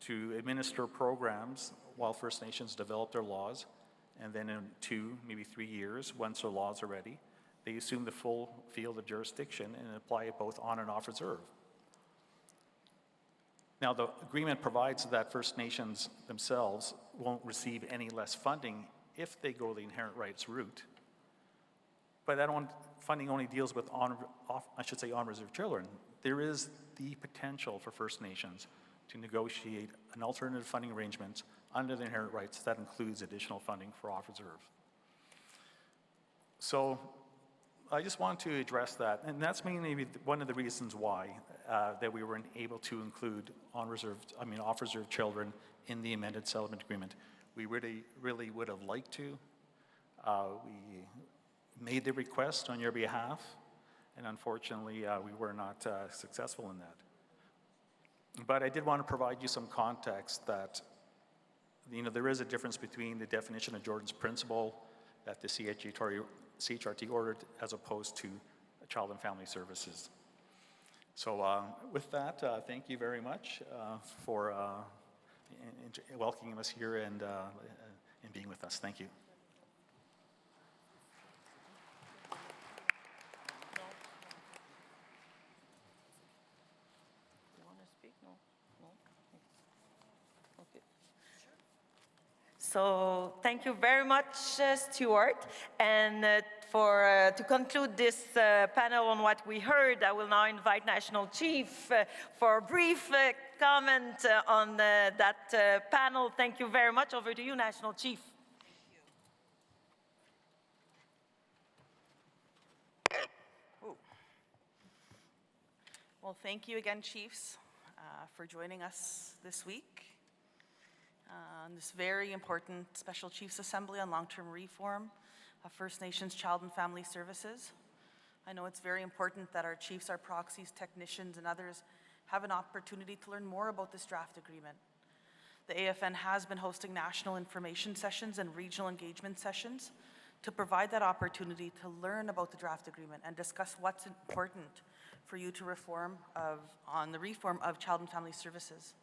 to administer programs while First Nations develop their laws. And then in 2, maybe 3 years, once their laws are ready, they assume the full field of jurisdiction and apply it both on and off reserve. Now, the agreement provides that First Nations themselves won't receive any less funding if they go the inherent rights route. But that funding only deals with on-reserve children. There is the potential for First Nations to negotiate an alternative funding arrangement under the inherent rights that includes additional funding for off-reserve. So I just want to address that, and that's mainly one of the reasons why that we weren't able to include off-reserve children in the amended settlement agreement. We really would have liked to. We made the request on your behalf, and unfortunately, we were not successful in that. But I did want to provide you some context that, there is a difference between the definition of Jordan's principle that the CHRT ordered as opposed to Child and Family Services. So with that, thank you very much for welcoming us here and being with us. Thank you.
So thank you very much, Stuart. And to conclude this panel on what we heard, I will now invite National Chief for a brief comment on that panel. Thank you very much. Over to you, National Chief.
Well, thank you again, Chiefs, for joining us this week on this very important Special Chiefs Assembly on Long-Term Reform of First Nations Child and Family Services. I know it's very important that our chiefs, our proxies, technicians, and others have an opportunity to learn more about this draft agreement. The AFN has been hosting national information sessions and regional engagement sessions to provide that opportunity to learn about the draft agreement and discuss what's important for you to on the reform of child and family services.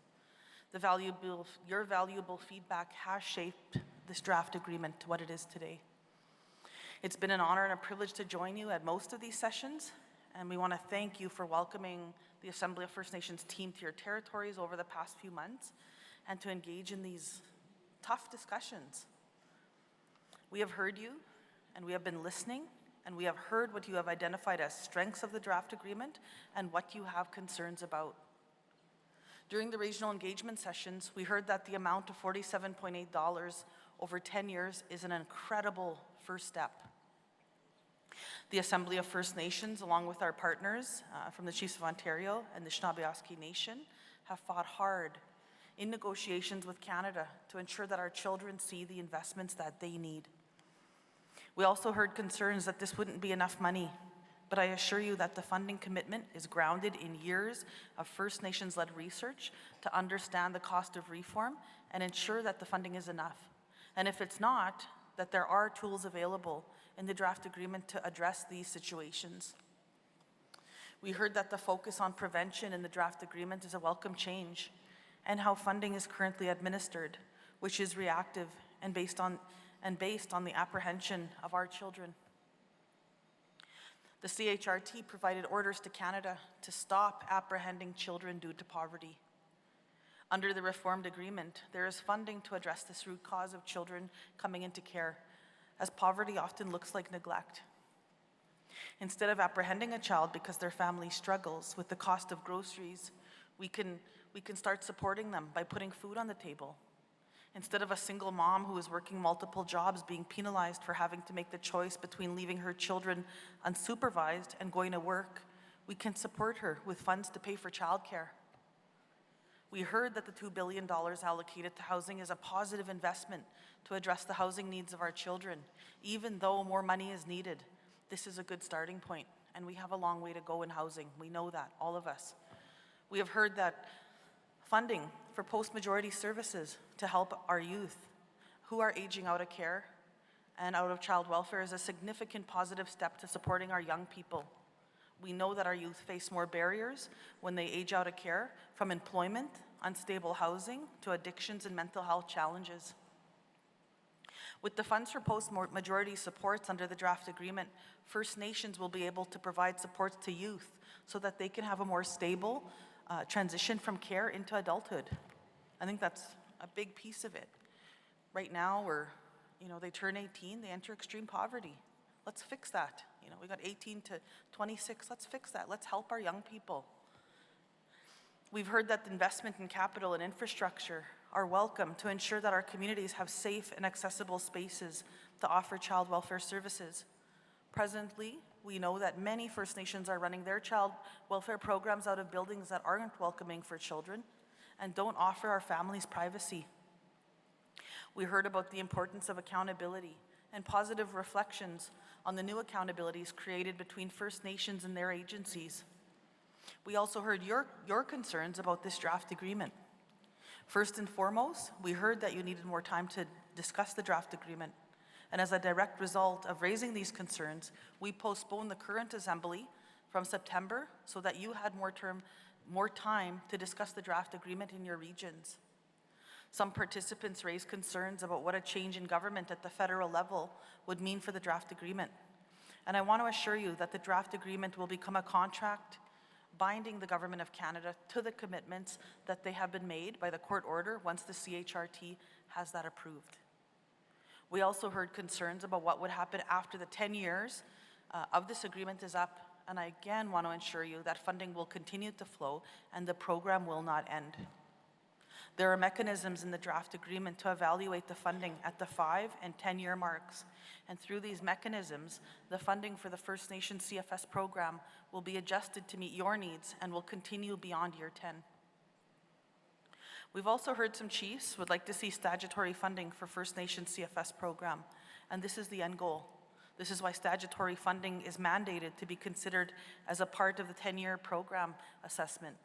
Your valuable feedback has shaped this draft agreement to what it is today. It's been an honor and a privilege to join you at most of these sessions, and we want to thank you for welcoming the Assembly of First Nations team to your territories over the past few months and to engage in these tough discussions. We have heard you, and we have been listening, and we have heard what you have identified as strengths of the draft agreement and what you have concerns about. During the regional engagement sessions, we heard that the amount of $47.8 over 10 years is an incredible first step. The Assembly of First Nations, along with our partners from the Chiefs of Ontario and the Anishinaabe Nation, have fought hard in negotiations with Canada to ensure that our children see the investments that they need. We also heard concerns that this wouldn't be enough money, but I assure you that the funding commitment is grounded in years of First Nations-led research to understand the cost of reform and ensure that the funding is enough. And if it's not, that there are tools available in the draft agreement to address these situations. We heard that the focus on prevention in the draft agreement is a welcome change, and how funding is currently administered, which is reactive and based on the apprehension of our children. The CHRT provided orders to Canada to stop apprehending children due to poverty. Under the reformed agreement, there is funding to address this root cause of children coming into care, as poverty often looks like neglect. Instead of apprehending a child because their family struggles with the cost of groceries, we can start supporting them by putting food on the table. Instead of a single mom who is working multiple jobs being penalized for having to make the choice between leaving her children unsupervised and going to work, we can support her with funds to pay for childcare. We heard that the $2 billion allocated to housing is a positive investment to address the housing needs of our children. Even though more money is needed, this is a good starting point, and we have a long way to go in housing. We know that, all of us. We have heard that funding for post-majority services to help our youth who are aging out of care and out of child welfare is a significant positive step to supporting our young people. We know that our youth face more barriers when they age out of care, from employment, unstable housing, to addictions and mental health challenges. With the funds for post-majority supports under the draft agreement, First Nations will be able to provide supports to youth so that they can have a more stable transition from care into adulthood. I think that's a big piece of it. Right now, they turn 18, they enter extreme poverty. Let's fix that. We got 18 to 26, let's fix that. Let's help our young people. We've heard that the investment in capital and infrastructure are welcome to ensure that our communities have safe and accessible spaces to offer child welfare services. Presently, we know that many First Nations are running their child welfare programs out of buildings that aren't welcoming for children and don't offer our families privacy. We heard about the importance of accountability and positive reflections on the new accountabilities created between First Nations and their agencies. We also heard your concerns about this draft agreement. First and foremost, we heard that you needed more time to discuss the draft agreement. And as a direct result of raising these concerns, we postponed the current assembly from September so that you had more time to discuss the draft agreement in your regions. Some participants raised concerns about what a change in government at the federal level would mean for the draft agreement. And I want to assure you that the draft agreement will become a contract binding the Government of Canada to the commitments that they have been made by the court order once the CHRT has that approved. We also heard concerns about what would happen after the 10 years of this agreement is up, and I again want to assure you that funding will continue to flow and the program will not end. There are mechanisms in the draft agreement to evaluate the funding at the 5 and 10-year marks, and through these mechanisms, the funding for the First Nations CFS program will be adjusted to meet your needs and will continue beyond year 10. We've also heard some chiefs would like to see statutory funding for First Nations CFS program, and this is the end goal. This is why statutory funding is mandated to be considered as a part of the 10-year program assessment.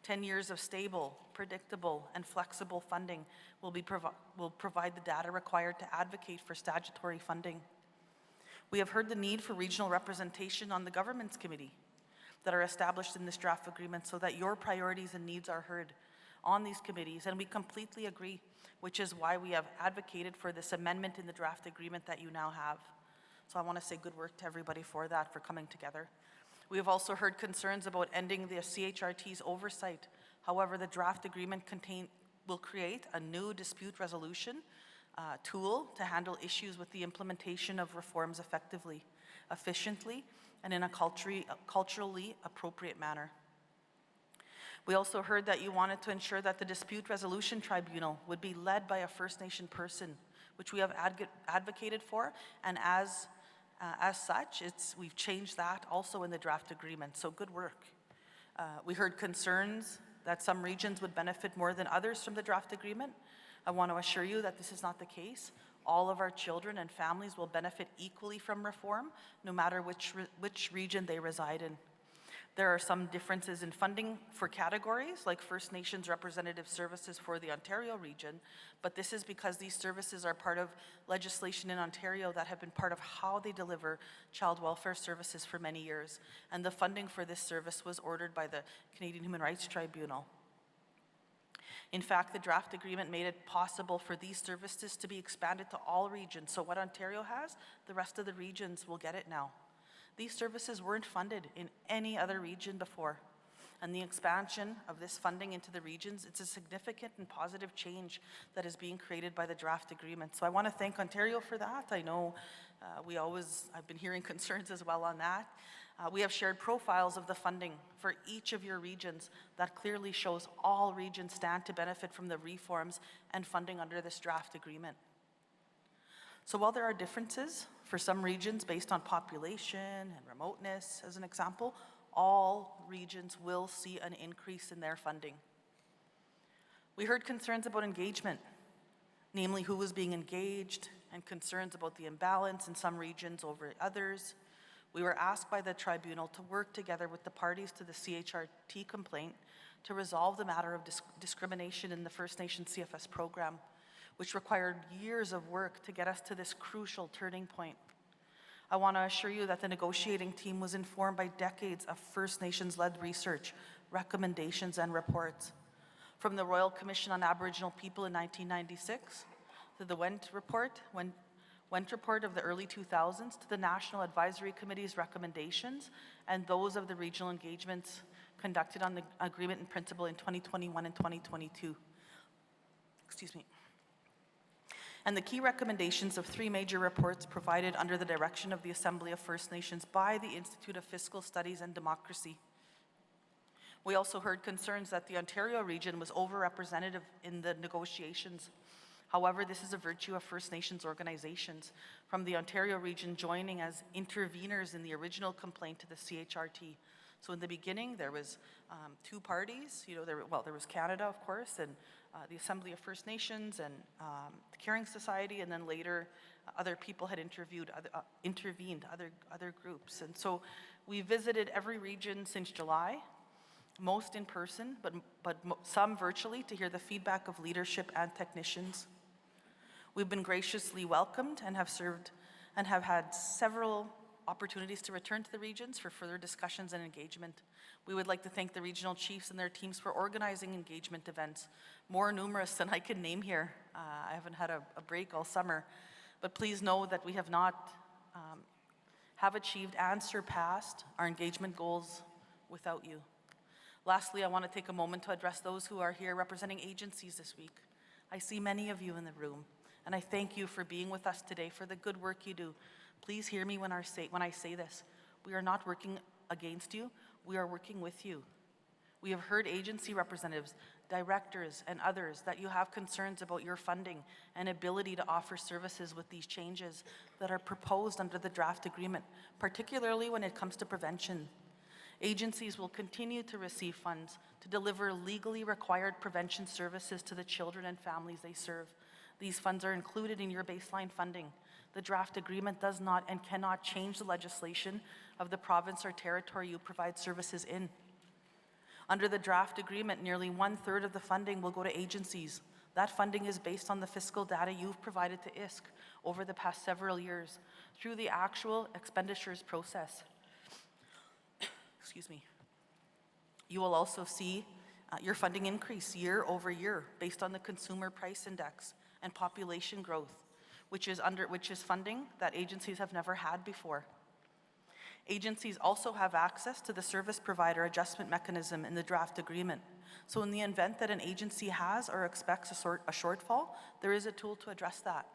10 years of stable, predictable, and flexible funding will provide the data required to advocate for statutory funding. We have heard the need for regional representation on the government's committee that are established in this draft agreement so that your priorities and needs are heard on these committees, and we completely agree, which is why we have advocated for this amendment in the draft agreement that you now have. So I want to say good work to everybody for that, for coming together. We have also heard concerns about ending the CHRT's oversight. However, the draft agreement will create a new dispute resolution tool to handle issues with the implementation of reforms effectively, efficiently, and in a culturally appropriate manner. We also heard that you wanted to ensure that the dispute resolution tribunal would be led by a First Nation person, which we have advocated for, and as As such, we've changed that also in the draft agreement, so good work. We heard concerns that some regions would benefit more than others from the draft agreement. I want to assure you that this is not the case. All of our children and families will benefit equally from reform, no matter which region they reside in. There are some differences in funding for categories, like First Nations representative services for the Ontario region, but this is because these services are part of legislation in Ontario that have been part of how they deliver child welfare services for many years, and the funding for this service was ordered by the Canadian Human Rights Tribunal. In fact, the draft agreement made it possible for these services to be expanded to all regions, so what Ontario has, the rest of the regions will get it now. These services weren't funded in any other region before, and the expansion of this funding into the regions, it's a significant and positive change that is being created by the draft agreement. So I want to thank Ontario for that. I know I've been hearing concerns as well on that. We have shared profiles of the funding for each of your regions that clearly shows all regions stand to benefit from the reforms and funding under this draft agreement. So while there are differences for some regions based on population and remoteness, as an example, all regions will see an increase in their funding. We heard concerns about engagement, namely who was being engaged, and concerns about the imbalance in some regions over others. We were asked by the tribunal to work together with the parties to the CHRT complaint to resolve the matter of discrimination in the First Nation CFS program, which required years of work to get us to this crucial turning point. I want to assure you that the negotiating team was informed by decades of First Nations-led research, recommendations, and reports. From the Royal Commission on Aboriginal People in 1996, to the Went report of the early 2000s, to the National Advisory Committee's recommendations, and those of the regional engagements conducted on the agreement in principle in 2021 and 2022. Excuse me. And the key recommendations of 3 major reports provided under the direction of the Assembly of First Nations by the Institute of Fiscal Studies and Democracy. We also heard concerns that the Ontario region was overrepresented in the negotiations. However, this is a virtue of First Nations organizations, from the Ontario region joining as interveners in the original complaint to the CHRT. So in the beginning, there was 2 parties. There was Canada, of course, and the Assembly of First Nations and the Caring Society, and then later other people had intervened, other groups. And so we visited every region since July, most in person, but some virtually, to hear the feedback of leadership and technicians. We've been graciously welcomed and have had several opportunities to return to the regions for further discussions and engagement. We would like to thank the regional chiefs and their teams for organizing engagement events, more numerous than I can name here. I haven't had a break all summer, but please know that we have achieved and surpassed our engagement goals without you. Lastly, I want to take a moment to address those who are here representing agencies this week. I see many of you in the room, and I thank you for being with us today, for the good work you do. Please hear me when I say this. We are not working against you, we are working with you. We have heard agency representatives, directors, and others that you have concerns about your funding and ability to offer services with these changes that are proposed under the draft agreement, particularly when it comes to prevention. Agencies will continue to receive funds to deliver legally required prevention services to the children and families they serve. These funds are included in your baseline funding. The draft agreement does not and cannot change the legislation of the province or territory you provide services in. Under the draft agreement, nearly 1/3 of the funding will go to agencies. That funding is based on the fiscal data you've provided to ISC over the past several years through the actual expenditures process. Excuse me. You will also see your funding increase year over year based on the Consumer Price Index and population growth, which is funding that agencies have never had before. Agencies also have access to the Service Provider Adjustment Mechanism in the draft agreement. So in the event that an agency has or expects a shortfall, there is a tool to address that.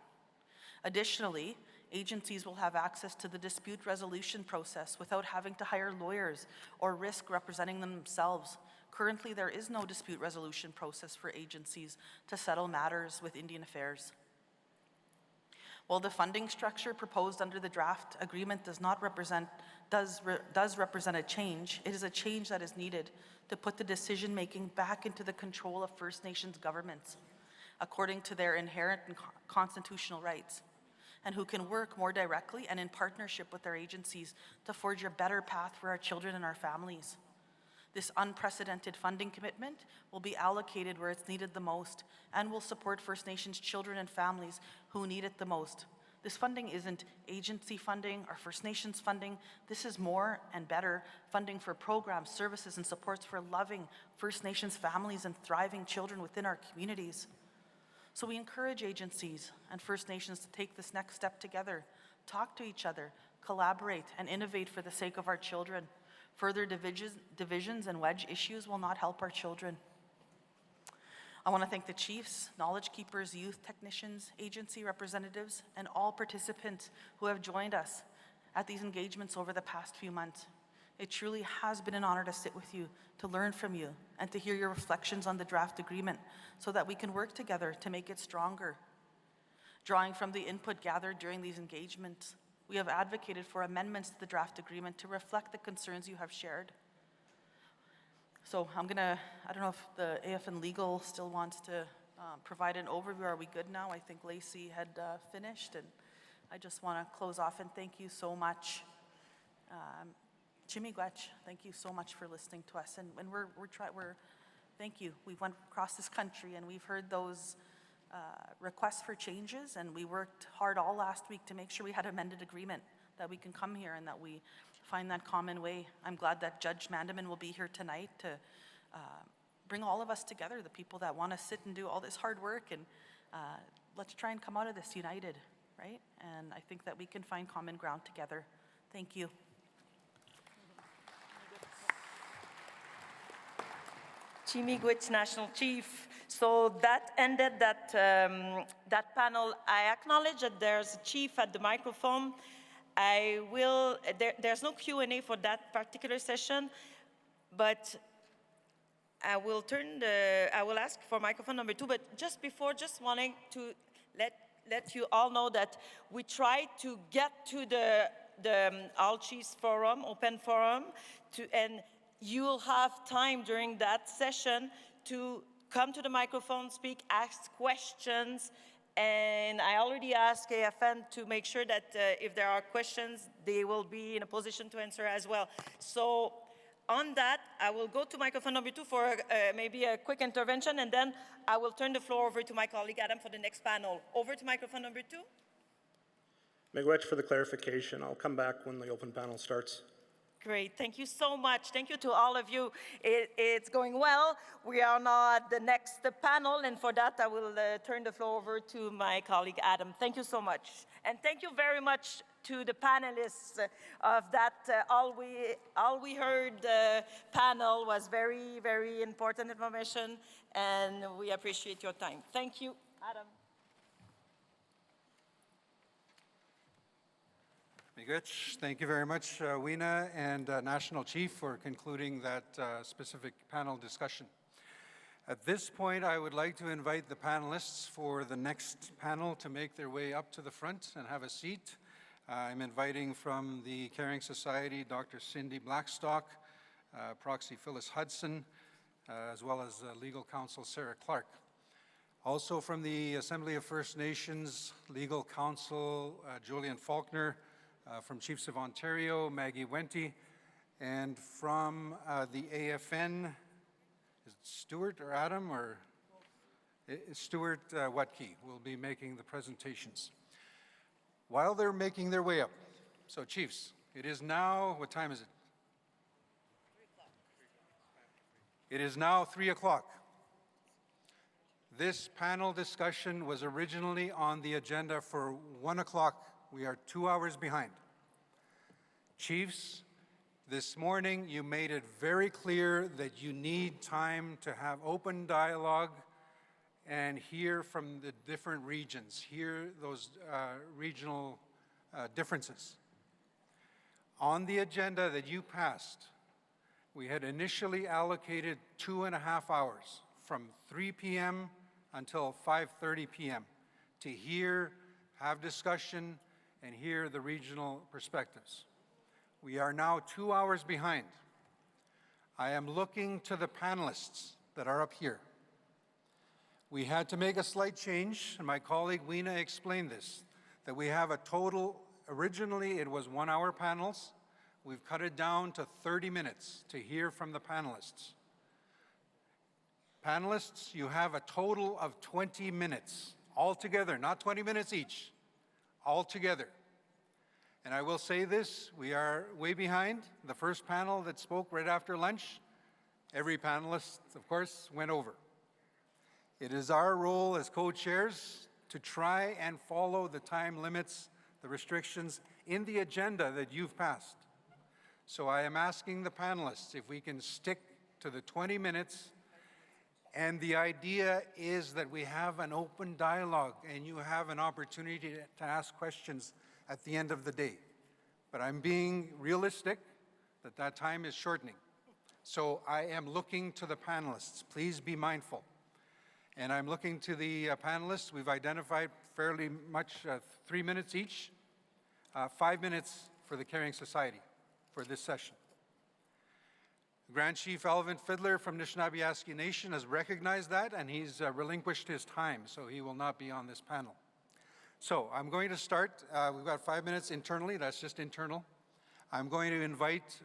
Additionally, agencies will have access to the dispute resolution process without having to hire lawyers or risk representing themselves. Currently, there is no dispute resolution process for agencies to settle matters with Indian Affairs. While the funding structure proposed under the draft agreement does represent a change, it is a change that is needed to put the decision-making back into the control of First Nations governments, according to their inherent and constitutional rights, and who can work more directly and in partnership with their agencies to forge a better path for our children and our families. This unprecedented funding commitment will be allocated where it's needed the most and will support First Nations children and families who need it the most. This funding isn't agency funding or First Nations funding. This is more and better funding for programs, services, and supports for loving First Nations families and thriving children within our communities. So we encourage agencies and First Nations to take this next step together, talk to each other, collaborate, and innovate for the sake of our children. Further divisions and wedge issues will not help our children. I want to thank the chiefs, knowledge keepers, youth technicians, agency representatives, and all participants who have joined us at these engagements over the past few months. It truly has been an honor to sit with you, to learn from you, and to hear your reflections on the draft agreement so that we can work together to make it stronger. Drawing from the input gathered during these engagements, we have advocated for amendments to the draft agreement to reflect the concerns you have shared. So I don't know if the AFN Legal still wants to provide an overview. Are we good now? I think Lacey had finished, and I just want to close off and thank you so much. Chimigwech, thank you so much for listening to us, and thank you. We went across this country and we've heard those requests for changes, and we worked hard all last week to make sure we had an amended agreement, that we can come here and that we find that common way. I'm glad that Judge Mandaman will be here tonight to bring all of us together, the people that want to sit and do all this hard work, and let's try and come out of this united, right? And I think that we can find common ground together. Thank you.
Chimigwech National Chief. So that ended that panel. I acknowledge that there's a chief at the microphone. There's no Q&A for that particular session, but I will ask for microphone number 2, but just before, just wanting to let you all know that we tried to get to the All Chiefs Forum, open forum, and you'll have time during that session to come to the microphone, speak, ask questions, and I already asked AFN to make sure that if there are questions, they will be in a position to answer as well. So on that, I will go to microphone number 2 for maybe a quick intervention, and then I will turn the floor over to my colleague Adam for the next panel. Over to microphone number 2.
Miigwech for the clarification. I'll come back when the open panel starts.
Great, thank you so much. Thank you to all of you. It's going well. We are now at the next panel, and for that I will turn the floor over to my colleague Adam. Thank you so much. And thank you very much to the panelists of that All We Heard panel. Was very, very important information, and we appreciate your time. Thank you, Adam.
Thank you very much, Weena and National Chief, for concluding that specific panel discussion. At this point, I would like to invite the panelists for the next panel to make their way up to the front and have a seat. I'm inviting from the Caring Society, Dr. Cindy Blackstock, Proxy Phyllis Hudson, as well as Legal Counsel Sarah Clark. Also from the Assembly of First Nations, Legal Counsel Julian Faulkner, from Chiefs of Ontario, Maggie Wente, and from the AFN, is it Stuart or Adam, or Stuart Watke will be making the presentations. While they're making their way up, so Chiefs, it is now, what time is it? 3 o'clock. It is now 3 o'clock. This panel discussion was originally on the agenda for 1 o'clock. We are 2 hours behind. Chiefs, this morning you made it very clear that you need time to have open dialogue and hear from the different regions, hear those regional differences. On the agenda that you passed, we had initially allocated 2.5 hours from 3 p.m. until 5:30 p.m. to hear have discussion, and hear the regional perspectives. We are now 2 hours behind. I am looking to the panelists that are up here. We had to make a slight change, and my colleague Weena explained this, that we have a total, originally it was 1 hour panels. We've cut it down to 30 minutes to hear from the panelists. Panelists, you have a total of 20 minutes altogether, not 20 minutes each, altogether. And I will say this, we are way behind. The first panel that spoke right after lunch, every panelist, of course, went over. It is our role as co-chairs to try and follow the time limits, the restrictions in the agenda that you've passed. So I am asking the panelists if we can stick to the 20 minutes, and the idea is that we have an open dialogue and you have an opportunity to ask questions at the end of the day. But I'm being realistic that that time is shortening. So I am looking to the panelists. Please be mindful. And I'm looking to the panelists. We've identified fairly much 3 minutes each, 5 minutes for the Caring Society for this session. Grand Chief Alvin Fiddler from Anishinaabe Nation has recognized that, and he's relinquished his time, so he will not be on this panel. So I'm going to start. We've got 5 minutes internally. That's just internal. I'm going to invite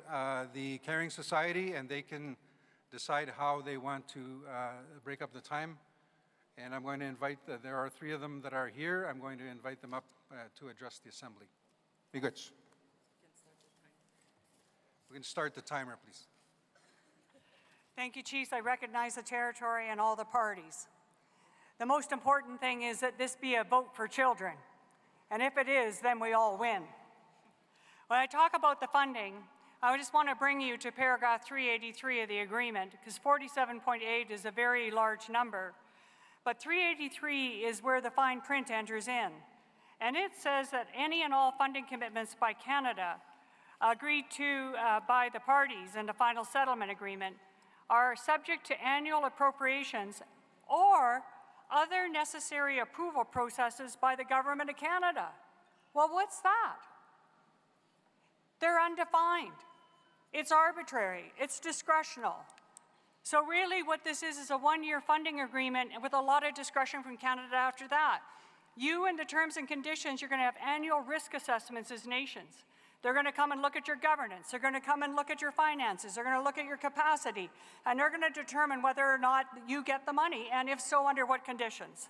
the Caring Society, and they can decide how they want to break up the time. And I'm going to invite, there are 3 of them that are here. I'm going to invite them up to address the Assembly. Be good. We can start the timer, please.
Thank you, Chiefs. I recognize the territory and all the parties. The most important thing is that this be a vote for children. And if it is, then we all win. When I talk about the funding, I just want to bring you to paragraph 383 of the agreement, because 47.8 is a very large number. But 383 is where the fine print enters in. And it says that any and all funding commitments by Canada agreed to by the parties in the final settlement agreement are subject to annual appropriations or other necessary approval processes by the Government of Canada. Well, what's that? They're undefined. It's arbitrary. It's discretional. So really what this is a one-year funding agreement with a lot of discretion from Canada after that. You, in the terms and conditions, you're going to have annual risk assessments as nations. They're going to come and look at your governance. They're going to come and look at your finances. They're going to look at your capacity. And they're going to determine whether or not you get the money, and if so, under what conditions.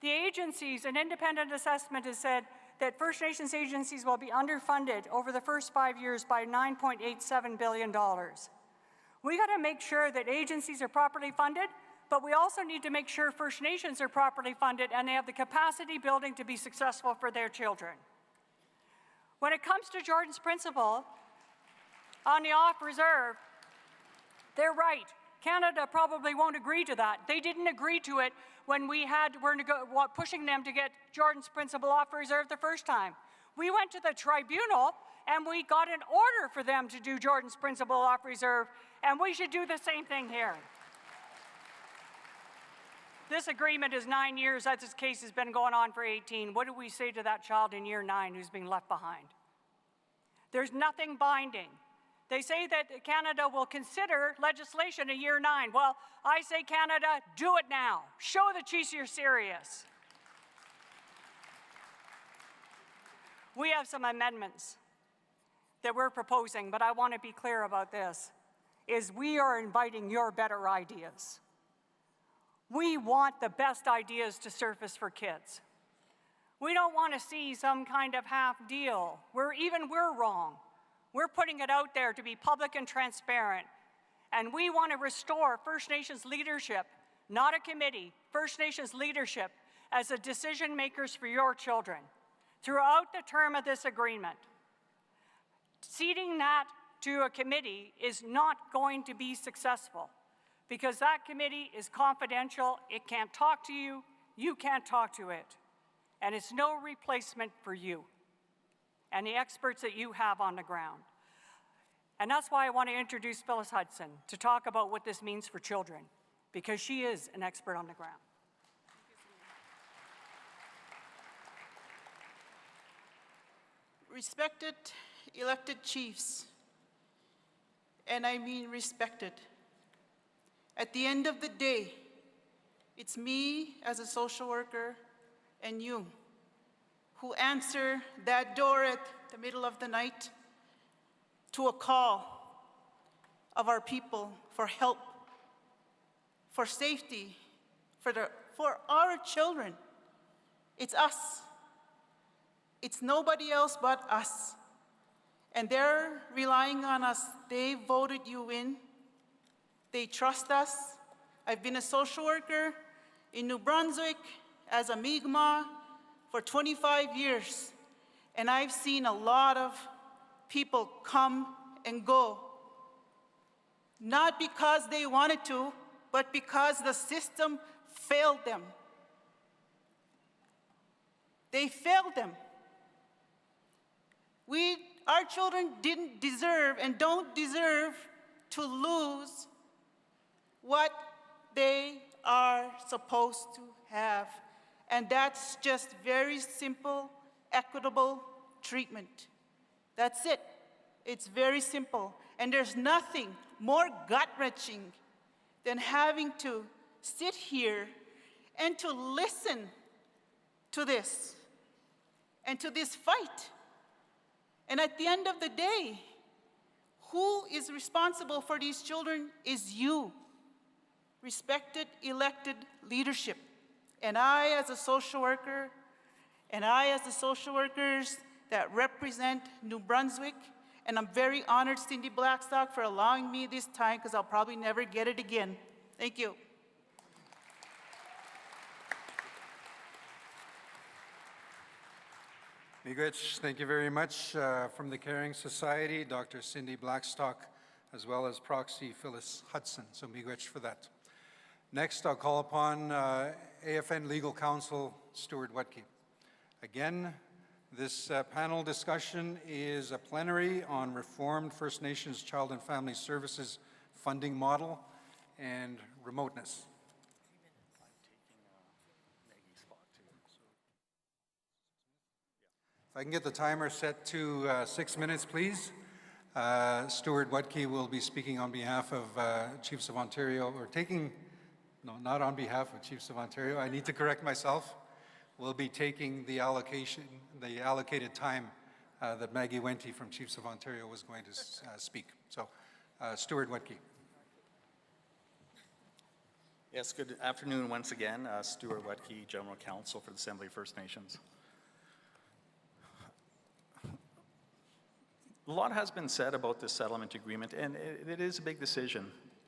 The agencies, an independent assessment has said that First Nations agencies will be underfunded over the first 5 years by $9.87 billion. We got to make sure that agencies are properly funded, but we also need to make sure First Nations are properly funded and they have the capacity building to be successful for their children. When it comes to Jordan's principle on the off-reserve, they're right. Canada probably won't agree to that. They didn't agree to it when were pushing them to get Jordan's principle off-reserve the first time. We went to the tribunal and we got an order for them to do Jordan's principle off-reserve, and we should do the same thing here. This agreement is 9 years. This case has been going on for 18. What do we say to that child in year 9 who's being left behind? There's nothing binding. They say that Canada will consider legislation in year 9. Well, I say, Canada, do it now. Show the chiefs you're serious. We have some amendments that we're proposing, but I want to be clear about this, is we are inviting your better ideas. We want the best ideas to surface for kids. We don't want to see some kind of half deal where even we're wrong. We're putting it out there to be public and transparent. And we want to restore First Nations leadership, not a committee, First Nations leadership as the decision makers for your children throughout the term of this agreement. Ceding that to a committee is not going to be successful because that committee is confidential. It can't talk to you. You can't talk to it. And it's no replacement for you and the experts that you have on the ground. And that's why I want to introduce Phyllis Hudson to talk about what this means for children, because she is an expert on the ground.
Respected elected chiefs, and I mean respected. At the end of the day, it's me as a social worker and you who answer that door at the middle of the night to a call of our people for help, for safety, for our children. It's us. It's nobody else but us. And they're relying on us. They voted you in. They trust us. I've been a social worker in New Brunswick as a Mi'kmaq for 25 years. And I've seen a lot of people come and go. Not because they wanted to, but because the system failed them. They failed them. Our children didn't deserve and don't deserve to lose what they are supposed to have. And that's just very simple, equitable treatment. That's it. It's very simple. And there's nothing more gut-wrenching than having to sit here and to listen to this and to this fight. And at the end of the day, who is responsible for these children is you, respected elected leadership. And I, as a social worker, and I, as the social workers that represent New Brunswick, and I'm very honored, Cindy Blackstock, for allowing me this time, because I'll probably never get it again. Thank you.
Miigwech, thank you very much. From the Caring Society, Dr. Cindy Blackstock, as well as Proxy Phyllis Hudson. So miigwech for that. Next, I'll call upon AFN Legal Counsel Stuart Wetke. Again, this panel discussion is a plenary on reformed First Nations Child and Family Services funding model and remoteness. If I can get the timer set to 6 minutes, please. Stuart Wetke will be speaking on behalf of Chiefs of Ontario, or taking, no, not on behalf of Chiefs of Ontario. I need to correct myself. We'll be taking the allocated time that Maggie Wente from Chiefs of Ontario was going to speak. So, Stuart Wetke.
Yes, good afternoon once again. Stuart Wetke, General Counsel for the Assembly of First Nations. A lot has been said about this settlement agreement, and it is a big decision.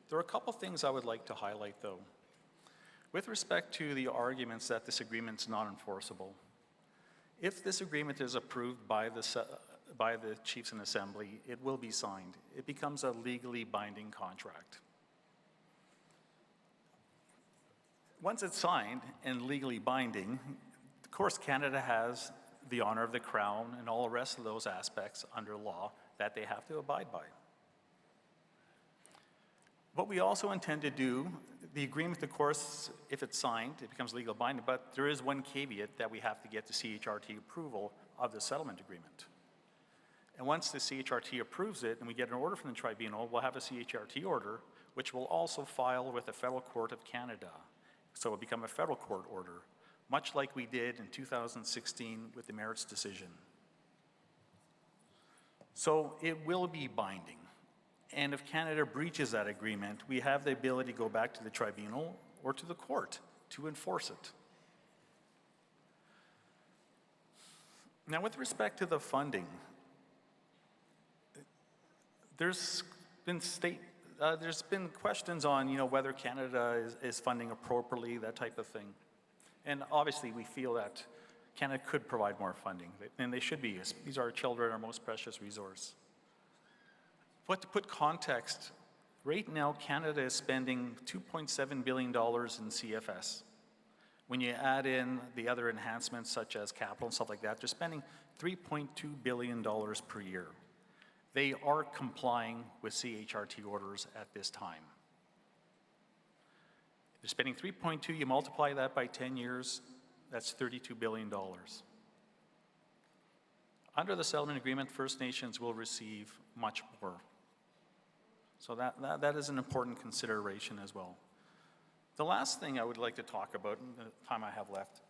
There are a couple things I would like to highlight, though. With respect to the arguments that this agreement is not enforceable, if this agreement is approved by the Chiefs in Assembly, it will be signed. It becomes a legally binding contract. Once it's signed and legally binding, of course, Canada has the honor of the Crown and all the rest of those aspects under law that they have to abide by. What we also intend to do, the agreement, of course, if it's signed, it becomes legal binding, but there is one caveat that we have to get the CHRT approval of the settlement agreement. And once the CHRT approves it and we get an order from the tribunal, we'll have a CHRT order, which will also file with the Federal Court of Canada. So it'll become a federal court order, much like we did in 2016 with the merits decision. So it will be binding. And if Canada breaches that agreement, we have the ability to go back to the tribunal or to the court to enforce it. Now, with respect to the funding, there's been questions on, whether Canada is funding appropriately, that type of thing. And obviously, we feel that Canada could provide more funding, and they should be. These are our children, our most precious resource. But to put context, right now, Canada is spending $2.7 billion in CFS. When you add in the other enhancements, such as capital and stuff like that, they're spending $3.2 billion per year. They are complying with CHRT orders at this time. They're spending 3.2, you multiply that by 10 years, that's $32 billion. Under the settlement agreement, First Nations will receive much more. So that is an important consideration as well. The last thing I would like to talk about in the time I have left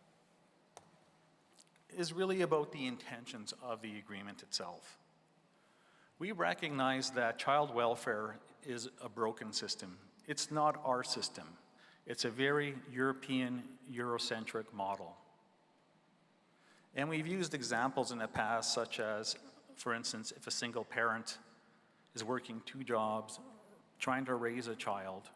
is really about the intentions of the agreement itself. We recognize that child welfare is a broken system. It's not our system. It's a very European, Eurocentric model. And we've used examples in the past, such as, for instance, if a single parent is working 2 jobs, trying to raise a child.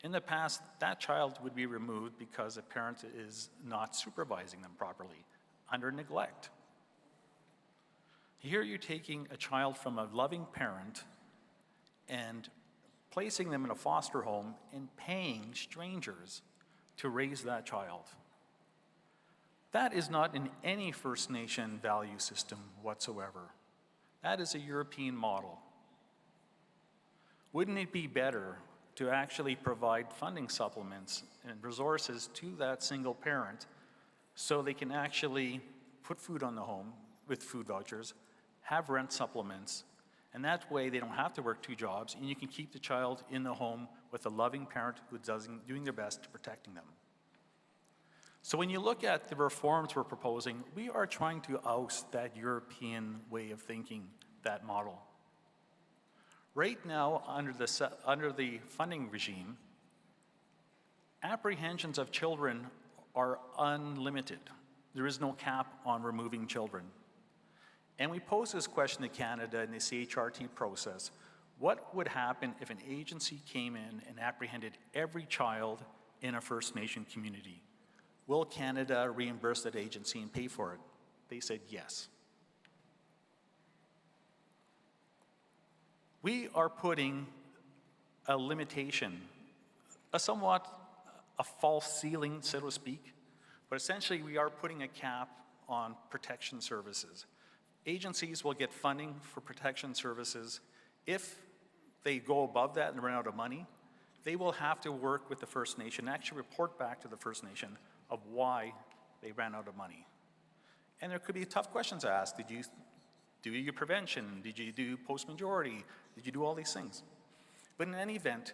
In the past, that child would be removed because a parent is not supervising them properly, under neglect. Here you're taking a child from a loving parent and placing them in a foster home and paying strangers to raise that child. That is not in any First Nation value system whatsoever. That is a European model. Wouldn't it be better to actually provide funding supplements and resources to that single parent so they can actually put food on the home with food vouchers, have rent supplements, and that way they don't have to work 2 jobs, and you can keep the child in the home with a loving parent who's doing their best to protecting them. So when you look at the reforms we're proposing, we are trying to oust that European way of thinking, that model. Right now, under the funding regime, apprehensions of children are unlimited. There is no cap on removing children. And we pose this question to Canada in the CHRT process. What would happen if an agency came in and apprehended every child in a First Nation community? Will Canada reimburse that agency and pay for it? They said yes. We are putting a limitation, a false ceiling, so to speak, but essentially we are putting a cap on protection services. Agencies will get funding for protection services. If they go above that and run out of money, they will have to work with the First Nation, actually report back to the First Nation of why they ran out of money. And there could be tough questions asked. Did you do your prevention? Did you do post-majority? Did you do all these things? But in any event,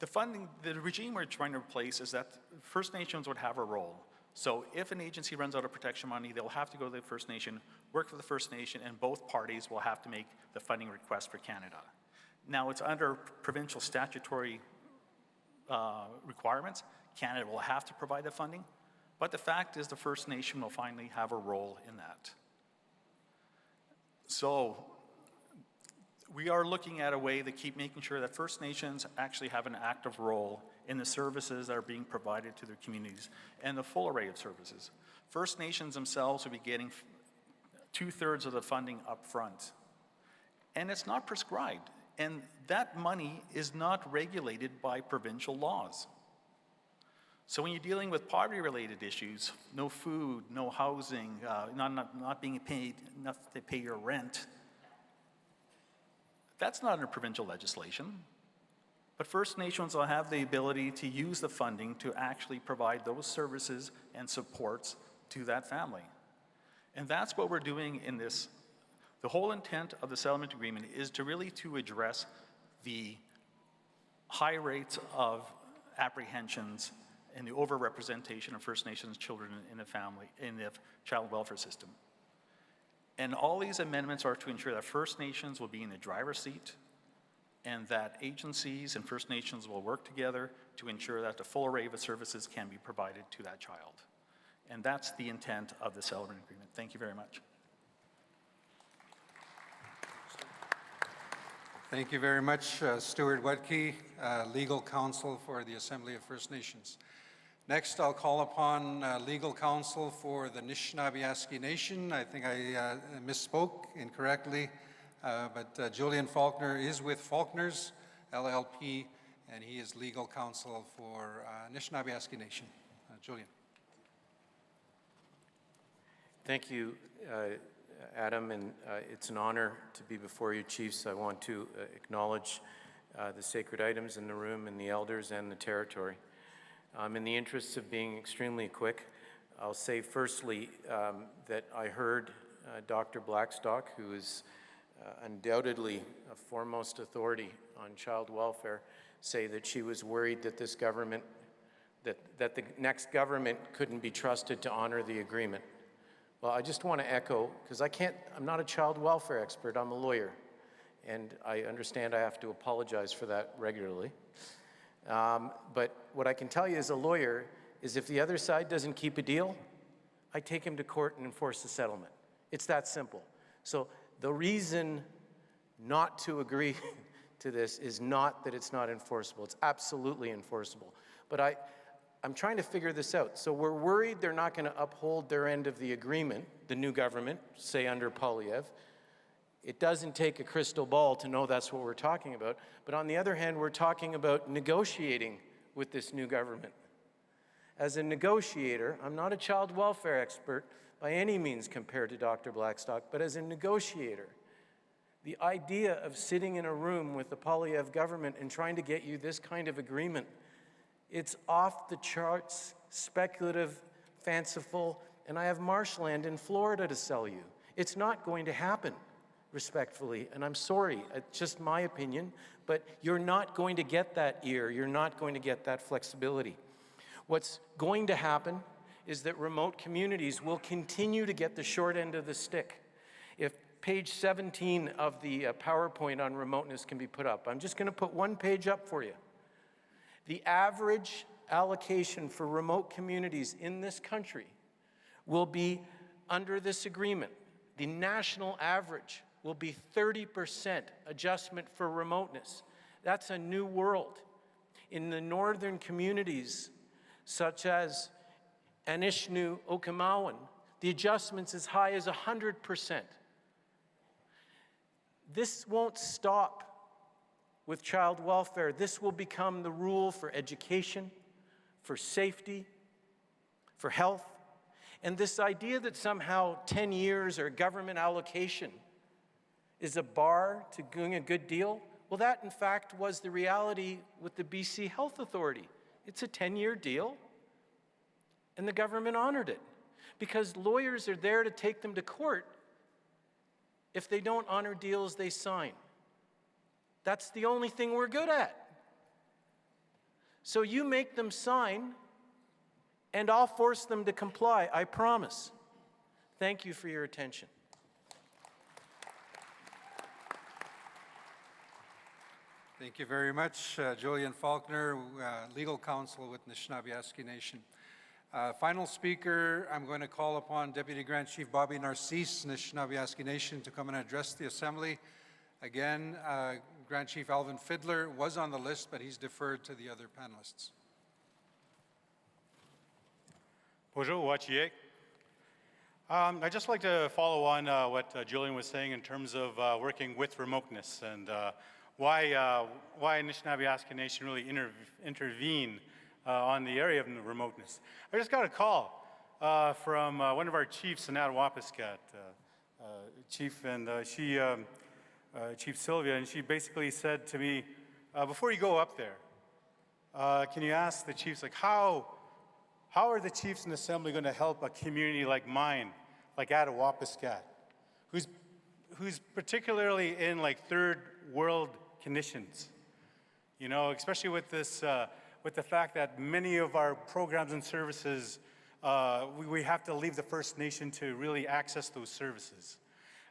the regime we're trying to replace is that First Nations would have a role. So if an agency runs out of protection money, they'll have to go to the First Nation, work for the First Nation, and both parties will have to make the funding request for Canada. Now, it's under provincial statutory requirements. Canada will have to provide the funding, but the fact is the First Nation will finally have a role in that. So we are looking at a way to keep making sure that First Nations actually have an active role in the services that are being provided to their communities and the full array of services. First Nations themselves will be getting 2/3 of the funding up front. And it's not prescribed. And that money is not regulated by provincial laws. So when you're dealing with poverty-related issues, no food, no housing, not being paid enough to pay your rent, that's not under provincial legislation. But First Nations will have the ability to use the funding to actually provide those services and supports to that family. And that's what we're doing in this. The whole intent of the settlement agreement is to really to address the high rates of apprehensions and the overrepresentation of First Nations children in the family, in the child welfare system. And all these amendments are to ensure that First Nations will be in the driver's seat and that agencies and First Nations will work together to ensure that the full array of services can be provided to that child. And that's the intent of the settlement agreement. Thank you very much.
Thank you very much, Stuart Wedke, Legal Counsel for the Assembly of First Nations. Next, I'll call upon Legal Counsel for the Anishinaabe Nation. I think I misspoke incorrectly, but Julian Faulkner is with Faulkner's LLP, and he is Legal Counsel for Anishinaabe Nation. Julian.
Thank you, Adam, and it's an honor to be before you, Chiefs. I want to acknowledge the sacred items in the room and the elders and the territory. In the interests of being extremely quick, I'll say firstly that I heard Dr. Blackstock, who is undoubtedly a foremost authority on child welfare, say that she was worried that this government, that the next government couldn't be trusted to honor the agreement. Well, I just want to echo, because I'm not a child welfare expert, I'm a lawyer, and I understand I have to apologize for that regularly. But what I can tell you as a lawyer is if the other side doesn't keep a deal, I take him to court and enforce the settlement. It's that simple. So the reason not to agree to this is not that it's not enforceable. It's absolutely enforceable. But I'm trying to figure this out. So we're worried they're not going to uphold their end of the agreement, the new government, say under Poilievre. It doesn't take a crystal ball to know that's what we're talking about. But on the other hand, we're talking about negotiating with this new government. As a negotiator, I'm not a child welfare expert by any means compared to Dr. Blackstock, but as a negotiator, the idea of sitting in a room with the Poilievre government and trying to get you this kind of agreement, it's off the charts, speculative, fanciful, and I have marshland in Florida to sell you. It's not going to happen, respectfully, and I'm sorry, it's just my opinion, but you're not going to get that ear, you're not going to get that flexibility. What's going to happen is that remote communities will continue to get the short end of the stick. If page 17 of the PowerPoint on remoteness can be put up, I'm just going to put one page up for you. The average allocation for remote communities in this country will be, under this agreement, the national average will be 30% adjustment for remoteness. That's a new world. In the northern communities, such as Anishnu, Okinawan, the adjustment's as high as 100%. This won't stop with child welfare. This will become the rule for education, for safety, for health. And this idea that somehow 10 years or government allocation is a bar to doing a good deal, well, that in fact was the reality with the BC Health Authority. It's a 10-year deal, and the government honored it because lawyers are there to take them to court if they don't honor deals they sign. That's the only thing we're good at. So you make them sign, and I'll force them to comply, I promise. Thank you for your attention.
Thank you very much, Julian Faulkner, legal counsel with Anishinaabe Nation. Final speaker, I'm going to call upon Deputy Grand Chief Bobby Narcisse, Anishinaabe Nation, to come and address the Assembly. Again, Grand Chief Alvin Fiddler was on the list, but he's deferred to the other panelists.
Bonjour, Wachiek. I'd just like to follow on what Julian was saying in terms of working with remoteness and why Anishinaabe Nation really intervene on the area of remoteness. I just got a call from one of our chiefs in Attawapiskat, Chief Sylvia, and she basically said to me, before you go up there, can you ask the chiefs, like, how are the chiefs in the Assembly going to help a community like mine, like Attawapiskat, who's particularly in like third world conditions, you know, especially with this, with the fact that many of our programs and services, we have to leave the First Nation to really access those services.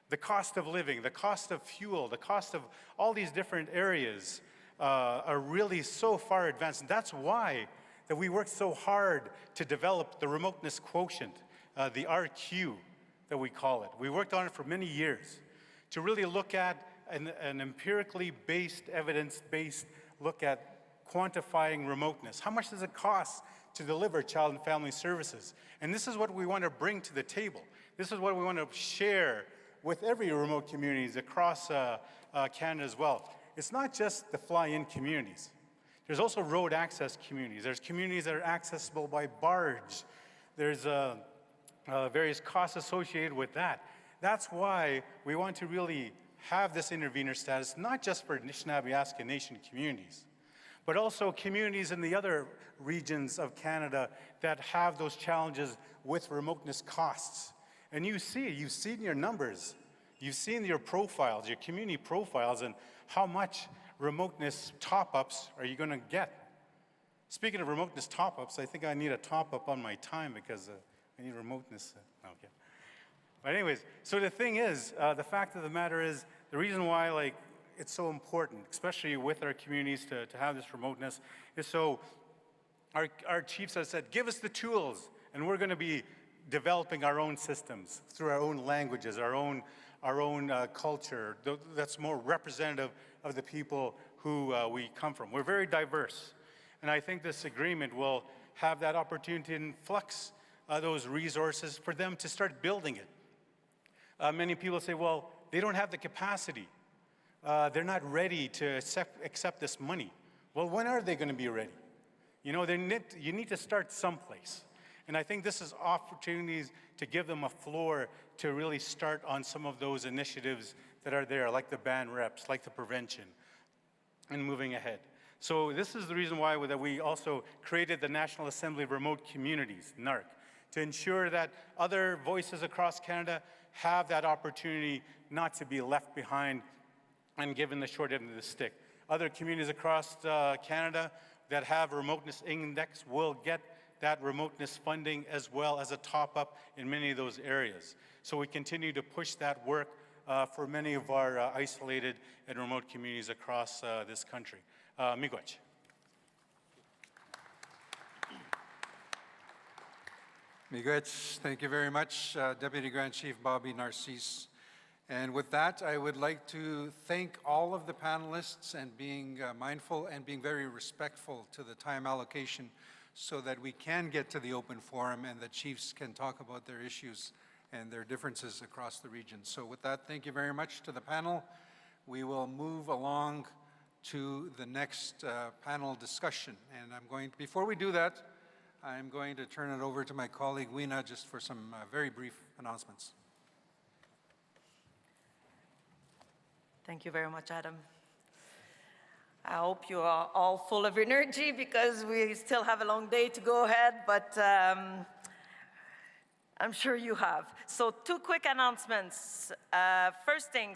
The cost of living, the cost of fuel, the cost of all these different areas are really so far advanced. And that's why that we worked so hard to develop the remoteness quotient, the RQ that we call it. We worked on it for many years to really look at an empirically based, evidence-based look at quantifying remoteness. How much does it cost to deliver child and family services? And this is what we want to bring to the table. This is what we want to share with every remote communities across Canada as well. It's not just the fly-in communities. There's also road access communities. There's communities that are accessible by barge. There's various costs associated with that. That's why we want to really have this intervener status, not just for Anishinaabe Nation communities, but also communities in the other regions of Canada that have those challenges with remoteness costs. And you've seen your numbers, you've seen your profiles, your community profiles, and how much remoteness top-ups are you going to get? Speaking of remoteness top-ups, I think I need a top-up on my time because I need remoteness. Okay. But anyways, so the thing is, the fact of the matter is, the reason why it's so important, especially with our communities to have this remoteness, is so our chiefs have said, give us the tools, and we're going to be developing our own systems through our own languages, our own culture that's more representative of the people who we come from. We're very diverse, and I think this agreement will have that opportunity to influx those resources for them to start building it. Many people say, well, they don't have the capacity. They're not ready to accept this money. Well, when are they going to be ready? You know, you need to start someplace. And I think this is opportunities to give them a floor to really start on some of those initiatives that are there, like the band reps, like the prevention, and moving ahead. So this is the reason why that we also created the National Assembly of Remote Communities, NARC, to ensure that other voices across Canada have that opportunity not to be left behind and given the short end of the stick. Other communities across Canada that have remoteness index will get that remoteness funding as well as a top-up in many of those areas. So we continue to push that work for many of our isolated and remote communities across this country. Miigwech.
Miigwech, thank you very much, Deputy Grand Chief Bobby Narcisse. And with that, I would like to thank all of the panelists and being mindful and being very respectful to the time allocation so that we can get to the open forum and the chiefs can talk about their issues and their differences across the region. So with that, thank you very much to the panel. We will move along to the next panel discussion. And before we do that, I'm going to turn it over to my colleague Weena just for some very brief announcements.
Thank you very much, Adam. I hope you are all full of energy because we still have a long day to go ahead, but I'm sure you have. So 2 quick announcements. First thing,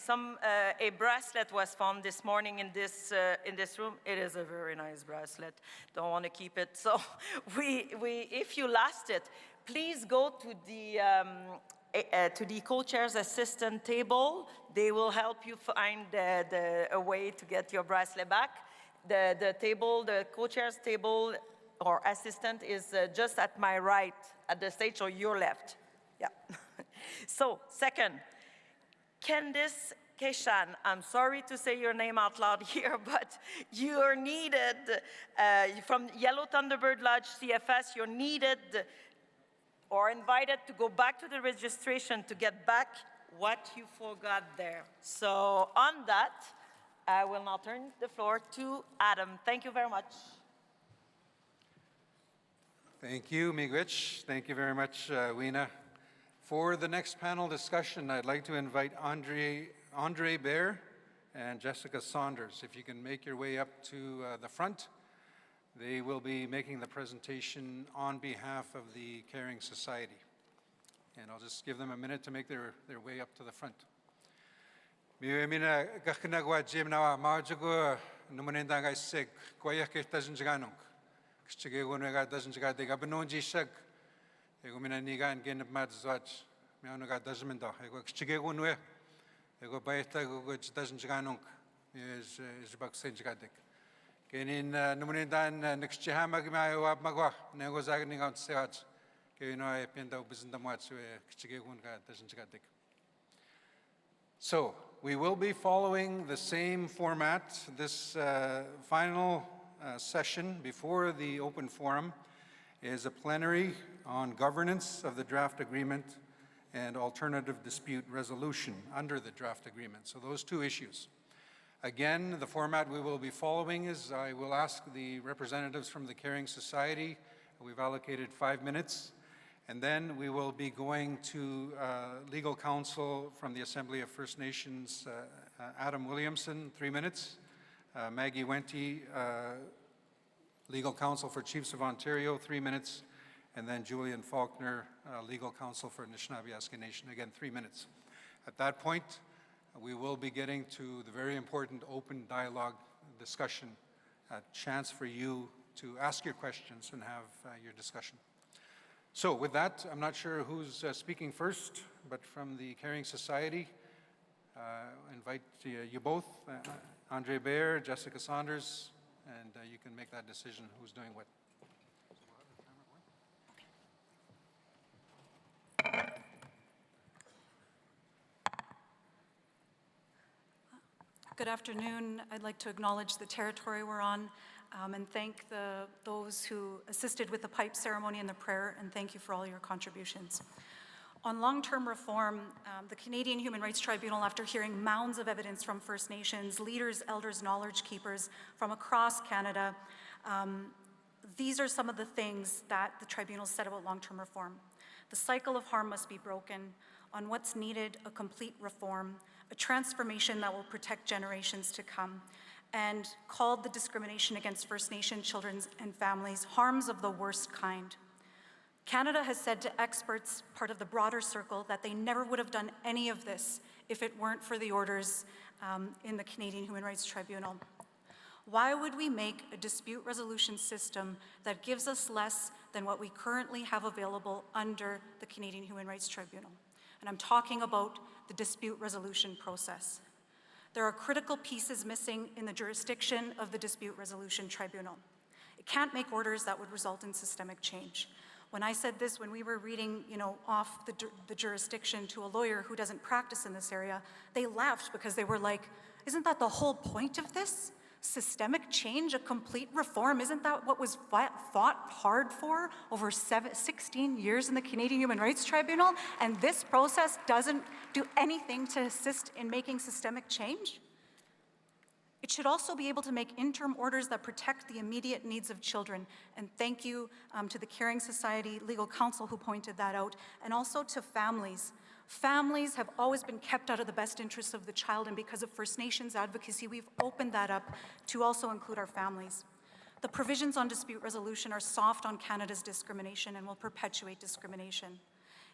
a bracelet was found this morning in this room. It is a very nice bracelet. Don't want to keep it. So if you lost it, please go to the co-chair's assistant table. They will help you find a way to get your bracelet back. The co-chair's table or assistant is just at my right at the stage, or your left. Yeah. So, second, Candice Keshan, I'm sorry to say your name out loud here, but you're needed from Yellow Thunderbird Lodge CFS, you're needed or invited to go back to the registration to get back what you forgot there. So on that, I will now turn the floor to Adam. Thank you very much.
Thank you, Miigwech. Thank you very much, Weena. For the next panel discussion, I'd like to invite Andre Baer and Jessica Saunders. If you can make your way up to the front, they will be making the presentation on behalf of the Caring Society. And I'll just give them a minute to make their way up to the front. Mina kakinagwa jimnawa majugo numunenda gaisek kwaya kirtajinjanong. Kchige gonega dajinjaga dega benonji shag. Ego mina nigan gen madzwach. Mianuga dajmenda. Ego kchige gonwe. Ego bayta go dajinjanong. Is baksenjgadek. Kenin numunendan nexchihama gmayo magwa. Nego zagning out sewach. Keno ependa ubizindamwach kchige gonga dajinjagadek. So, we will be following the same format. This final session before the open forum is a plenary on governance of the draft agreement and alternative dispute resolution under the draft agreement. So those 2 issues. Again, the format we will be following is I will ask the representatives from the Caring Society. We've allocated 5 minutes. And then we will be going to legal counsel from the Assembly of First Nations, Adam Williamson, 3 minutes. Maggie Wente Legal Counsel for Chiefs of Ontario, 3 minutes, and then Julian Faulkner, Legal Counsel for Anishinaabe Nation, again, 3 minutes. At that point, we will be getting to the very important open dialogue discussion, a chance for you to ask your questions and have your discussion. So with that, I'm not sure who's speaking first, but from the Caring Society, invite you both, Andre Baer, Jessica Saunders, and you can make that decision who's doing what.
Good afternoon. I'd like to acknowledge the territory we're on and thank those who assisted with the pipe ceremony and the prayer, and thank you for all your contributions. On long-term reform, the Canadian Human Rights Tribunal, after hearing mounds of evidence from First Nations, leaders, elders, knowledge keepers from across Canada, these are some of the things that the tribunal said about long-term reform. The cycle of harm must be broken. On what's needed, a complete reform, a transformation that will protect generations to come, and called the discrimination against First Nation children and families harms of the worst kind. Canada has said to experts, part of the broader circle, that they never would have done any of this if it weren't for the orders in the Canadian Human Rights Tribunal. Why would we make a dispute resolution system that gives us less than what we currently have available under the Canadian Human Rights Tribunal? And I'm talking about the dispute resolution process. There are critical pieces missing in the jurisdiction of the Dispute Resolution Tribunal. It can't make orders that would result in systemic change. When I said this, when we were reading, off the jurisdiction to a lawyer who doesn't practice in this area, they laughed because they were like, isn't that the whole point of this? Systemic change, a complete reform, isn't that what was fought hard for over 16 years in the Canadian Human Rights Tribunal? And this process doesn't do anything to assist in making systemic change? It should also be able to make interim orders that protect the immediate needs of children. And thank you to the Caring Society Legal Counsel who pointed that out, and also to families. Families have always been kept out of the best interests of the child, and because of First Nations advocacy, we've opened that up to also include our families. The provisions on dispute resolution are soft on Canada's discrimination and will perpetuate discrimination.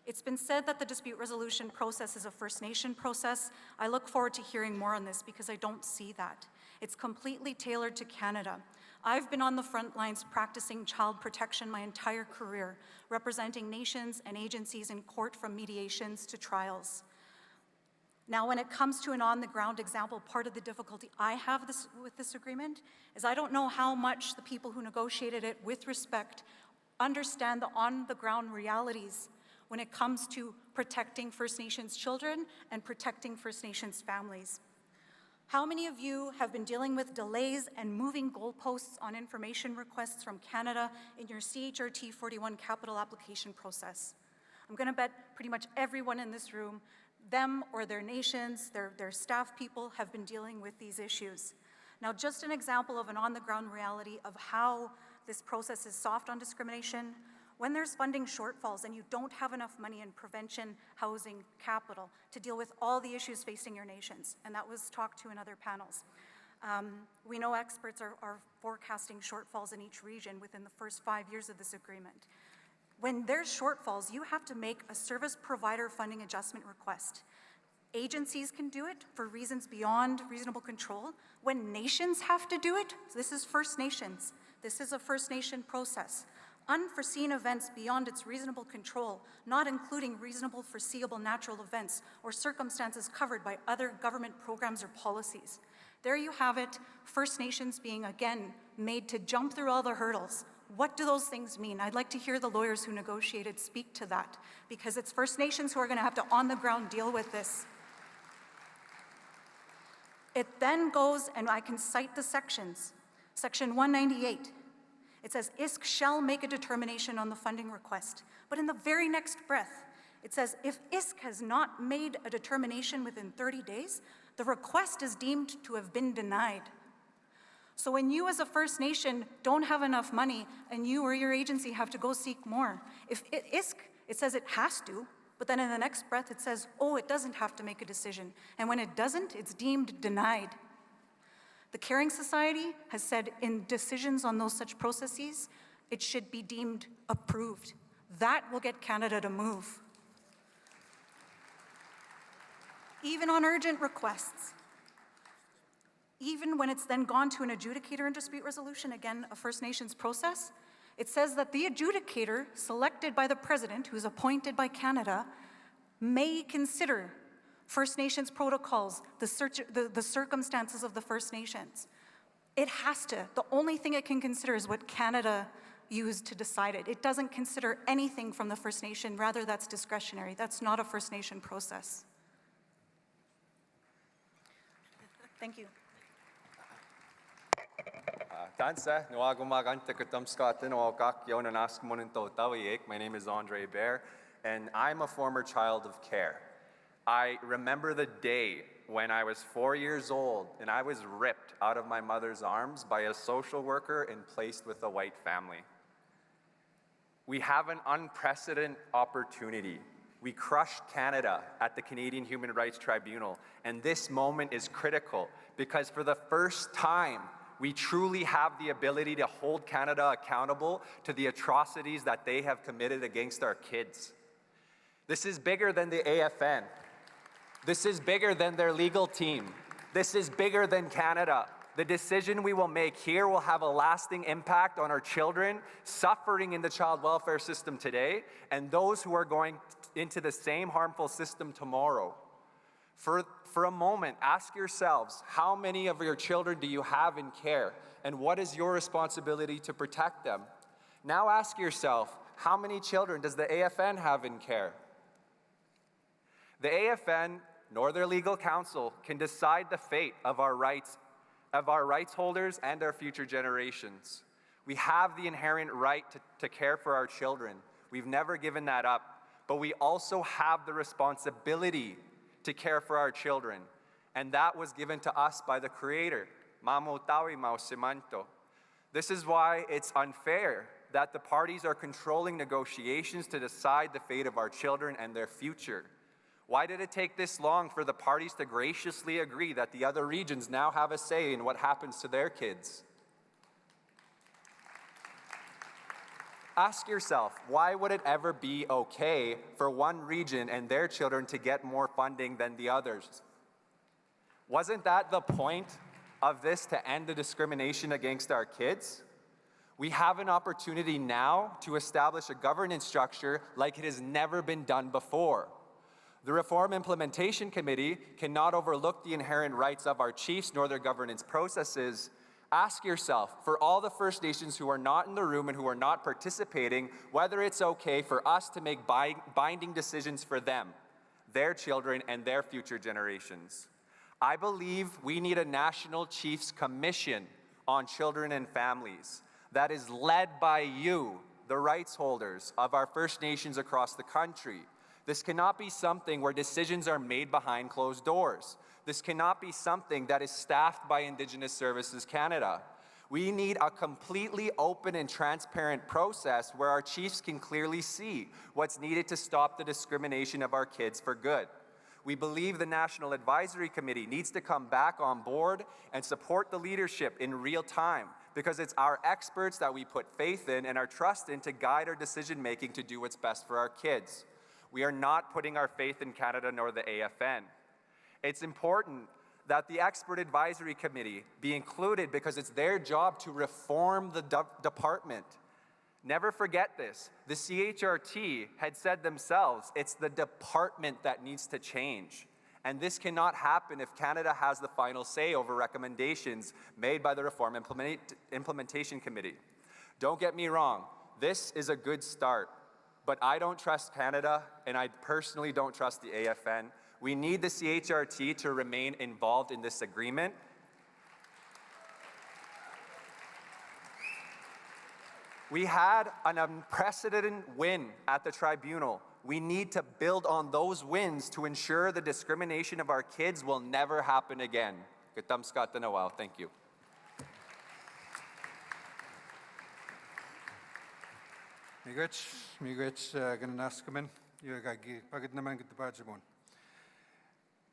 It's been said that the dispute resolution process is a First Nation process. I look forward to hearing more on this because I don't see that. It's completely tailored to Canada. I've been on the front lines practicing child protection my entire career, representing nations and agencies in court from mediations to trials. Now, when it comes to an on-the-ground example, part of the difficulty I have with this agreement is I don't know how much the people who negotiated it with respect understand the on-the-ground realities when it comes to protecting First Nations children and protecting First Nations families. How many of you have been dealing with delays and moving goalposts on information requests from Canada in your CHRT 41 capital application process? I'm going to bet pretty much everyone in this room, them or their nations, their staff people have been dealing with these issues. Now, just an example of an on-the-ground reality of how this process is soft on discrimination. When there's funding shortfalls and you don't have enough money in prevention, housing, capital to deal with all the issues facing your nations, and that was talked to in other panels. We know experts are forecasting shortfalls in each region within the first 5 years of this agreement. When there's shortfalls, you have to make a service provider funding adjustment request. Agencies can do it for reasons beyond reasonable control. When nations have to do it, this is First Nations. This is a First Nation process. Unforeseen events beyond its reasonable control, not including reasonable foreseeable natural events or circumstances covered by other government programs or policies. There you have it, First Nations being again made to jump through all the hurdles. What do those things mean? I'd like to hear the lawyers who negotiated speak to that, because it's First Nations who are going to have to on the ground deal with this. It then goes, and I can cite the sections. Section 198. It says, ISK shall make a determination on the funding request. But in the very next breath, it says, if ISK has not made a determination within 30 days, the request is deemed to have been denied. So when you as a First Nation don't have enough money and you or your agency have to go seek more, if ISK, it says it has to, but then in the next breath it says, oh, it doesn't have to make a decision. And when it doesn't, it's deemed denied. The Caring Society has said in decisions on those such processes, it should be deemed approved. That will get Canada to move. Even on urgent requests, even when it's then gone to an adjudicator in dispute resolution, again, a First Nations process, it says that the adjudicator selected by the President, who's appointed by Canada, may consider First Nations protocols, the circumstances of the First Nations. It has to. The only thing it can consider is what Canada used to decide it. It doesn't consider anything from the First Nation. Rather, that's discretionary. That's not a First Nation process. Thank you.
My name is Andre Bear, and I'm a former child of care. I remember the day when I was 4 years old and I was ripped out of my mother's arms by a social worker and placed with a white family. We have an unprecedented opportunity. We crushed Canada at the Canadian Human Rights Tribunal, and this moment is critical because for the first time, we truly have the ability to hold Canada accountable to the atrocities that they have committed against our kids. This is bigger than the AFN. This is bigger than their legal team. This is bigger than Canada. The decision we will make here will have a lasting impact on our children suffering in the child welfare system today and those who are going into the same harmful system tomorrow. For a moment, ask yourselves, how many of your children do you have in care, and what is your responsibility to protect them? Now ask yourself, how many children does the AFN have in care? The AFN, nor their legal counsel, can decide the fate of our rights holders and our future generations. We have the inherent right to care for our children. We've never given that up, but we also have the responsibility to care for our children, and that was given to us by the Creator. This is why it's unfair that the parties are controlling negotiations to decide the fate of our children and their future. Why did it take this long for the parties to graciously agree that the other regions now have a say in what happens to their kids? Ask yourself, why would it ever be okay for one region and their children to get more funding than the others? Wasn't that the point of this, to end the discrimination against our kids? We have an opportunity now to establish a governance structure like it has never been done before. The Reform Implementation Committee cannot overlook the inherent rights of our chiefs nor their governance processes. Ask yourself, for all the First Nations who are not in the room and who are not participating, whether it's okay for us to make binding decisions for them, their children, and their future generations. I believe we need a National Chiefs Commission on Children and Families that is led by you, the rights holders of our First Nations across the country. This cannot be something where decisions are made behind closed doors. This cannot be something that is staffed by Indigenous Services Canada. We need a completely open and transparent process where our chiefs can clearly see what's needed to stop the discrimination of our kids for good. We believe the National Advisory Committee needs to come back on board and support the leadership in real time, because it's our experts that we put faith in and our trust in to guide our decision-making to do what's best for our kids. We are not putting our faith in Canada nor the AFN. It's important that the Expert Advisory Committee be included because it's their job to reform the department. Never forget this. The CHRT had said themselves, it's the department that needs to change. And this cannot happen if Canada has the final say over recommendations made by the Reform Implementation Committee. Don't get me wrong, this is a good start, but I don't trust Canada, and I personally don't trust the AFN. We need the CHRT to remain involved in this agreement. We had an unprecedented win at the tribunal. We need to build on those wins to ensure the discrimination of our kids will never happen again. Thank you.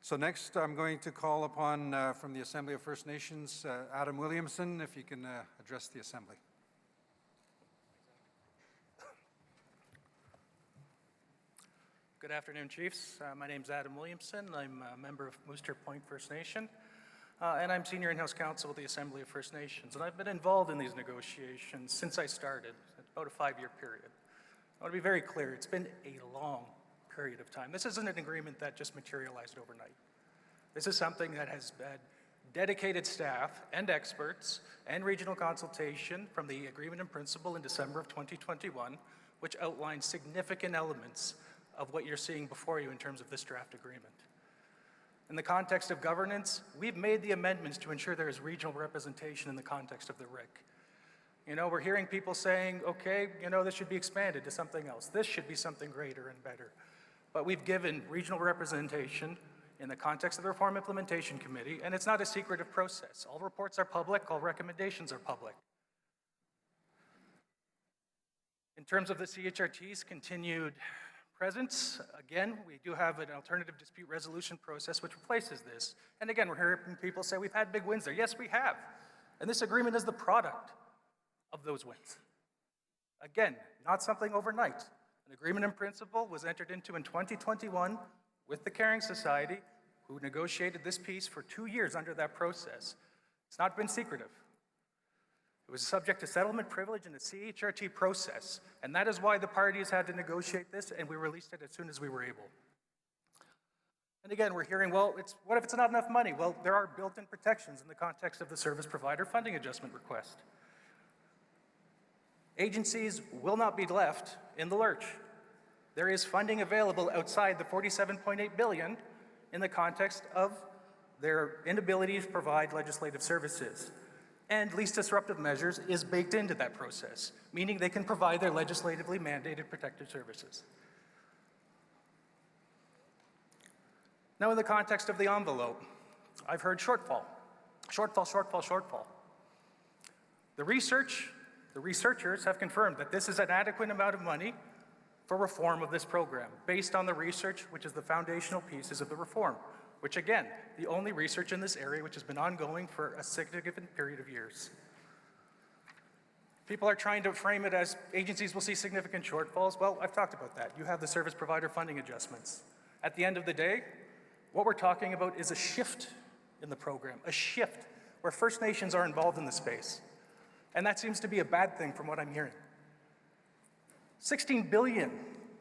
So next, I'm going to call upon from the Assembly of First Nations, Adam Williamson, if you can address the Assembly.
Good afternoon, Chiefs. My name's Adam Williamson. I'm a member of Mooster Point First Nation, and I'm Senior In-House Counsel with the Assembly of First Nations. And I've been involved in these negotiations since I started, about a 5-year period. I want to be very clear, it's been a long period of time. This isn't an agreement that just materialized overnight. This is something that has had dedicated staff and experts and regional consultation from the agreement in principle in December of 2021, which outlined significant elements of what you're seeing before you in terms of this draft agreement. In the context of governance, we've made the amendments to ensure there is regional representation in the context of the RIC. You know, we're hearing people saying, okay, you know, this should be expanded to something else. This should be something greater and better. But we've given regional representation in the context of the Reform Implementation Committee, and it's not a secretive process. All reports are public, all recommendations are public. In terms of the CHRT's continued presence, again, we do have an alternative dispute resolution process which replaces this. And again, we're hearing people say we've had big wins there. Yes, we have. And this agreement is the product of those wins. Again, not something overnight. An agreement in principle was entered into in 2021 with the Caring Society, who negotiated this piece for 2 years under that process. It's not been secretive. It was subject to settlement privilege in the CHRT process, and that is why the parties had to negotiate this, and we released it as soon as we were able. And again, we're hearing, well, what if it's not enough money? Well, there are built-in protections in the context of the service provider funding adjustment request. Agencies will not be left in the lurch. There is funding available outside the $47.8 billion in the context of their inability to provide legislative services. And least disruptive measures is baked into that process, meaning they can provide their legislatively mandated protective services. Now in the context of the envelope, I've heard shortfall, shortfall, shortfall, shortfall. The researchers have confirmed that this is an adequate amount of money for reform of this program, based on the research, which is the foundational pieces of the reform, which again, the only research in this area which has been ongoing for a significant period of years. People are trying to frame it as agencies will see significant shortfalls. Well, I've talked about that. You have the service provider funding adjustments. At the end of the day, what we're talking about is a shift in the program, a shift where First Nations are involved in the space. And that seems to be a bad thing from what I'm hearing. $16 billion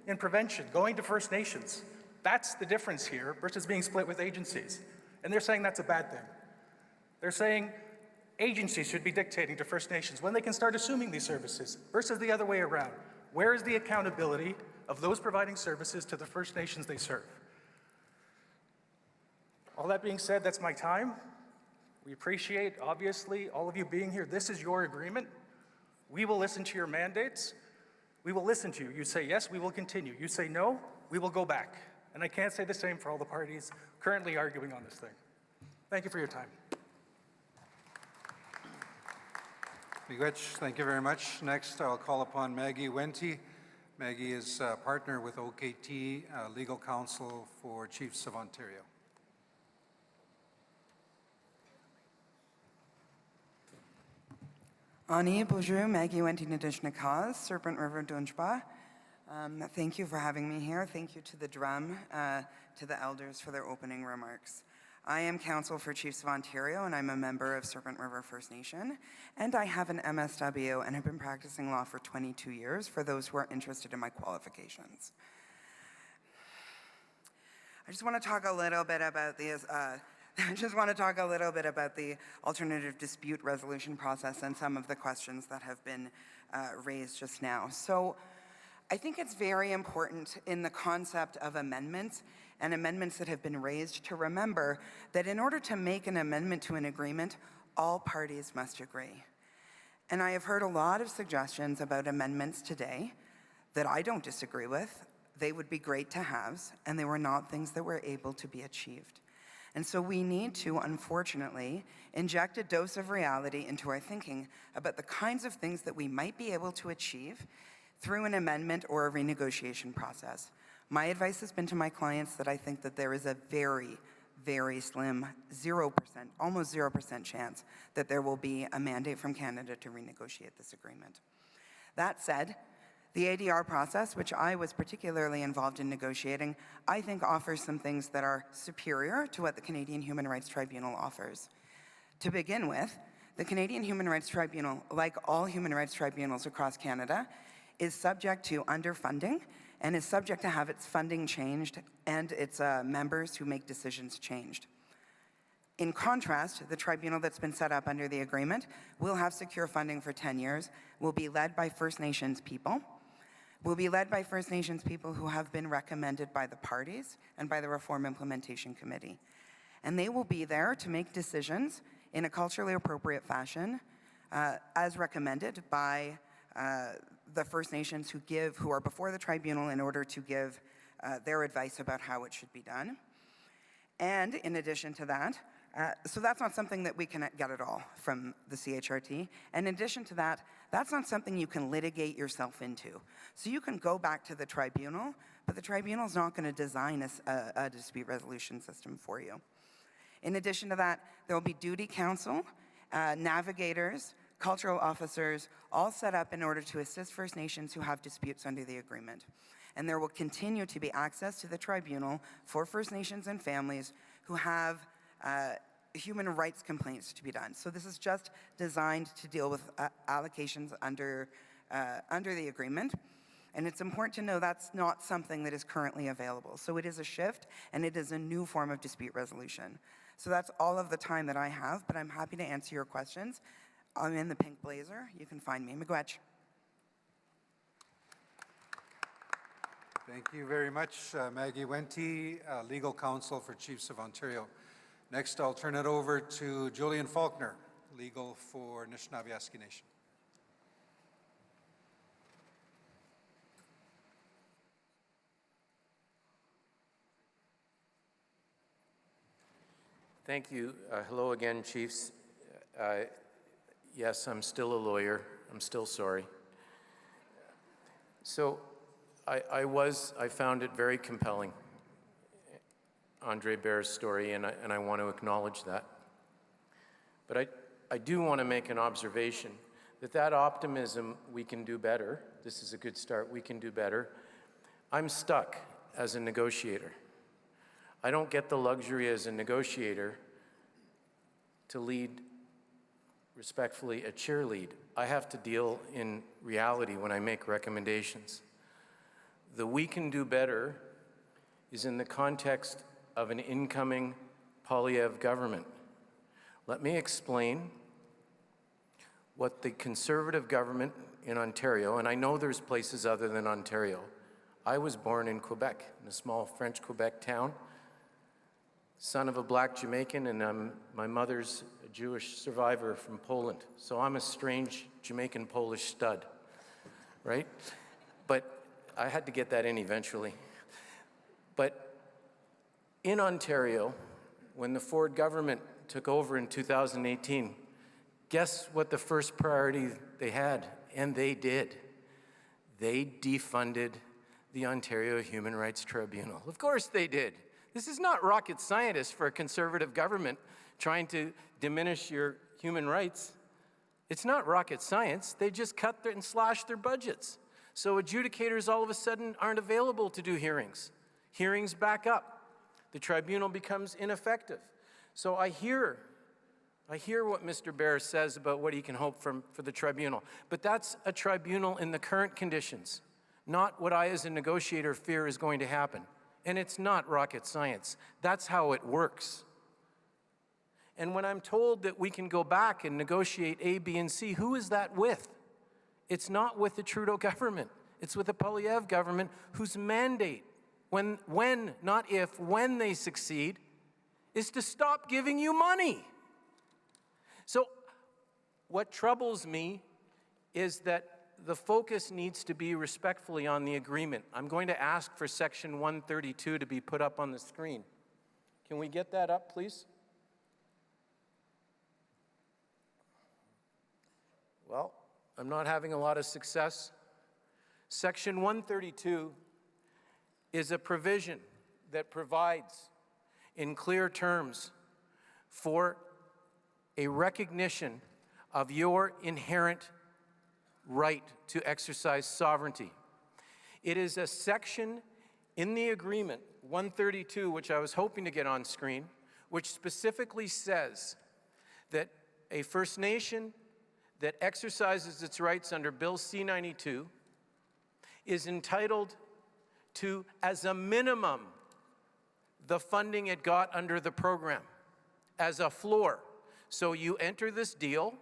in prevention going to First Nations. That's the difference here versus being split with agencies. And they're saying that's a bad thing. They're saying agencies should be dictating to First Nations when they can start assuming these services versus the other way around. Where is the accountability of those providing services to the First Nations they serve? All that being said, that's my time. We appreciate, obviously, all of you being here. This is your agreement. We will listen to your mandates. We will listen to you. You say yes, we will continue. You say no, we will go back. And I can't say the same for all the parties currently arguing on this thing. Thank you for your time.
Miigwech, thank you very much. Next, I'll call upon Maggie Wente. Maggie is a partner with OKT, legal counsel for Chiefs of Ontario.
Ani, bonjour, Maggie Wente Nadishnakaz, Serpent River Dunjba. Thank you for having me here. Thank you to the drum, to the elders for their opening remarks. I am counsel for Chiefs of Ontario, and I'm a member of Serpent River First Nation, and I have an MSW and have been practicing law for 22 years for those who are interested in my qualifications. I just want to talk a little bit about these the alternative dispute resolution process and some of the questions that have been raised just now. So I think it's very important in the concept of amendments and amendments that have been raised to remember that in order to make an amendment to an agreement, all parties must agree. And I have heard a lot of suggestions about amendments today that I don't disagree with. They would be great to have, and they were not things that were able to be achieved. And so we need to, unfortunately, inject a dose of reality into our thinking about the kinds of things that we might be able to achieve through an amendment or a renegotiation process. My advice has been to my clients that I think that there is a very, very slim 0%, almost 0% chance that there will be a mandate from Canada to renegotiate this agreement. That said, the ADR process, which I was particularly involved in negotiating, I think offers some things that are superior to what the Canadian Human Rights Tribunal offers. To begin with, the Canadian Human Rights Tribunal, like all human rights tribunals across Canada, is subject to underfunding and is subject to have its funding changed and its members who make decisions changed. In contrast, the tribunal that's been set up under the agreement will have secure funding for 10 years, will be led by First Nations people, will be led by First Nations people who have been recommended by the parties and by the Reform Implementation Committee. And they will be there to make decisions in a culturally appropriate fashion, as recommended by the First Nations who are before the tribunal in order to give their advice about how it should be done. And in addition to that, so that's not something that we can get at all from the CHRT. And in addition to that, that's not something you can litigate yourself into. So you can go back to the tribunal, but the tribunal's not going to design a dispute resolution system for you. In addition to that, there will be duty counsel, navigators, cultural officers, all set up in order to assist First Nations who have disputes under the agreement. And there will continue to be access to the tribunal for First Nations and families who have human rights complaints to be done. So this is just designed to deal with allocations under the agreement. And it's important to know that's not something that is currently available. So it is a shift, and it is a new form of dispute resolution. So that's all of the time that I have, but I'm happy to answer your questions. I'm in the pink blazer. You can find me. Miigwech.
Thank you very much, Maggie Wente, Legal Counsel for Chiefs of Ontario. Next, I'll turn it over to Julian Faulkner, Legal for Anishinaabe Nation.
Thank you. Hello again, Chiefs. Yes, I'm still a lawyer. I'm still sorry. So I found it very compelling, Andre Baer's story, and I want to acknowledge that. But I do want to make an observation that optimism, we can do better. This is a good start. We can do better. I'm stuck as a negotiator. I don't get the luxury as a negotiator to lead, respectfully, a cheerlead. I have to deal in reality when I make recommendations. The we can do better is in the context of an incoming Poilievre government. Let me explain what the Conservative government in Ontario, and I know there's places other than Ontario. I was born in Quebec, in a small French Quebec town, son of a black Jamaican, and my mother's a Jewish survivor from Poland. So I'm a strange Jamaican-Polish stud, right? But I had to get that in eventually. But in Ontario, when the Ford government took over in 2018, guess what the first priority they had? And they did. They defunded the Ontario Human Rights Tribunal. Of course they did. This is not rocket science for a Conservative government trying to diminish your human rights. It's not rocket science. They just cut and slashed their budgets. So adjudicators all of a sudden aren't available to do hearings. Hearings back up. The tribunal becomes ineffective. So I hear what Mr. Baer says about what he can hope for the tribunal. But that's a tribunal in the current conditions, not what I as a negotiator fear is going to happen. And it's not rocket science. That's how it works. And when I'm told that we can go back and negotiate A, B, and C, who is that with? It's not with the Trudeau government. It's with the Poilievre government, whose mandate, when they succeed, is to stop giving you money. So what troubles me is that the focus needs to be respectfully on the agreement. I'm going to ask for Section 132 to be put up on the screen. Can we get that up, please? Well, I'm not having a lot of success. Section 132 is a provision that provides in clear terms for a recognition of your inherent right to exercise sovereignty. It is a section in the agreement, 132, which I was hoping to get on screen, which specifically says that a First Nation that exercises its rights under Bill C-92 is entitled to, as a minimum, the funding it got under the program, as a floor. So you enter this deal,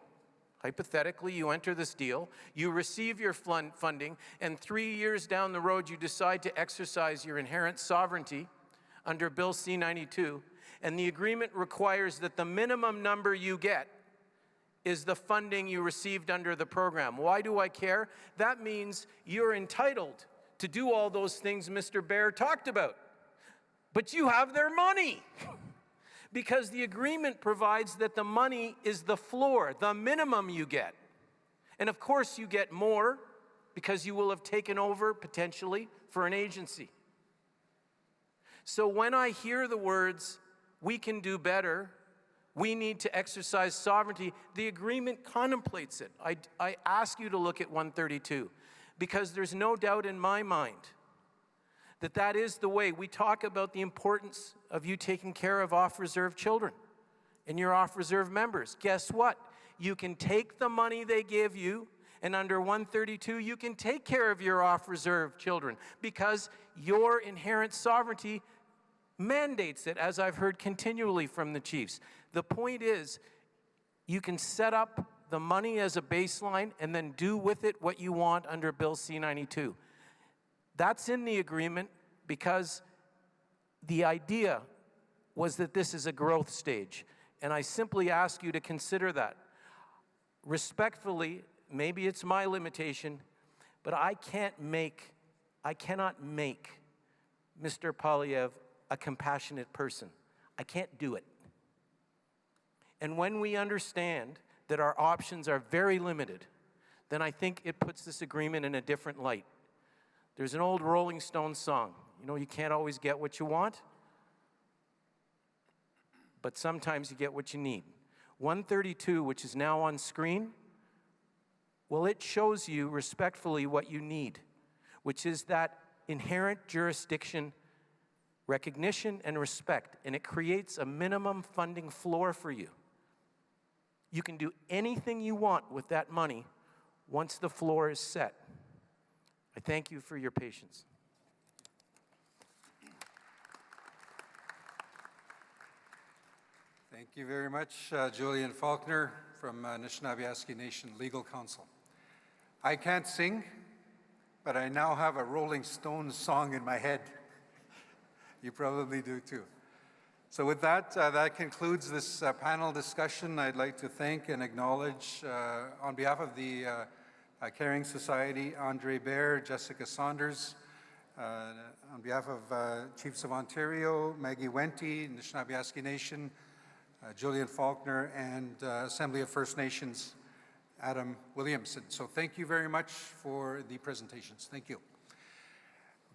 hypothetically you enter this deal, you receive your funding, and 3 years down the road you decide to exercise your inherent sovereignty under Bill C-92, and the agreement requires that the minimum number you get is the funding you received under the program. Why do I care? That means you're entitled to do all those things Mr. Bear talked about. But you have their money because the agreement provides that the money is the floor, the minimum you get. And of course you get more because you will have taken over potentially for an agency. So when I hear the words, we can do better, we need to exercise sovereignty, the agreement contemplates it. I ask you to look at 132 because there's no doubt in my mind that that is the way. We talk about the importance of you taking care of off-reserve children and your off-reserve members. Guess what? You can take the money they give you, and under 132, you can take care of your off-reserve children because your inherent sovereignty mandates it, as I've heard continually from the chiefs. The point is, you can set up the money as a baseline and then do with it what you want under Bill C-92. That's in the agreement because the idea was that this is a growth stage. And I simply ask you to consider that. Respectfully, maybe it's my limitation, but I cannot make Mr. Polyev a compassionate person. I can't do it. And when we understand that our options are very limited, then I think it puts this agreement in a different light. There's an old Rolling Stones song, you know, you can't always get what you want, but sometimes you get what you need. 132, which is now on screen, well, it shows you respectfully what you need, which is that inherent jurisdiction, recognition, and respect, and it creates a minimum funding floor for you. You can do anything you want with that money once the floor is set. I thank you for your patience.
Thank you very much, Julian Faulkner from Anishinaabe Nation Legal Counsel. I can't sing, but I now have a Rolling Stones song in my head. You probably do too. So with that, that concludes this panel discussion. I'd like to thank and acknowledge, on behalf of the Caring Society, Andre Baer, Jessica Saunders, on behalf of Chiefs of Ontario, Maggie Wente, Anishinaabe Nation, Julian Faulkner, and Assembly of First Nations, Adam Williamson. So thank you very much for the presentations. Thank you.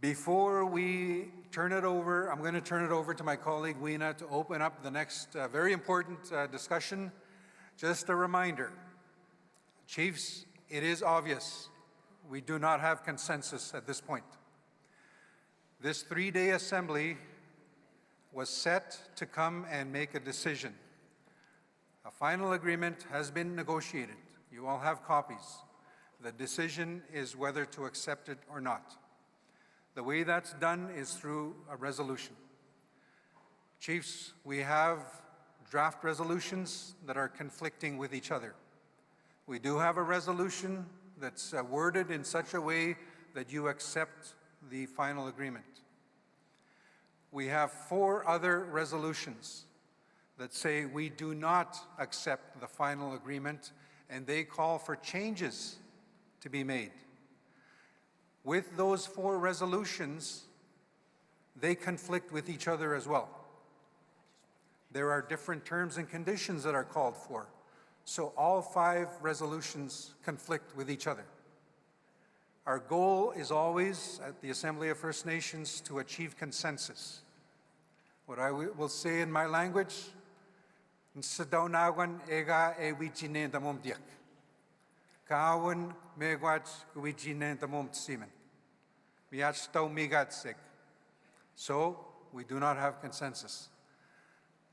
Before we turn it over, I'm going to turn it over to my colleague Weena to open up the next very important discussion. Just a reminder, Chiefs, it is obvious we do not have consensus at this point. This three-day assembly was set to come and make a decision. A final agreement has been negotiated. You all have copies. The decision is whether to accept it or not. The way that's done is through a resolution. Chiefs, we have draft resolutions that are conflicting with each other. We do have a resolution that's worded in such a way that you accept the final agreement. We have 4 other resolutions that say we do not accept the final agreement, and they call for changes to be made. With those 4 resolutions, they conflict with each other as well. There are different terms and conditions that are called for. So all 5 resolutions conflict with each other. Our goal is always at the Assembly of First Nations to achieve consensus. What I will say in my language, Nsidaunawan ega e wichine damom diak. Kawan megwach wichine damom tsimen. Miach tau migatsik. So, we do not have consensus.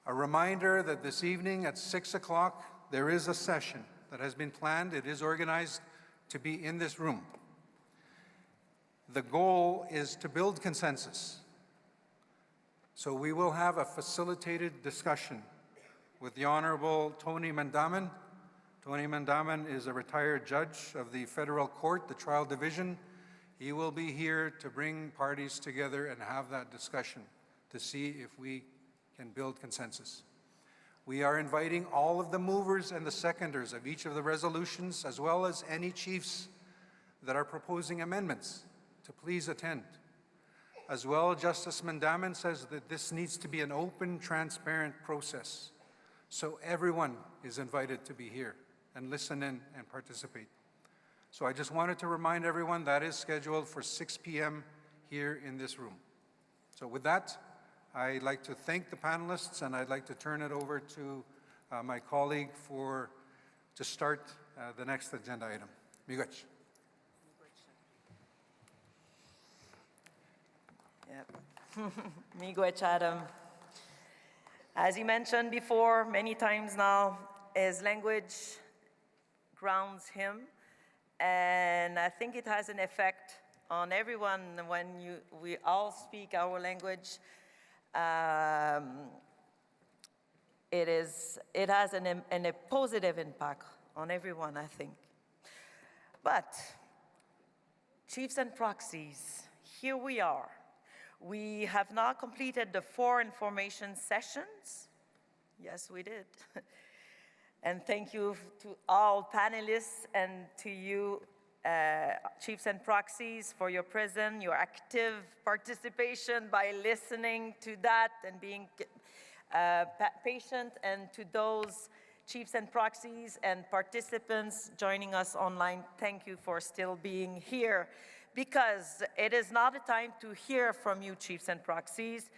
A reminder that this evening at 6 o'clock, there is a session that has been planned. It is organized to be in this room. The goal is to build consensus. So we will have a facilitated discussion with the Honorable Tony Mandaman. Tony Mandaman is a retired judge of the Federal Court, the Trial Division. He will be here to bring parties together and have that discussion to see if we can build consensus. We are inviting all of the movers and the seconders of each of the resolutions, as well as any chiefs that are proposing amendments, to please attend. As well, Justice Mandaman says that this needs to be an open, transparent process. So everyone is invited to be here and listen in and participate. So I just wanted to remind everyone that is scheduled for 6 p.m. here in this room. So with that, I'd like to thank the panelists, and I'd like to turn it over to my colleague to start the next agenda item. Miigwech.
Yep. Miigwech, Adam. As he mentioned before many times now, his language grounds him, and I think it has an effect on everyone when we all speak our language. It has a positive impact on everyone, I think. But chiefs and proxies, here we are. We have now completed the 4 information sessions. Yes, we did. And thank you to all panelists and to you, chiefs and proxies, for your presence, your active participation by listening to that and being patient, and to those chiefs and proxies and participants joining us online, thank you for still being here, because it is not a time to hear from you, chiefs and proxies.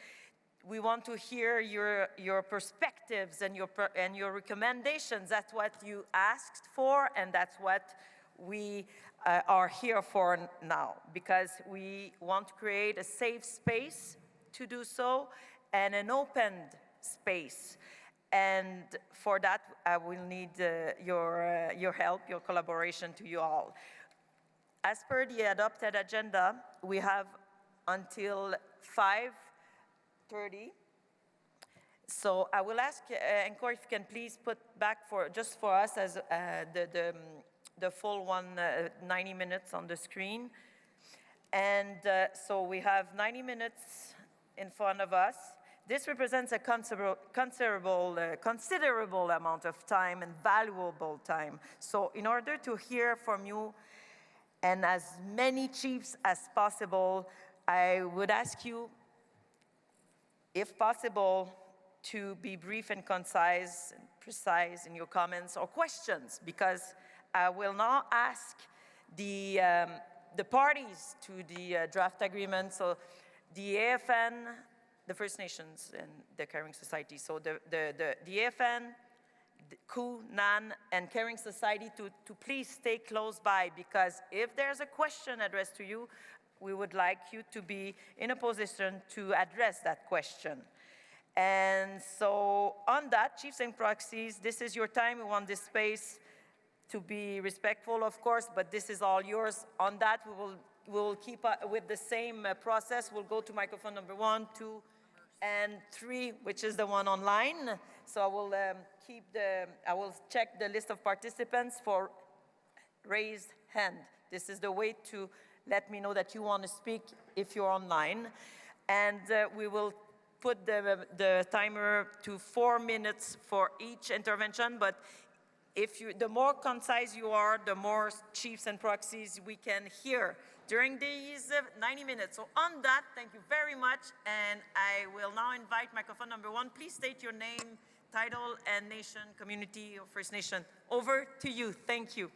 We want to hear your perspectives and your recommendations. That's what you asked for, and that's what we are here for now, because we want to create a safe space to do so and an open space. And for that, I will need your help, your collaboration to you all. As per the adopted agenda, we have until 5:30. So I will ask Encore if you can please put back just for us as the full 90 minutes on the screen. And so we have 90 minutes in front of us. This represents a considerable amount of time and valuable time. So in order to hear from you and as many chiefs as possible, I would ask you, if possible, to be brief and concise and precise in your comments or questions, because I will now ask the parties to the draft agreement, so the AFN, the First Nations and the Caring Society. So the AFN, the COO, NAN, and Caring Society to please stay close by, because if there's a question addressed to you, we would like you to be in a position to address that question. And so on that, chiefs and proxies, this is your time. We want this space to be respectful, of course, but this is all yours. On that, we will keep with the same process. We'll go to microphone number 1, 2, and 3, which is the one online. So I will check the list of participants for raised hand. This is the way to let me know that you want to speak if you're online. And we will put the timer to 4 minutes for each intervention, but the more concise you are, the more chiefs and proxies we can hear during these 90 minutes. So on that, thank you very much, and I will now invite microphone number 1. Please state your name, title, and nation, community, or First Nation. Over to you. Thank you.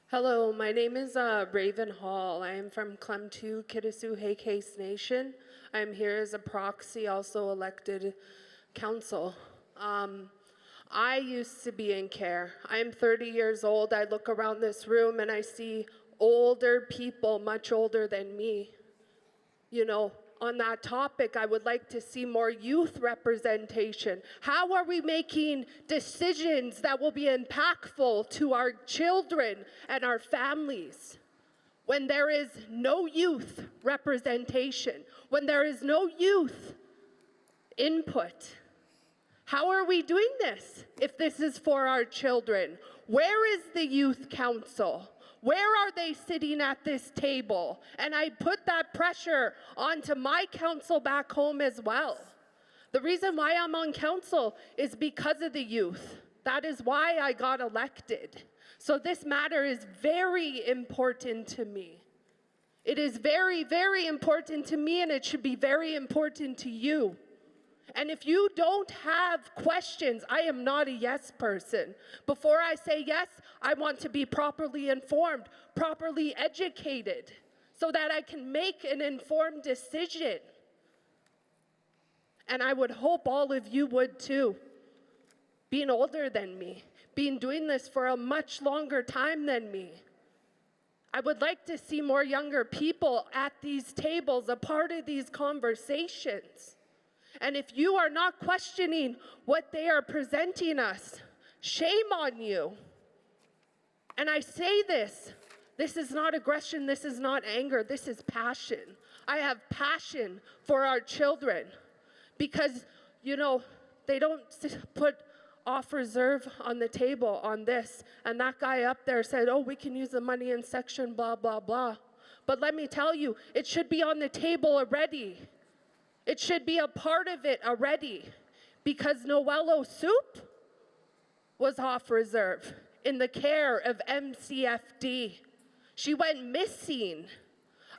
Hello, my name is Raven Hall. I am from Clem 2, Kitasoo Haycase Nation. I am here as a proxy, also elected council. I used to be in care. I am 30 years old. I look around this room and I see older people, much older than me. You know, on that topic, I would like to see more youth representation. How are we making decisions that will be impactful to our children and our families when there is no youth representation, when there is no youth input? How are we doing this if this is for our children? Where is the youth council? Where are they sitting at this table? And I put that pressure onto my council back home as well. The reason why I'm on council is because of the youth. That is why I got elected. So this matter is very important to me. It is very, very important to me, and it should be very important to you. And if you don't have questions, I am not a yes person. Before I say yes, I want to be properly informed, properly educated, so that I can make an informed decision. And I would hope all of you would too. Being older than me, being doing this for a much longer time than me. I would like to see more younger people at these tables, a part of these conversations. And if you are not questioning what they are presenting us, shame on you. And I say this is not aggression, this is not anger, this is passion. I have passion for our children because, you know, they don't put off reserve on the table on this. And that guy up there said, oh, we can use the money in section blah, blah, blah. But let me tell you, it should be on the table already. It should be a part of it already, because Noello Soup was off reserve in the care of MCFD. She went missing.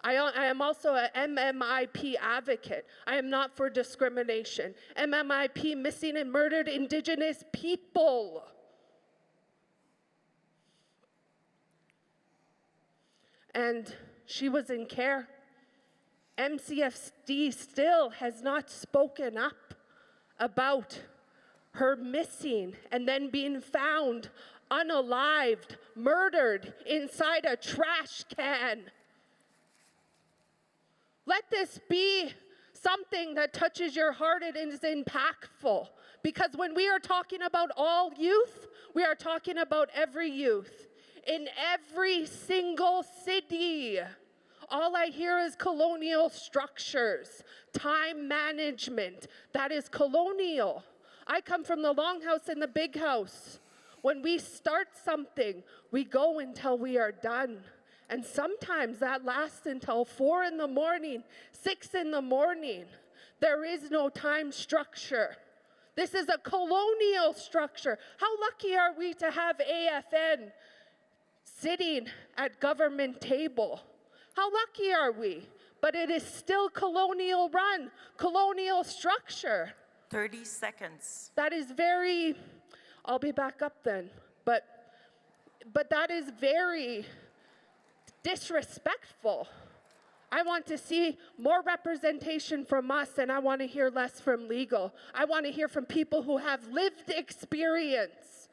I am also a MMIP advocate. I am not for discrimination. MMIP, missing and murdered Indigenous people. And she was in care. MCFD still has not spoken up about her missing and then being found unalived, murdered inside a trash can. Let this be something that touches your heart and is impactful. Because when we are talking about all youth, we are talking about every youth in every single city. All I hear is colonial structures, time management. That is colonial. I come from the longhouse and the big house. When we start something, we go until we are done. And sometimes that lasts until 4 in the morning, 6 in the morning. There is no time structure. This is a colonial structure. How lucky are we to have AFN sitting at government table? How lucky are we? But it is still colonial run, colonial structure.
30 seconds.
That is very, I'll be back up then, but that is very disrespectful. I want to see more representation from us, and I want to hear less from legal. I want to hear from people who have lived experience,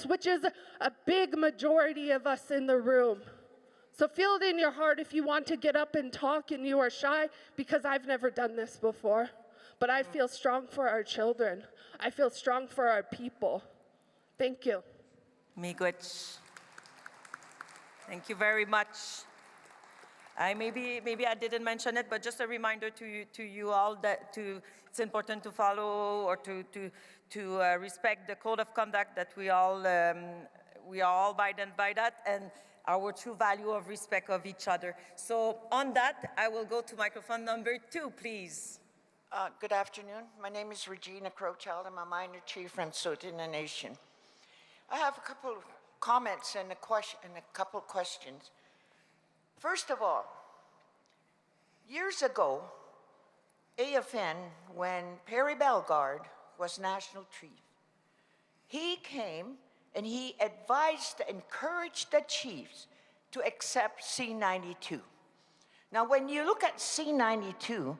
which is a big majority of us in the room. So feel it in your heart if you want to get up and talk and you are shy, because I've never done this before. But I feel strong for our children. I feel strong for our people. Thank you.
Miigwech. Thank you very much. Maybe I didn't mention it, but just a reminder to you all that it's important to follow or to respect the code of conduct that we all abide by that, and our true value of respect of each other. So on that, I will go to microphone number 2, please.
Good afternoon. My name is Regina Crowchild. I'm a minor chief from Tsuut'ina Nation. I have a couple of comments and a couple questions. First of all, years ago, AFN, when Perry Bellegarde was national chief, he came and he advised, encouraged the chiefs to accept C-92. Now, when you look at C-92,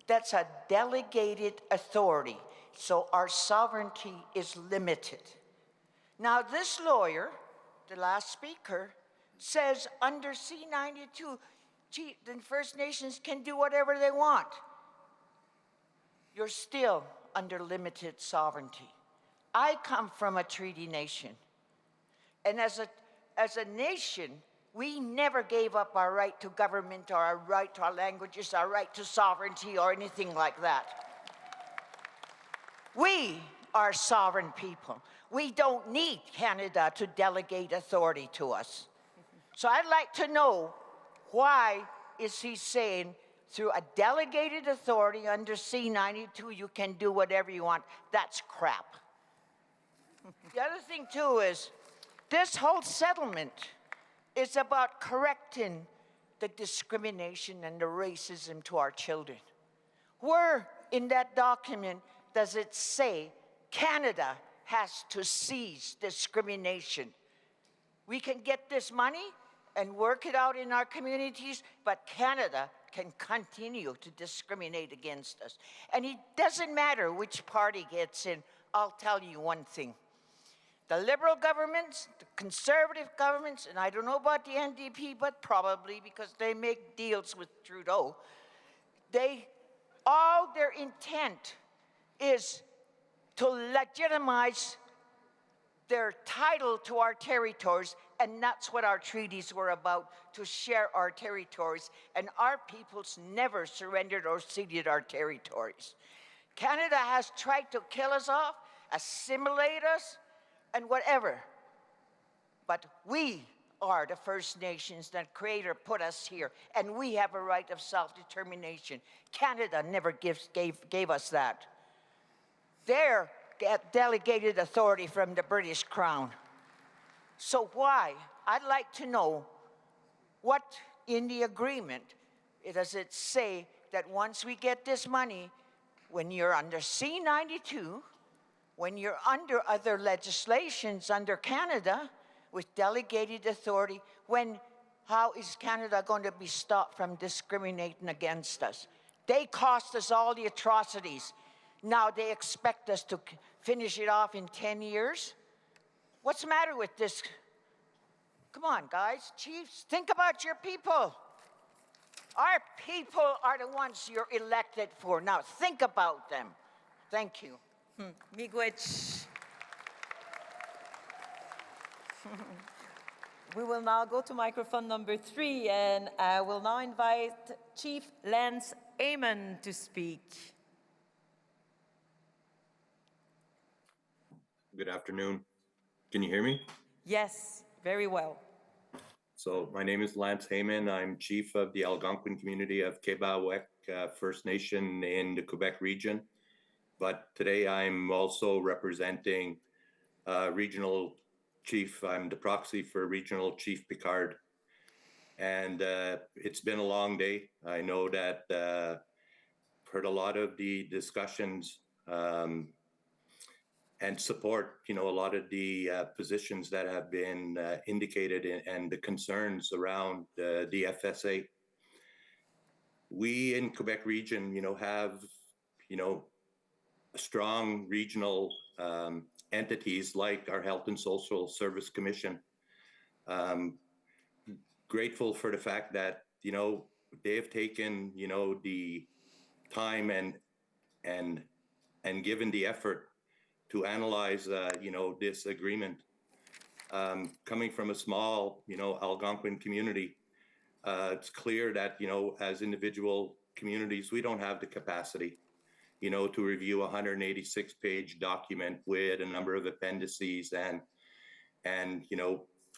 that's a delegated authority, so our sovereignty is limited. Now, this lawyer, the last speaker, says under C-92, the First Nations can do whatever they want. You're still under limited sovereignty. I come from a treaty nation, and as a nation, we never gave up our right to government or our right to our languages, our right to sovereignty or anything like that. We are sovereign people. We don't need Canada to delegate authority to us. So I'd like to know, why is he saying through a delegated authority under C-92 you can do whatever you want? That's crap. The other thing too is this whole settlement is about correcting the discrimination and the racism to our children. Where in that document does it say Canada has to cease discrimination? We can get this money and work it out in our communities, but Canada can continue to discriminate against us. And it doesn't matter which party gets in. I'll tell you one thing. The Liberal governments, the Conservative governments, and I don't know about the NDP, but probably because they make deals with Trudeau, all their intent is to legitimize their title to our territories, and that's what our treaties were about, to share our territories, and our peoples never surrendered or ceded our territories. Canada has tried to kill us off, assimilate us, and whatever, but we are the First Nations that Creator put us here, and we have a right of self-determination. Canada never gave us that. They're delegated authority from the British Crown. So why? I'd like to know what in the agreement does it say that once we get this money, when you're under C-92, when you're under other legislations under Canada with delegated authority, how is Canada going to be stopped from discriminating against us? They cost us all the atrocities. Now they expect us to finish it off in 10 years? What's the matter with this? Come on, guys, chiefs, think about your people. Our people are the ones you're elected for. Now think about them. Thank you.
Miigwech. We will now go to microphone number 3, and I will now invite Chief Lance Amon to speak.
Good afternoon. Can you hear me?
Yes, very well.
So my name is Lance Heyman. I'm chief of the Algonquin community of Quebec First Nation in the Quebec region. But today I'm also representing regional chief. I'm the proxy for regional chief Picard. And it's been a long day. I know that heard a lot of the discussions and support, a lot of the positions that have been indicated and the concerns around the FSA. We in Quebec region, have, strong regional entities like our Health and Social Service Commission. Grateful for the fact that, they have taken, the time and given the effort to analyze, this agreement. Coming from a small, Algonquin community, it's clear that, as individual communities, we don't have the capacity, to review a 186-page document with a number of appendices and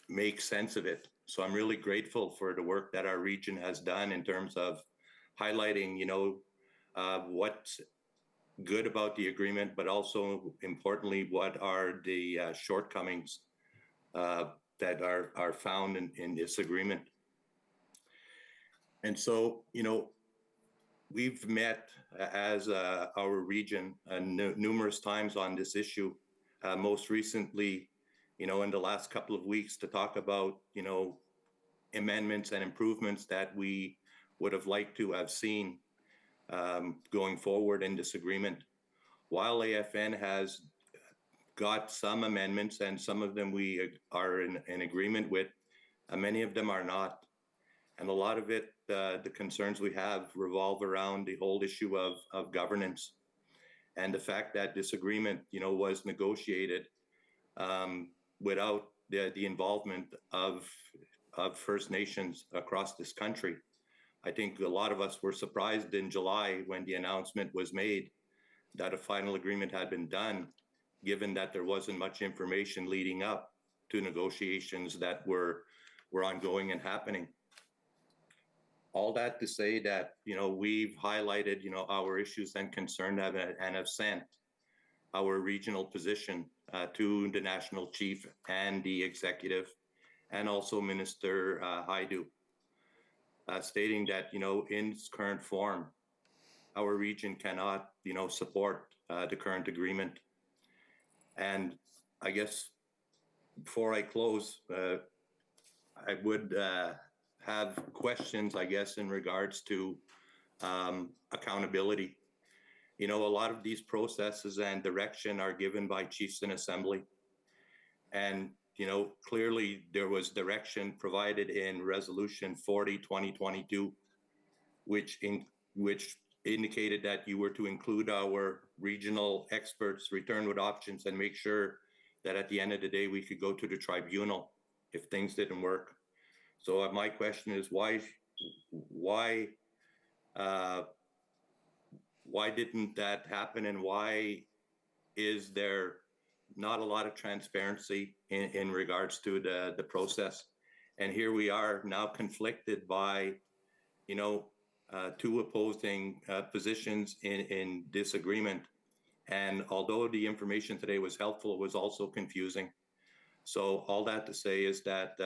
make sense of it. So I'm really grateful for the work that our region has done in terms of highlighting, what's good about the agreement, but also importantly, what are the shortcomings that are found in this agreement. And so, we've met as our region numerous times on this issue, most recently in the last couple of weeks to talk about, amendments and improvements that we would have liked to have seen going forward in this agreement. While AFN has got some amendments and some of them we are in agreement with, many of them are not. And a lot of it, the concerns we have revolve around the whole issue of governance and the fact that this agreement, was negotiated without the involvement of First Nations across this country. I think a lot of us were surprised in July when the announcement was made that a final agreement had been done, given that there wasn't much information leading up to negotiations that were ongoing and happening. All that to say that, we've highlighted, our issues and concern and have sent our regional position to the national chief and the executive, and also Minister Haidu, stating that, in its current form, our region cannot, support the current agreement. And I guess before I close, I would have questions, I guess, in regards to accountability. A lot of these processes and direction are given by chiefs in assembly. And, clearly there was direction provided in Resolution 40/2022, which indicated that you were to include our regional experts, return with options, and make sure that at the end of the day, we could go to the tribunal if things didn't work. So my question is, why didn't that happen, and why is there not a lot of transparency in regards to the process? And here we are now conflicted by, two opposing positions in disagreement. And although the information today was helpful, it was also confusing. So all that to say is that,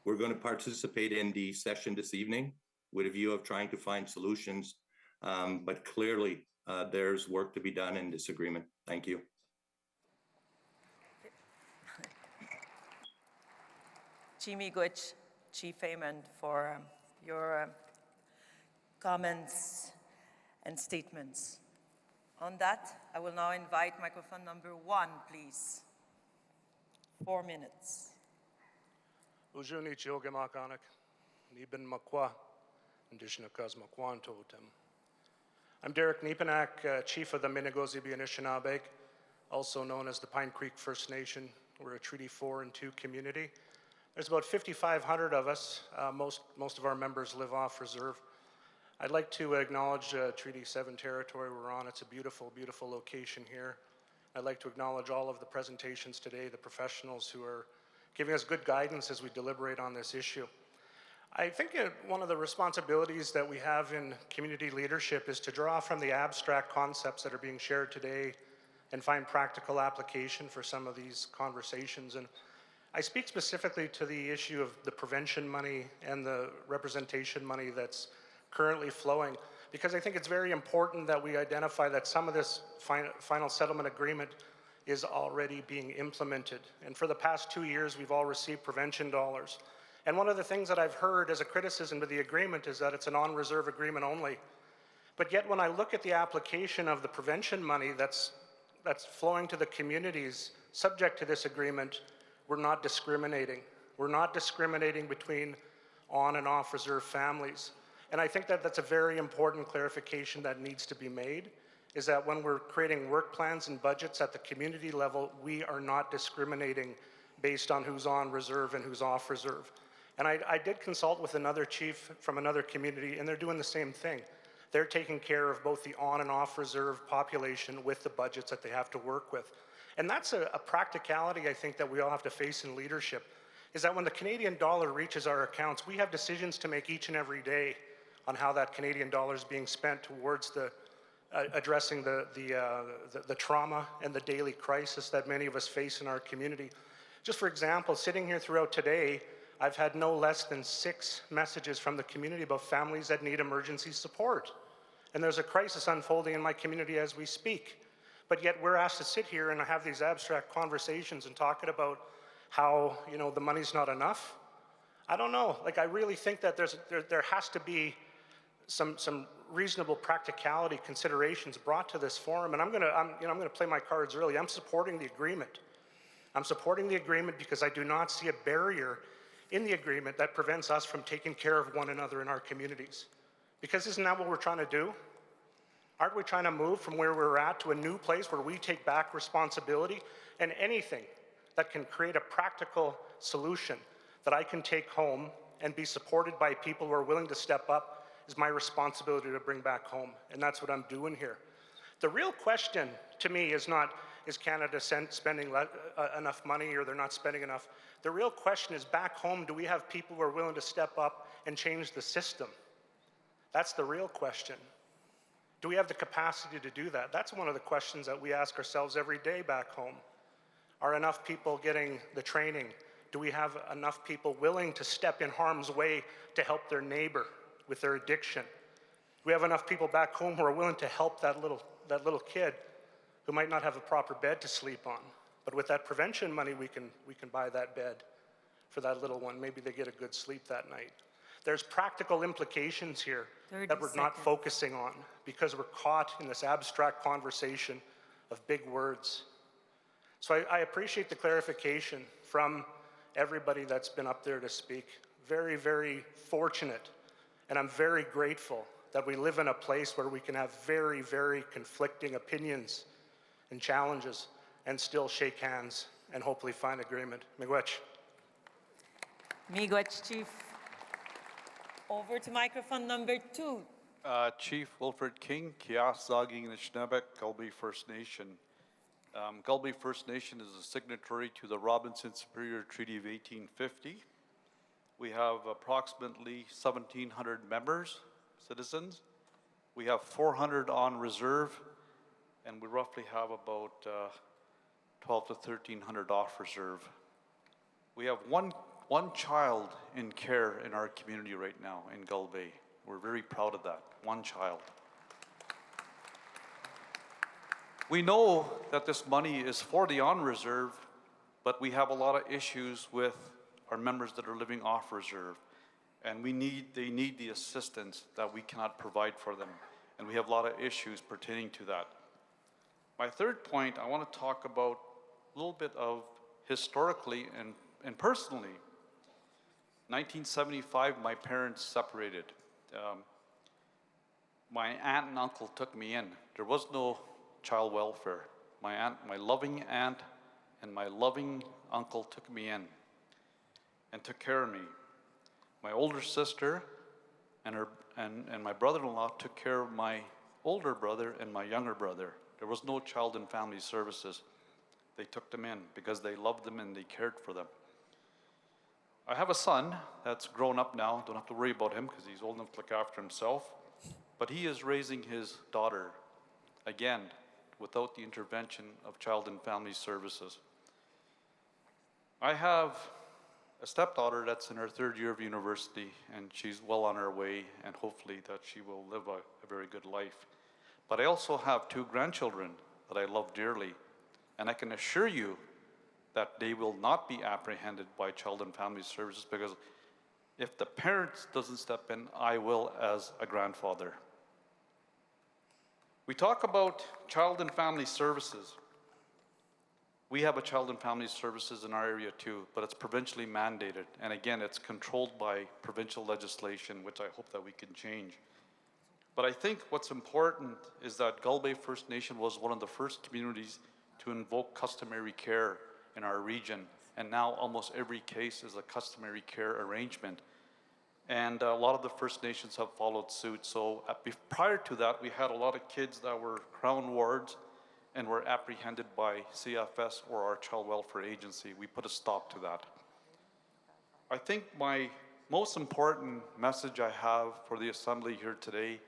we're going to participate in the session this evening with a view of trying to find solutions. But clearly, there's work to be done in this agreement. Thank you.
Jimmy Gwich, Chief Amond, for your comments and statements. On that, I will now invite microphone number 1, please. 4 minutes.
Ujuni Chiogamakanak, Niban Makwa, Indishnakas Makwan Totem. I'm Derek Niepanak, Chief of the Minnegozibi Anishinaabe, also known as the Pine Creek First Nation. We're a Treaty 4 and 2 community. There's about 5,500 of us. Most of our members live off reserve. I'd like to acknowledge Treaty 7 territory we're on. It's a beautiful, beautiful location here. I'd like to acknowledge all of the presentations today, the professionals who are giving us good guidance as we deliberate on this issue. I think one of the responsibilities that we have in community leadership is to draw from the abstract concepts that are being shared today and find practical application for some of these conversations. And I speak specifically to the issue of the prevention money and the representation money that's currently flowing, because I think it's very important that we identify that some of this final settlement agreement is already being implemented. And for the past 2 years, we've all received prevention dollars. And one of the things that I've heard as a criticism of the agreement is that it's an on-reserve agreement only. But yet when I look at the application of the prevention money that's flowing to the communities subject to this agreement, we're not discriminating. We're not discriminating between on and off reserve families. And I think that that's a very important clarification that needs to be made, is that when we're creating work plans and budgets at the community level, we are not discriminating based on who's on reserve and who's off reserve. And I did consult with another chief from another community, and they're doing the same thing. They're taking care of both the on and off reserve population with the budgets that they have to work with. And that's a practicality I think that we all have to face in leadership, is that when the Canadian dollar reaches our accounts, we have decisions to make each and every day on how that Canadian dollar is being spent towards addressing the trauma and the daily crisis that many of us face in our community. Just for example, sitting here throughout today, I've had no less than 6 messages from the community about families that need emergency support. And there's a crisis unfolding in my community as we speak. but yet we're asked to sit here and have these abstract conversations and talking about how, you know, the money's not enough. I don't know. Like, I really think that there has to be some reasonable practicality considerations brought to this forum, and I'm gonna play my cards early. I'm supporting the agreement. I'm supporting the agreement because I do not see a barrier in the agreement that prevents us from taking care of one another in our communities. Because isn't that what we're trying to do? Aren't we trying to move from where we're at to a new place where we take back responsibility? And anything that can create a practical solution that I can take home and be supported by people who are willing to step up is my responsibility to bring back home. And that's what I'm doing here. The real question to me is not, is Canada spending enough money or they're not spending enough? The real question is, back home, do we have people who are willing to step up and change the system? That's the real question. Do we have the capacity to do that? That's one of the questions that we ask ourselves every day back home. Are enough people getting the training? Do we have enough people willing to step in harm's way to help their neighbor with their addiction? Do we have enough people back home who are willing to help that little kid who might not have a proper bed to sleep on? But with that prevention money, we can buy that bed for that little one. Maybe they get a good sleep that night. There's practical implications here that we're not focusing on because we're caught in this abstract conversation of big words. So I appreciate the clarification from everybody that's been up there to speak. Very, very fortunate, and I'm very grateful that we live in a place where we can have very, very conflicting opinions and challenges and still shake hands and hopefully find agreement. Miigwech.
Miigwech, Chief. Over to microphone number 2.
Chief Wilfred King, Kias Zaging Nishnabek, Gulby First Nation. Gulby First Nation is a signatory to the Robinson Superior Treaty of 1850. We have approximately 1,700 members, citizens. We have 400 on reserve, and we roughly have about 12 to 1,300 off reserve. We have one child in care in our community right now in Gull Bay. We're very proud of that, one child. We know that this money is for the on reserve, but we have a lot of issues with our members that are living off reserve, and they need the assistance that we cannot provide for them, and we have a lot of issues pertaining to that. My third point, I want to talk about a little bit of historically and personally. 1975, my parents separated. My aunt and uncle took me in. There was no child welfare. My loving aunt and my loving uncle took me in and took care of me. My older sister and my brother-in-law took care of my older brother and my younger brother. There was no child and family services. They took them in because they loved them and they cared for them. I have a son that's grown up now. Don't have to worry about him because he's old enough to look after himself. But he is raising his daughter, again, without the intervention of child and family services. I have a stepdaughter that's in her 3rd year of university, and she's well on her way, and hopefully that she will live a very good life. But I also have 2 grandchildren that I love dearly, and I can assure you that they will not be apprehended by child and family services, because if the parents doesn't step in, I will as a grandfather. We talk about child and family services. We have a child and family services in our area too, but it's provincially mandated. And again, it's controlled by provincial legislation, which I hope that we can change. But I think what's important is that Gull Bay First Nation was one of the first communities to invoke customary care in our region. And now almost every case is a customary care arrangement. And a lot of the First Nations have followed suit. So prior to that, we had a lot of kids that were Crown wards and were apprehended by CFS or our child welfare agency. We put a stop to that. I think my most important message I have for the Assembly here today,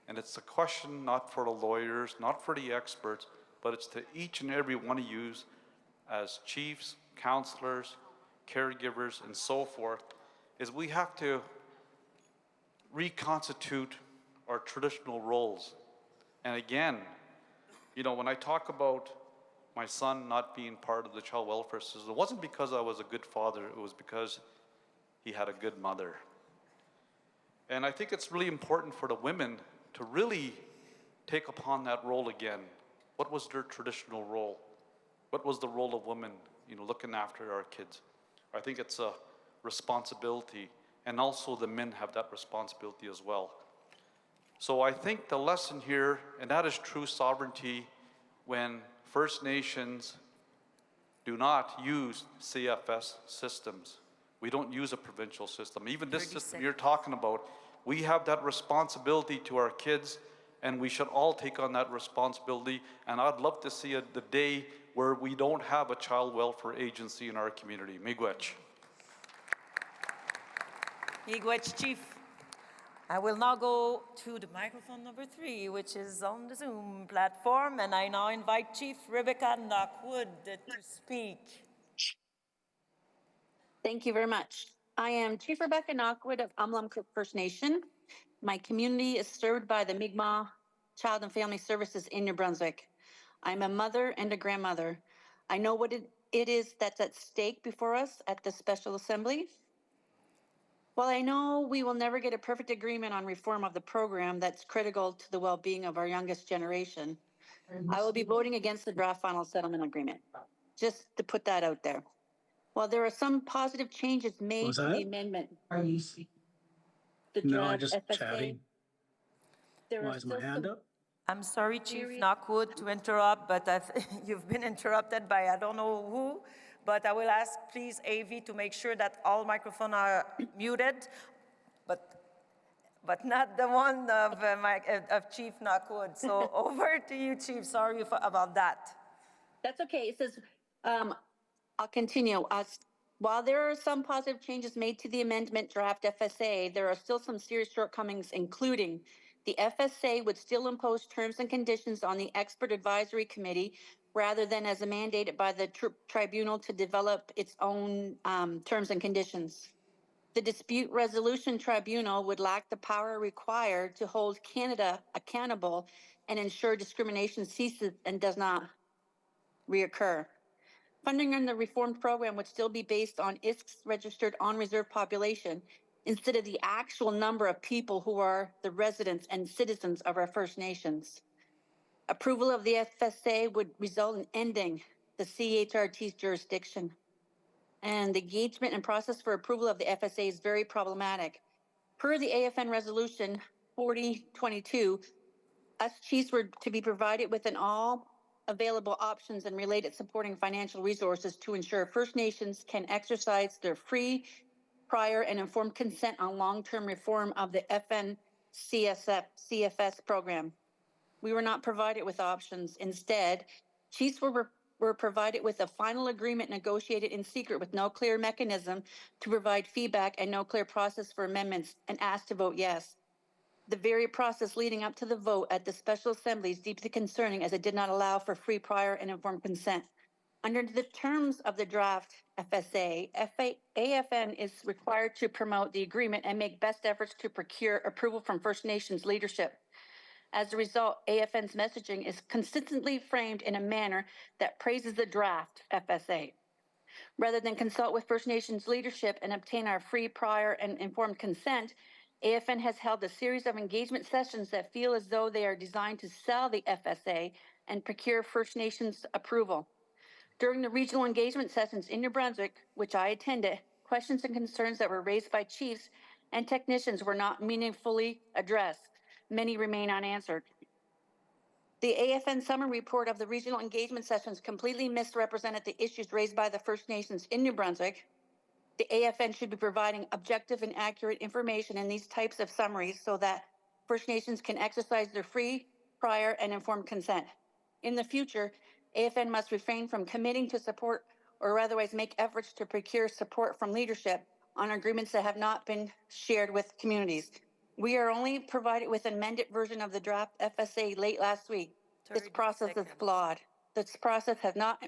and it's a question not for the lawyers, not for the experts, but it's to each and every one of you as chiefs, counselors, caregivers, and so forth, is we have to reconstitute our traditional roles. And again, You know, when I talk about my son not being part of the child welfare system, it wasn't because I was a good father, it was because he had a good mother. And I think it's really important for the women to really take upon that role again. What was their traditional role? What was the role of women, you know, looking after our kids? I think it's a responsibility, and also the men have that responsibility as well. So I think the lesson here, and that is true sovereignty, when First Nations do not use CFS systems. We don't use a provincial system. Even this system you're talking about, we have that responsibility to our kids, and we should all take on that responsibility. And I'd love to see the day where we don't have a child welfare agency in our community. Miigwech.
Miigwech, Chief. I will now go to the microphone number 3, which is on the Zoom platform, and I now invite Chief Rebecca Knockwood to speak.
Thank you very much. I am Chief Rebecca Knockwood of Umlum First Nation. My community is served by the Mi'kmaq Child and Family Services in New Brunswick. I'm a mother and a grandmother. I know what it is that's at stake before us at the Special Assembly. While I know we will never get a perfect agreement on reform of the program that's critical to the well-being of our youngest generation, I will be voting against the draft final settlement agreement, just to put that out there. While there are some positive changes made to the amendment, the draft FSA,
Why is my hand up?
I'm sorry, Chief Knockwood, to interrupt, but you've been interrupted by I don't know who, but I will ask, please, AV, to make sure that all microphones are muted, but not the one of Chief Knockwood. So over to you, Chief. Sorry about that.
That's okay. It says, I'll continue. While there are some positive changes made to the amendment draft FSA, there are still some serious shortcomings, including the FSA would still impose terms and conditions on the Expert Advisory Committee rather than as mandated by the tribunal to develop its own terms and conditions. The Dispute Resolution Tribunal would lack the power required to hold Canada accountable and ensure discrimination ceases and does not reoccur. Funding in the reformed program would still be based on ISK's registered on-reserve population instead of the actual number of people who are the residents and citizens of our First Nations. Approval of the FSA would result in ending the CHRT's jurisdiction. And the engagement and process for approval of the FSA is very problematic. Per the AFN Resolution 4022, us chiefs were to be provided with all available options and related supporting financial resources to ensure First Nations can exercise their free, prior, and informed consent on long-term reform of the FNCFS program. We were not provided with options. Instead, chiefs were provided with a final agreement negotiated in secret with no clear mechanism to provide feedback and no clear process for amendments, and asked to vote yes. The very process leading up to the vote at the Special Assembly is deeply concerning, as it did not allow for free, prior, and informed consent. Under the terms of the draft FSA, AFN is required to promote the agreement and make best efforts to procure approval from First Nations leadership. As a result, AFN's messaging is consistently framed in a manner that praises the draft FSA. Rather than consult with First Nations leadership and obtain our free, prior, and informed consent, AFN has held a series of engagement sessions that feel as though they are designed to sell the FSA and procure First Nations approval. During the regional engagement sessions in New Brunswick, which I attended, questions and concerns that were raised by chiefs and technicians were not meaningfully addressed. Many remain unanswered. The AFN summary report of the regional engagement sessions completely misrepresented the issues raised by the First Nations in New Brunswick. The AFN should be providing objective and accurate information in these types of summaries so that First Nations can exercise their free, prior, and informed consent. In the future, AFN must refrain from committing to support or otherwise make efforts to procure support from leadership on agreements that have not been shared with communities. We are only provided with an amended version of the draft FSA late last week. This process is flawed. This process has not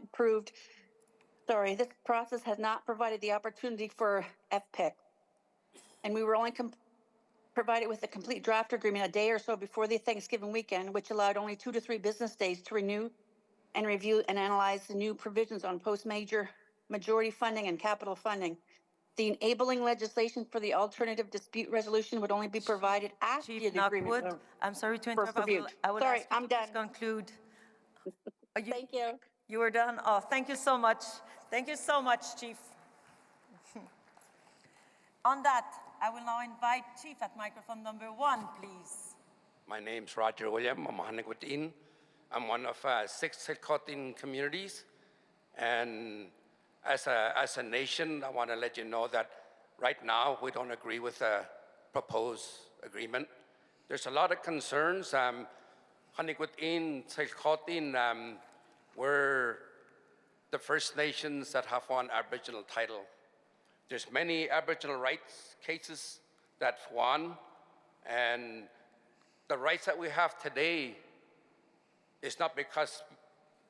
provided the opportunity for FPIC. And we were only provided with a complete draft agreement a day or so before the Thanksgiving weekend, which allowed only 2 to 3 business days to renew and review and analyze the new provisions on majority funding and capital funding. The enabling legislation for the alternative dispute resolution would only be provided after
Chief
the agreement
Knockwood, I'm sorry to
first
interrupt.
reviewed.
I will
Sorry,
ask you
I'm
to
done.
please conclude.
Thank you.
You were done? Oh, thank you so much. Thank you so much, Chief. On that, I will now invite Chief at microphone number 1, please.
My name's Roger William. I'm Hanigwatin. I'm one of 6 Silcotin communities. And as a nation, I want to let you know that right now we don't agree with the proposed agreement. There's a lot of concerns. Hanigwatin, Silcotin, we're the First Nations that have one Aboriginal title. There's many Aboriginal rights cases that won, and the rights that we have today is not because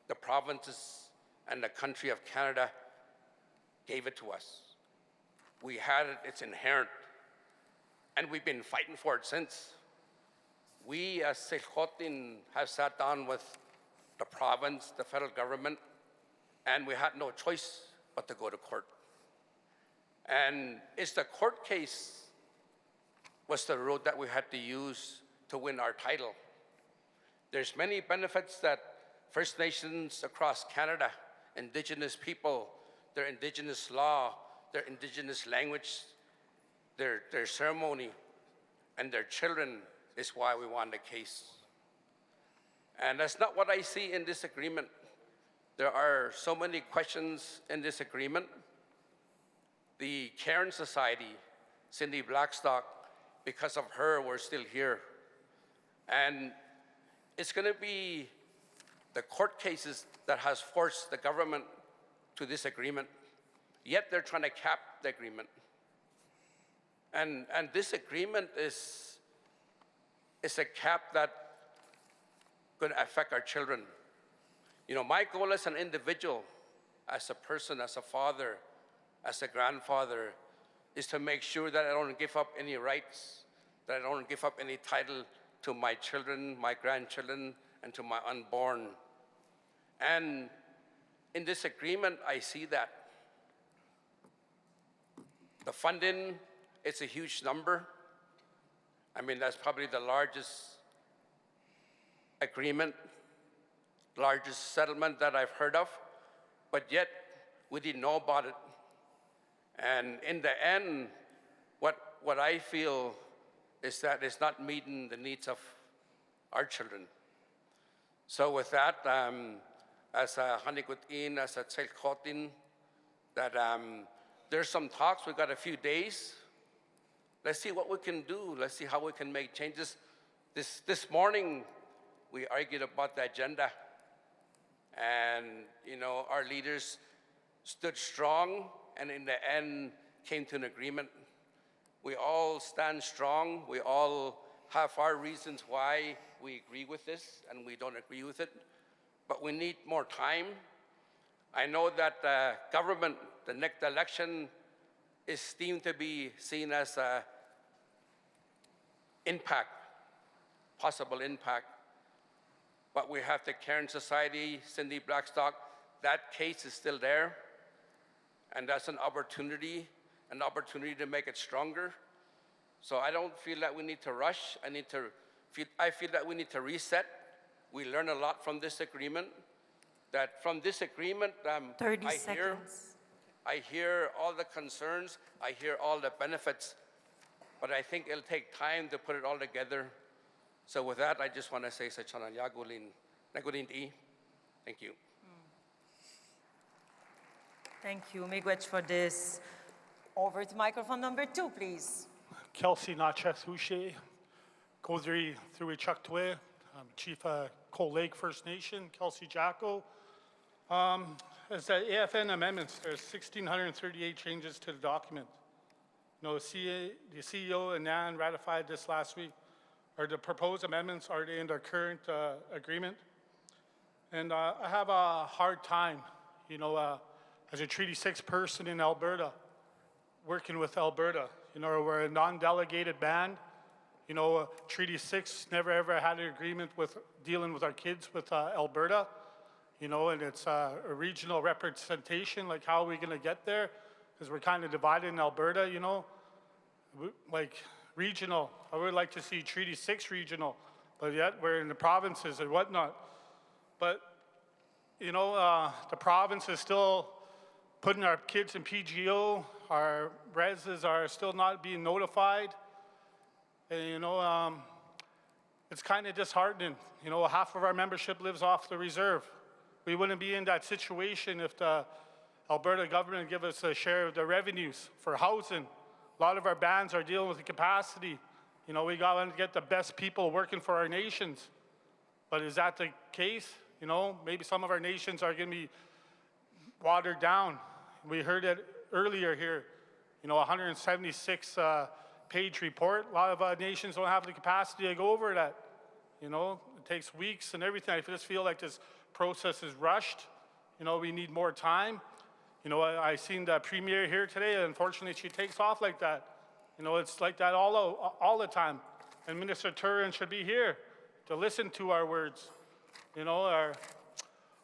the provinces and the country of Canada gave it to us. We had it, it's inherent, and we've been fighting for it since. We as Silcotin have sat down with the province, the federal government, and we had no choice but to go to court. And it's the court case was the road that we had to use to win our title. There's many benefits that First Nations across Canada, Indigenous people, their Indigenous law, their Indigenous language, their ceremony, and their children is why we won the case. And that's not what I see in this agreement. There are so many questions in this agreement. The Cairn Society, Cindy Blackstock, because of her, we're still here. And it's going to be the court cases that has forced the government to this agreement. Yet they're trying to cap the agreement. And this agreement is a cap that's going to affect our children. You know, my goal as an individual, as a person, as a father, as a grandfather, is to make sure that I don't give up any rights, that I don't give up any title to my children, my grandchildren, and to my unborn. And in this agreement, I see that. The funding, it's a huge number. I mean, that's probably the largest agreement, largest settlement that I've heard of, but yet we didn't know about it. And in the end, what I feel is that it's not meeting the needs of our children. So with that, as a Hanigwatin, as a Tsilhqot'in, that there's some talks, we've got a few days. Let's see what we can do. Let's see how we can make changes. This morning, we argued about the agenda. And, you know, our leaders stood strong and in the end came to an agreement. We all stand strong. We all have our reasons why we agree with this and we don't agree with it. But we need more time. I know that the government, the next election, is deemed to be seen as an impact, possible impact. But we have the Cairn Society, Cindy Blackstock, that case is still there. And that's an opportunity to make it stronger. So I don't feel that we need to rush. I feel that we need to reset. We learn a lot from this agreement. That from this agreement,
30 seconds.
I hear all the concerns, I hear all the benefits, but I think it'll take time to put it all together. So with that, I just want to say, Sachana Yagulin, Nagulin E. Thank you.
Thank you, Miigwech, for this. Over to microphone number 2, please.
Kelsey Nachas-Houché, Kozri through Chuktwe, Chief Coal Lake First Nation, Kelsey Jacko. As the AFN amendments, there's 1,638 changes to the document. You know, the CEO and NAN ratified this last week. Are the proposed amendments already in the current agreement? And I have a hard time, you know, as a Treaty 6 person in Alberta, working with Alberta. You know, we're a non-delegated band. You know, Treaty 6 never ever had an agreement with dealing with our kids with Alberta, you know, and it's a regional representation, like how are we going to get there? Because we're kind of divided in Alberta, you know, like regional. I would like to see Treaty 6 regional, but yet we're in the provinces and whatnot. But, you know, the province is still putting our kids in PGO, our reses are still not being notified. And, you know, it's kind of disheartening. You know, half of our membership lives off the reserve. We wouldn't be in that situation if the Alberta government give us a share of the revenues for housing. A lot of our bands are dealing with the capacity. You know, we got to get the best people working for our nations. But is that the case? You know, maybe some of our nations are going to be watered down. We heard it earlier here. You know, 176 page report. A lot of nations don't have the capacity to go over that. You know, it takes weeks and everything. I just feel like this process is rushed. You know, we need more time. You know, I seen the premier here today, and unfortunately she takes off like that. You know, it's like that all the time. And Minister Turin should be here to listen to our words. You know,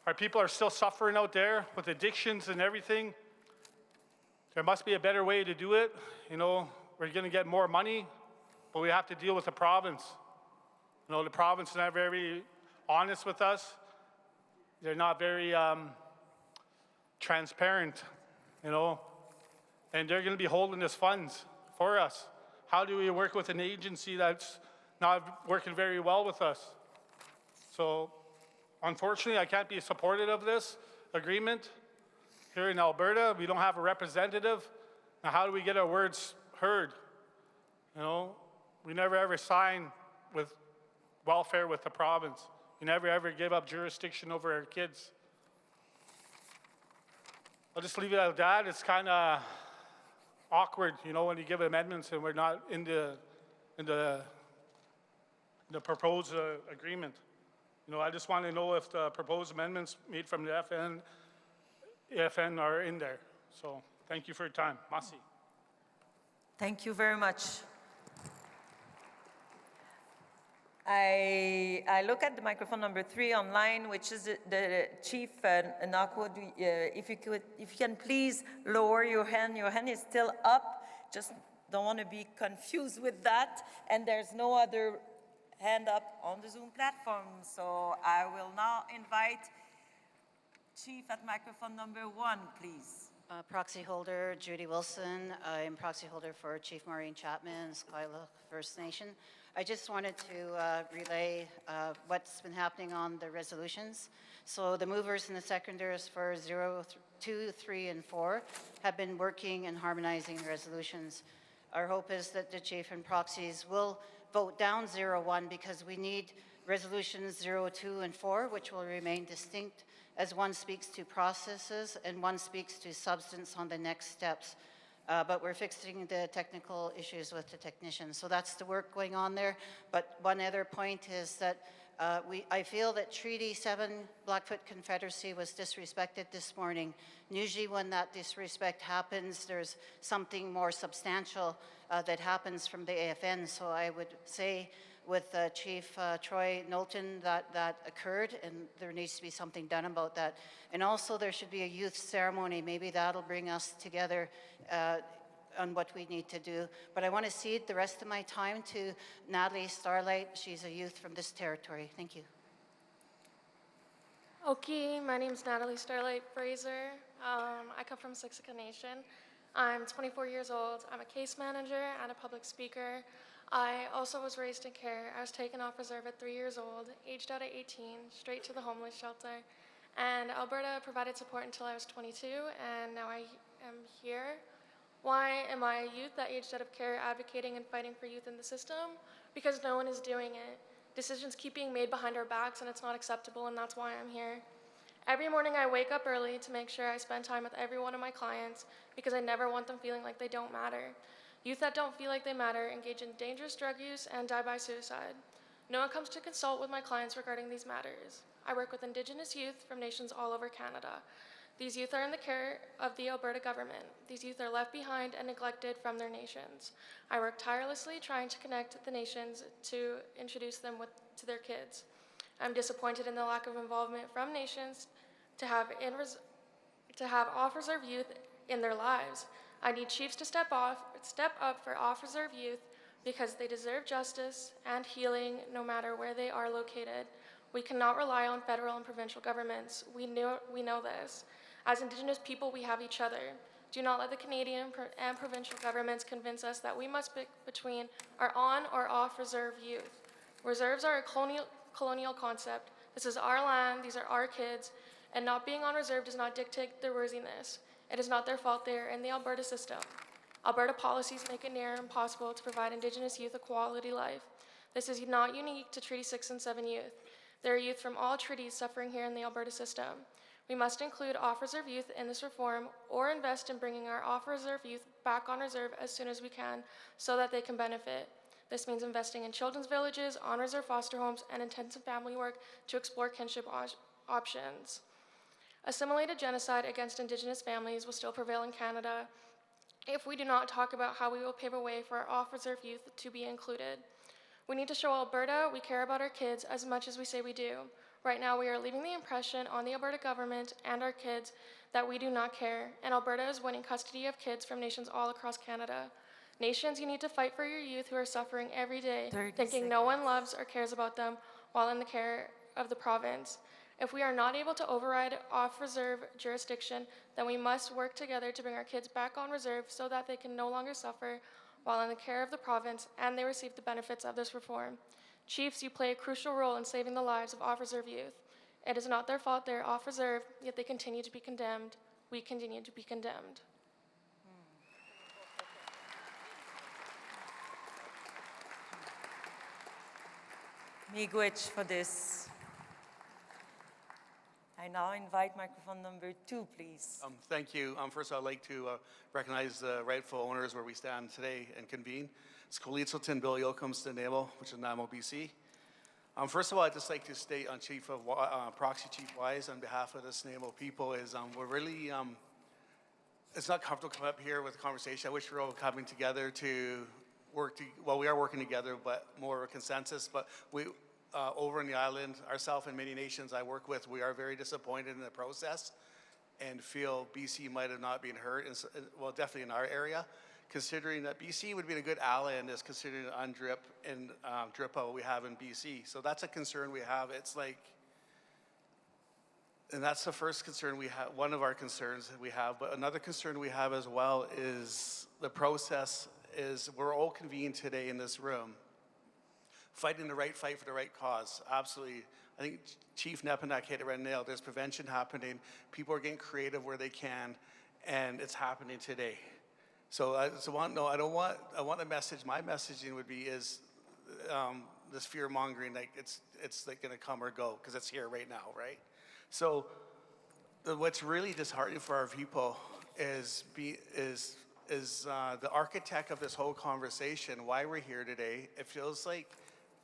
our people are still suffering out there with addictions and everything. There must be a better way to do it. You know, we're going to get more money, but we have to deal with the province. You know, the province is not very honest with us. They're not very transparent, you know, and they're going to be holding this funds for us. How do we work with an agency that's not working very well with us? So, unfortunately, I can't be supportive of this agreement. Here in Alberta, we don't have a representative. Now, how do we get our words heard? You know, we never ever sign with welfare with the province. We never ever give up jurisdiction over our kids. I'll just leave it at that. It's kind of awkward, you know, when you give amendments and we're not in the proposed agreement. You know, I just want to know if the proposed amendments made from the AFN are in there. So thank you for your time. Masi.
Thank you very much. I look at the microphone number 3 online, which is the Chief Nakwo. If you can please lower your hand. Your hand is still up. Just don't want to be confused with that. And there's no other hand up on the Zoom platform. So I will now invite Chief at microphone number 1, please.
Proxy holder Judy Wilson. I'm proxy holder for Chief Maureen Chapman, Skyloch First Nation. I just wanted to relay what's been happening on the resolutions. So the movers and the seconders for 0, 2, 3, and 4 have been working and harmonizing the resolutions. Our hope is that the chief and proxies will vote down 0, 1 because we need resolutions 0, 2, and 4, which will remain distinct as one speaks to processes and one speaks to substance on the next steps. But we're fixing the technical issues with the technicians. So that's the work going on there. But one other point is that I feel that Treaty 7 Blackfoot Confederacy was disrespected this morning. And usually when that disrespect happens, there's something more substantial that happens from the AFN. So I would say with Chief Troy Knowlton that occurred, and there needs to be something done about that. And also there should be a youth ceremony. Maybe that'll bring us together on what we need to do. But I want to cede the rest of my time to Natalie Starlight. She's a youth from this territory. Thank you.
Okay, my name is Natalie Starlight Fraser. I come from Siksika Nation. I'm 24 years old. I'm a case manager and a public speaker. I also was raised in care. I was taken off reserve at 3 years old, aged out at 18, straight to the homeless shelter. And Alberta provided support until I was 22, and now I am here. Why am I a youth that aged out of care advocating and fighting for youth in the system? Because no one is doing it. Decisions keep being made behind our backs, and it's not acceptable, and that's why I'm here. Every morning I wake up early to make sure I spend time with every one of my clients because I never want them feeling like they don't matter. Youth that don't feel like they matter engage in dangerous drug use and die by suicide. No one comes to consult with my clients regarding these matters. I work with Indigenous youth from nations all over Canada. These youth are in the care of the Alberta government. These youth are left behind and neglected from their nations. I work tirelessly trying to connect the nations to introduce them to their kids. I'm disappointed in the lack of involvement from nations to have off-reserve youth in their lives. I need chiefs to step up for off-reserve youth because they deserve justice and healing no matter where they are located. We cannot rely on federal and provincial governments. We know this. As Indigenous people, we have each other. Do not let the Canadian and provincial governments convince us that we must pick between our on or off reserve youth. Reserves are a colonial concept. This is our land, these are our kids, and not being on reserve does not dictate their worthiness. It is not their fault they are in the Alberta system. Alberta policies make it near impossible to provide Indigenous youth a quality life. This is not unique to Treaty 6 and 7 youth. There are youth from all treaties suffering here in the Alberta system. We must include off-reserve youth in this reform or invest in bringing our off-reserve youth back on reserve as soon as we can so that they can benefit. This means investing in children's villages, on-reserve foster homes, and intensive family work to explore kinship options. Assimilated genocide against Indigenous families will still prevail in Canada if we do not talk about how we will pave a way for our off-reserve youth to be included. We need to show Alberta we care about our kids as much as we say we do. Right now, we are leaving the impression on the Alberta government and our kids that we do not care, and Alberta is winning custody of kids from nations all across Canada. Nations, you need to fight for your youth who are suffering every day, thinking no one loves or cares about them while in the care of the province. If we are not able to override off-reserve jurisdiction, then we must work together to bring our kids back on reserve so that they can no longer suffer while in the care of the province and they receive the benefits of this reform. Chiefs, you play a crucial role in saving the lives of off-reserve youth. It is not their fault they are off-reserve, yet they continue to be condemned. We continue to be condemned.
Miigwech for this. I now invite microphone number 2, please.
Thank you. First, I'd like to recognize the rightful owners where we stand today and convene. Skolitzelton Bill Yoakams Stanable, which is Namo, BC. First of all, I'd just like to state on Proxy Chief Wise, on behalf of the Stanable people, is we're really, it's not comfortable to come up here with a conversation. I wish we were all coming together to work, well, we are working together, but more of a consensus. But we, over in the island, ourselves and many nations I work with, we are very disappointed in the process and feel BC might have not been heard, well, definitely in our area, considering that BC would be a good ally in this, considering the UNDRIP and DRIPA we have in BC. So that's a concern we have. It's like, and that's the first concern we have, one of our concerns that we have. But another concern we have as well is the process is we're all convened today in this room, fighting the right fight for the right cause. Absolutely. I think Chief Nepanak hit it right nail. There's prevention happening. People are getting creative where they can, and it's happening today. So I want a message, my messaging would be is this fear mongering, like it's like gonna come or go, because it's here right now, right? So what's really disheartening for our people is the architect of this whole conversation, why we're here today. It feels like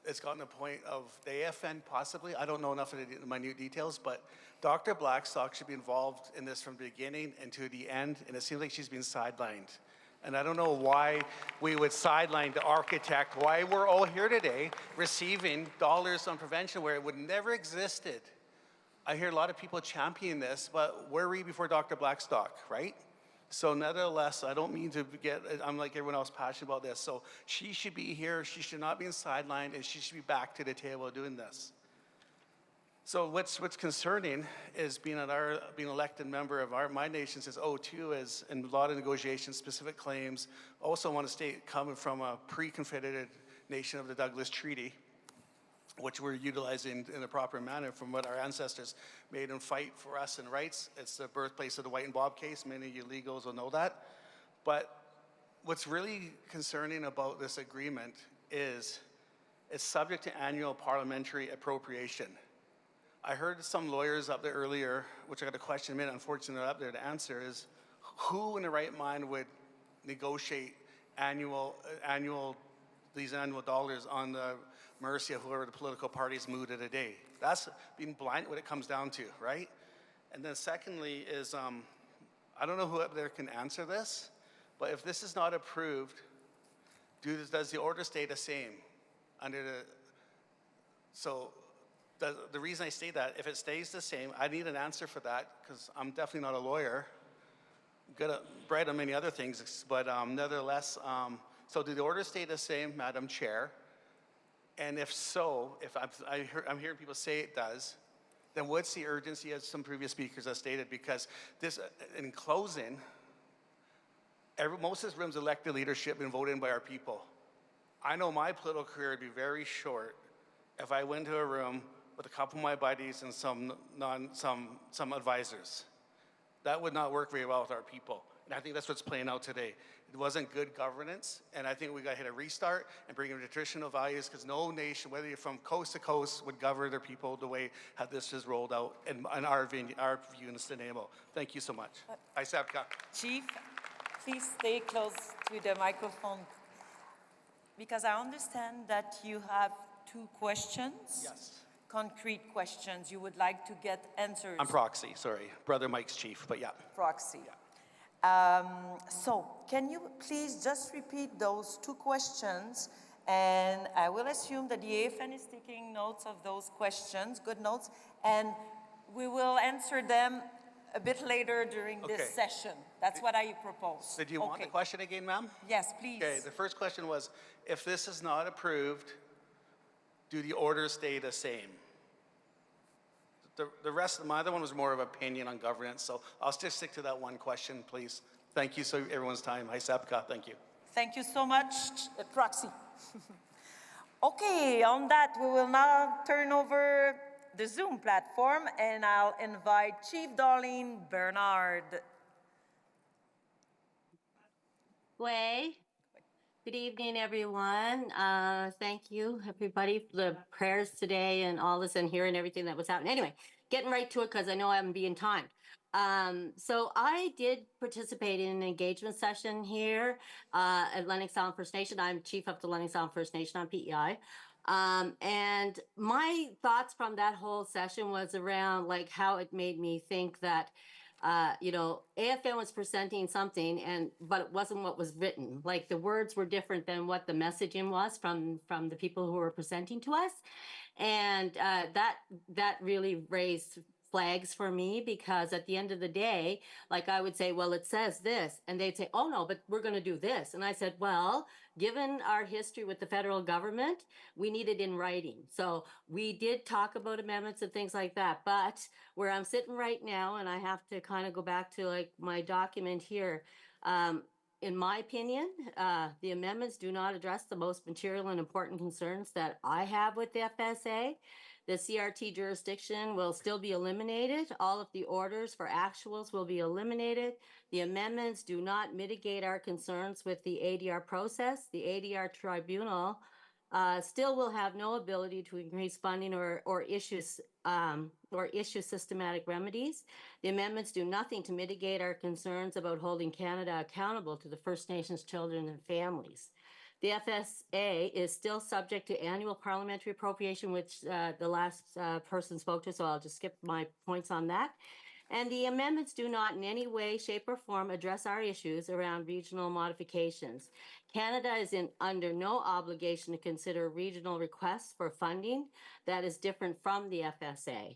it's gotten to a point of the AFN possibly, I don't know enough of the minute details, but Dr. Blackstock should be involved in this from the beginning and to the end, and it seems like she's been sidelined. And I don't know why we would sideline the architect, why we're all here today receiving dollars on prevention where it would never existed. I hear a lot of people championing this, but where were we before Dr. Blackstock, right? So nevertheless, I don't mean to get, I'm like everyone else passionate about this. So she should be here, she should not be sidelined, and she should be back to the table doing this. So what's concerning is being elected member of my nation since 2002 is in a lot of negotiations, specific claims. Also want to state coming from a pre-confederated nation of the Douglas Treaty, which we're utilizing in a proper manner from what our ancestors made and fight for us and rights. It's the birthplace of the White and Bob case. Many of you legals will know that. But what's really concerning about this agreement is it's subject to annual parliamentary appropriation. I heard some lawyers up there earlier, which I got a question in a minute, unfortunately they're up there to answer, is who in the right mind would negotiate these annual dollars on the mercy of whoever the political party's mood of the day? That's being blind what it comes down to, right? And then secondly is, I don't know who up there can answer this, but if this is not approved, does the order stay the same under the, so the reason I say that, if it stays the same, I need an answer for that because I'm definitely not a lawyer. Good at, bright on many other things, but nevertheless, so do the orders stay the same, Madam Chair? And if so, if I'm hearing people say it does, then what's the urgency, as some previous speakers have stated? Because this, in closing, most of this room's elected leadership and voted in by our people. I know my political career would be very short if I went to a room with a couple of my buddies and some advisors. That would not work very well with our people. And I think that's what's playing out today. It wasn't good governance, and I think we got to hit a restart and bring in traditional values because no nation, whether you're from coast to coast, would govern their people the way how this is rolled out in our view in Sustainable. Thank you so much. Isabka.
Chief, please stay close to the microphone because I understand that you have 2 questions.
Yes.
Concrete questions you would like to get answers.
I'm proxy, sorry. Brother Mike's chief, but yeah.
Proxy.
Yeah.
So can you please just repeat those 2 questions? And I will assume that the AFN is taking notes of those questions, good notes, and we will answer them a bit later during this session. That's what I propose.
Did you want the question again, ma'am?
Yes, please.
Okay, the first question was, if this is not approved, do the orders stay the same? The rest of my other one was more of opinion on governance, so I'll just stick to that one question, please. Thank you, so everyone's time. Hi, Sabka, thank you.
Thank you so much, Proxy. Okay, on that, we will now turn over the Zoom platform, and I'll invite Chief Darlene Bernard.
Way. Good evening, everyone. Thank you, everybody, for the prayers today and all this and hearing everything that was happening. Anyway, getting right to it because I know I'm being timed. So I did participate in an engagement session here at Lennox Sound First Nation. I'm chief of the Lennox Sound First Nation on PEI. And my thoughts from that whole session was around like how it made me think that AFN was presenting something, but it wasn't what was written. Like the words were different than what the messaging was from the people who were presenting to us, and that really raised flags for me because at the end of the day, like I would say, well, it says this, and they'd say, oh no, but we're going to do this, and I said, well, given our history with the federal government, we need it in writing. So we did talk about amendments and things like that, but where I'm sitting right now, and I have to kind of go back to like my document here, in my opinion, the amendments do not address the most material and important concerns that I have with the FSA. The CRT jurisdiction will still be eliminated. All of the orders for actuals will be eliminated. The amendments do not mitigate our concerns with the ADR process. The ADR tribunal still will have no ability to increase funding or issue systematic remedies. The amendments do nothing to mitigate our concerns about holding Canada accountable to the First Nations children and families. The FSA is still subject to annual parliamentary appropriation, which the last person spoke to, so I'll just skip my points on that. And the amendments do not in any way, shape, or form address our issues around regional modifications. Canada is under no obligation to consider regional requests for funding that is different from the FSA.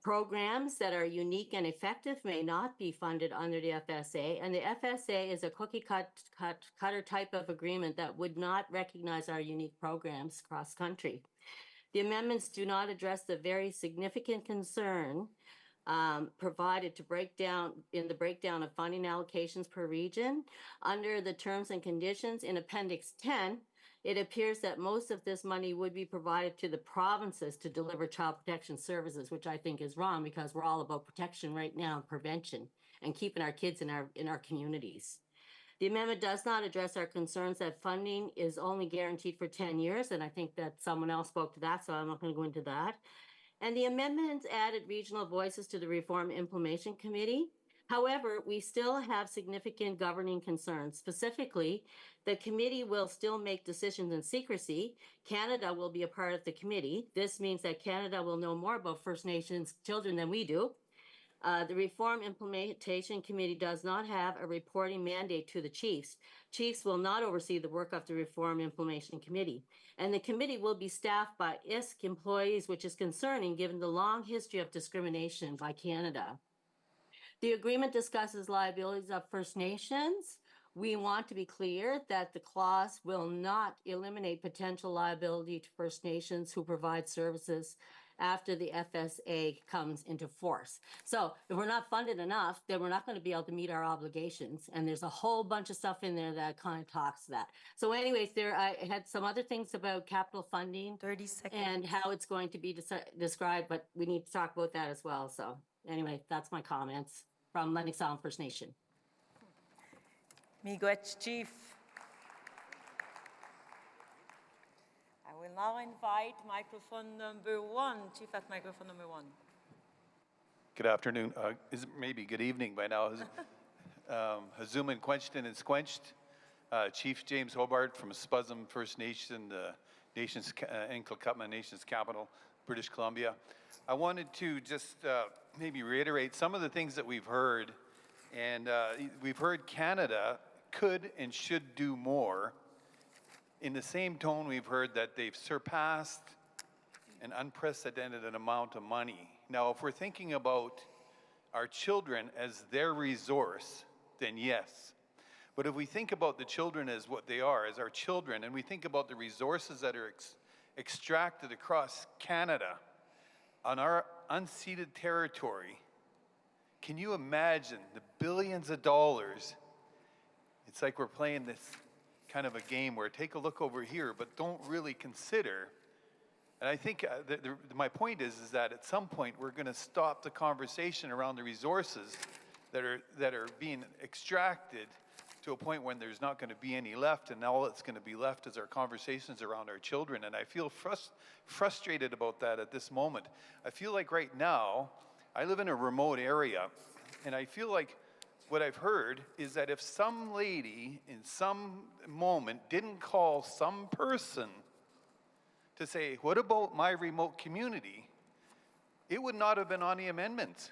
Programs that are unique and effective may not be funded under the FSA, and the FSA is a cookie-cutter type of agreement that would not recognize our unique programs cross-country. The amendments do not address the very significant concern provided to the breakdown of funding allocations per region. Under the terms and conditions in Appendix 10, it appears that most of this money would be provided to the provinces to deliver child protection services, which I think is wrong because we're all about protection right now and prevention and keeping our kids in our communities. The amendment does not address our concerns that funding is only guaranteed for 10 years, and I think that someone else spoke to that, so I'm not going to go into that. And the amendments added regional voices to the Reform Implementation Committee. However, we still have significant governing concerns. Specifically, the committee will still make decisions in secrecy. Canada will be a part of the committee. This means that Canada will know more about First Nations children than we do. The Reform Implementation Committee does not have a reporting mandate to the chiefs. Chiefs will not oversee the work of the Reform Implementation Committee. And the committee will be staffed by ISK employees, which is concerning given the long history of discrimination by Canada. The agreement discusses liabilities of First Nations. We want to be clear that the clause will not eliminate potential liability to First Nations who provide services after the FSA comes into force. So if we're not funded enough, then we're not going to be able to meet our obligations. And there's a whole bunch of stuff in there that kind of talks to that. So anyways, I had some other things about capital funding
30 seconds.
and how it's going to be described, but we need to talk about that as well. So anyway, that's my comments from Lennox Island First Nation.
Miigwech Chief. I will now invite microphone number 1, Chief at microphone number 1.
Good afternoon. Is it maybe good evening by now? Hazuman quenched and is quenched. Chief James Hobart from Spuzzum First Nation, the nation's Nklakutma Nation's capital, British Columbia. I wanted to just maybe reiterate some of the things that we've heard, and we've heard Canada could and should do more. In the same tone, we've heard that they've surpassed an unprecedented amount of money. Now, if we're thinking about our children as their resource, then yes. But if we think about the children as what they are, as our children, and we think about the resources that are extracted across Canada on our unceded territory, can you imagine the billions of dollars? It's like we're playing this kind of a game where take a look over here, but don't really consider. And I think my point is that at some point we're going to stop the conversation around the resources that are being extracted to a point when there's not going to be any left, and all that's going to be left is our conversations around our children. And I feel frustrated about that at this moment. I feel like right now, I live in a remote area, and I feel like what I've heard is that if some lady in some moment didn't call some person to say, what about my remote community, it would not have been on the amendment.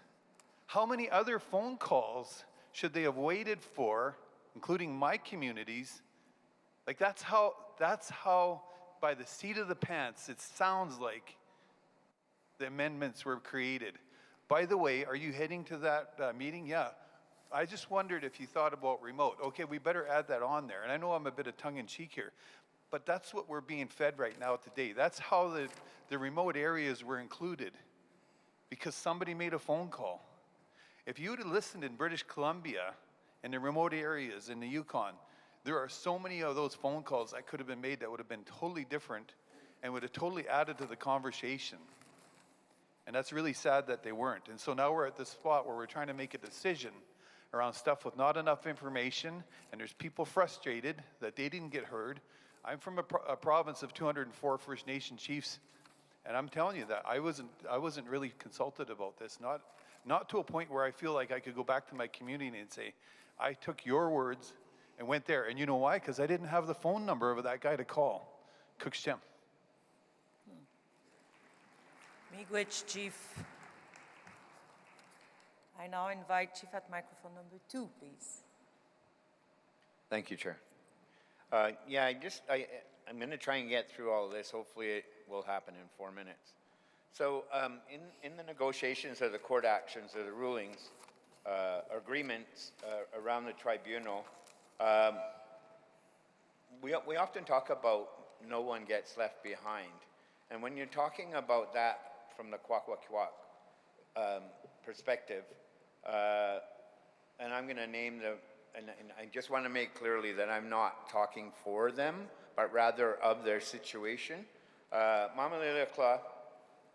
How many other phone calls should they have waited for, including my communities? Like that's how by the seat of the pants, it sounds like the amendments were created. By the way, are you heading to that meeting? Yeah. I just wondered if you thought about remote. Okay, we better add that on there. And I know I'm a bit of tongue-in-cheek here, but that's what we're being fed right now today. That's how the remote areas were included, because somebody made a phone call. If you would have listened in British Columbia and the remote areas in the Yukon, there are so many of those phone calls that could have been made that would have been totally different and would have totally added to the conversation. And that's really sad that they weren't. And so now we're at this spot where we're trying to make a decision around stuff with not enough information, and there's people frustrated that they didn't get heard. I'm from a province of 204 First Nation chiefs, and I'm telling you that I wasn't really consulted about this, not to a point where I feel like I could go back to my community and say, I took your words and went there. And you know why? Because I didn't have the phone number of that guy to call. Cookstem.
Miigwech Chief. I now invite Chief at microphone number 2, please.
Thank you, Chair. Yeah, I'm going to try and get through all of this. Hopefully it will happen in 4 minutes. So in the negotiations of the court actions or the rulings, agreements around the tribunal, we often talk about no one gets left behind. And when you're talking about that from the Kwakwaka'wakw perspective, and I'm going to name and I just want to make clearly that I'm not talking for them, but rather of their situation. Mamalilakla,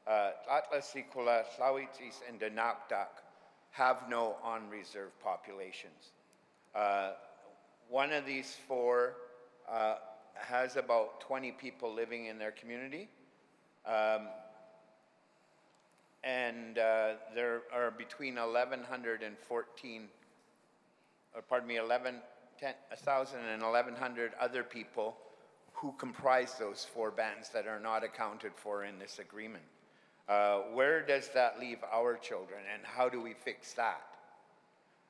Atlasikula, Slawitis, and Danakdak have no on-reserve populations. One of these 4 has about 20 people living in their community. And there are between 1,100 and 1,000 and 1,100 other people who comprise those 4 bands that are not accounted for in this agreement. Where does that leave our children, and how do we fix that?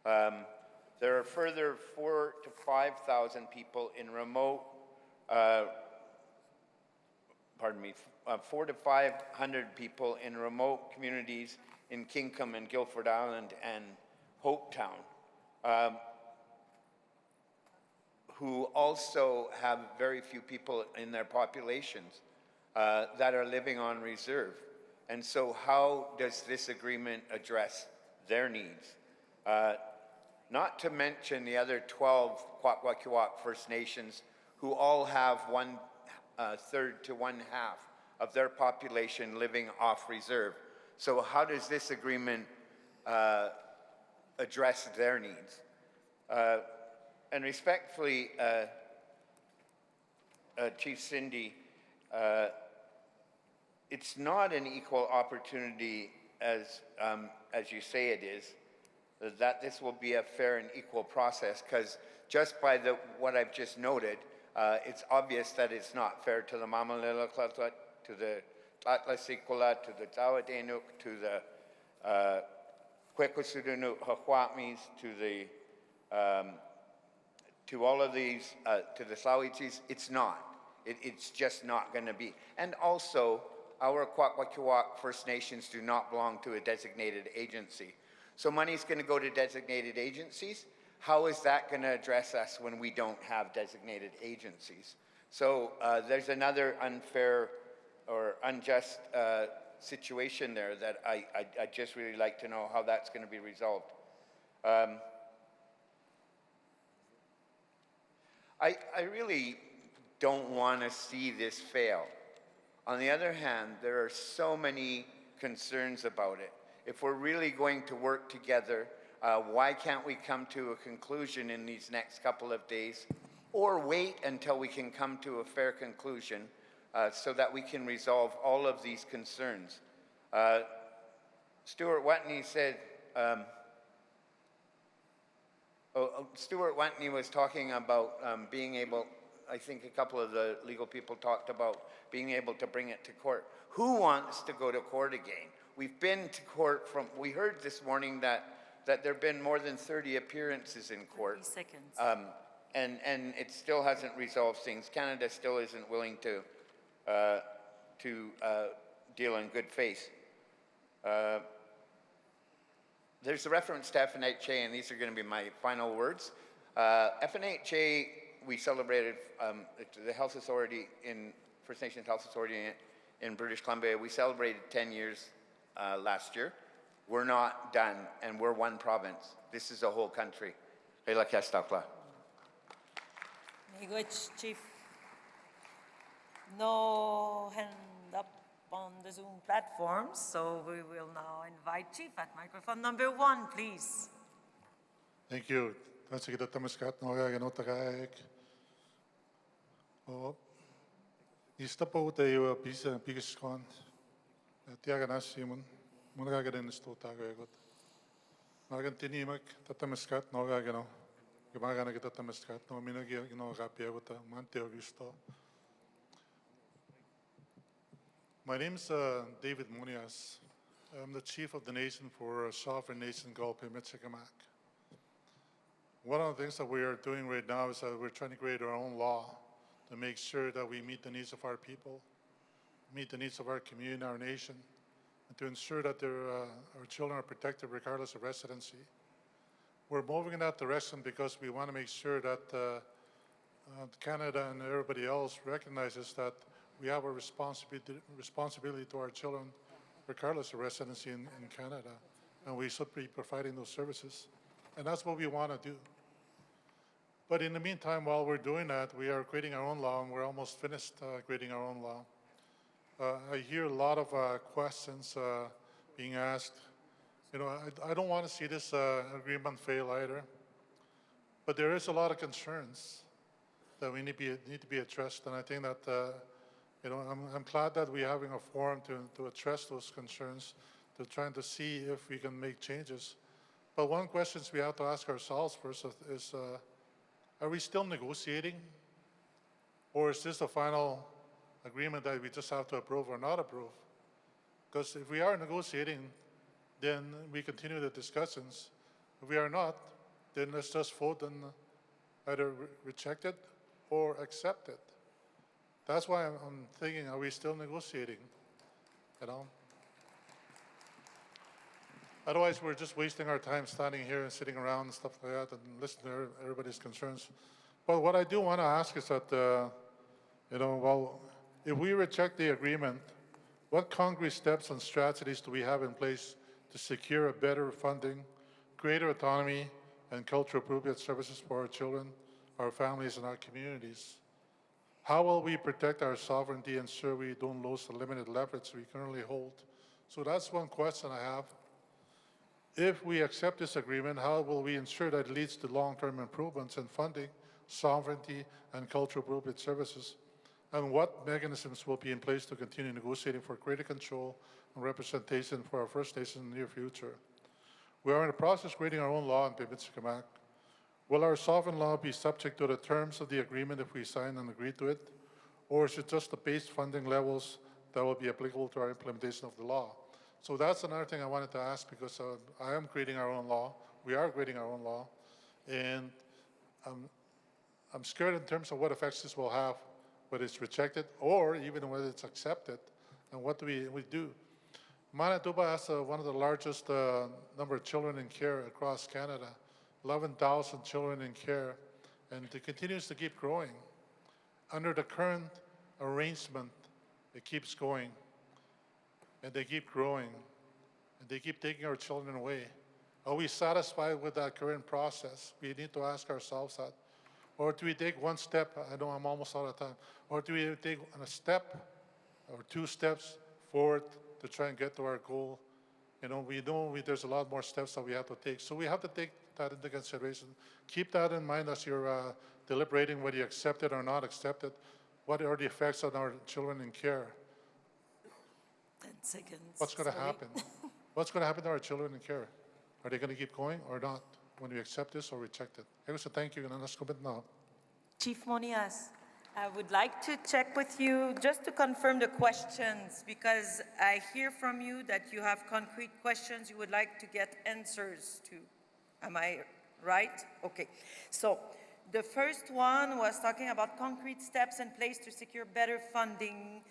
There are further 4,000 to 5,000 people in remote, 400 to 500 people in remote communities in Kingham and Guilford Island and Hopetown, who also have very few people in their populations that are living on reserve. And so how does this agreement address their needs? Not to mention the other 12 Kwak-Wakiwak First Nations who all have 1/3 to 1/2 of their population living off reserve. So how does this agreement address their needs? And respectfully, Chief Cindy, it's not an equal opportunity as you say it is, that this will be a fair and equal process, because just by what I've just noted, it's obvious that it's not fair to the Mamalilaklatlat, to the Tlatlasikula, to the Tawadenuk, to the Kwekwasununuk Hahwatmis, to all of these, to the Slawichis. It's not. It's just not going to be. And also, our Kwak-Wakiwak First Nations do not belong to a designated agency. So money's going to go to designated agencies. How is that going to address us when we don't have designated agencies? So there's another unfair or unjust situation there that I just really like to know how that's going to be resolved. I really don't want to see this fail. On the other hand, there are so many concerns about it. If we're really going to work together, why can't we come to a conclusion in these next couple of days, or wait until we can come to a fair conclusion so that we can resolve all of these concerns? Stuart Watney said, Stuart Watney was talking about being able, I think a couple of the legal people talked about being able to bring it to court. Who wants to go to court again? We've been to court we heard this morning that there have been more than 30 appearances in court.
30 seconds.
And it still hasn't resolved things. Canada still isn't willing to deal in good faith. There's a reference to FNHA, and these are going to be my final words. FNHA, we celebrated the Health Authority First Nations Health Authority in British Columbia. We celebrated 10 years last year. We're not done, and we're one province. This is a whole country.
Miigwech, Chief. No hand up on the Zoom platform, so we will now invite Chief at microphone number 1, please.
Thank you. That's a good tamaskat no gaganotagaek. Oh, istapo tayo pisa pigiskon. Tiaganas simon. Munagagan sto tagagot. Magan tinimak tatamaskat no gagano. Gumagana kita tamaskat no minagi no gapiagota mante Augusto. My name is David Munias. I'm the chief of the nation for Sovereign Nation Gulf Michikamak. One of the things that we are doing right now is that we're trying to create our own law to make sure that we meet the needs of our people, meet the needs of our community, our nation, and to ensure that our children are protected regardless of residency. We're moving in that direction because we want to make sure that Canada and everybody else recognizes that we have a responsibility to our children regardless of residency in Canada, and we should be providing those services. And that's what we want to do. But in the meantime, while we're doing that, we are creating our own law, and we're almost finished creating our own law. I hear a lot of questions being asked. You know, I don't want to see this agreement fail either. But there is a lot of concerns that we need to be addressed, and I think that you know, I'm glad that we're having a forum to address those concerns, to trying to see if we can make changes. But one question we have to ask ourselves first is, are we still negotiating? Or is this the final agreement that we just have to approve or not approve? Because if we are negotiating, then we continue the discussions. If we are not, then let's just vote and either reject it or accept it. That's why I'm thinking, are we still negotiating? You know? Otherwise, we're just wasting our time standing here and sitting around and stuff like that and listening to everybody's concerns. But what I do want to ask is that, well, if we reject the agreement, what concrete steps and strategies do we have in place to secure a better funding, greater autonomy, and culturally appropriate services for our children, our families, and our communities? How will we protect our sovereignty and ensure we don't lose the limited leverage we currently hold? So that's one question I have. If we accept this agreement, how will we ensure that it leads to long-term improvements in funding, sovereignty, and culturally appropriate services? And what mechanisms will be in place to continue negotiating for greater control and representation for our First Nations in the near future? We are in the process of creating our own law in Pimicikamak. Will our sovereign law be subject to the terms of the agreement if we sign and agree to it? Or is it just the base funding levels that will be applicable to our implementation of the law? So that's another thing I wanted to ask, because I am creating our own law. We are creating our own law. And I'm scared in terms of what effects this will have, whether it's rejected or even whether it's accepted. And what do we do? Manitoba has one of the largest number of children in care across Canada, 11,000 children in care, and it continues to keep growing. Under the current arrangement, it keeps going, and they keep growing, and they keep taking our children away. Are we satisfied with that current process? We need to ask ourselves that. Or do we take one step? I know I'm almost out of time. Or do we take a step or two steps forward to try and get to our goal? We know there's a lot more steps that we have to take. So we have to take that into consideration. Keep that in mind as you're deliberating whether you accept it or not accept it. What are the effects on our children in care?
10 seconds.
What's going to
Sorry.
happen? What's going to happen to our children in care? Are they going to keep going or not when we accept this or reject it? I would say thank you, and let's go now.
Chief Monias, I would like to check with you just to confirm the questions, because I hear from you that you have concrete questions you would like to get answers to. Am I right? Okay. So the first one was talking about concrete steps in place to secure better funding.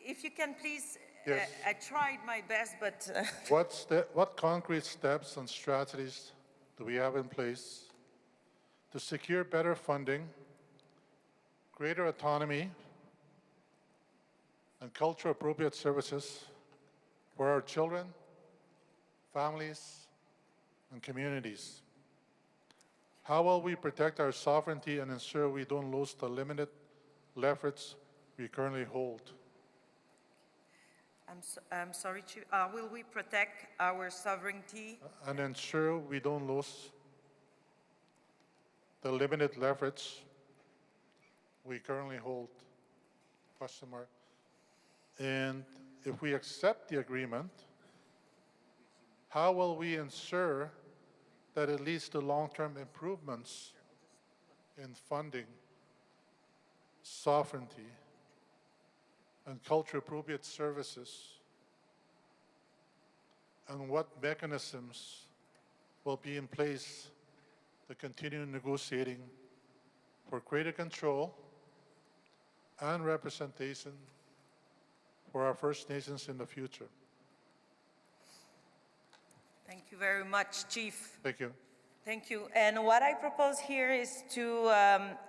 If you can please,
Yes.
I tried my best, but...
What concrete steps and strategies do we have in place to secure better funding, greater autonomy, and cultural appropriate services for our children, families, and communities? How will we protect our sovereignty and ensure we don't lose the limited leverage we currently hold?
I'm sorry, Chief. Will we protect our sovereignty?
And ensure we don't lose the limited leverage we currently hold? Question mark. And if we accept the agreement, how will we ensure that it leads to long-term improvements in funding, sovereignty, and culturally appropriate services? And what mechanisms will be in place to continue negotiating for greater control and representation for our First Nations in the future?
Thank you very much, Chief.
Thank you.
Thank you. And what I propose here is to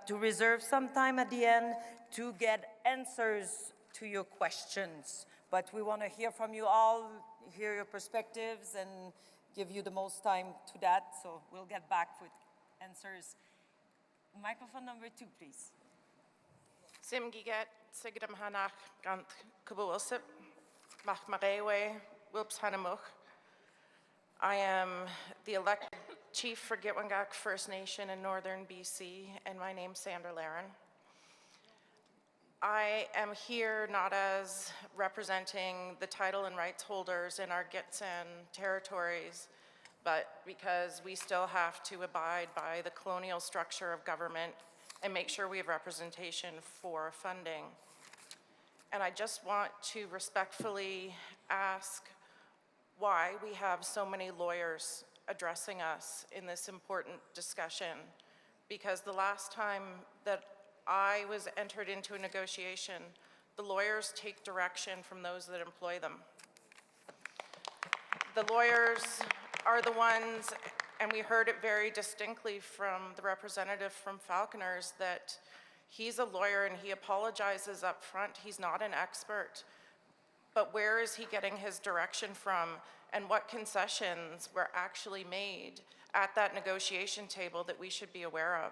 reserve some time at the end to get answers to your questions. But we want to hear from you all, hear your perspectives, and give you the most time to that. So we'll get back with answers. Microphone number 2, please.
Sim gigat sigdam hanach gant kabuilsip mach marewe wilps hanamuch. I am the elected chief for Gitwangak First Nation in northern BC, and my name's Sandra Laren. I am here not as representing the title and rights holders in our Gitxsan territories, but because we still have to abide by the colonial structure of government and make sure we have representation for funding. And I just want to respectfully ask why we have so many lawyers addressing us in this important discussion, because the last time that I was entered into a negotiation, the lawyers take direction from those that employ them. The lawyers are the ones, and we heard it very distinctly from the representative from Falconers, that he's a lawyer and he apologizes up front. He's not an expert. But where is he getting his direction from, and what concessions were actually made at that negotiation table that we should be aware of?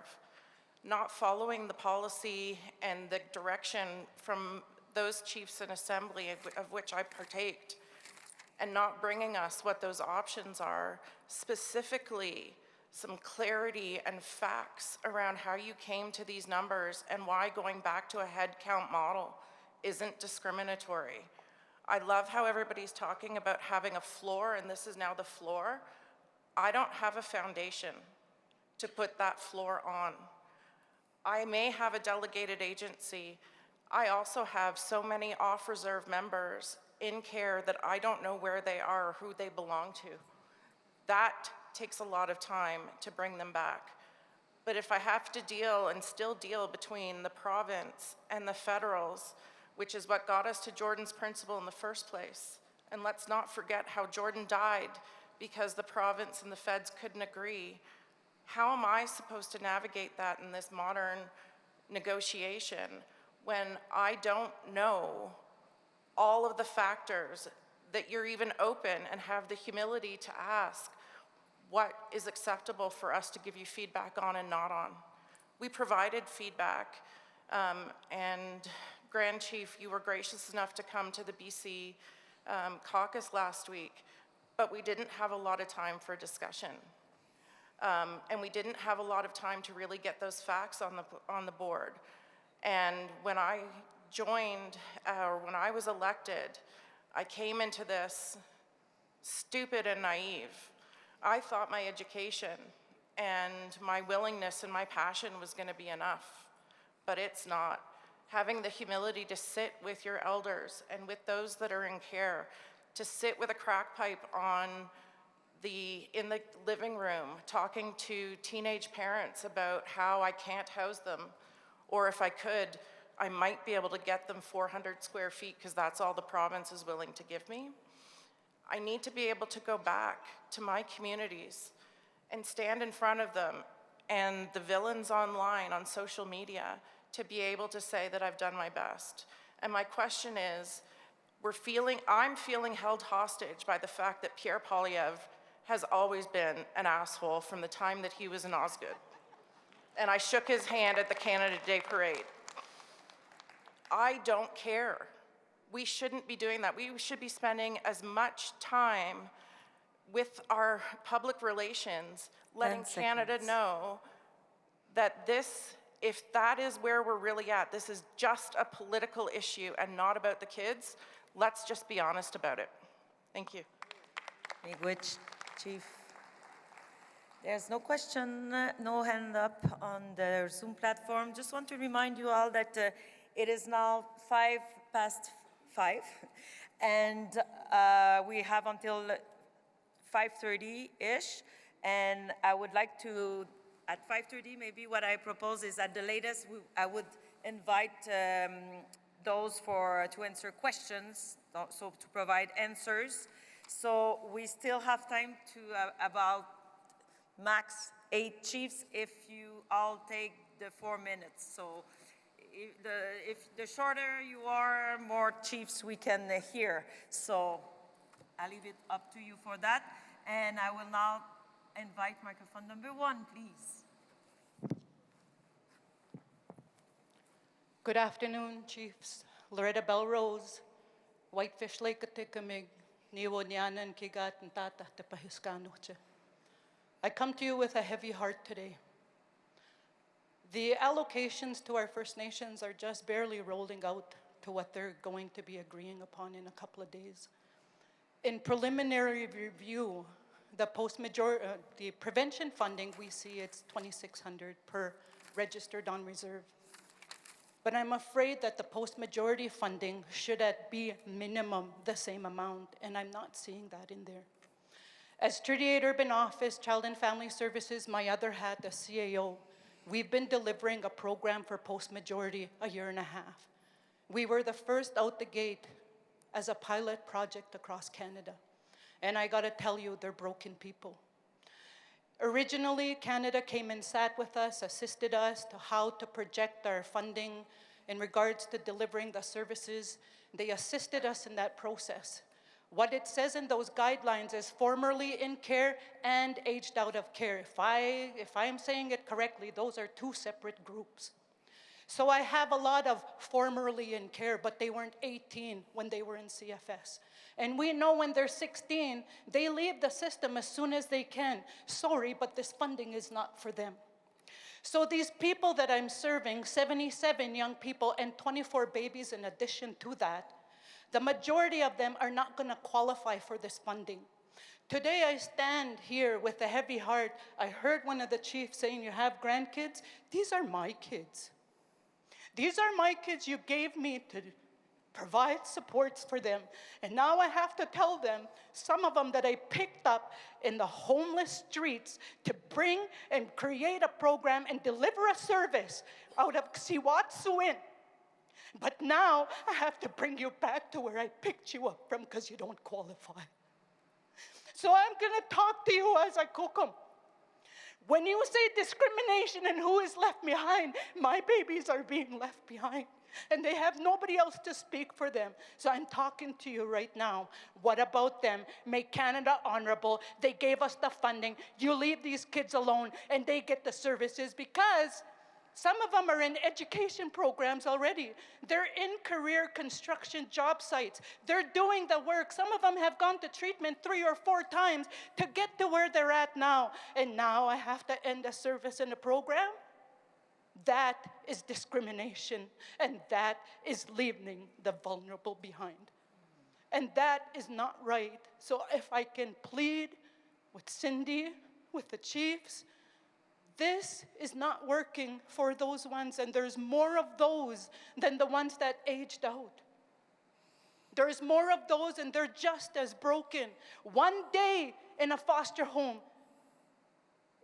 Not following the policy and the direction from those chiefs in assembly of which I partaked, and not bringing us what those options are, specifically some clarity and facts around how you came to these numbers and why going back to a head count model isn't discriminatory. I love how everybody's talking about having a floor, and this is now the floor. I don't have a foundation to put that floor on. I may have a delegated agency. I also have so many off-reserve members in care that I don't know where they are or who they belong to. That takes a lot of time to bring them back. But if I have to deal and still deal between the province and the federals, which is what got us to Jordan's principle in the first place, and let's not forget how Jordan died because the province and the feds couldn't agree, how am I supposed to navigate that in this modern negotiation when I don't know all of the factors that you're even open and have the humility to ask what is acceptable for us to give you feedback on and not on? We provided feedback, and Grand Chief, you were gracious enough to come to the BC caucus last week, but we didn't have a lot of time for discussion. And we didn't have a lot of time to really get those facts on the board. And when I joined, or when I was elected, I came into this stupid and naive. I thought my education and my willingness and my passion was going to be enough, but it's not. Having the humility to sit with your elders and with those that are in care, to sit with a crack pipe in the living room, talking to teenage parents about how I can't house them, or if I could, I might be able to get them 400 square feet because that's all the province is willing to give me. I need to be able to go back to my communities and stand in front of them and the villains online on social media to be able to say that I've done my best. And my question is, I'm feeling held hostage by the fact that Pierre Poilievre has always been an asshole from the time that he was in Osgood. And I shook his hand at the Canada Day Parade. I don't care. We shouldn't be doing that. We should be spending as much time with our public relations, letting Canada know that this, if that is where we're really at, this is just a political issue and not about the kids. Let's just be honest about it. Thank you.
Miigwech, Chief. There's no question, no hand up on the Zoom platform. Just want to remind you all that it is now 5:05, and we have until 5:30-ish, and I would like to, at 5:30, maybe what I propose is at the latest, I would invite those to answer questions, so to provide answers. So we still have time to about max 8 chiefs if you all take the 4 minutes. So if the shorter you are, more chiefs we can hear. So I'll leave it up to you for that. And I will now invite microphone number 1, please.
Good afternoon, Chiefs. Loretta Belrose, Whitefish Lake Atikamig, Niwonyanan Kigat and Tata Tepahiskanoche. I come to you with a heavy heart today. The allocations to our First Nations are just barely rolling out to what they're going to be agreeing upon in a couple of days. In preliminary review, the prevention funding, we see it's $2,600 per registered on reserve. But I'm afraid that the post-majority funding should at be minimum the same amount, and I'm not seeing that in there. As 38 Urban Office, Child and Family Services, my other hat, the CAO, we've been delivering a program for post-majority a year and a half. We were the first out the gate as a pilot project across Canada. And I gotta tell you, they're broken people. Originally, Canada came and sat with us, assisted us to how to project our funding in regards to delivering the services. They assisted us in that process. What it says in those guidelines is formerly in care and aged out of care. If I'm saying it correctly, those are two separate groups. So I have a lot of formerly in care, but they weren't 18 when they were in CFS. And we know when they're 16, they leave the system as soon as they can. Sorry, but this funding is not for them. So these people that I'm serving, 77 young people and 24 babies in addition to that, the majority of them are not going to qualify for this funding. Today I stand here with a heavy heart. I heard one of the chiefs saying, you have grandkids? These are my kids. These are my kids you gave me to provide supports for them. And now I have to tell them, some of them that I picked up in the homeless streets to bring and create a program and deliver a service out of Siwatsuin. But now I have to bring you back to where I picked you up from because you don't qualify. So I'm going to talk to you as I cook them. When you say discrimination and who is left behind, my babies are being left behind. And they have nobody else to speak for them. So I'm talking to you right now. What about them? Make Canada honorable. They gave us the funding. You leave these kids alone and they get the services because some of them are in education programs already. They're in career construction job sites. They're doing the work. Some of them have gone to treatment 3 or 4 times to get to where they're at now. And now I have to end a service in a program? That is discrimination. And that is leaving the vulnerable behind. And that is not right. So if I can plead with Cindy, with the chiefs, this is not working for those ones, and there's more of those than the ones that aged out. There's more of those, and they're just as broken. One day in a foster home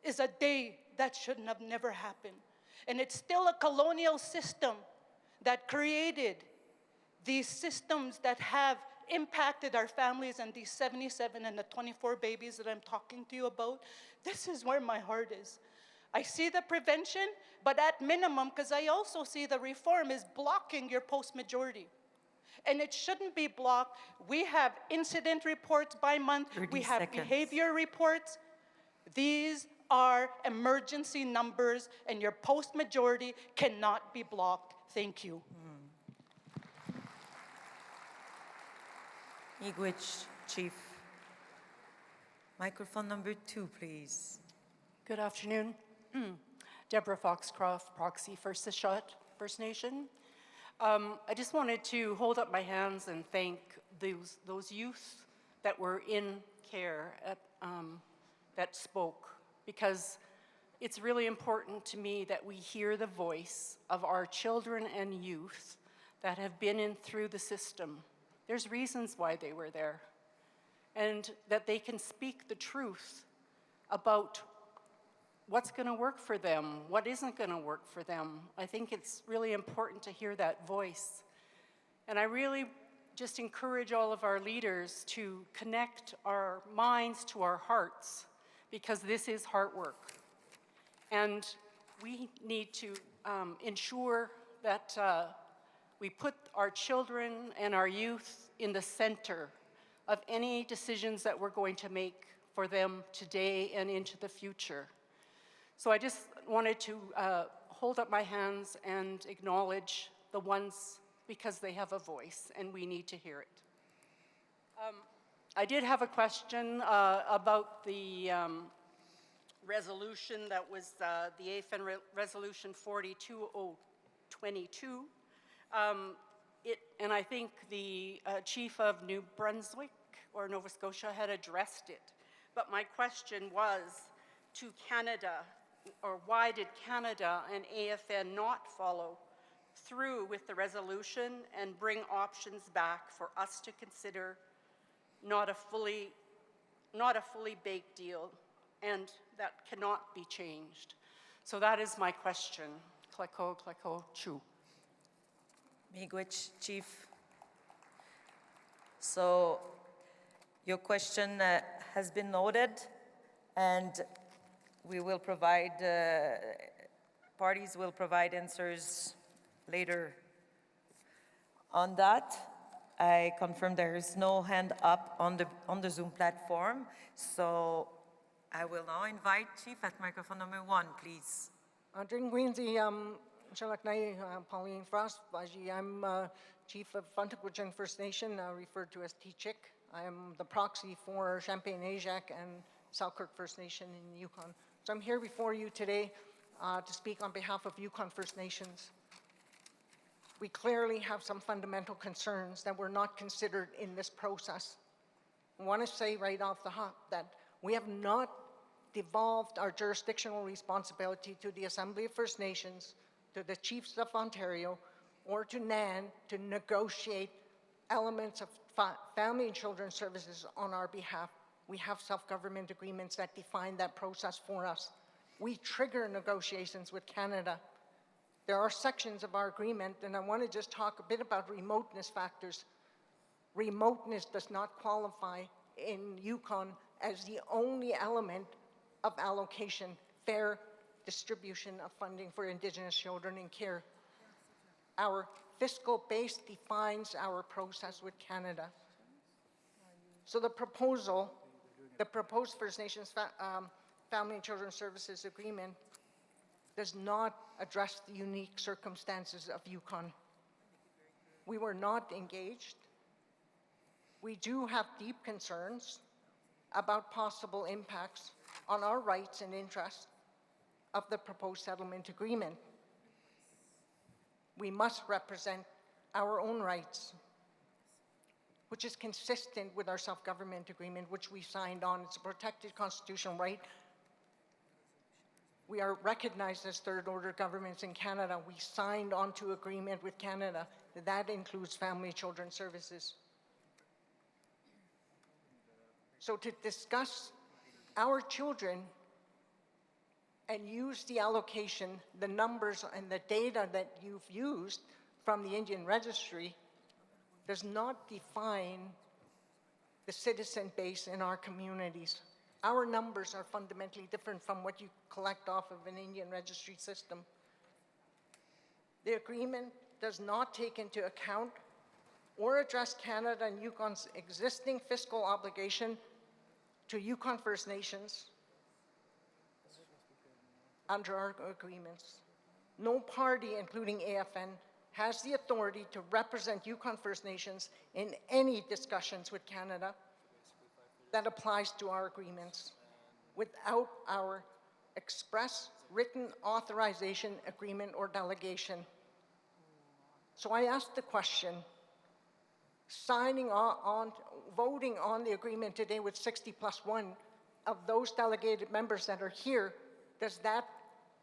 is a day that shouldn't have never happened. And it's still a colonial system that created these systems that have impacted our families and these 77 and the 24 babies that I'm talking to you about. This is where my heart is. I see the prevention, but at minimum, because I also see the reform is blocking your post-majority. And it shouldn't be blocked. We have incident reports by month. We have behavior reports. These are emergency numbers, and your post-majority cannot be blocked. Thank you.
Miigwech, Chief. Microphone number 2, please.
Good afternoon. Deborah Foxcroft, proxy for Sishot First Nation. I just wanted to hold up my hands and thank those youth that were in care that spoke, because it's really important to me that we hear the voice of our children and youth that have been in through the system. There's reasons why they were there, and that they can speak the truth about what's going to work for them, what isn't going to work for them. I think it's really important to hear that voice. And I really just encourage all of our leaders to connect our minds to our hearts, because this is heart work. And we need to ensure that we put our children and our youth in the center of any decisions that we're going to make for them today and into the future. So I just wanted to hold up my hands and acknowledge the ones, because they have a voice and we need to hear it. I did have a question about the resolution that was the AFN Resolution 42022. And I think the Chief of New Brunswick or Nova Scotia had addressed it. But my question was to Canada, or why did Canada and AFN not follow through with the resolution and bring options back for us to consider, not a fully baked deal, and that cannot be changed. So that is my question. Kleko chu.
Miigwech, Chief. So your question has been noted, and we will provide, parties will provide answers later. On that, I confirm there is no hand up on the Zoom platform, so I will now invite Chief at microphone number 1, please.
During Queensy, Pauline Frost, I'm Chief of Funtakwichan First Nation, referred to as T-Chick. I am the proxy for Champagne-Ajac and Selkirk First Nation in Yukon. So I'm here before you today to speak on behalf of Yukon First Nations. We clearly have some fundamental concerns that were not considered in this process. I want to say right off the hop that we have not devolved our jurisdictional responsibility to the Assembly of First Nations, to the Chiefs of Ontario, or to NAN to negotiate elements of family and children's services on our behalf. We have self-government agreements that define that process for us. We trigger negotiations with Canada. There are sections of our agreement, and I want to just talk a bit about remoteness factors. Remoteness does not qualify in Yukon as the only element of allocation, fair distribution of funding for Indigenous children in care. Our fiscal base defines our process with Canada. So the proposed First Nations Family and Children's Services Agreement does not address the unique circumstances of Yukon. We were not engaged. We do have deep concerns about possible impacts on our rights and interests of the proposed settlement agreement. We must represent our own rights, which is consistent with our self-government agreement, which we signed on. It's a protected constitutional right. We are recognized as third-order governments in Canada. We signed onto agreement with Canada. That includes family and children's services. So to discuss our children and use the allocation, the numbers and the data that you've used from the Indian Registry does not define the citizen base in our communities. Our numbers are fundamentally different from what you collect off of an Indian Registry system. The agreement does not take into account or address Canada and Yukon's existing fiscal obligation to Yukon First Nations under our agreements. No party, including AFN, has the authority to represent Yukon First Nations in any discussions with Canada that applies to our agreements without our express written authorization, agreement, or delegation. So I asked the question, voting on the agreement today with 60+1 of those delegated members that are here, does that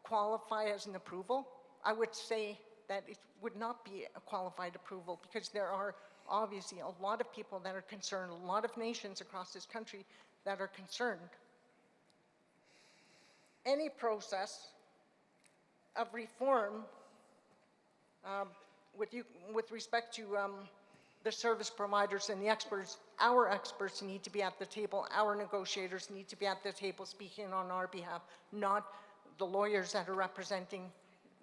qualify as an approval? I would say that it would not be a qualified approval because there are obviously a lot of people that are concerned, a lot of nations across this country that are concerned. Any process of reform with respect to the service providers and the experts, our experts need to be at the table, our negotiators need to be at the table speaking on our behalf, not the lawyers that are representing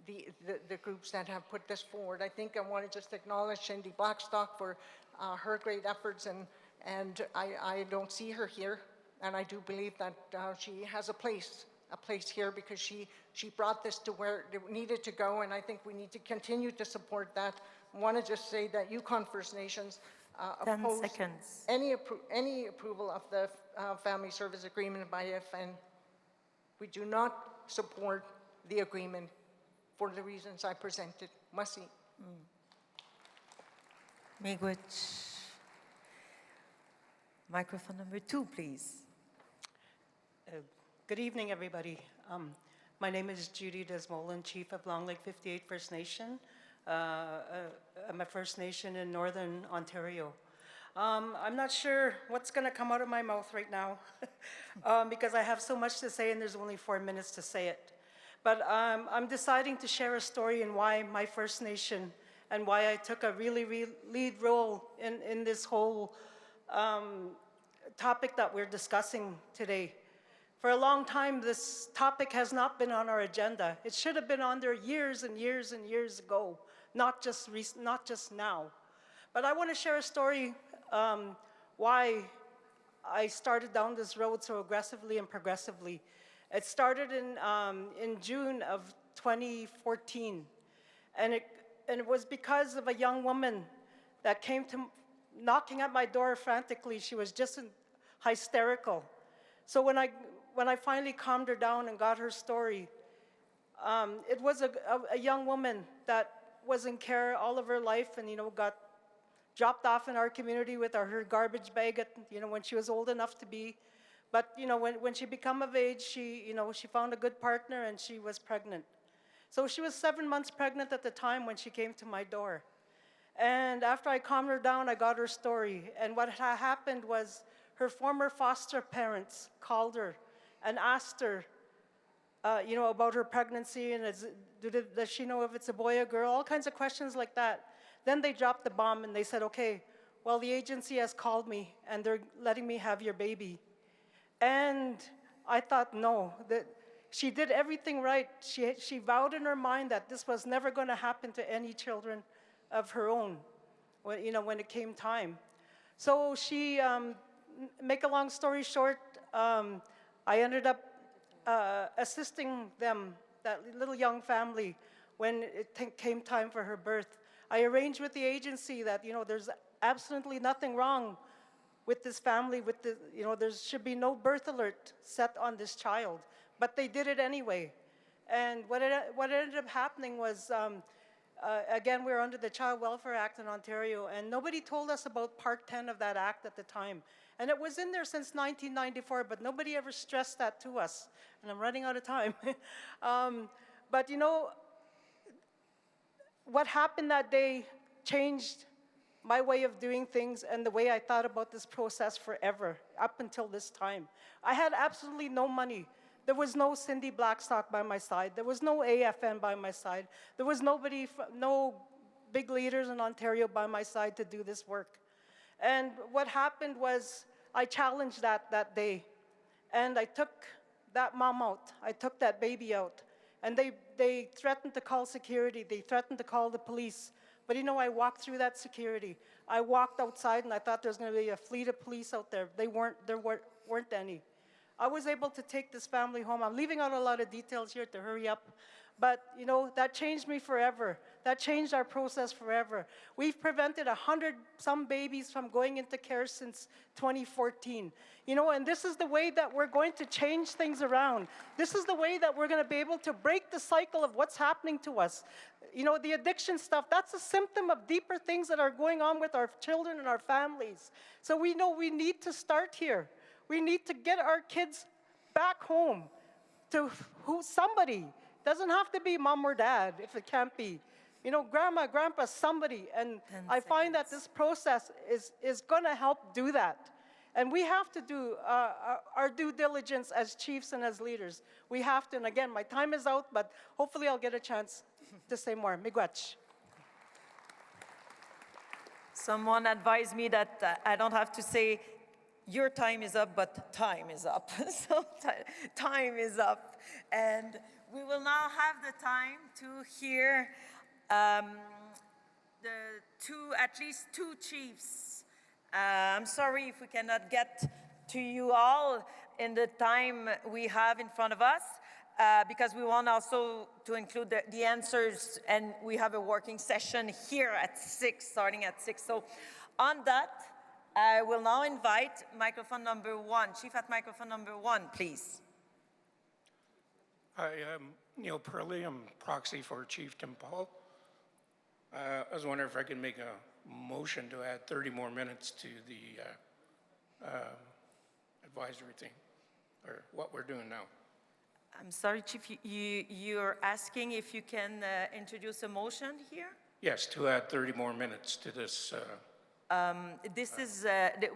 the groups that have put this forward. I think I want to just acknowledge Cindy Blackstock for her great efforts, and I don't see her here, and I do believe that she has a place here because she brought this to where it needed to go, and I think we need to continue to support that. I want to just say that Yukon First Nations oppose any approval of the Family Service Agreement by AFN. We do not support the agreement for the reasons I presented. Masi.
Miigwech. Microphone number 2, please.
Good evening, everybody. My name is Judy Desmolin, Chief of Long Lake 58 First Nation.
I'm a First Nation in Northern Ontario. I'm not sure what's going to come out of my mouth right now because I have so much to say and there's only 4 minutes to say it. But I'm deciding to share a story and why my First Nation and why I took a really lead role in this whole topic that we're discussing today. For a long time, this topic has not been on our agenda. It should have been on there years and years and years ago, not just now. But I want to share a story why I started down this road so aggressively and progressively. It started in June of 2014, and it was because of a young woman that came to knocking at my door frantically. She was just hysterical. So when I finally calmed her down and got her story, it was a young woman that was in care all of her life and, got dropped off in our community with her garbage bag at, when she was old enough to be. But, when she became of age, she found a good partner and she was pregnant. So she was 7 months pregnant at the time when she came to my door. And after I calmed her down, I got her story. And what had happened was her former foster parents called her and asked her, about her pregnancy and does she know if it's a boy or girl, all kinds of questions like that. Then they dropped the bomb and they said, okay, well, the agency has called me and they're letting me have your baby. And I thought, no, that she did everything right. She vowed in her mind that this was never going to happen to any children of her own, when it came time. So she, make a long story short, I ended up assisting them, that little young family, when it came time for her birth. I arranged with the agency that, there's absolutely nothing wrong with this family, there should be no birth alert set on this child. But they did it anyway. And what ended up happening was, again, we were under the Child Welfare Act in Ontario, and nobody told us about Part 10 of that act at the time. And it was in there since 1994, but nobody ever stressed that to us. And I'm running out of time. But what happened that day changed my way of doing things and the way I thought about this process forever, up until this time. I had absolutely no money. There was no Cindy Blackstock by my side. There was no AFN by my side. There was nobody, no big leaders in Ontario by my side to do this work. And what happened was I challenged that day. And I took that mom out. I took that baby out. And they threatened to call security. They threatened to call the police. But I walked through that security. I walked outside and I thought there was going to be a fleet of police out there. There weren't any. I was able to take this family home. I'm leaving out a lot of details here to hurry up. But, that changed me forever. That changed our process forever. We've prevented 100-some babies from going into care since 2014. And this is the way that we're going to change things around. This is the way that we're going to be able to break the cycle of what's happening to us. The addiction stuff, that's a symptom of deeper things that are going on with our children and our families. So we know we need to start here. We need to get our kids back home to somebody. Doesn't have to be mom or dad if it can't be. Grandma, grandpa, somebody. And I find that this process is going to help do that. And we have to do our due diligence as chiefs and as leaders. We have to. And again, my time is out, but hopefully I'll get a chance to say more. Miigwech.
Someone advised me that I don't have to say, your time is up, but time is up. So time is up. And we will now have the time to hear at least two chiefs. I'm sorry if we cannot get to you all in the time we have in front of us, because we want also to include the answers, and we have a working session here at 6, starting at 6. So on that, I will now invite microphone number 1. Chief at microphone number 1, please.
Hi, I'm Neil Perley. I'm proxy for Chief Tim Paul. I was wondering if I could make a motion to add 30 more minutes to the advisory thing, or what we're doing now.
I'm sorry, Chief, you're asking if you can introduce a motion here?
Yes, to add 30 more minutes to this.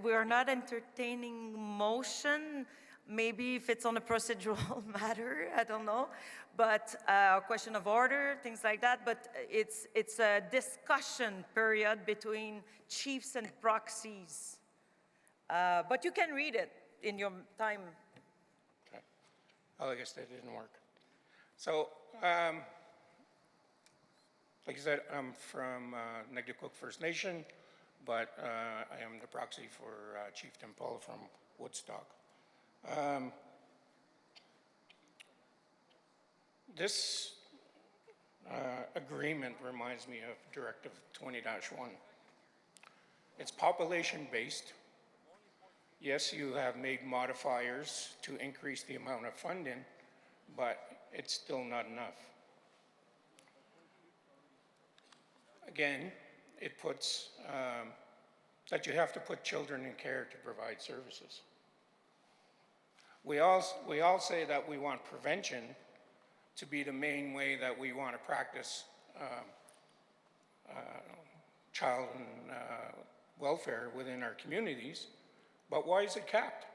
We are not entertaining motion. Maybe if it's on a procedural matter, I don't know. But a question of order, things like that. But it's a discussion period between chiefs and proxies. But you can read it in your time.
Okay. Oh, I guess that didn't work. So, like I said, I'm from Negdecook First Nation, but I am the proxy for Chieftain Paul from Woodstock. This agreement reminds me of Directive 20-1. It's population-based. Yes, you have made modifiers to increase the amount of funding, but it's still not enough. Again, it puts that you have to put children in care to provide services. We all say that we want prevention to be the main way that we want to practice child and welfare within our communities, but why is it capped?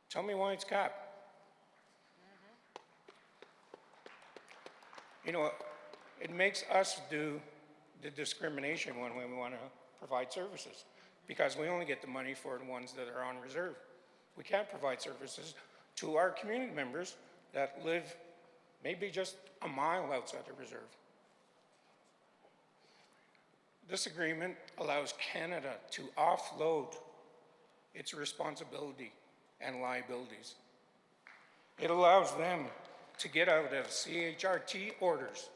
Tell me why it's capped. You know, it makes us do the discrimination when we want to provide services, because we only get the money for the ones that are on reserve. We can't provide services to our community members that live maybe just a mile outside the reserve. This agreement allows Canada to offload its responsibility and liabilities. It allows them to get out of CHRT orders.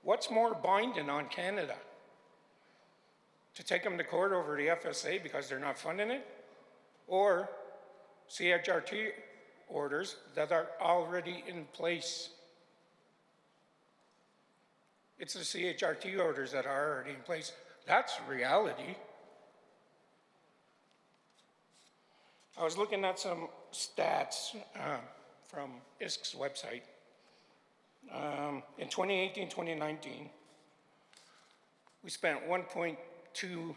What's more binding on Canada? To take them to court over the FSA because they're not funding it? Or CHRT orders that are already in place? It's the CHRT orders that are already in place. That's reality. I was looking at some stats from ISK's website. In 2018-2019, we spent $1.2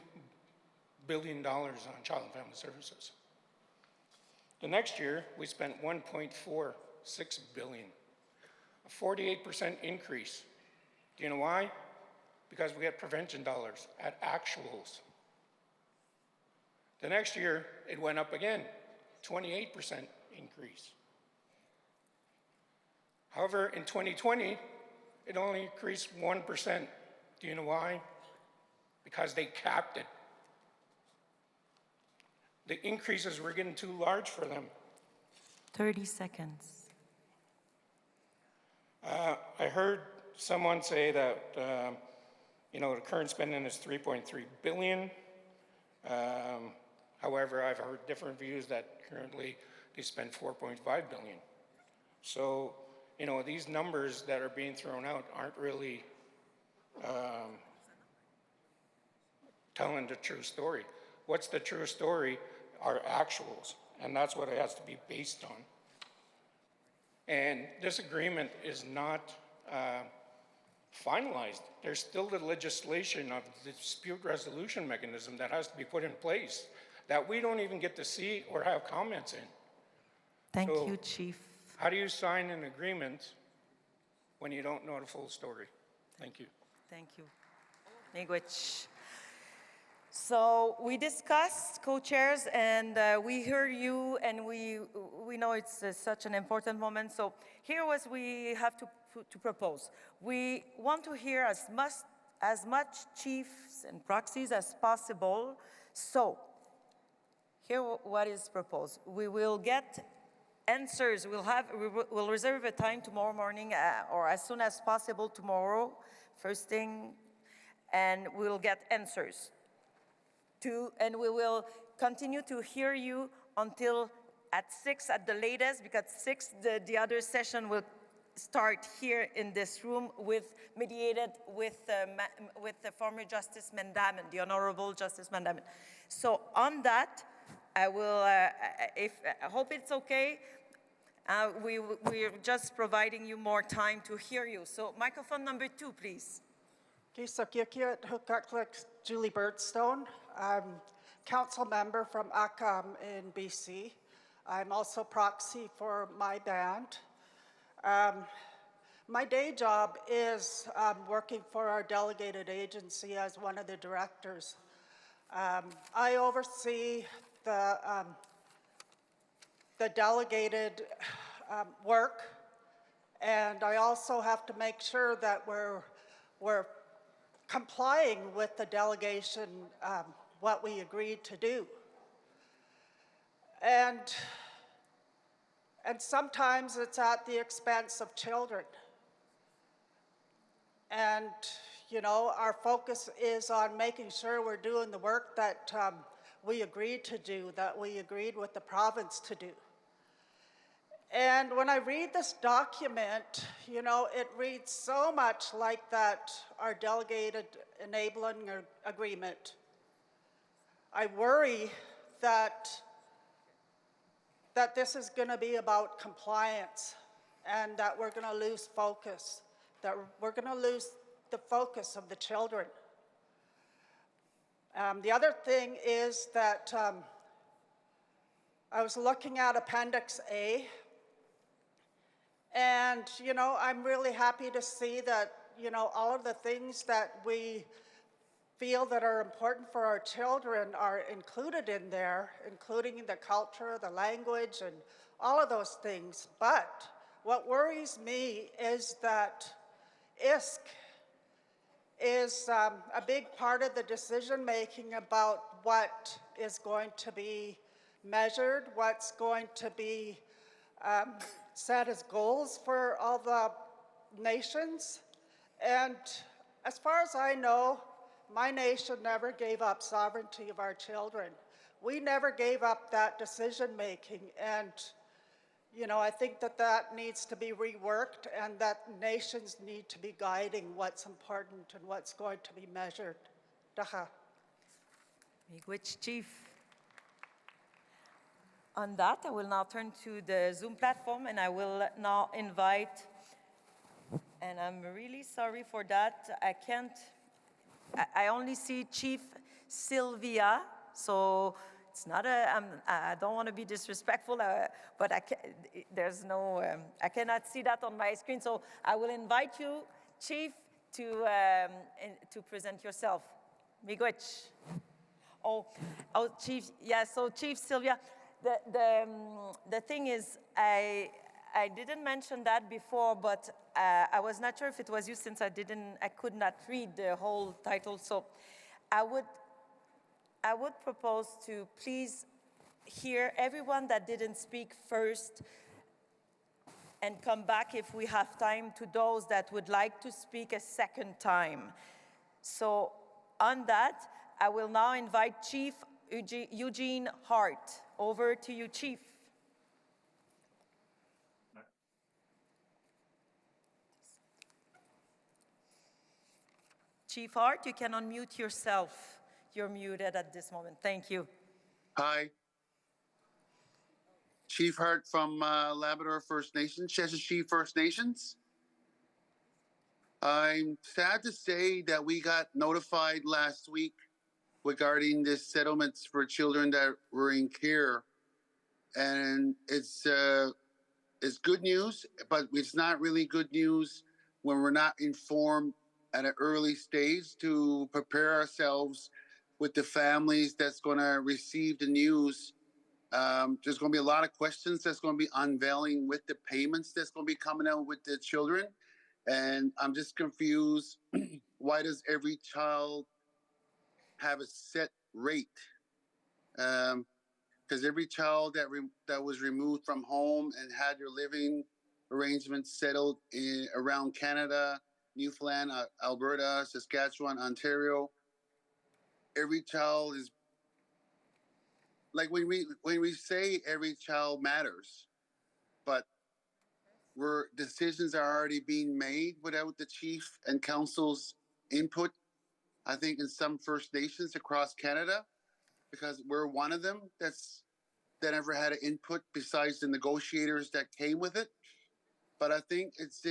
billion on child and family services. The next year, we spent $1.46 billion, a 48% increase. Do you know why? Because we had prevention dollars at actuals. The next year, it went up again, 28% increase. However, in 2020, it only increased 1%. Do you know why? Because they capped it. The increases were getting too large for them.
30 seconds.
I heard someone say that, the current spending is $3.3 billion. However, I've heard different views that currently they spend $4.5 billion. So, these numbers that are being thrown out aren't really telling the true story. What's the true story are actuals, and that's what it has to be based on. And this agreement is not finalized. There's still the legislation of the dispute resolution mechanism that has to be put in place that we don't even get to see or have comments in.
Thank you, Chief.
How do you sign an agreement when you don't know the full story? Thank you.
Thank you. Miigwech. So we discussed co-chairs, and we heard you, and we know it's such an important moment. So here was we have to propose. We want to hear as much chiefs and proxies as possible. So here what is proposed. We will get answers. We'll reserve a time tomorrow morning or as soon as possible tomorrow, first thing, and we'll get answers. And we will continue to hear you until at 6 at the latest, because 6 the other session will start here in this room mediated with the former Justice Mandamin, the Honorable Justice Mandamin. So on that, I will, I hope it's okay. We're just providing you more time to hear you. So microphone number 2, please.
Kisakikiat Hukaklik Julie Birdstone. I'm council member from Akam in BC. I'm also proxy for my band. My day job is working for our delegated agency as one of the directors. I oversee the delegated work, and I also have to make sure that we're complying with the delegation, what we agreed to do. And sometimes it's at the expense of children. And, you know, our focus is on making sure we're doing the work that we agreed to do, that we agreed with the province to do. And when I read this document, you know, it reads so much like that, our delegated enabling agreement. I worry that this is going to be about compliance and that we're going to lose focus, that we're going to lose the focus of the children. The other thing is that I was looking at Appendix A, and, you know, I'm really happy to see that, you know, all of the things that we feel that are important for our children are included in there, including the culture, the language, and all of those things. But what worries me is that ISK is a big part of the decision-making about what is going to be measured, what's going to be set as goals for all the nations. And as far as I know, my nation never gave up sovereignty of our children. We never gave up that decision-making, and you know, I think that that needs to be reworked and that nations need to be guiding what's important and what's going to be measured. Dacha.
Miigwech, Chief. On that, I will now turn to the Zoom platform and I will now invite, and I'm really sorry for that, I only see Chief Sylvia, so it's not I don't want to be disrespectful, but I cannot see that on my screen, so I will invite you, Chief, to present yourself. Miigwech. Oh, Chief, yeah, so Chief Sylvia, the thing is, I didn't mention that before, but I was not sure if it was you since I could not read the whole title. So I would propose to please hear everyone that didn't speak first and come back if we have time to those that would like to speak a second time. So on that, I will now invite Chief Eugene Hart. Over to you, Chief. Chief Hart, you can unmute yourself. You're muted at this moment. Thank you.
Hi. Chief Hart from Labrador First Nations, Sheshatshiu First Nations. I'm sad to say that we got notified last week regarding this settlements for children that were in care. And it's good news, but it's not really good news when we're not informed at an early stage to prepare ourselves with the families that's going to receive the news. There's going to be a lot of questions that's going to be unveiling with the payments that's going to be coming out with the children. And I'm just confused. Why does every child have a set rate? Because every child that was removed from home and had their living arrangements settled around Canada, Newfoundland, Alberta, Saskatchewan, Ontario, every child is like when we say every child matters, but decisions are already being made without the chief and council's input. I think in some First Nations across Canada, because we're one of them that ever had an input besides the negotiators that came with it. But I think it's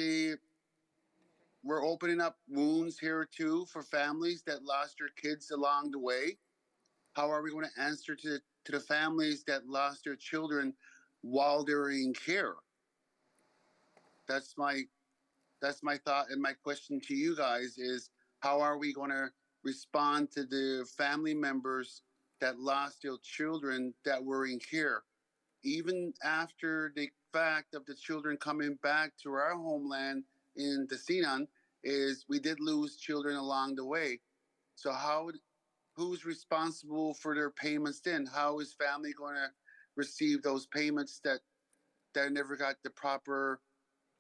we're opening up wounds here too for families that lost their kids along the way. How are we going to answer to the families that lost their children while they were in care? That's my thought, and my question to you guys is, how are we going to respond to the family members that lost their children that were in care? Even after the fact of the children coming back to our homeland in Tasinan, is we did lose children along the way. So who's responsible for their payments then? How is family going to receive those payments that never got the proper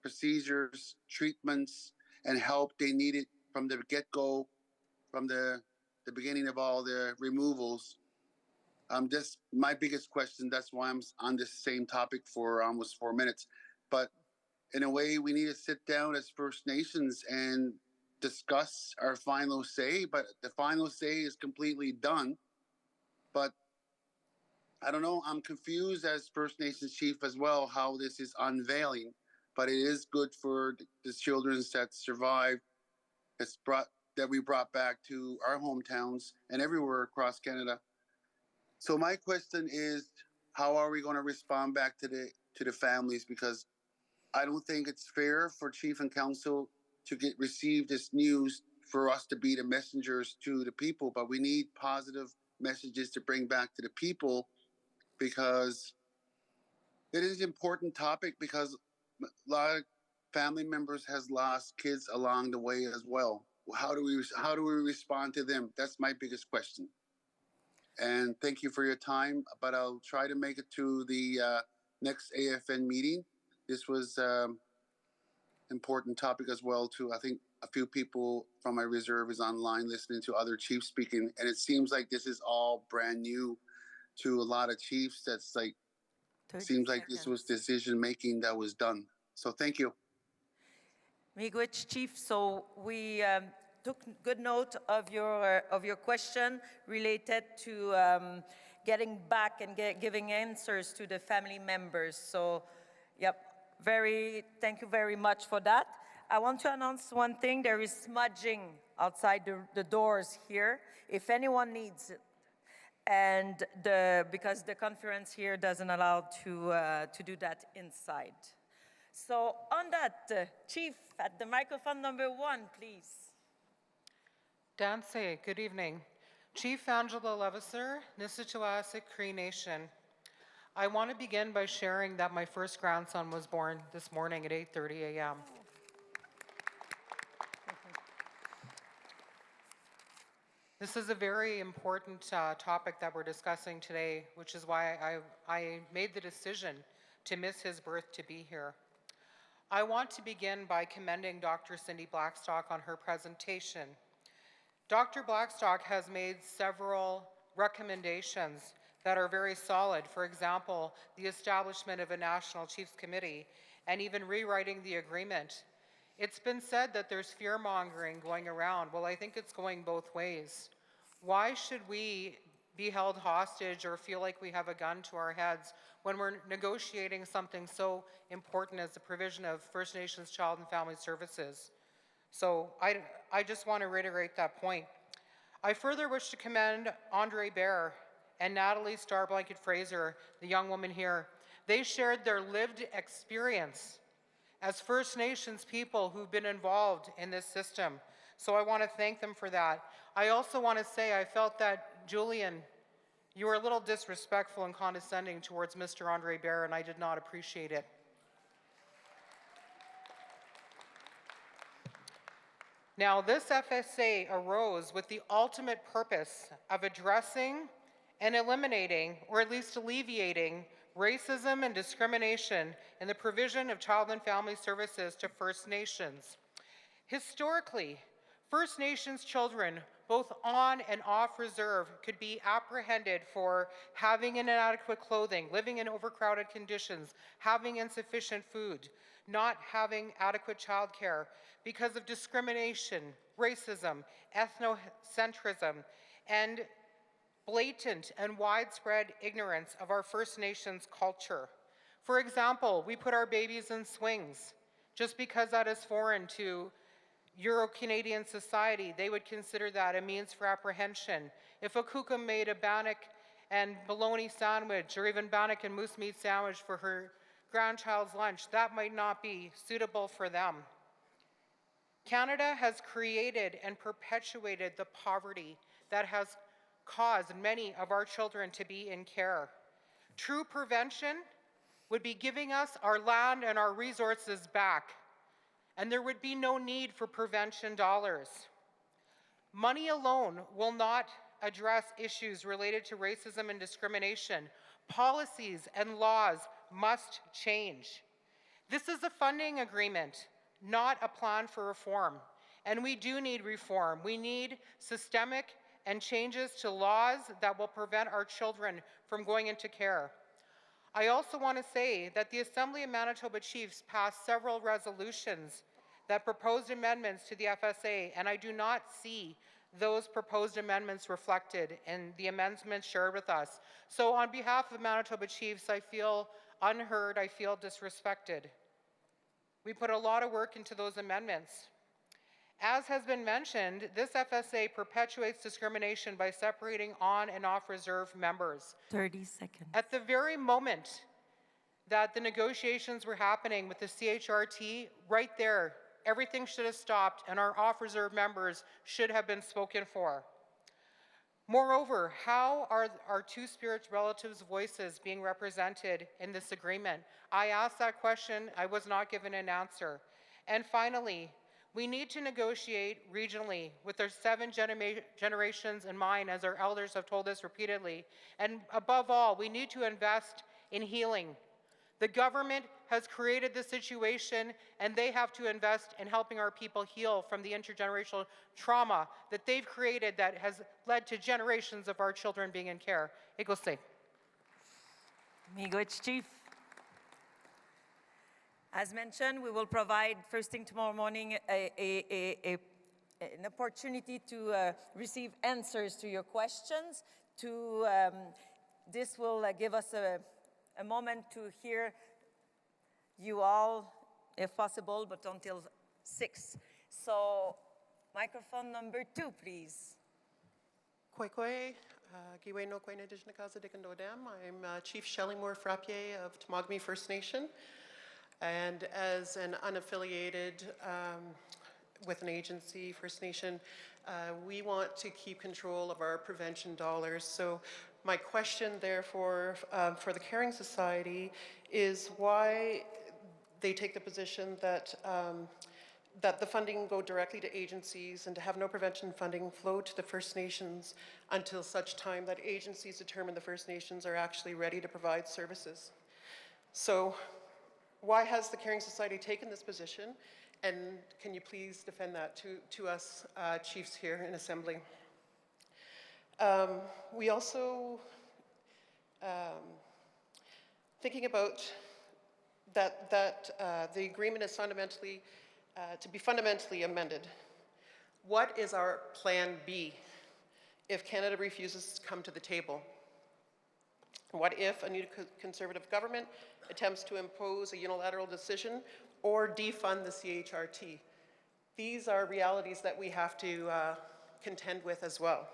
procedures, treatments, and help they needed from the get-go, from the beginning of all the removals? Just my biggest question. That's why I'm on this same topic for almost 4 minutes. But in a way, we need to sit down as First Nations and discuss our final say. But the final say is completely done. But I don't know. I'm confused as First Nations chief as well how this is unveiling. But it is good for the children that survived. That we brought back to our hometowns and everywhere across Canada. So my question is, how are we going to respond back to the families? Because I don't think it's fair for chief and council to receive this news for us to be the messengers to the people. But we need positive messages to bring back to the people, because it is an important topic, because a lot of family members has lost kids along the way as well. How do we respond to them? That's my biggest question. And thank you for your time, but I'll try to make it to the next AFN meeting. This was important topic as well too. I think a few people from my reserve is online listening to other chiefs speaking, and it seems like this is all brand new to a lot of chiefs. That's like, seems like this was decision making that was done. So thank you.
Miigwech, Chief. So we took good note of your question related to getting back and giving answers to the family members. So, yep, thank you very much for that. I want to announce one thing. There is smudging outside the doors here, if anyone needs it. And because the conference here doesn't allow to do that inside. So on that, Chief, at the microphone number 1, please.
Danse, good evening. Chief Angela Levisser, Nisituasik Cree Nation. I want to begin by sharing that my first grandson was born this morning at 8:30 a.m. This is a very important topic that we're discussing today, which is why I made the decision to miss his birth to be here. I want to begin by commending Dr. Cindy Blackstock on her presentation. Dr. Blackstock has made several recommendations that are very solid. For example, the establishment of a National Chiefs Committee and even rewriting the agreement. It's been said that there's fear-mongering going around. Well, I think it's going both ways. Why should we be held hostage or feel like we have a gun to our heads when we're negotiating something so important as the provision of First Nations Child and Family Services? So I just want to reiterate that point. I further wish to commend Andre Bear and Natalie Starblanket-Fraser, the young woman here. They shared their lived experience as First Nations people who've been involved in this system. So I want to thank them for that. I also want to say I felt that, Julian, you were a little disrespectful and condescending towards Mr. Andre Bear, and I did not appreciate it. Now, this FSA arose with the ultimate purpose of addressing and eliminating, or at least alleviating, racism and discrimination in the provision of child and family services to First Nations. Historically, First Nations children, both on and off reserve, could be apprehended for having inadequate clothing, living in overcrowded conditions, having insufficient food, not having adequate childcare because of discrimination, racism, ethnocentrism, and blatant and widespread ignorance of our First Nations culture. For example, we put our babies in swings just because that is foreign to Euro-Canadian society, they would consider that a means for apprehension. If a kuka made a bannock and bologna sandwich, or even bannock and moose meat sandwich for her grandchild's lunch, that might not be suitable for them. Canada has created and perpetuated the poverty that has caused many of our children to be in care. True prevention would be giving us our land and our resources back, and there would be no need for prevention dollars. Money alone will not address issues related to racism and discrimination. Policies and laws must change. This is a funding agreement, not a plan for reform. And we do need reform. We need systemic and changes to laws that will prevent our children from going into care. I also want to say that the Assembly of Manitoba Chiefs passed several resolutions that proposed amendments to the FSA, and I do not see those proposed amendments reflected in the amendments shared with us. So on behalf of Manitoba Chiefs, I feel unheard, I feel disrespected. We put a lot of work into those amendments. As has been mentioned, this FSA perpetuates discrimination by separating on and off reserve members.
30 seconds.
At the very moment that the negotiations were happening with the CHRT, right there, everything should have stopped and our off reserve members should have been spoken for. Moreover, how are our two-spirit relatives' voices being represented in this agreement? I asked that question, I was not given an answer. And finally, we need to negotiate regionally with our 7 generations in mind, as our elders have told us repeatedly. And above all, we need to invest in healing. The government has created this situation, and they have to invest in helping our people heal from the intergenerational trauma that they've created that has led to generations of our children being in care. Égalité.
Miigwech, Chief. As mentioned, we will provide first thing tomorrow morning an opportunity to receive answers to your questions. This will give us a moment to hear you all, if possible, but until 6. So, microphone number 2, please.
Kwekwe, Giwe no Kwe Nijinakaza Dikandodam. I'm Chief Shellingmore Frappier of Tamagami First Nation. And as an unaffiliated with an agency, First Nation, we want to keep control of our prevention dollars. So my question, therefore, for the Caring Society is why they take the position that that the funding go directly to agencies and to have no prevention funding flow to the First Nations until such time that agencies determine the First Nations are actually ready to provide services. So why has the Caring Society taken this position? And can you please defend that to us chiefs here in Assembly? We also, thinking about that the agreement is fundamentally, to be fundamentally amended. What is our plan B if Canada refuses to come to the table? What if a new Conservative government attempts to impose a unilateral decision or defund the CHRT? These are realities that we have to contend with as well.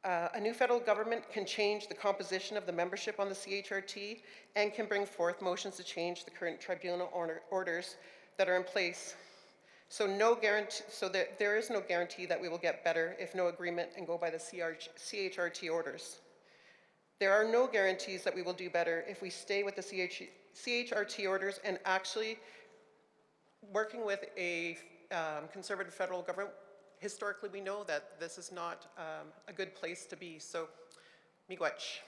A new federal government can change the composition of the membership on the CHRT and can bring forth motions to change the current tribunal orders that are in place. So there is no guarantee that we will get better if no agreement and go by the CHRT orders. There are no guarantees that we will do better if we stay with the CHRT orders and actually working with a Conservative federal government. Historically, we know that this is not a good place to be. So, miigwech.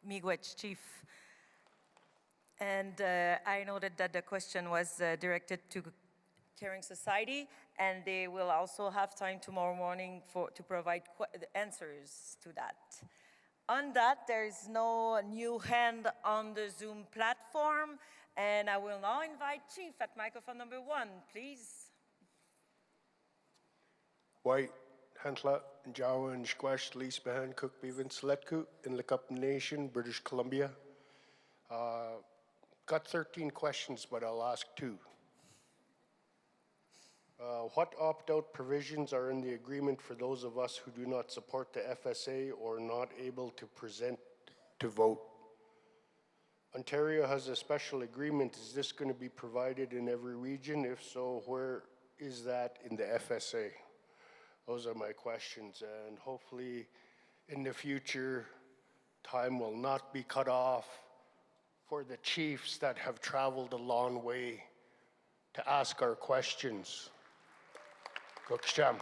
Miigwech, Chief. And I noted that the question was directed to Caring Society, and they will also have time tomorrow morning to provide answers to that. On that, there is no new hand on the Zoom platform, and I will now invite Chief at microphone number 1, please.
White, Hantla, Jawa, and Squash, Lease Behan, Cook, Bevan, Sletku, in the Cup Nation, British Columbia. Got 13 questions, but I'll ask 2. What opt-out provisions are in the agreement for those of us who do not support the FSA or not able to present to vote? Ontario has a special agreement. Is this going to be provided in every region? If so, where is that in the FSA? Those are my questions, and hopefully in the future, time will not be cut off for the chiefs that have traveled a long way to ask our questions. Goksham.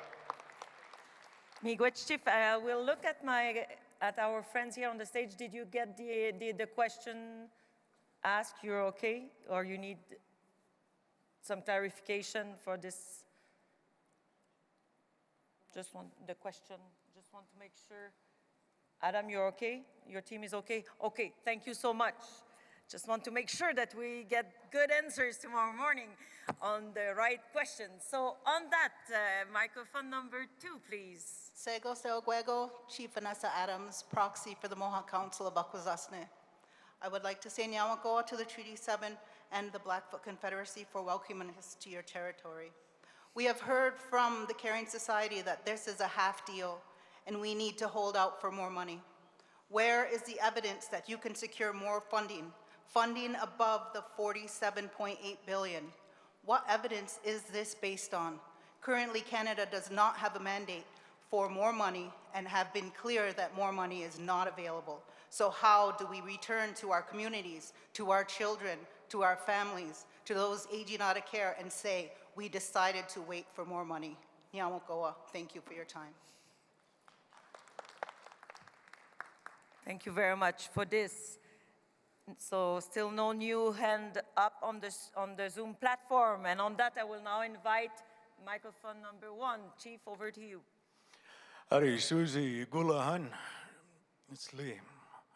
Miigwech Chief, we'll look at our friends here on the stage. Did you get the question asked? You're okay? Or you need some clarification for this? Just want the question, just want to make sure. Adam, you're okay? Your team is okay? Okay, thank you so much. Just want to make sure that we get good answers tomorrow morning on the right questions. So on that, microphone number 2, please.
Sego Seguego, Chief Vanessa Adams, proxy for the Mohawk Council of Akwesasne. I would like to say Nyawakoa to the Treaty 7 and the Blackfoot Confederacy for welcoming us to your territory. We have heard from the Caring Society that this is a half deal and we need to hold out for more money. Where is the evidence that you can secure more funding above the $47.8 billion? What evidence is this based on? Currently, Canada does not have a mandate for more money and have been clear that more money is not available. So how do we return to our communities, to our children, to our families, to those aging out of care and say, we decided to wait for more money? Nyawakoa, thank you for your time.
Thank you very much for this. So still no new hand up on the Zoom platform. And on that, I will now invite microphone number 1. Chief, over to you.
Hari Suzy Gulahan, it's Lee.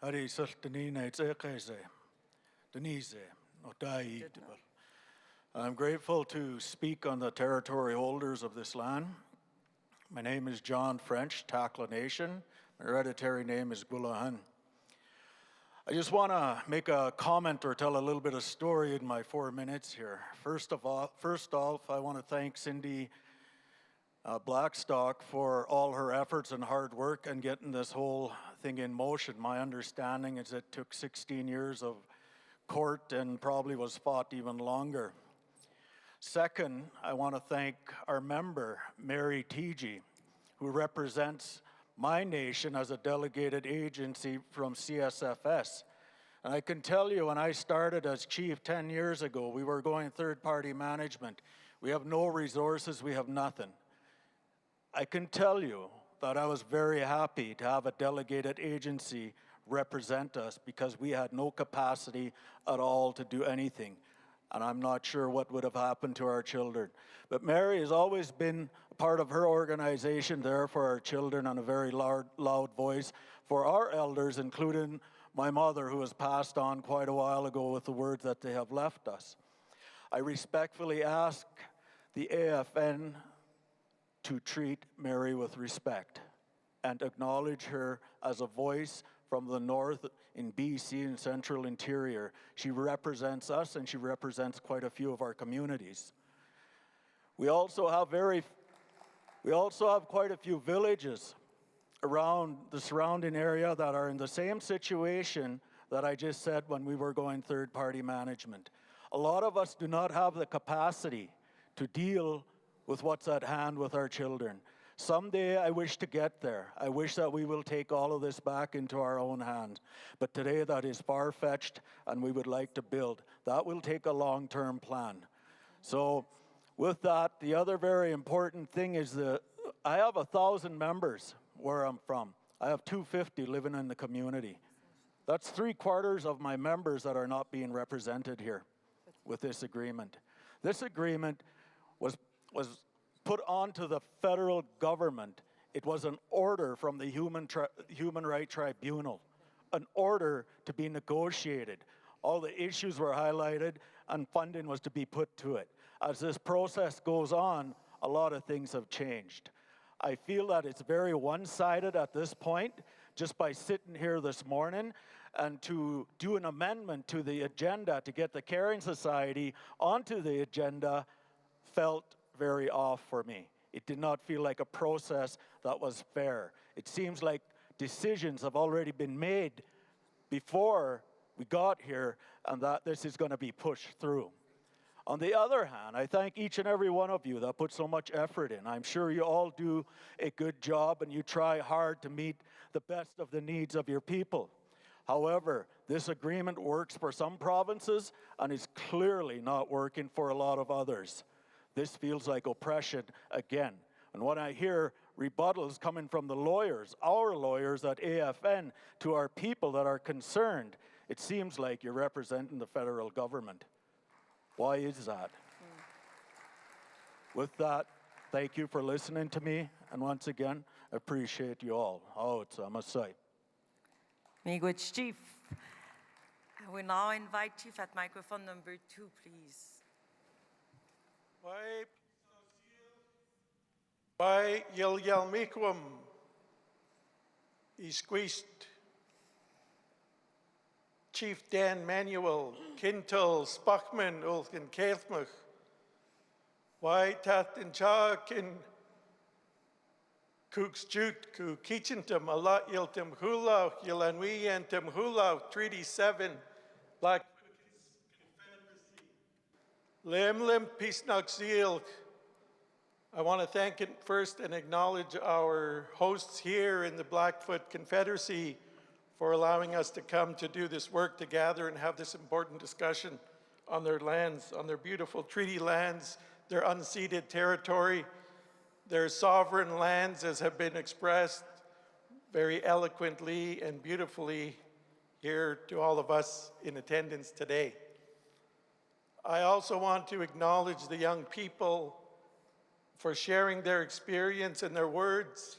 Hari Sultanina, it's Ekeze, Denise, Otai. I'm grateful to speak on the territory holders of this land. My name is John French, Takla Nation. My hereditary name is Gulahan. I just want to make a comment or tell a little bit of story in my 4 minutes here. First off, I want to thank Cindy Blackstock for all her efforts and hard work and getting this whole thing in motion. My understanding is it took 16 years of court and probably was fought even longer. Second, I want to thank our member, Mary Teegee, who represents my nation as a delegated agency from CSFS. And I can tell you, when I started as chief 10 years ago, we were going third-party management. We have no resources, we have nothing. I can tell you that I was very happy to have a delegated agency represent us because we had no capacity at all to do anything. And I'm not sure what would have happened to our children. But Mary has always been part of her organization there for our children and a very loud voice for our elders, including my mother, who was passed on quite a while ago with the words that they have left us. I respectfully ask the AFN to treat Mary with respect and acknowledge her as a voice from the north in BC and central interior. She represents us and she represents quite a few of our communities. We also have quite a few villages around the surrounding area that are in the same situation that I just said when we were going third-party management. A lot of us do not have the capacity to deal with what's at hand with our children. Someday I wish to get there. I wish that we will take all of this back into our own hands. But today that is far-fetched and we would like to build. That will take a long-term plan. So with that, the other very important thing is that I have 1,000 members where I'm from. I have 250 living in the community. That's 3/4 of my members that are not being represented here with this agreement. This agreement was put onto the federal government. It was an order from the Human Rights Tribunal, an order to be negotiated. All the issues were highlighted and funding was to be put to it. As this process goes on, a lot of things have changed. I feel that it's very one-sided at this point, just by sitting here this morning, and to do an amendment to the agenda to get the Caring Society onto the agenda felt very off for me. It did not feel like a process that was fair. It seems like decisions have already been made before we got here and that this is going to be pushed through. On the other hand, I thank each and every one of you that put so much effort in. I'm sure you all do a good job and you try hard to meet the best of the needs of your people. However, this agreement works for some provinces and is clearly not working for a lot of others. This feels like oppression again. And when I hear rebuttals coming from the lawyers, our lawyers at AFN, to our people that are concerned, it seems like you're representing the federal government. Why is that? With that, thank you for listening to me, and once again, appreciate you all. Oh, it's a Masai.
Miigwech Chief. I will now invite Chief at microphone number 2, please.
Why yell mikwam squeezed Chief Dan Manuel, Kintel, Spachman, Ulken Keithmach. Why tat in chakin Cooks Jute, Ku Kitchentum, a lot yiltim hulau, Yilanwi antim hulau, Treaty 7, Black Lim Peace Seal. I want to thank it first and acknowledge our hosts here in the Blackfoot Confederacy for allowing us to come to do this work to gather and have this important discussion on their lands, on their beautiful treaty lands, their unceded territory, their sovereign lands as have been expressed very eloquently and beautifully here to all of us in attendance today. I also want to acknowledge the young people for sharing their experience and their words,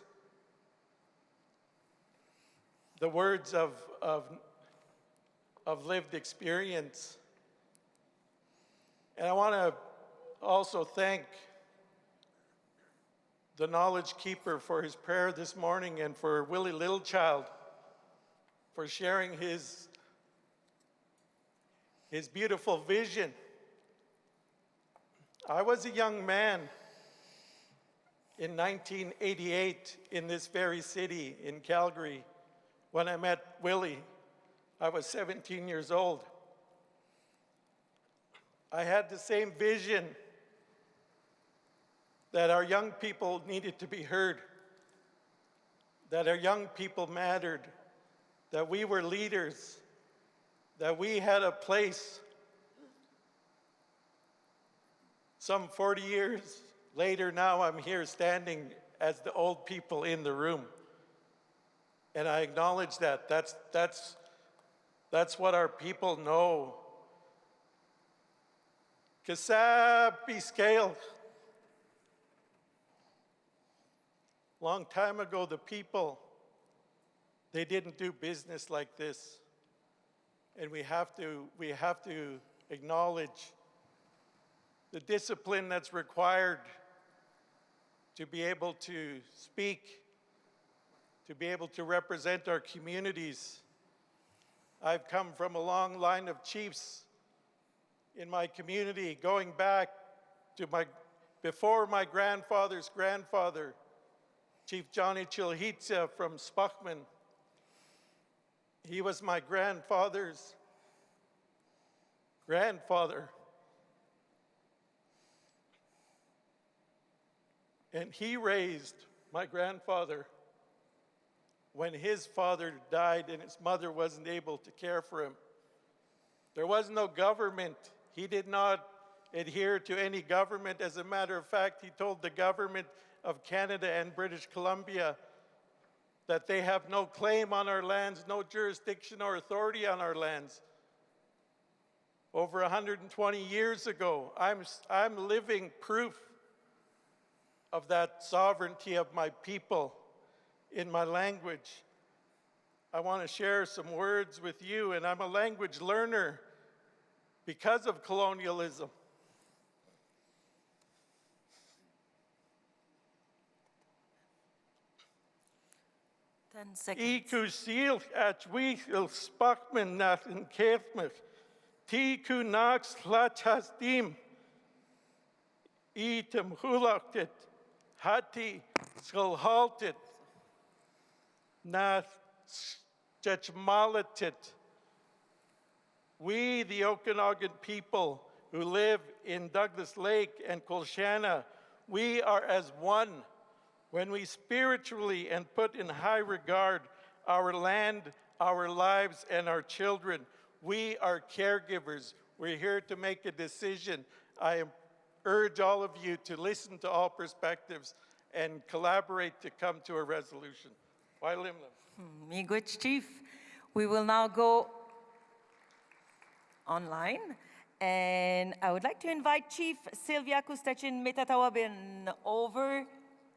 the words of lived experience. And I want to also thank the Knowledge Keeper for his prayer this morning and for Willie Littlechild for sharing his beautiful vision. I was a young man in 1988 in this very city in Calgary. When I met Willie, I was 17 years old. I had the same vision that our young people needed to be heard, that our young people mattered, that we were leaders, that we had a place. Some 40 years later now, I'm here standing as the old people in the room. And I acknowledge that. That's what our people know. Kasapi scale. Long time ago, the people, they didn't do business like this. And we have to acknowledge the discipline that's required to be able to speak, to be able to represent our communities. I've come from a long line of chiefs in my community, going back to before my grandfather's grandfather, Chief Johnny Chilhitsa from Spachman. He was my grandfather's grandfather. And he raised my grandfather when his father died and his mother wasn't able to care for him. There was no government. He did not adhere to any government. As a matter of fact, he told the government of Canada and British Columbia that they have no claim on our lands, no jurisdiction or authority on our lands. Over 120 years ago, I'm living proof of that sovereignty of my people in my language. I want to share some words with you, and I'm a language learner because of colonialism. Ikusil achwil spakman nat in kefmich. Tiku nax lachastim. Item hulaktit, hati skulhaltit, na jechmalatit. We, the Okanagan people who live in Douglas Lake and Colchana, we are as one when we spiritually and put in high regard our land, our lives, and our children. We are caregivers. We're here to make a decision. I urge all of you to listen to all perspectives and collaborate to come to a resolution. Wailimlim.
Miigwech Chief. We will now go online. And I would like to invite Chief Sylvia Kustachin Metatawabin over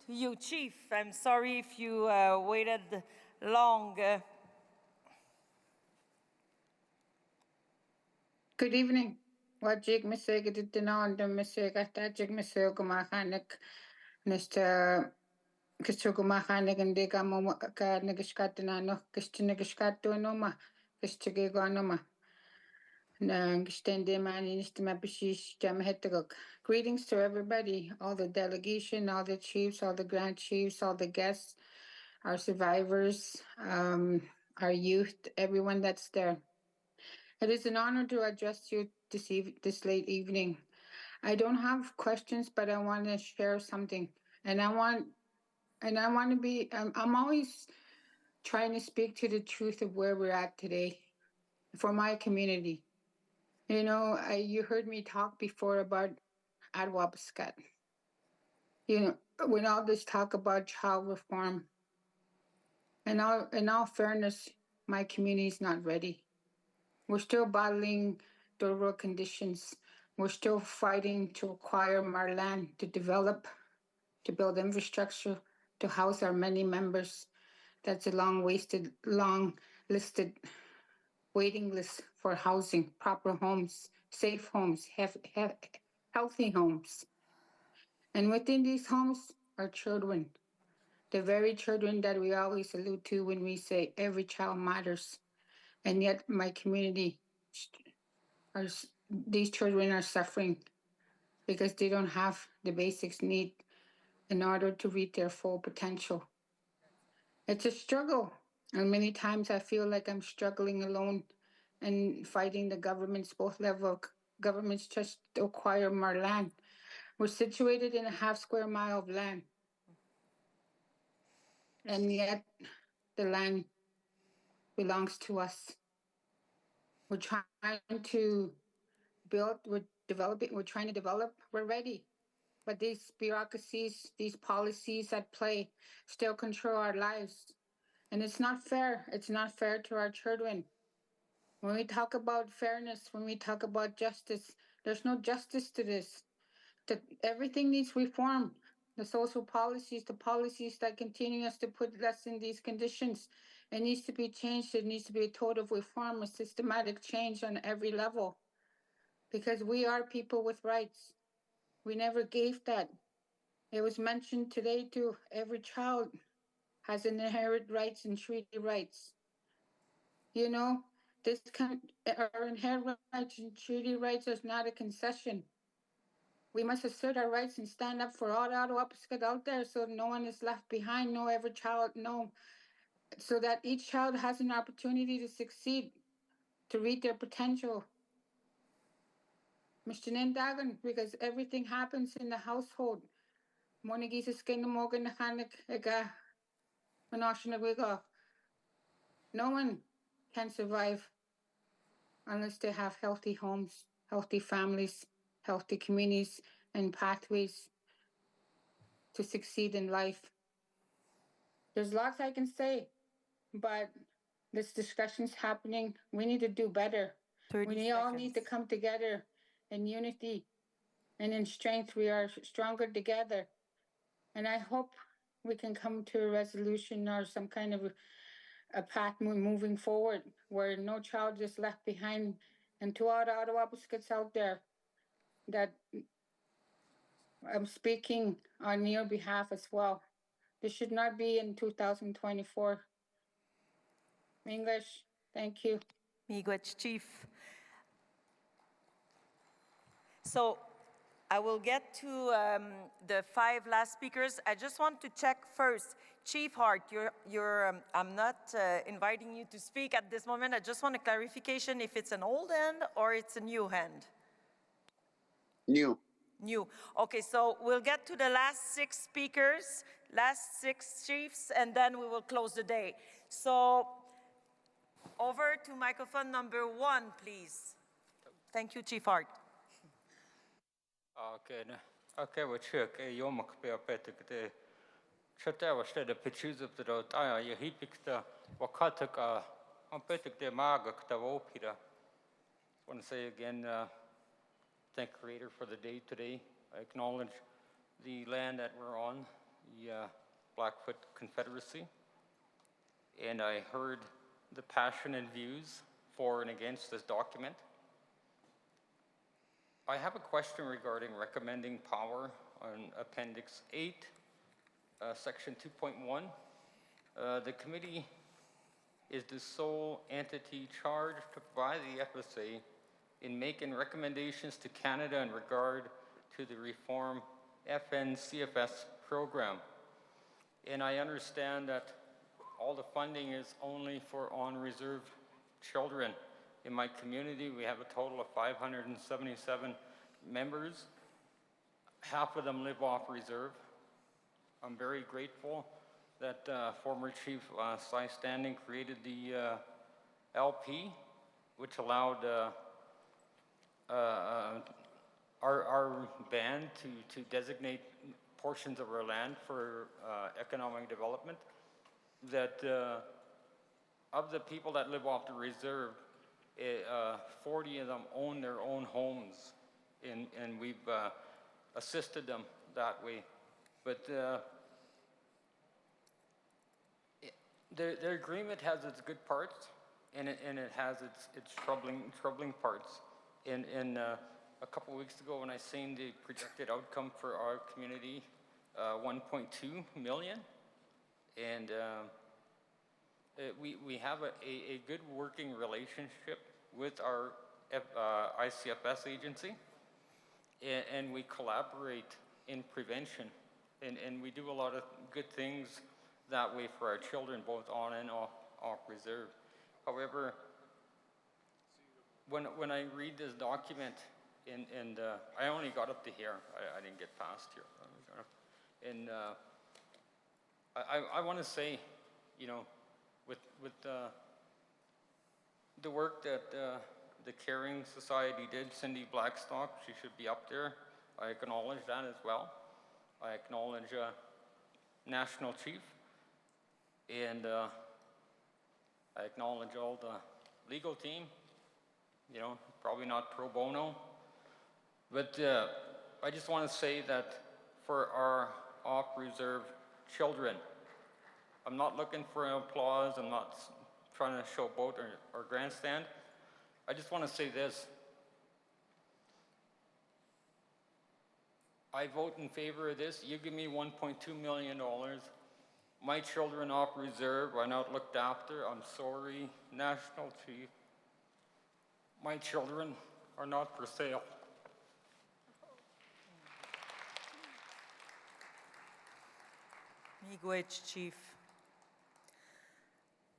to you, Chief. I'm sorry if you waited long.
Good evening. Wajik miseg dinan de miseg atajik miseg gumahanik Mr. Kistugumahanik and Digamo ka nigishkatanano kistinigishkatunoma kistigigonoma. Greetings to everybody, all the delegation, all the chiefs, all the grand chiefs, all the guests, our survivors, our youth, everyone that's there. It is an honor to address you this late evening. I don't have questions, but I want to share something, and I want to be. I'm always trying to speak to the truth of where we're at today, for my community. You know, you heard me talk before about Adwabaskat. You know, when all this talk about child reform, in all fairness, my community is not ready. We're still battling the rural conditions. We're still fighting to acquire our land, to develop, to build infrastructure, to house our many members. That's a long listed waiting list for housing, proper homes, safe homes, healthy homes. And within these homes are children, the very children that we always allude to when we say every child matters. And yet my community, these children are suffering because they don't have the basics need in order to reach their full potential. It's a struggle. And many times I feel like I'm struggling alone and fighting the governments, both level of governments, just to acquire more land. We're situated in a half square mile of land. And yet the land belongs to us. We're trying to build, we're developing, we're trying to develop, we're ready. But these bureaucracies, these policies at play still control our lives. And it's not fair. It's not fair to our children. When we talk about fairness, when we talk about justice, there's no justice to this. Everything needs reform. The social policies, the policies that continue us to put us in these conditions, it needs to be changed. It needs to be a total reform, a systematic change on every level. Because we are people with rights. We never gave that. It was mentioned today too, every child has inherent rights and treaty rights. You know, our inherent rights and treaty rights is not a concession. We must assert our rights and stand up for all the Ottawapiskat out there so no one is left behind, so that each child has an opportunity to succeed, to reach their potential. Mr. Nindagan, because everything happens in the household. No one can survive unless they have healthy homes, healthy families, healthy communities, and pathways to succeed in life. There's lots I can say, but this discussion's happening. We need to do better. We all need to come together in unity and in strength. We are stronger together. And I hope we can come to a resolution or some kind of a path moving forward where no child is left behind. And to all the Ottawapiskats out there that I'm speaking on your behalf as well. This should not be in 2024. English, thank you.
Miigwech Chief. So I will get to the 5 last speakers. I just want to check first. Chief Hart, I'm not inviting you to speak at this moment. I just want a clarification if it's an old hand or it's a new hand.
New.
New. Okay, so we'll get to the last 6 speakers, last 6 chiefs, and then we will close the day. So over to microphone number 1, please. Thank you, Chief Hart.
Okay, well, check. You make be a better day. Shut up, instead of pictures of the road. You heap the Wakataka, I'm better the Magak, the Wopira. I want to say again, thank Creator for the day today. I acknowledge the land that we're on, the Blackfoot Confederacy. And I heard the passion and views for and against this document. I have a question regarding recommending power on Appendix 8, Section 2.1. The committee is the sole entity charged to provide the FSA in making recommendations to Canada in regard to the reform FNCFS program. And I understand that all the funding is only for on-reserve children. In my community, we have a total of 577 members. Half of them live off reserve. I'm very grateful that former Chief Cy Standing created the LP, which allowed our band to designate portions of our land for economic development. That of the people that live off the reserve, 40 of them own their own homes, and we've assisted them that way. But the agreement has its good parts, and it has its troubling parts. And a couple weeks ago, when I seen the projected outcome for our community, 1.2 million, and we have a good working relationship with our ICFS agency, and we collaborate in prevention, and we do a lot of good things that way for our children, both on and off reserve. However, when I read this document, and I only got up to here, I didn't get past here, and I want to say, you know, with the work that the Caring Society did, Cindy Blackstock, she should be up there. I acknowledge that as well. I acknowledge National Chief, and I acknowledge all the legal team, you know, probably not pro bono, but I just want to say that for our off-reserve children, I'm not looking for applause, I'm not trying to showboat or grandstand. I just want to say this. I vote in favor of this. You give me $1.2 million. My children off reserve are not looked after. I'm sorry, National Chief. My children are not for sale.
Miigwech, Chief.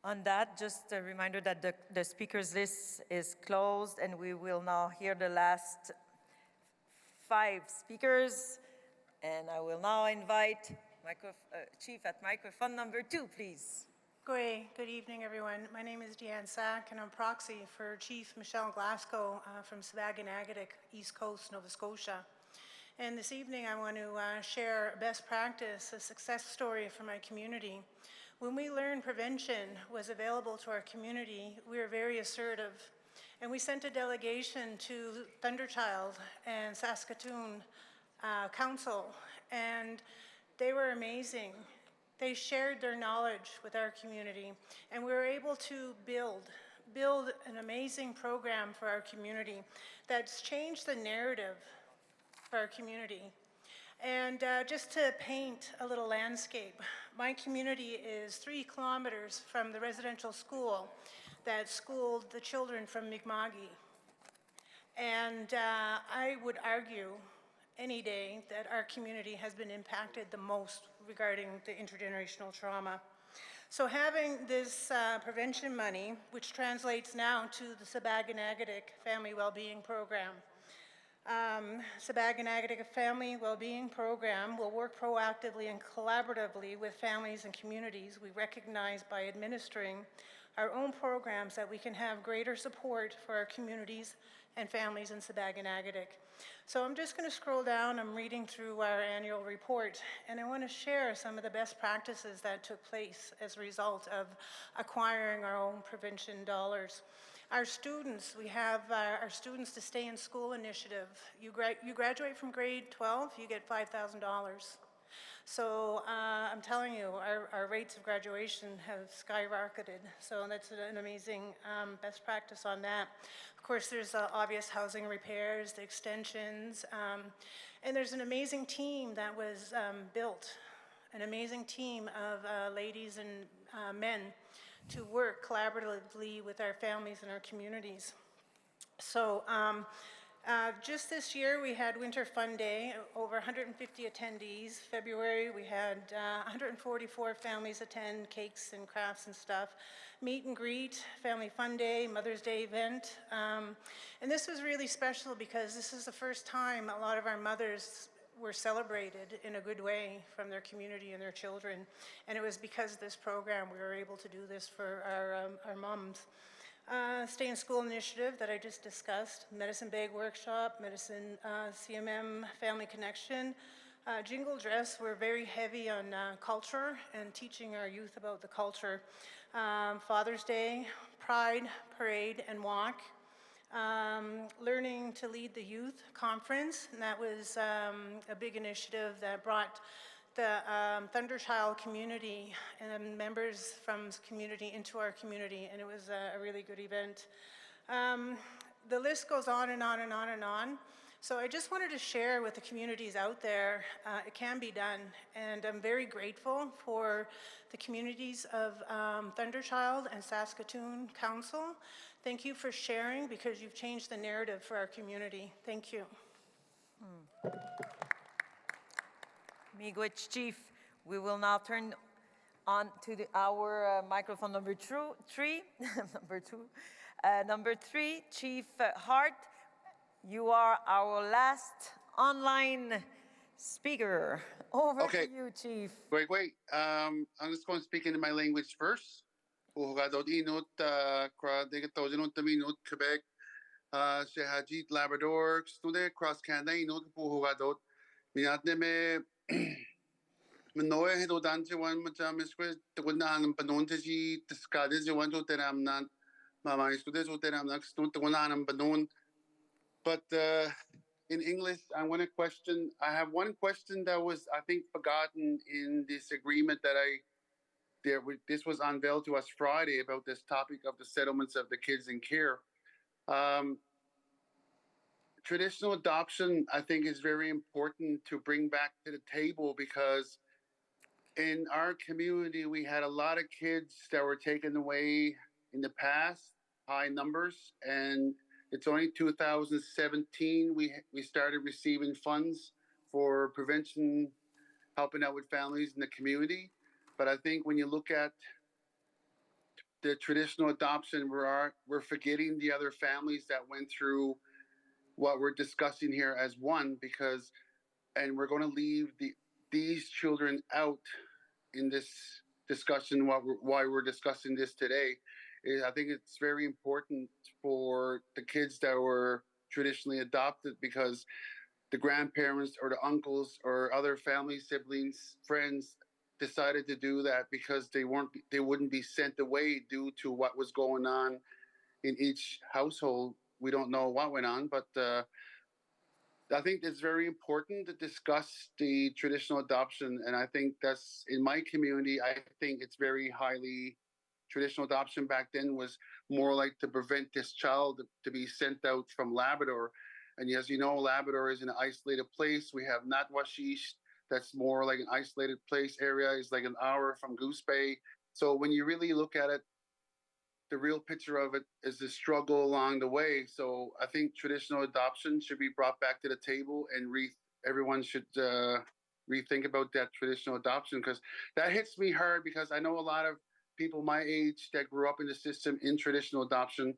On that, just a reminder that the speakers list is closed, and we will now hear the last 5 speakers. And I will now invite Chief at microphone number 2, please.
Good evening, everyone. My name is Deanne Sack, and I'm proxy for Chief Michelle Glasgow from Sabaganagadek, East Coast, Nova Scotia. And this evening, I want to share a best practice, a success story for my community. When we learned prevention was available to our community, we were very assertive. And we sent a delegation to Thunderchild and Saskatoon Council, and they were amazing. They shared their knowledge with our community, and we were able to build an amazing program for our community that's changed the narrative for our community. And just to paint a little landscape, my community is 3 kilometers from the residential school that schooled the children from Mi'kma'ki. And I would argue any day that our community has been impacted the most regarding the intergenerational trauma. So having this prevention money, which translates now to the Sabag-Anagatic Family Wellbeing Program. Sabag-Anagatic Family Wellbeing Program will work proactively and collaboratively with families and communities we recognize by administering our own programs that we can have greater support for our communities and families in Sabag-Anagatic. So I'm just going to scroll down. I'm reading through our annual report, and I want to share some of the best practices that took place as a result of acquiring our own prevention dollars. Our students, we have our Students to Stay in School initiative. You graduate from grade 12, you get $5,000. So I'm telling you, our rates of graduation have skyrocketed. So that's an amazing best practice on that. Of course, there's obvious housing repairs, the extensions, and there's an amazing team that was built, an amazing team of ladies and men to work collaboratively with our families and our communities. So just this year, we had Winter Fun Day, over 150 attendees. February, we had 144 families attend, cakes and crafts and stuff. Meet and greet, Family Fun Day, Mother's Day event. And this was really special because this is the first time a lot of our mothers were celebrated in a good way from their community and their children. And it was because of this program we were able to do this for our moms. Stay in School initiative that I just discussed, medicine bag workshop, medicine CMM family connection. Jingle dress, we're very heavy on culture and teaching our youth about the culture. Father's Day, Pride, Parade, and Walk. Learning to Lead the Youth Conference, and that was a big initiative that brought the Thunderchild community and members from the community into our community, and it was a really good event. The list goes on and on and on and on. So I just wanted to share with the communities out there, it can be done, and I'm very grateful for the communities of Thunderchild and Saskatoon Council. Thank you for sharing because you've changed the narrative for our community. Thank you.
Miigwech Chief, we will now turn on to our microphone number three, number three, Chief Hart. You are our last online speaker. Over to you, Chief.
Great. I'm just going to speak in my language first. Puhugadot inut, kra degatozin minut Quebec, Shehajit Labrador, Stude, Cross Canada inut puhugadot. Minatne me Manoe hedo danse one machamisque, the good nan panontaji, the scadis, you want to teram nan, Mama Studes, who teram next to the one an panon. But in English, I want to question. I have one question that was, I think, forgotten in this agreement that this was unveiled to us Friday about this topic of the settlements of the kids in care. Traditional adoption, I think, is very important to bring back to the table because in our community, we had a lot of kids that were taken away in the past, high numbers, and it's only 2017 we started receiving funds for prevention, helping out with families in the community. But I think when you look at the traditional adoption, we're forgetting the other families that went through what we're discussing here as one, and we're going to leave these children out in this discussion. Why we're discussing this today is I think it's very important for the kids that were traditionally adopted because the grandparents or the uncles or other family siblings, friends decided to do that because they wouldn't be sent away due to what was going on in each household. We don't know what went on, but I think it's very important to discuss the traditional adoption. And I think that's in my community, I think it's very highly traditional adoption back then was more like to prevent this child to be sent out from Labrador. And as you know, Labrador is an isolated place. We have Natwashish, that's more like an isolated place area. It's like an hour from Goose Bay. So when you really look at it, the real picture of it is the struggle along the way. So I think traditional adoption should be brought back to the table everyone should rethink about that traditional adoption, because that hits me hard, because I know a lot of people my age that grew up in the system in traditional adoption,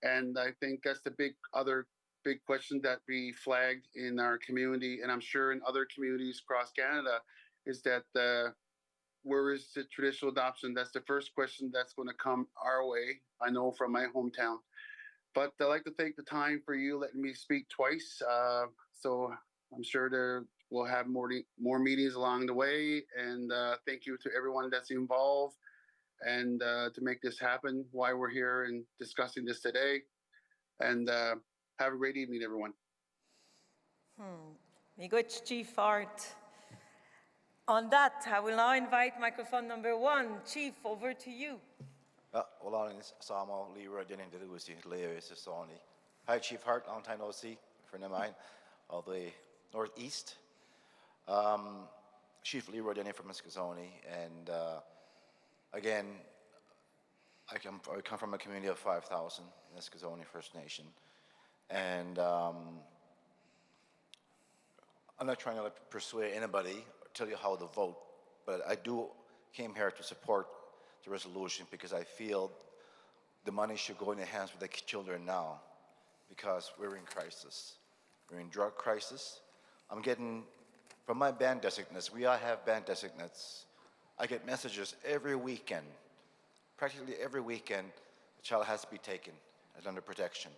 and I think that's the big question that we flagged in our community, and I'm sure in other communities across Canada, is that where is the traditional adoption? That's the first question that's going to come our way. I know from my hometown. But I'd like to take the time for you letting me speak twice. So I'm sure we'll have more meetings along the way. And thank you to everyone that's involved and to make this happen, why we're here and discussing this today. And have a great evening, everyone.
Miigwech Chief Art. On that, I will now invite microphone number 1. Chief, over to you.
Olá, Samo, Leroy, Denning, Delusi, Leo, Sasoni. Hi, Chief Hart, long time no see, friend of mine, of the Northeast. Chief Leroy Denning from Muscazone, and again, I come from a community of 5,000 in Muscazone First Nation, and I'm not trying to persuade anybody or tell you how to vote, but I came here to support the resolution because I feel the money should go in the hands of the children now, because we're in crisis. We're in drug crisis. I'm getting, from my band designates, we all have band designates, I get messages every weekend, practically every weekend, the child has to be taken as under protection.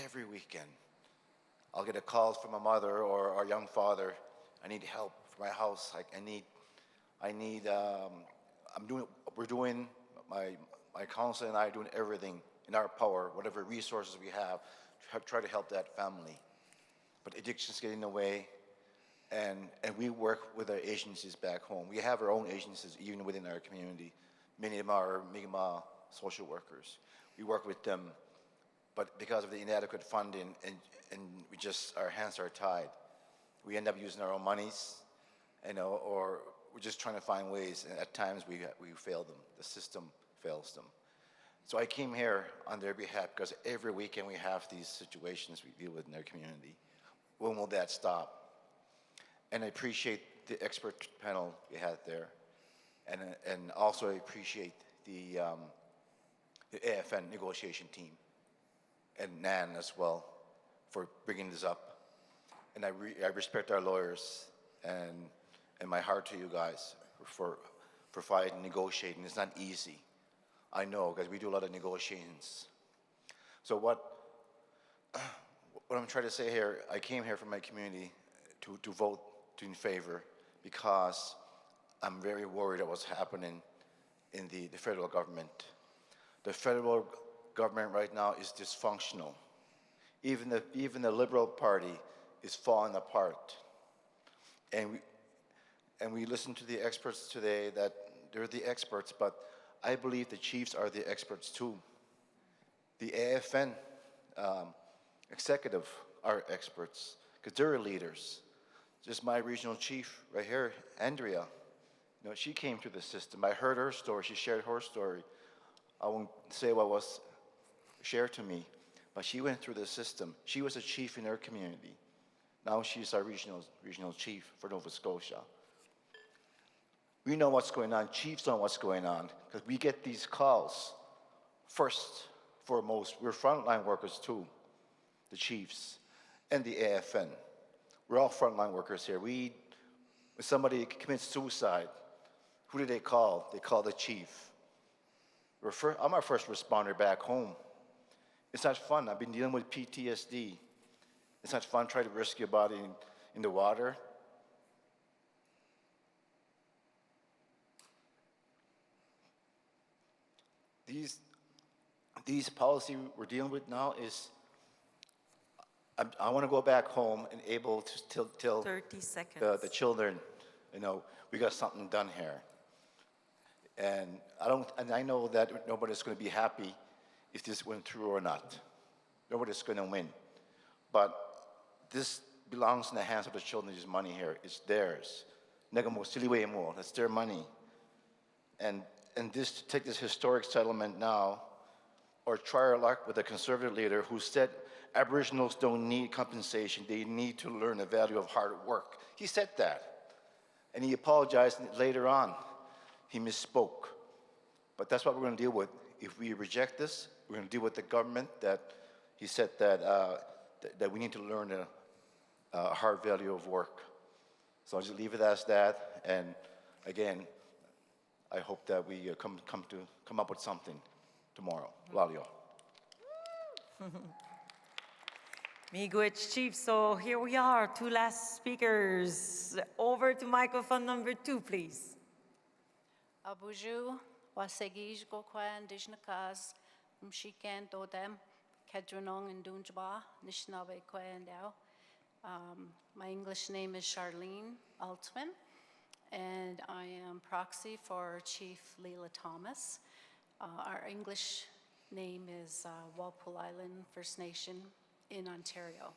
Every weekend. I'll get a call from a mother or our young father, I need help for my house, we're doing, my council and I are doing everything in our power, whatever resources we have, to try to help that family. But addictions get in the way, and we work with our agencies back home. We have our own agencies even within our community. Many of them are Mi'kmaq social workers. We work with them, but because of the inadequate funding and our hands are tied. We end up using our own monies, or we're just trying to find ways, and at times we fail them. The system fails them. So I came here on their behalf because every weekend we have these situations we deal with in our community. When will that stop? And I appreciate the expert panel we had there, and also I appreciate the AFN negotiation team and Nan as well for bringing this up. And I respect our lawyers and my heart to you guys for fighting, negotiating. It's not easy. I know, because we do a lot of negotiations. So what I'm trying to say here, I came here from my community to vote in favor because I'm very worried about what's happening in the federal government. The federal government right now is dysfunctional. Even the Liberal Party is falling apart. And we listened to the experts today that they're the experts, but I believe the chiefs are the experts too. The AFN executive are experts because they're leaders. Just my regional chief right here, Andrea, she came through the system. I heard her story. She shared her story. I won't say what was shared to me, but she went through the system. She was a chief in her community. Now she's our regional chief for Nova Scotia. We know what's going on. Chiefs know what's going on because we get these calls. First, foremost, we're frontline workers too, the chiefs and the AFN. We're all frontline workers here. When somebody commits suicide, who do they call? They call the chief. I'm our first responder back home. It's not fun. I've been dealing with PTSD. It's not fun trying to risk your body in the water. These policy we're dealing with now is, I want to go back home and able to tell
30 seconds.
The children, we got something done here. And I know that nobody's going to be happy if this went through or not. Nobody's going to win. But this belongs in the hands of the children. This money here, it's theirs. That's their money. And take this historic settlement now, or try our luck with a conservative leader who said Aboriginals don't need compensation. They need to learn the value of hard work. He said that. And he apologized later on. He misspoke. But that's what we're going to deal with. If we reject this, we're going to deal with the government that he said that, that we need to learn the hard value of work. So I'll just leave it as that. And again, I hope that we come up with something tomorrow. Lalio.
Miigwech, Chief. So here we are, two last speakers. Over to microphone number 2, please.
Abuju, Wasegij Gokwan, Dishnakaz, Mshikan Dodem, Kedronong and Dunjba, Nishnabe Kwandao. My English name is Charlene Altman, and I am proxy for Chief Leela Thomas. Our English name is Walpole Island First Nation in Ontario.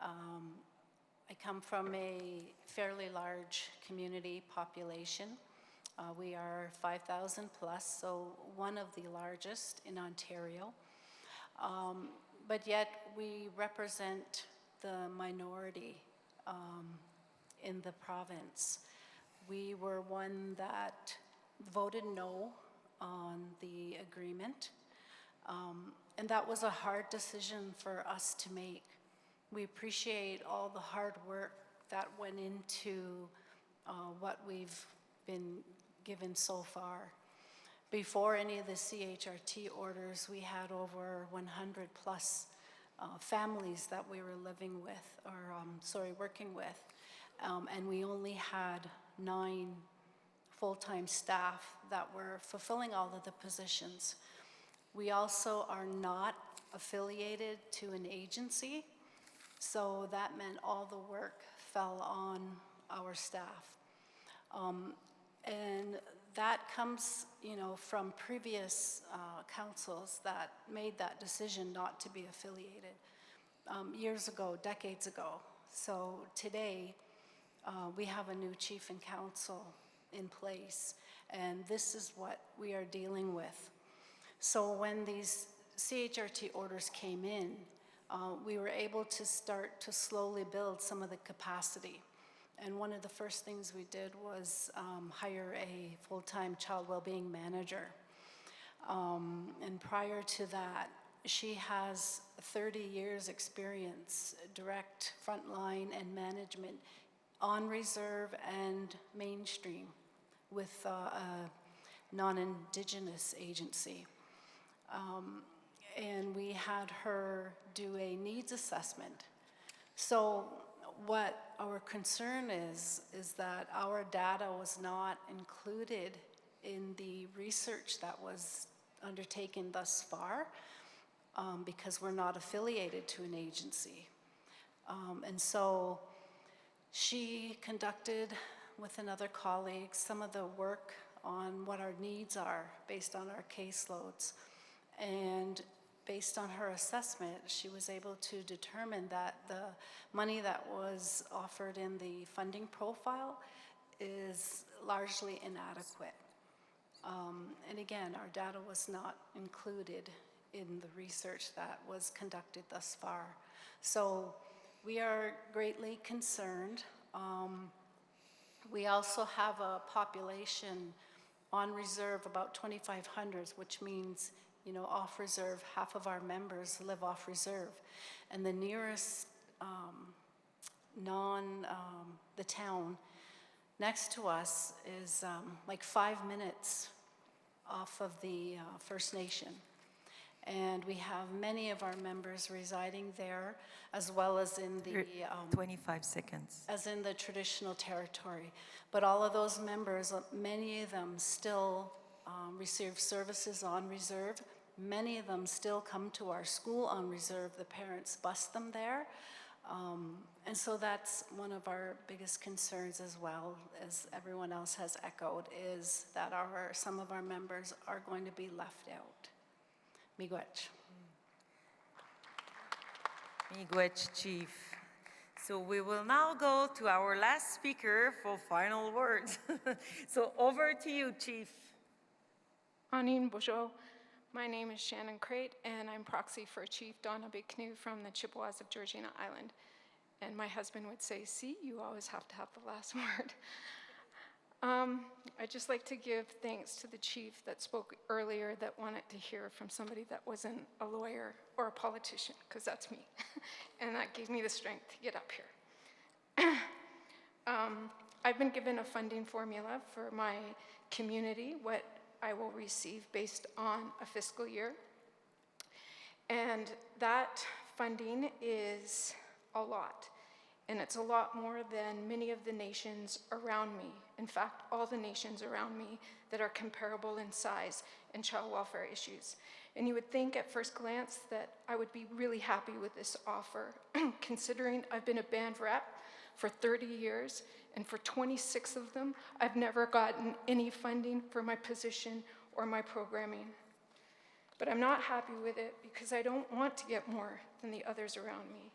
I come from a fairly large community population. We are 5,000 plus, so one of the largest in Ontario. But yet we represent the minority in the province. We were one that voted no on the agreement. And that was a hard decision for us to make. We appreciate all the hard work that went into what we've been given so far. Before any of the CHRT orders, we had over 100 plus families that we were living with, or working with. And we only had 9 full-time staff that were fulfilling all of the positions. We also are not affiliated to an agency, so that meant all the work fell on our staff. And that comes, from previous councils that made that decision not to be affiliated years ago, decades ago. So today, we have a new chief and council in place, and this is what we are dealing with. So when these CHRT orders came in, we were able to start to slowly build some of the capacity. And one of the first things we did was hire a full-time child well-being manager. And prior to that, she has 30 years experience, direct frontline and management on reserve and mainstream with a non-Indigenous agency. And we had her do a needs assessment. So what our concern is that our data was not included in the research that was undertaken thus far because we're not affiliated to an agency. And so she conducted with another colleague some of the work on what our needs are based on our caseloads. And based on her assessment, she was able to determine that the money that was offered in the funding profile is largely inadequate. And again, our data was not included in the research that was conducted thus far. So we are greatly concerned. We also have a population on reserve, about 2,500, which means off reserve, half of our members live off reserve. And the nearest the town next to us is like 5 minutes off of the First Nation. And we have many of our members residing there, as well as in the
25 seconds.
As in the traditional territory. But all of those members, many of them still receive services on reserve. Many of them still come to our school on reserve. The parents bus them there. And so that's one of our biggest concerns as well, as everyone else has echoed, is that some of our members are going to be left out. Miigwech.
Miigwech, Chief. So we will now go to our last speaker for final words. So over to you, Chief.
Anin Bojo, My name is Shannon Crate, and I'm proxy for Chief Donna Bigcanoe from the Chippewas of Georgina Island. And my husband would say, see, you always have to have the last word. I'd just like to give thanks to the chief that spoke earlier that wanted to hear from somebody that wasn't a lawyer or a politician, because that's me. And that gave me the strength to get up here. I've been given a funding formula for my community, what I will receive based on a fiscal year. And that funding is a lot. And it's a lot more than many of the nations around me. In fact, all the nations around me that are comparable in size in child welfare issues. And you would think at first glance that I would be really happy with this offer, considering I've been a band rep for 30 years, and for 26 of them, I've never gotten any funding for my position or my programming. But I'm not happy with it because I don't want to get more than the others around me.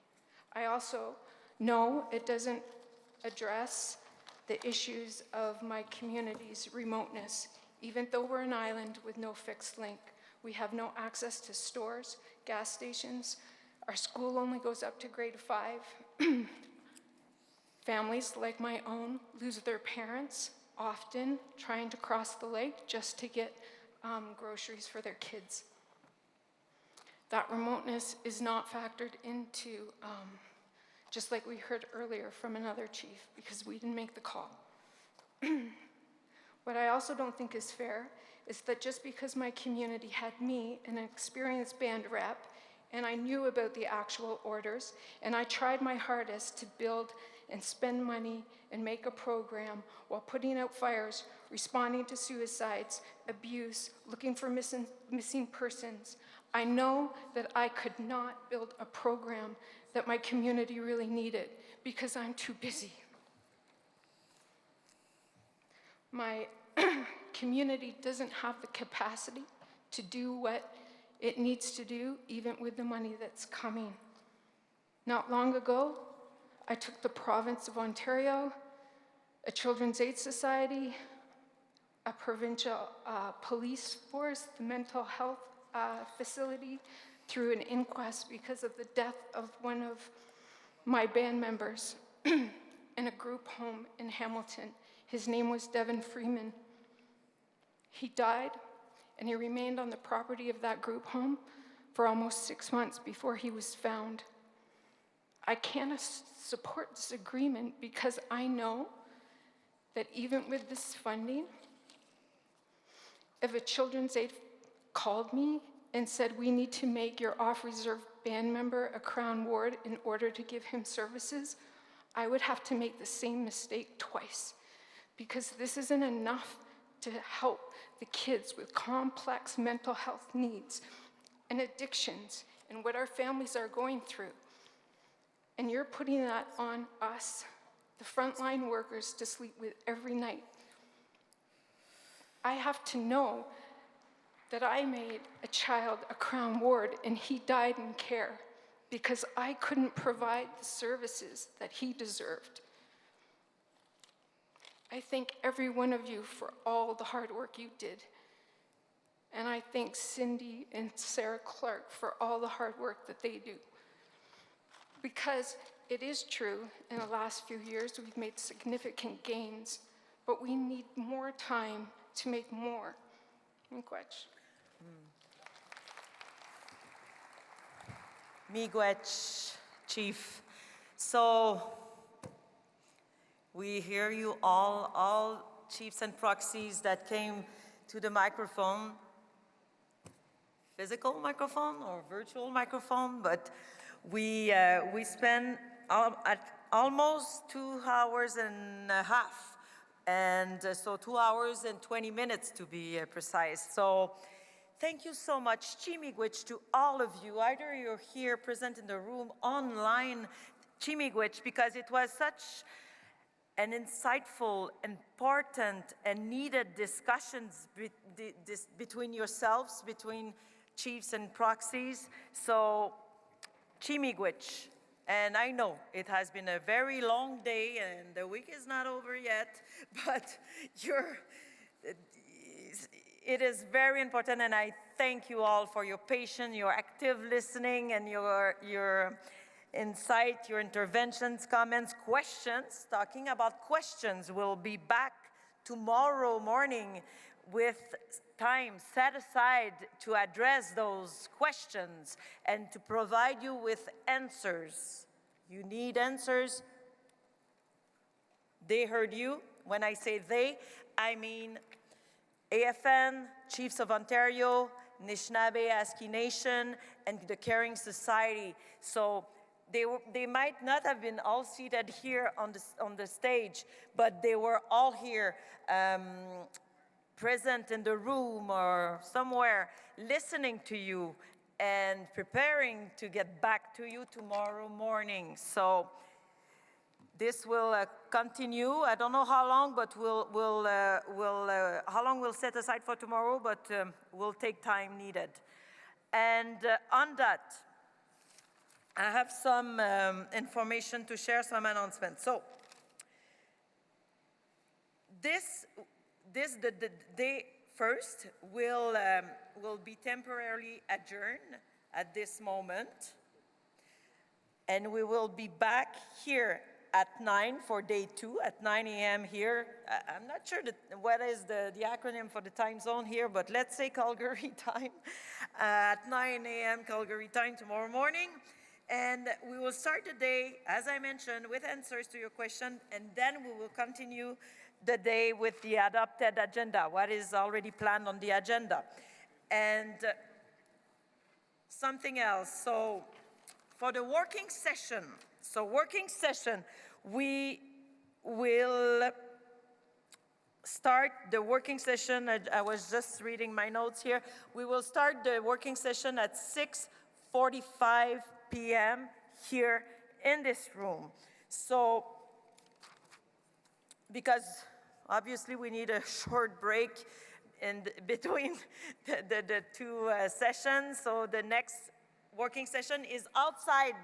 I also know it doesn't address the issues of my community's remoteness. Even though we're an island with no fixed link, we have no access to stores, gas stations. Our school only goes up to grade 5. Families like my own lose their parents, often trying to cross the lake just to get groceries for their kids. That remoteness is not factored into, just like we heard earlier from another chief, because we didn't make the call. What I also don't think is fair is that just because my community had me, an experienced band rep, and I knew about the actual orders, and I tried my hardest to build and spend money and make a program while putting out fires, responding to suicides, abuse, looking for missing persons. I know that I could not build a program that my community really needed because I'm too busy. My community doesn't have the capacity to do what it needs to do, even with the money that's coming. Not long ago, I took the province of Ontario, a Children's Aid Society, a provincial police force, the mental health facility, through an inquest because of the death of one of my band members in a group home in Hamilton. His name was Devin Freeman. He died, and he remained on the property of that group home for almost 6 months before he was found. I can't support this agreement because I know that even with this funding, if a Children's Aid called me and said, we need to make your off-reserve band member a Crown Ward in order to give him services, I would have to make the same mistake twice, because this isn't enough to help the kids with complex mental health needs and addictions and what our families are going through. And you're putting that on us, the frontline workers, to sleep with every night. I have to know that I made a child a Crown Ward and he died in care because I couldn't provide the services that he deserved. I thank every one of you for all the hard work you did. And I thank Cindy and Sarah Clark for all the hard work that they do. Because it is true, in the last few years, we've made significant gains, but we need more time to make more. Miigwech.
Miigwech, Chief. So we hear you all chiefs and proxies that came to the microphone, physical microphone or virtual microphone, but we spent almost 2 hours and a half, and so 2 hours and 20 minutes to be precise. So thank you so much, Chimigwich, to all of you, either you're here present in the room, online, Chimigwich, because it was such an insightful, important, and needed discussions between yourselves, between chiefs and proxies. So Chimigwich, and I know it has been a very long day and the week is not over yet, but it is very important, and I thank you all for your patience, your active listening, and your insight, your interventions, comments, questions. Talking about questions, we'll be back tomorrow morning with time set aside to address those questions and to provide you with answers. You need answers. They heard you. When I say they, I mean AFN, Chiefs of Ontario, Anishinaabe, Aski Nation, and the Caring Society. So they might not have been all seated here on the stage, but they were all here, present in the room or somewhere, listening to you and preparing to get back to you tomorrow morning. So this will continue. I don't know how long, but how long we'll set aside for tomorrow, but we'll take time needed. And on that, I have some information to share, some announcements. So the day first will be temporarily adjourned at this moment, and we will be back here at 9 for day 2, at 9 a.m. here. I'm not sure what is the acronym for the time zone here, but let's say Calgary time. At 9 a.m. Calgary time tomorrow morning. And we will start the day, as I mentioned, with answers to your question, and then we will continue the day with the adopted agenda, what is already planned on the agenda. And something else. So for the working session, we will start the working session. I was just reading my notes here. We will start the working session at 6:45 p.m. here in this room. So, because obviously we need a short break in between the two sessions. So the next working session is outside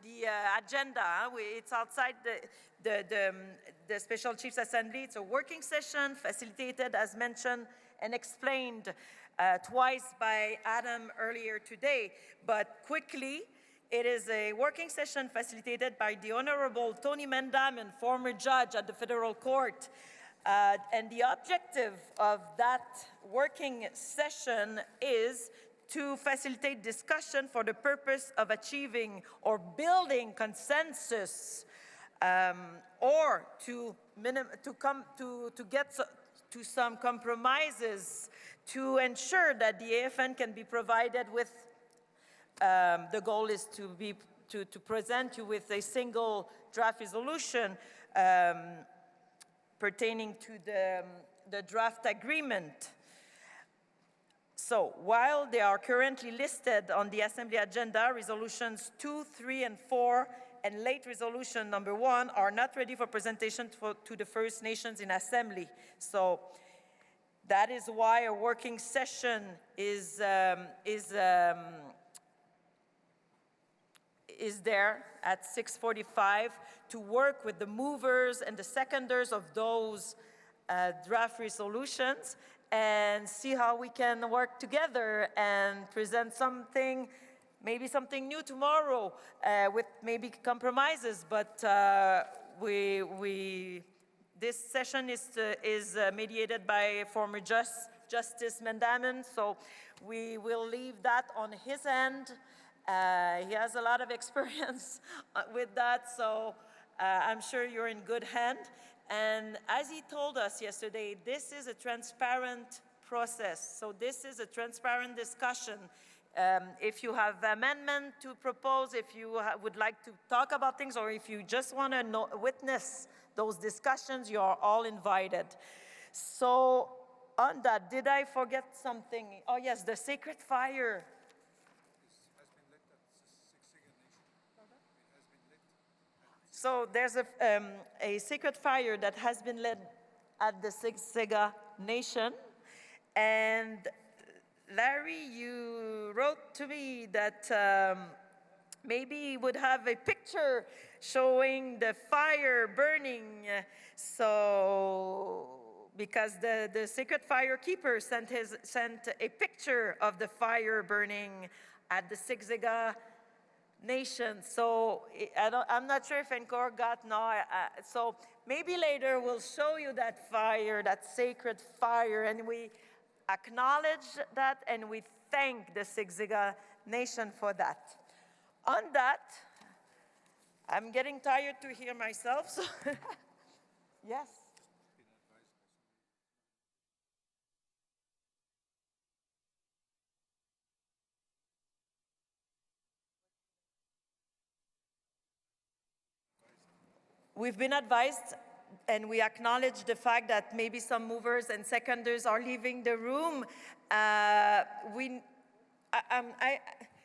the agenda. It's outside the Special Chiefs Assembly. It's a working session facilitated, as mentioned, and explained twice by Adam earlier today. But quickly, it is a working session facilitated by the Honorable Tony Mendamen, former judge at the Federal Court. And the objective of that working session is to facilitate discussion for the purpose of achieving or building consensus, or to get to some compromises to ensure that the AFN can be provided with. The goal is to present you with a single draft resolution pertaining to the draft agreement. So while they are currently listed on the Assembly agenda, resolutions 2, 3, and 4, and late resolution number 1 are not ready for presentation to the First Nations in Assembly. So that is why a working session is there at 6:45 to work with the movers and the seconders of those draft resolutions and see how we can work together and present something, maybe something new tomorrow with maybe compromises. But this session is mediated by former Justice Mendamen, so we will leave that on his end. He has a lot of experience with that, so I'm sure you're in good hand. And as he told us yesterday, this is a transparent process. So this is a transparent discussion. If you have amendment to propose, if you would like to talk about things, or if you just want to witness those discussions, you are all invited. So on that, did I forget something? Oh yes, the sacred fire. So there's a sacred fire that has been lit at the Siksika Nation. And Larry, you wrote to me that maybe you would have a picture showing the fire burning. So because the sacred fire keeper sent a picture of the fire burning at the Siksika Nation. So I'm not sure if Encore got now. So maybe later we'll show you that fire, that sacred fire, and we acknowledge that and we thank the Siksika Nation for that. On that, I'm getting tired to hear myself, so yes. We've been advised and we acknowledge the fact that maybe some movers and seconders are leaving the room.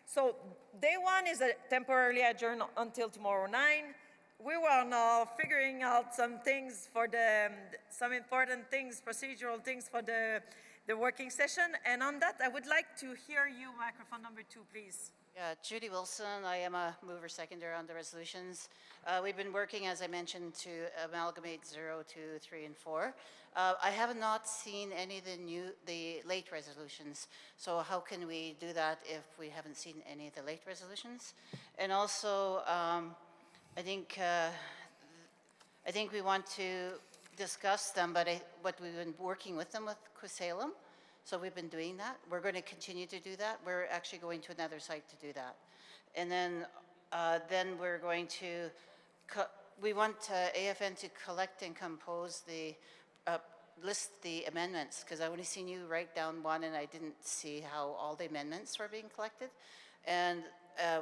So day one is temporarily adjourned until tomorrow 9. We were now figuring out some things for some important things, procedural things for the working session. And on that, I would like to hear you, microphone number 2, please.
Yeah, Judy Wilson. I am a mover seconder on the resolutions. We've been working, as I mentioned, to amalgamate 0, 2, 3, and 4. I have not seen any of the late resolutions. So how can we do that if we haven't seen any of the late resolutions? And also, I think we want to discuss them, but we've been working with them with Cosalem. So we've been doing that. We're going to continue to do that. We're actually going to another site to do that. And then we're going to, we want AFN to collect and compose list the amendments, because I only seen you write down one and I didn't see how all the amendments were being collected. And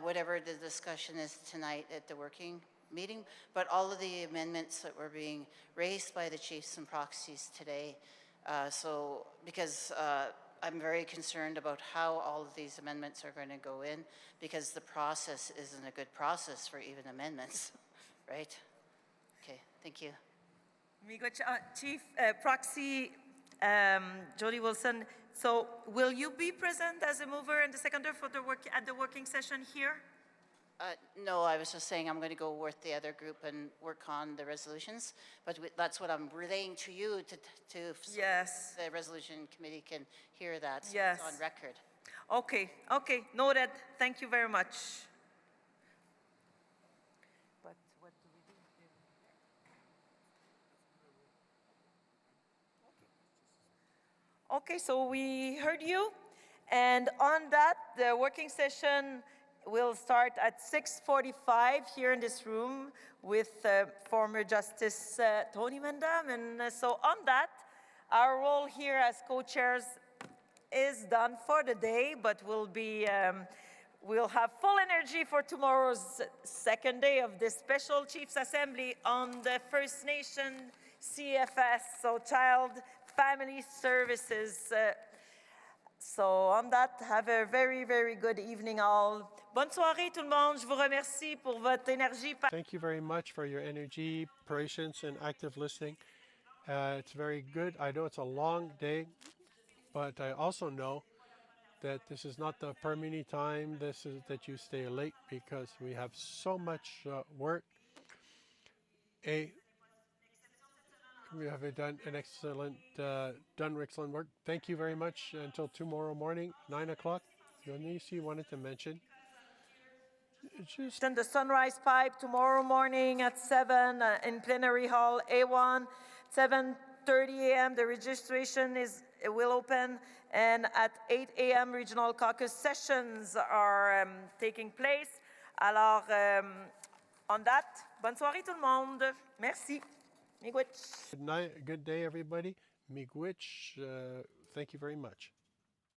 whatever the discussion is tonight at the working meeting, but all of the amendments that were being raised by the chiefs and proxies today. Because I'm very concerned about how all of these amendments are going to go in, because the process isn't a good process for even amendments, right? Okay, thank you.
Chief Proxy Jody Wilson, so will you be present as a mover and the seconder for at the working session here?
No, I was just saying I'm going to go with the other group and work on the resolutions, but that's what I'm relaying to you
yes.
So the resolution committee can hear that, so
yes.
It's on record.
Okay, noted. Thank you very much. But what do we do? Okay, so we heard you, and on that, the working session will start at 6:45 here in this room with former Justice Tony Mendam. And so on that, our role here as co-chairs is done for the day, but we'll have full energy for tomorrow's second day of this special Chiefs Assembly on the First Nation CFS, so Child Family Services. So on that, have a very, very good evening all. Bonne soirée tout le monde. Je vous remercie pour votre énergie.
Thank you very much for your energy, patience, and active listening. It's very good. I know it's a long day, but I also know that this is not the permanent time. This is that you stay late because we have so much work. We have done an excellent work. Thank you very much. Until tomorrow morning, 9 o'clock. Yonisi wanted to mention.
The sunrise pipe tomorrow morning at 7 in plenary hall A1, 7:30 a.m. The registration will open, and at 8 a.m. regional caucus sessions are taking place. Alors, on that, bonne soirée tout le monde. Merci. Miigwech.
Good night, good day, everybody. Miigwech. Thank you very much.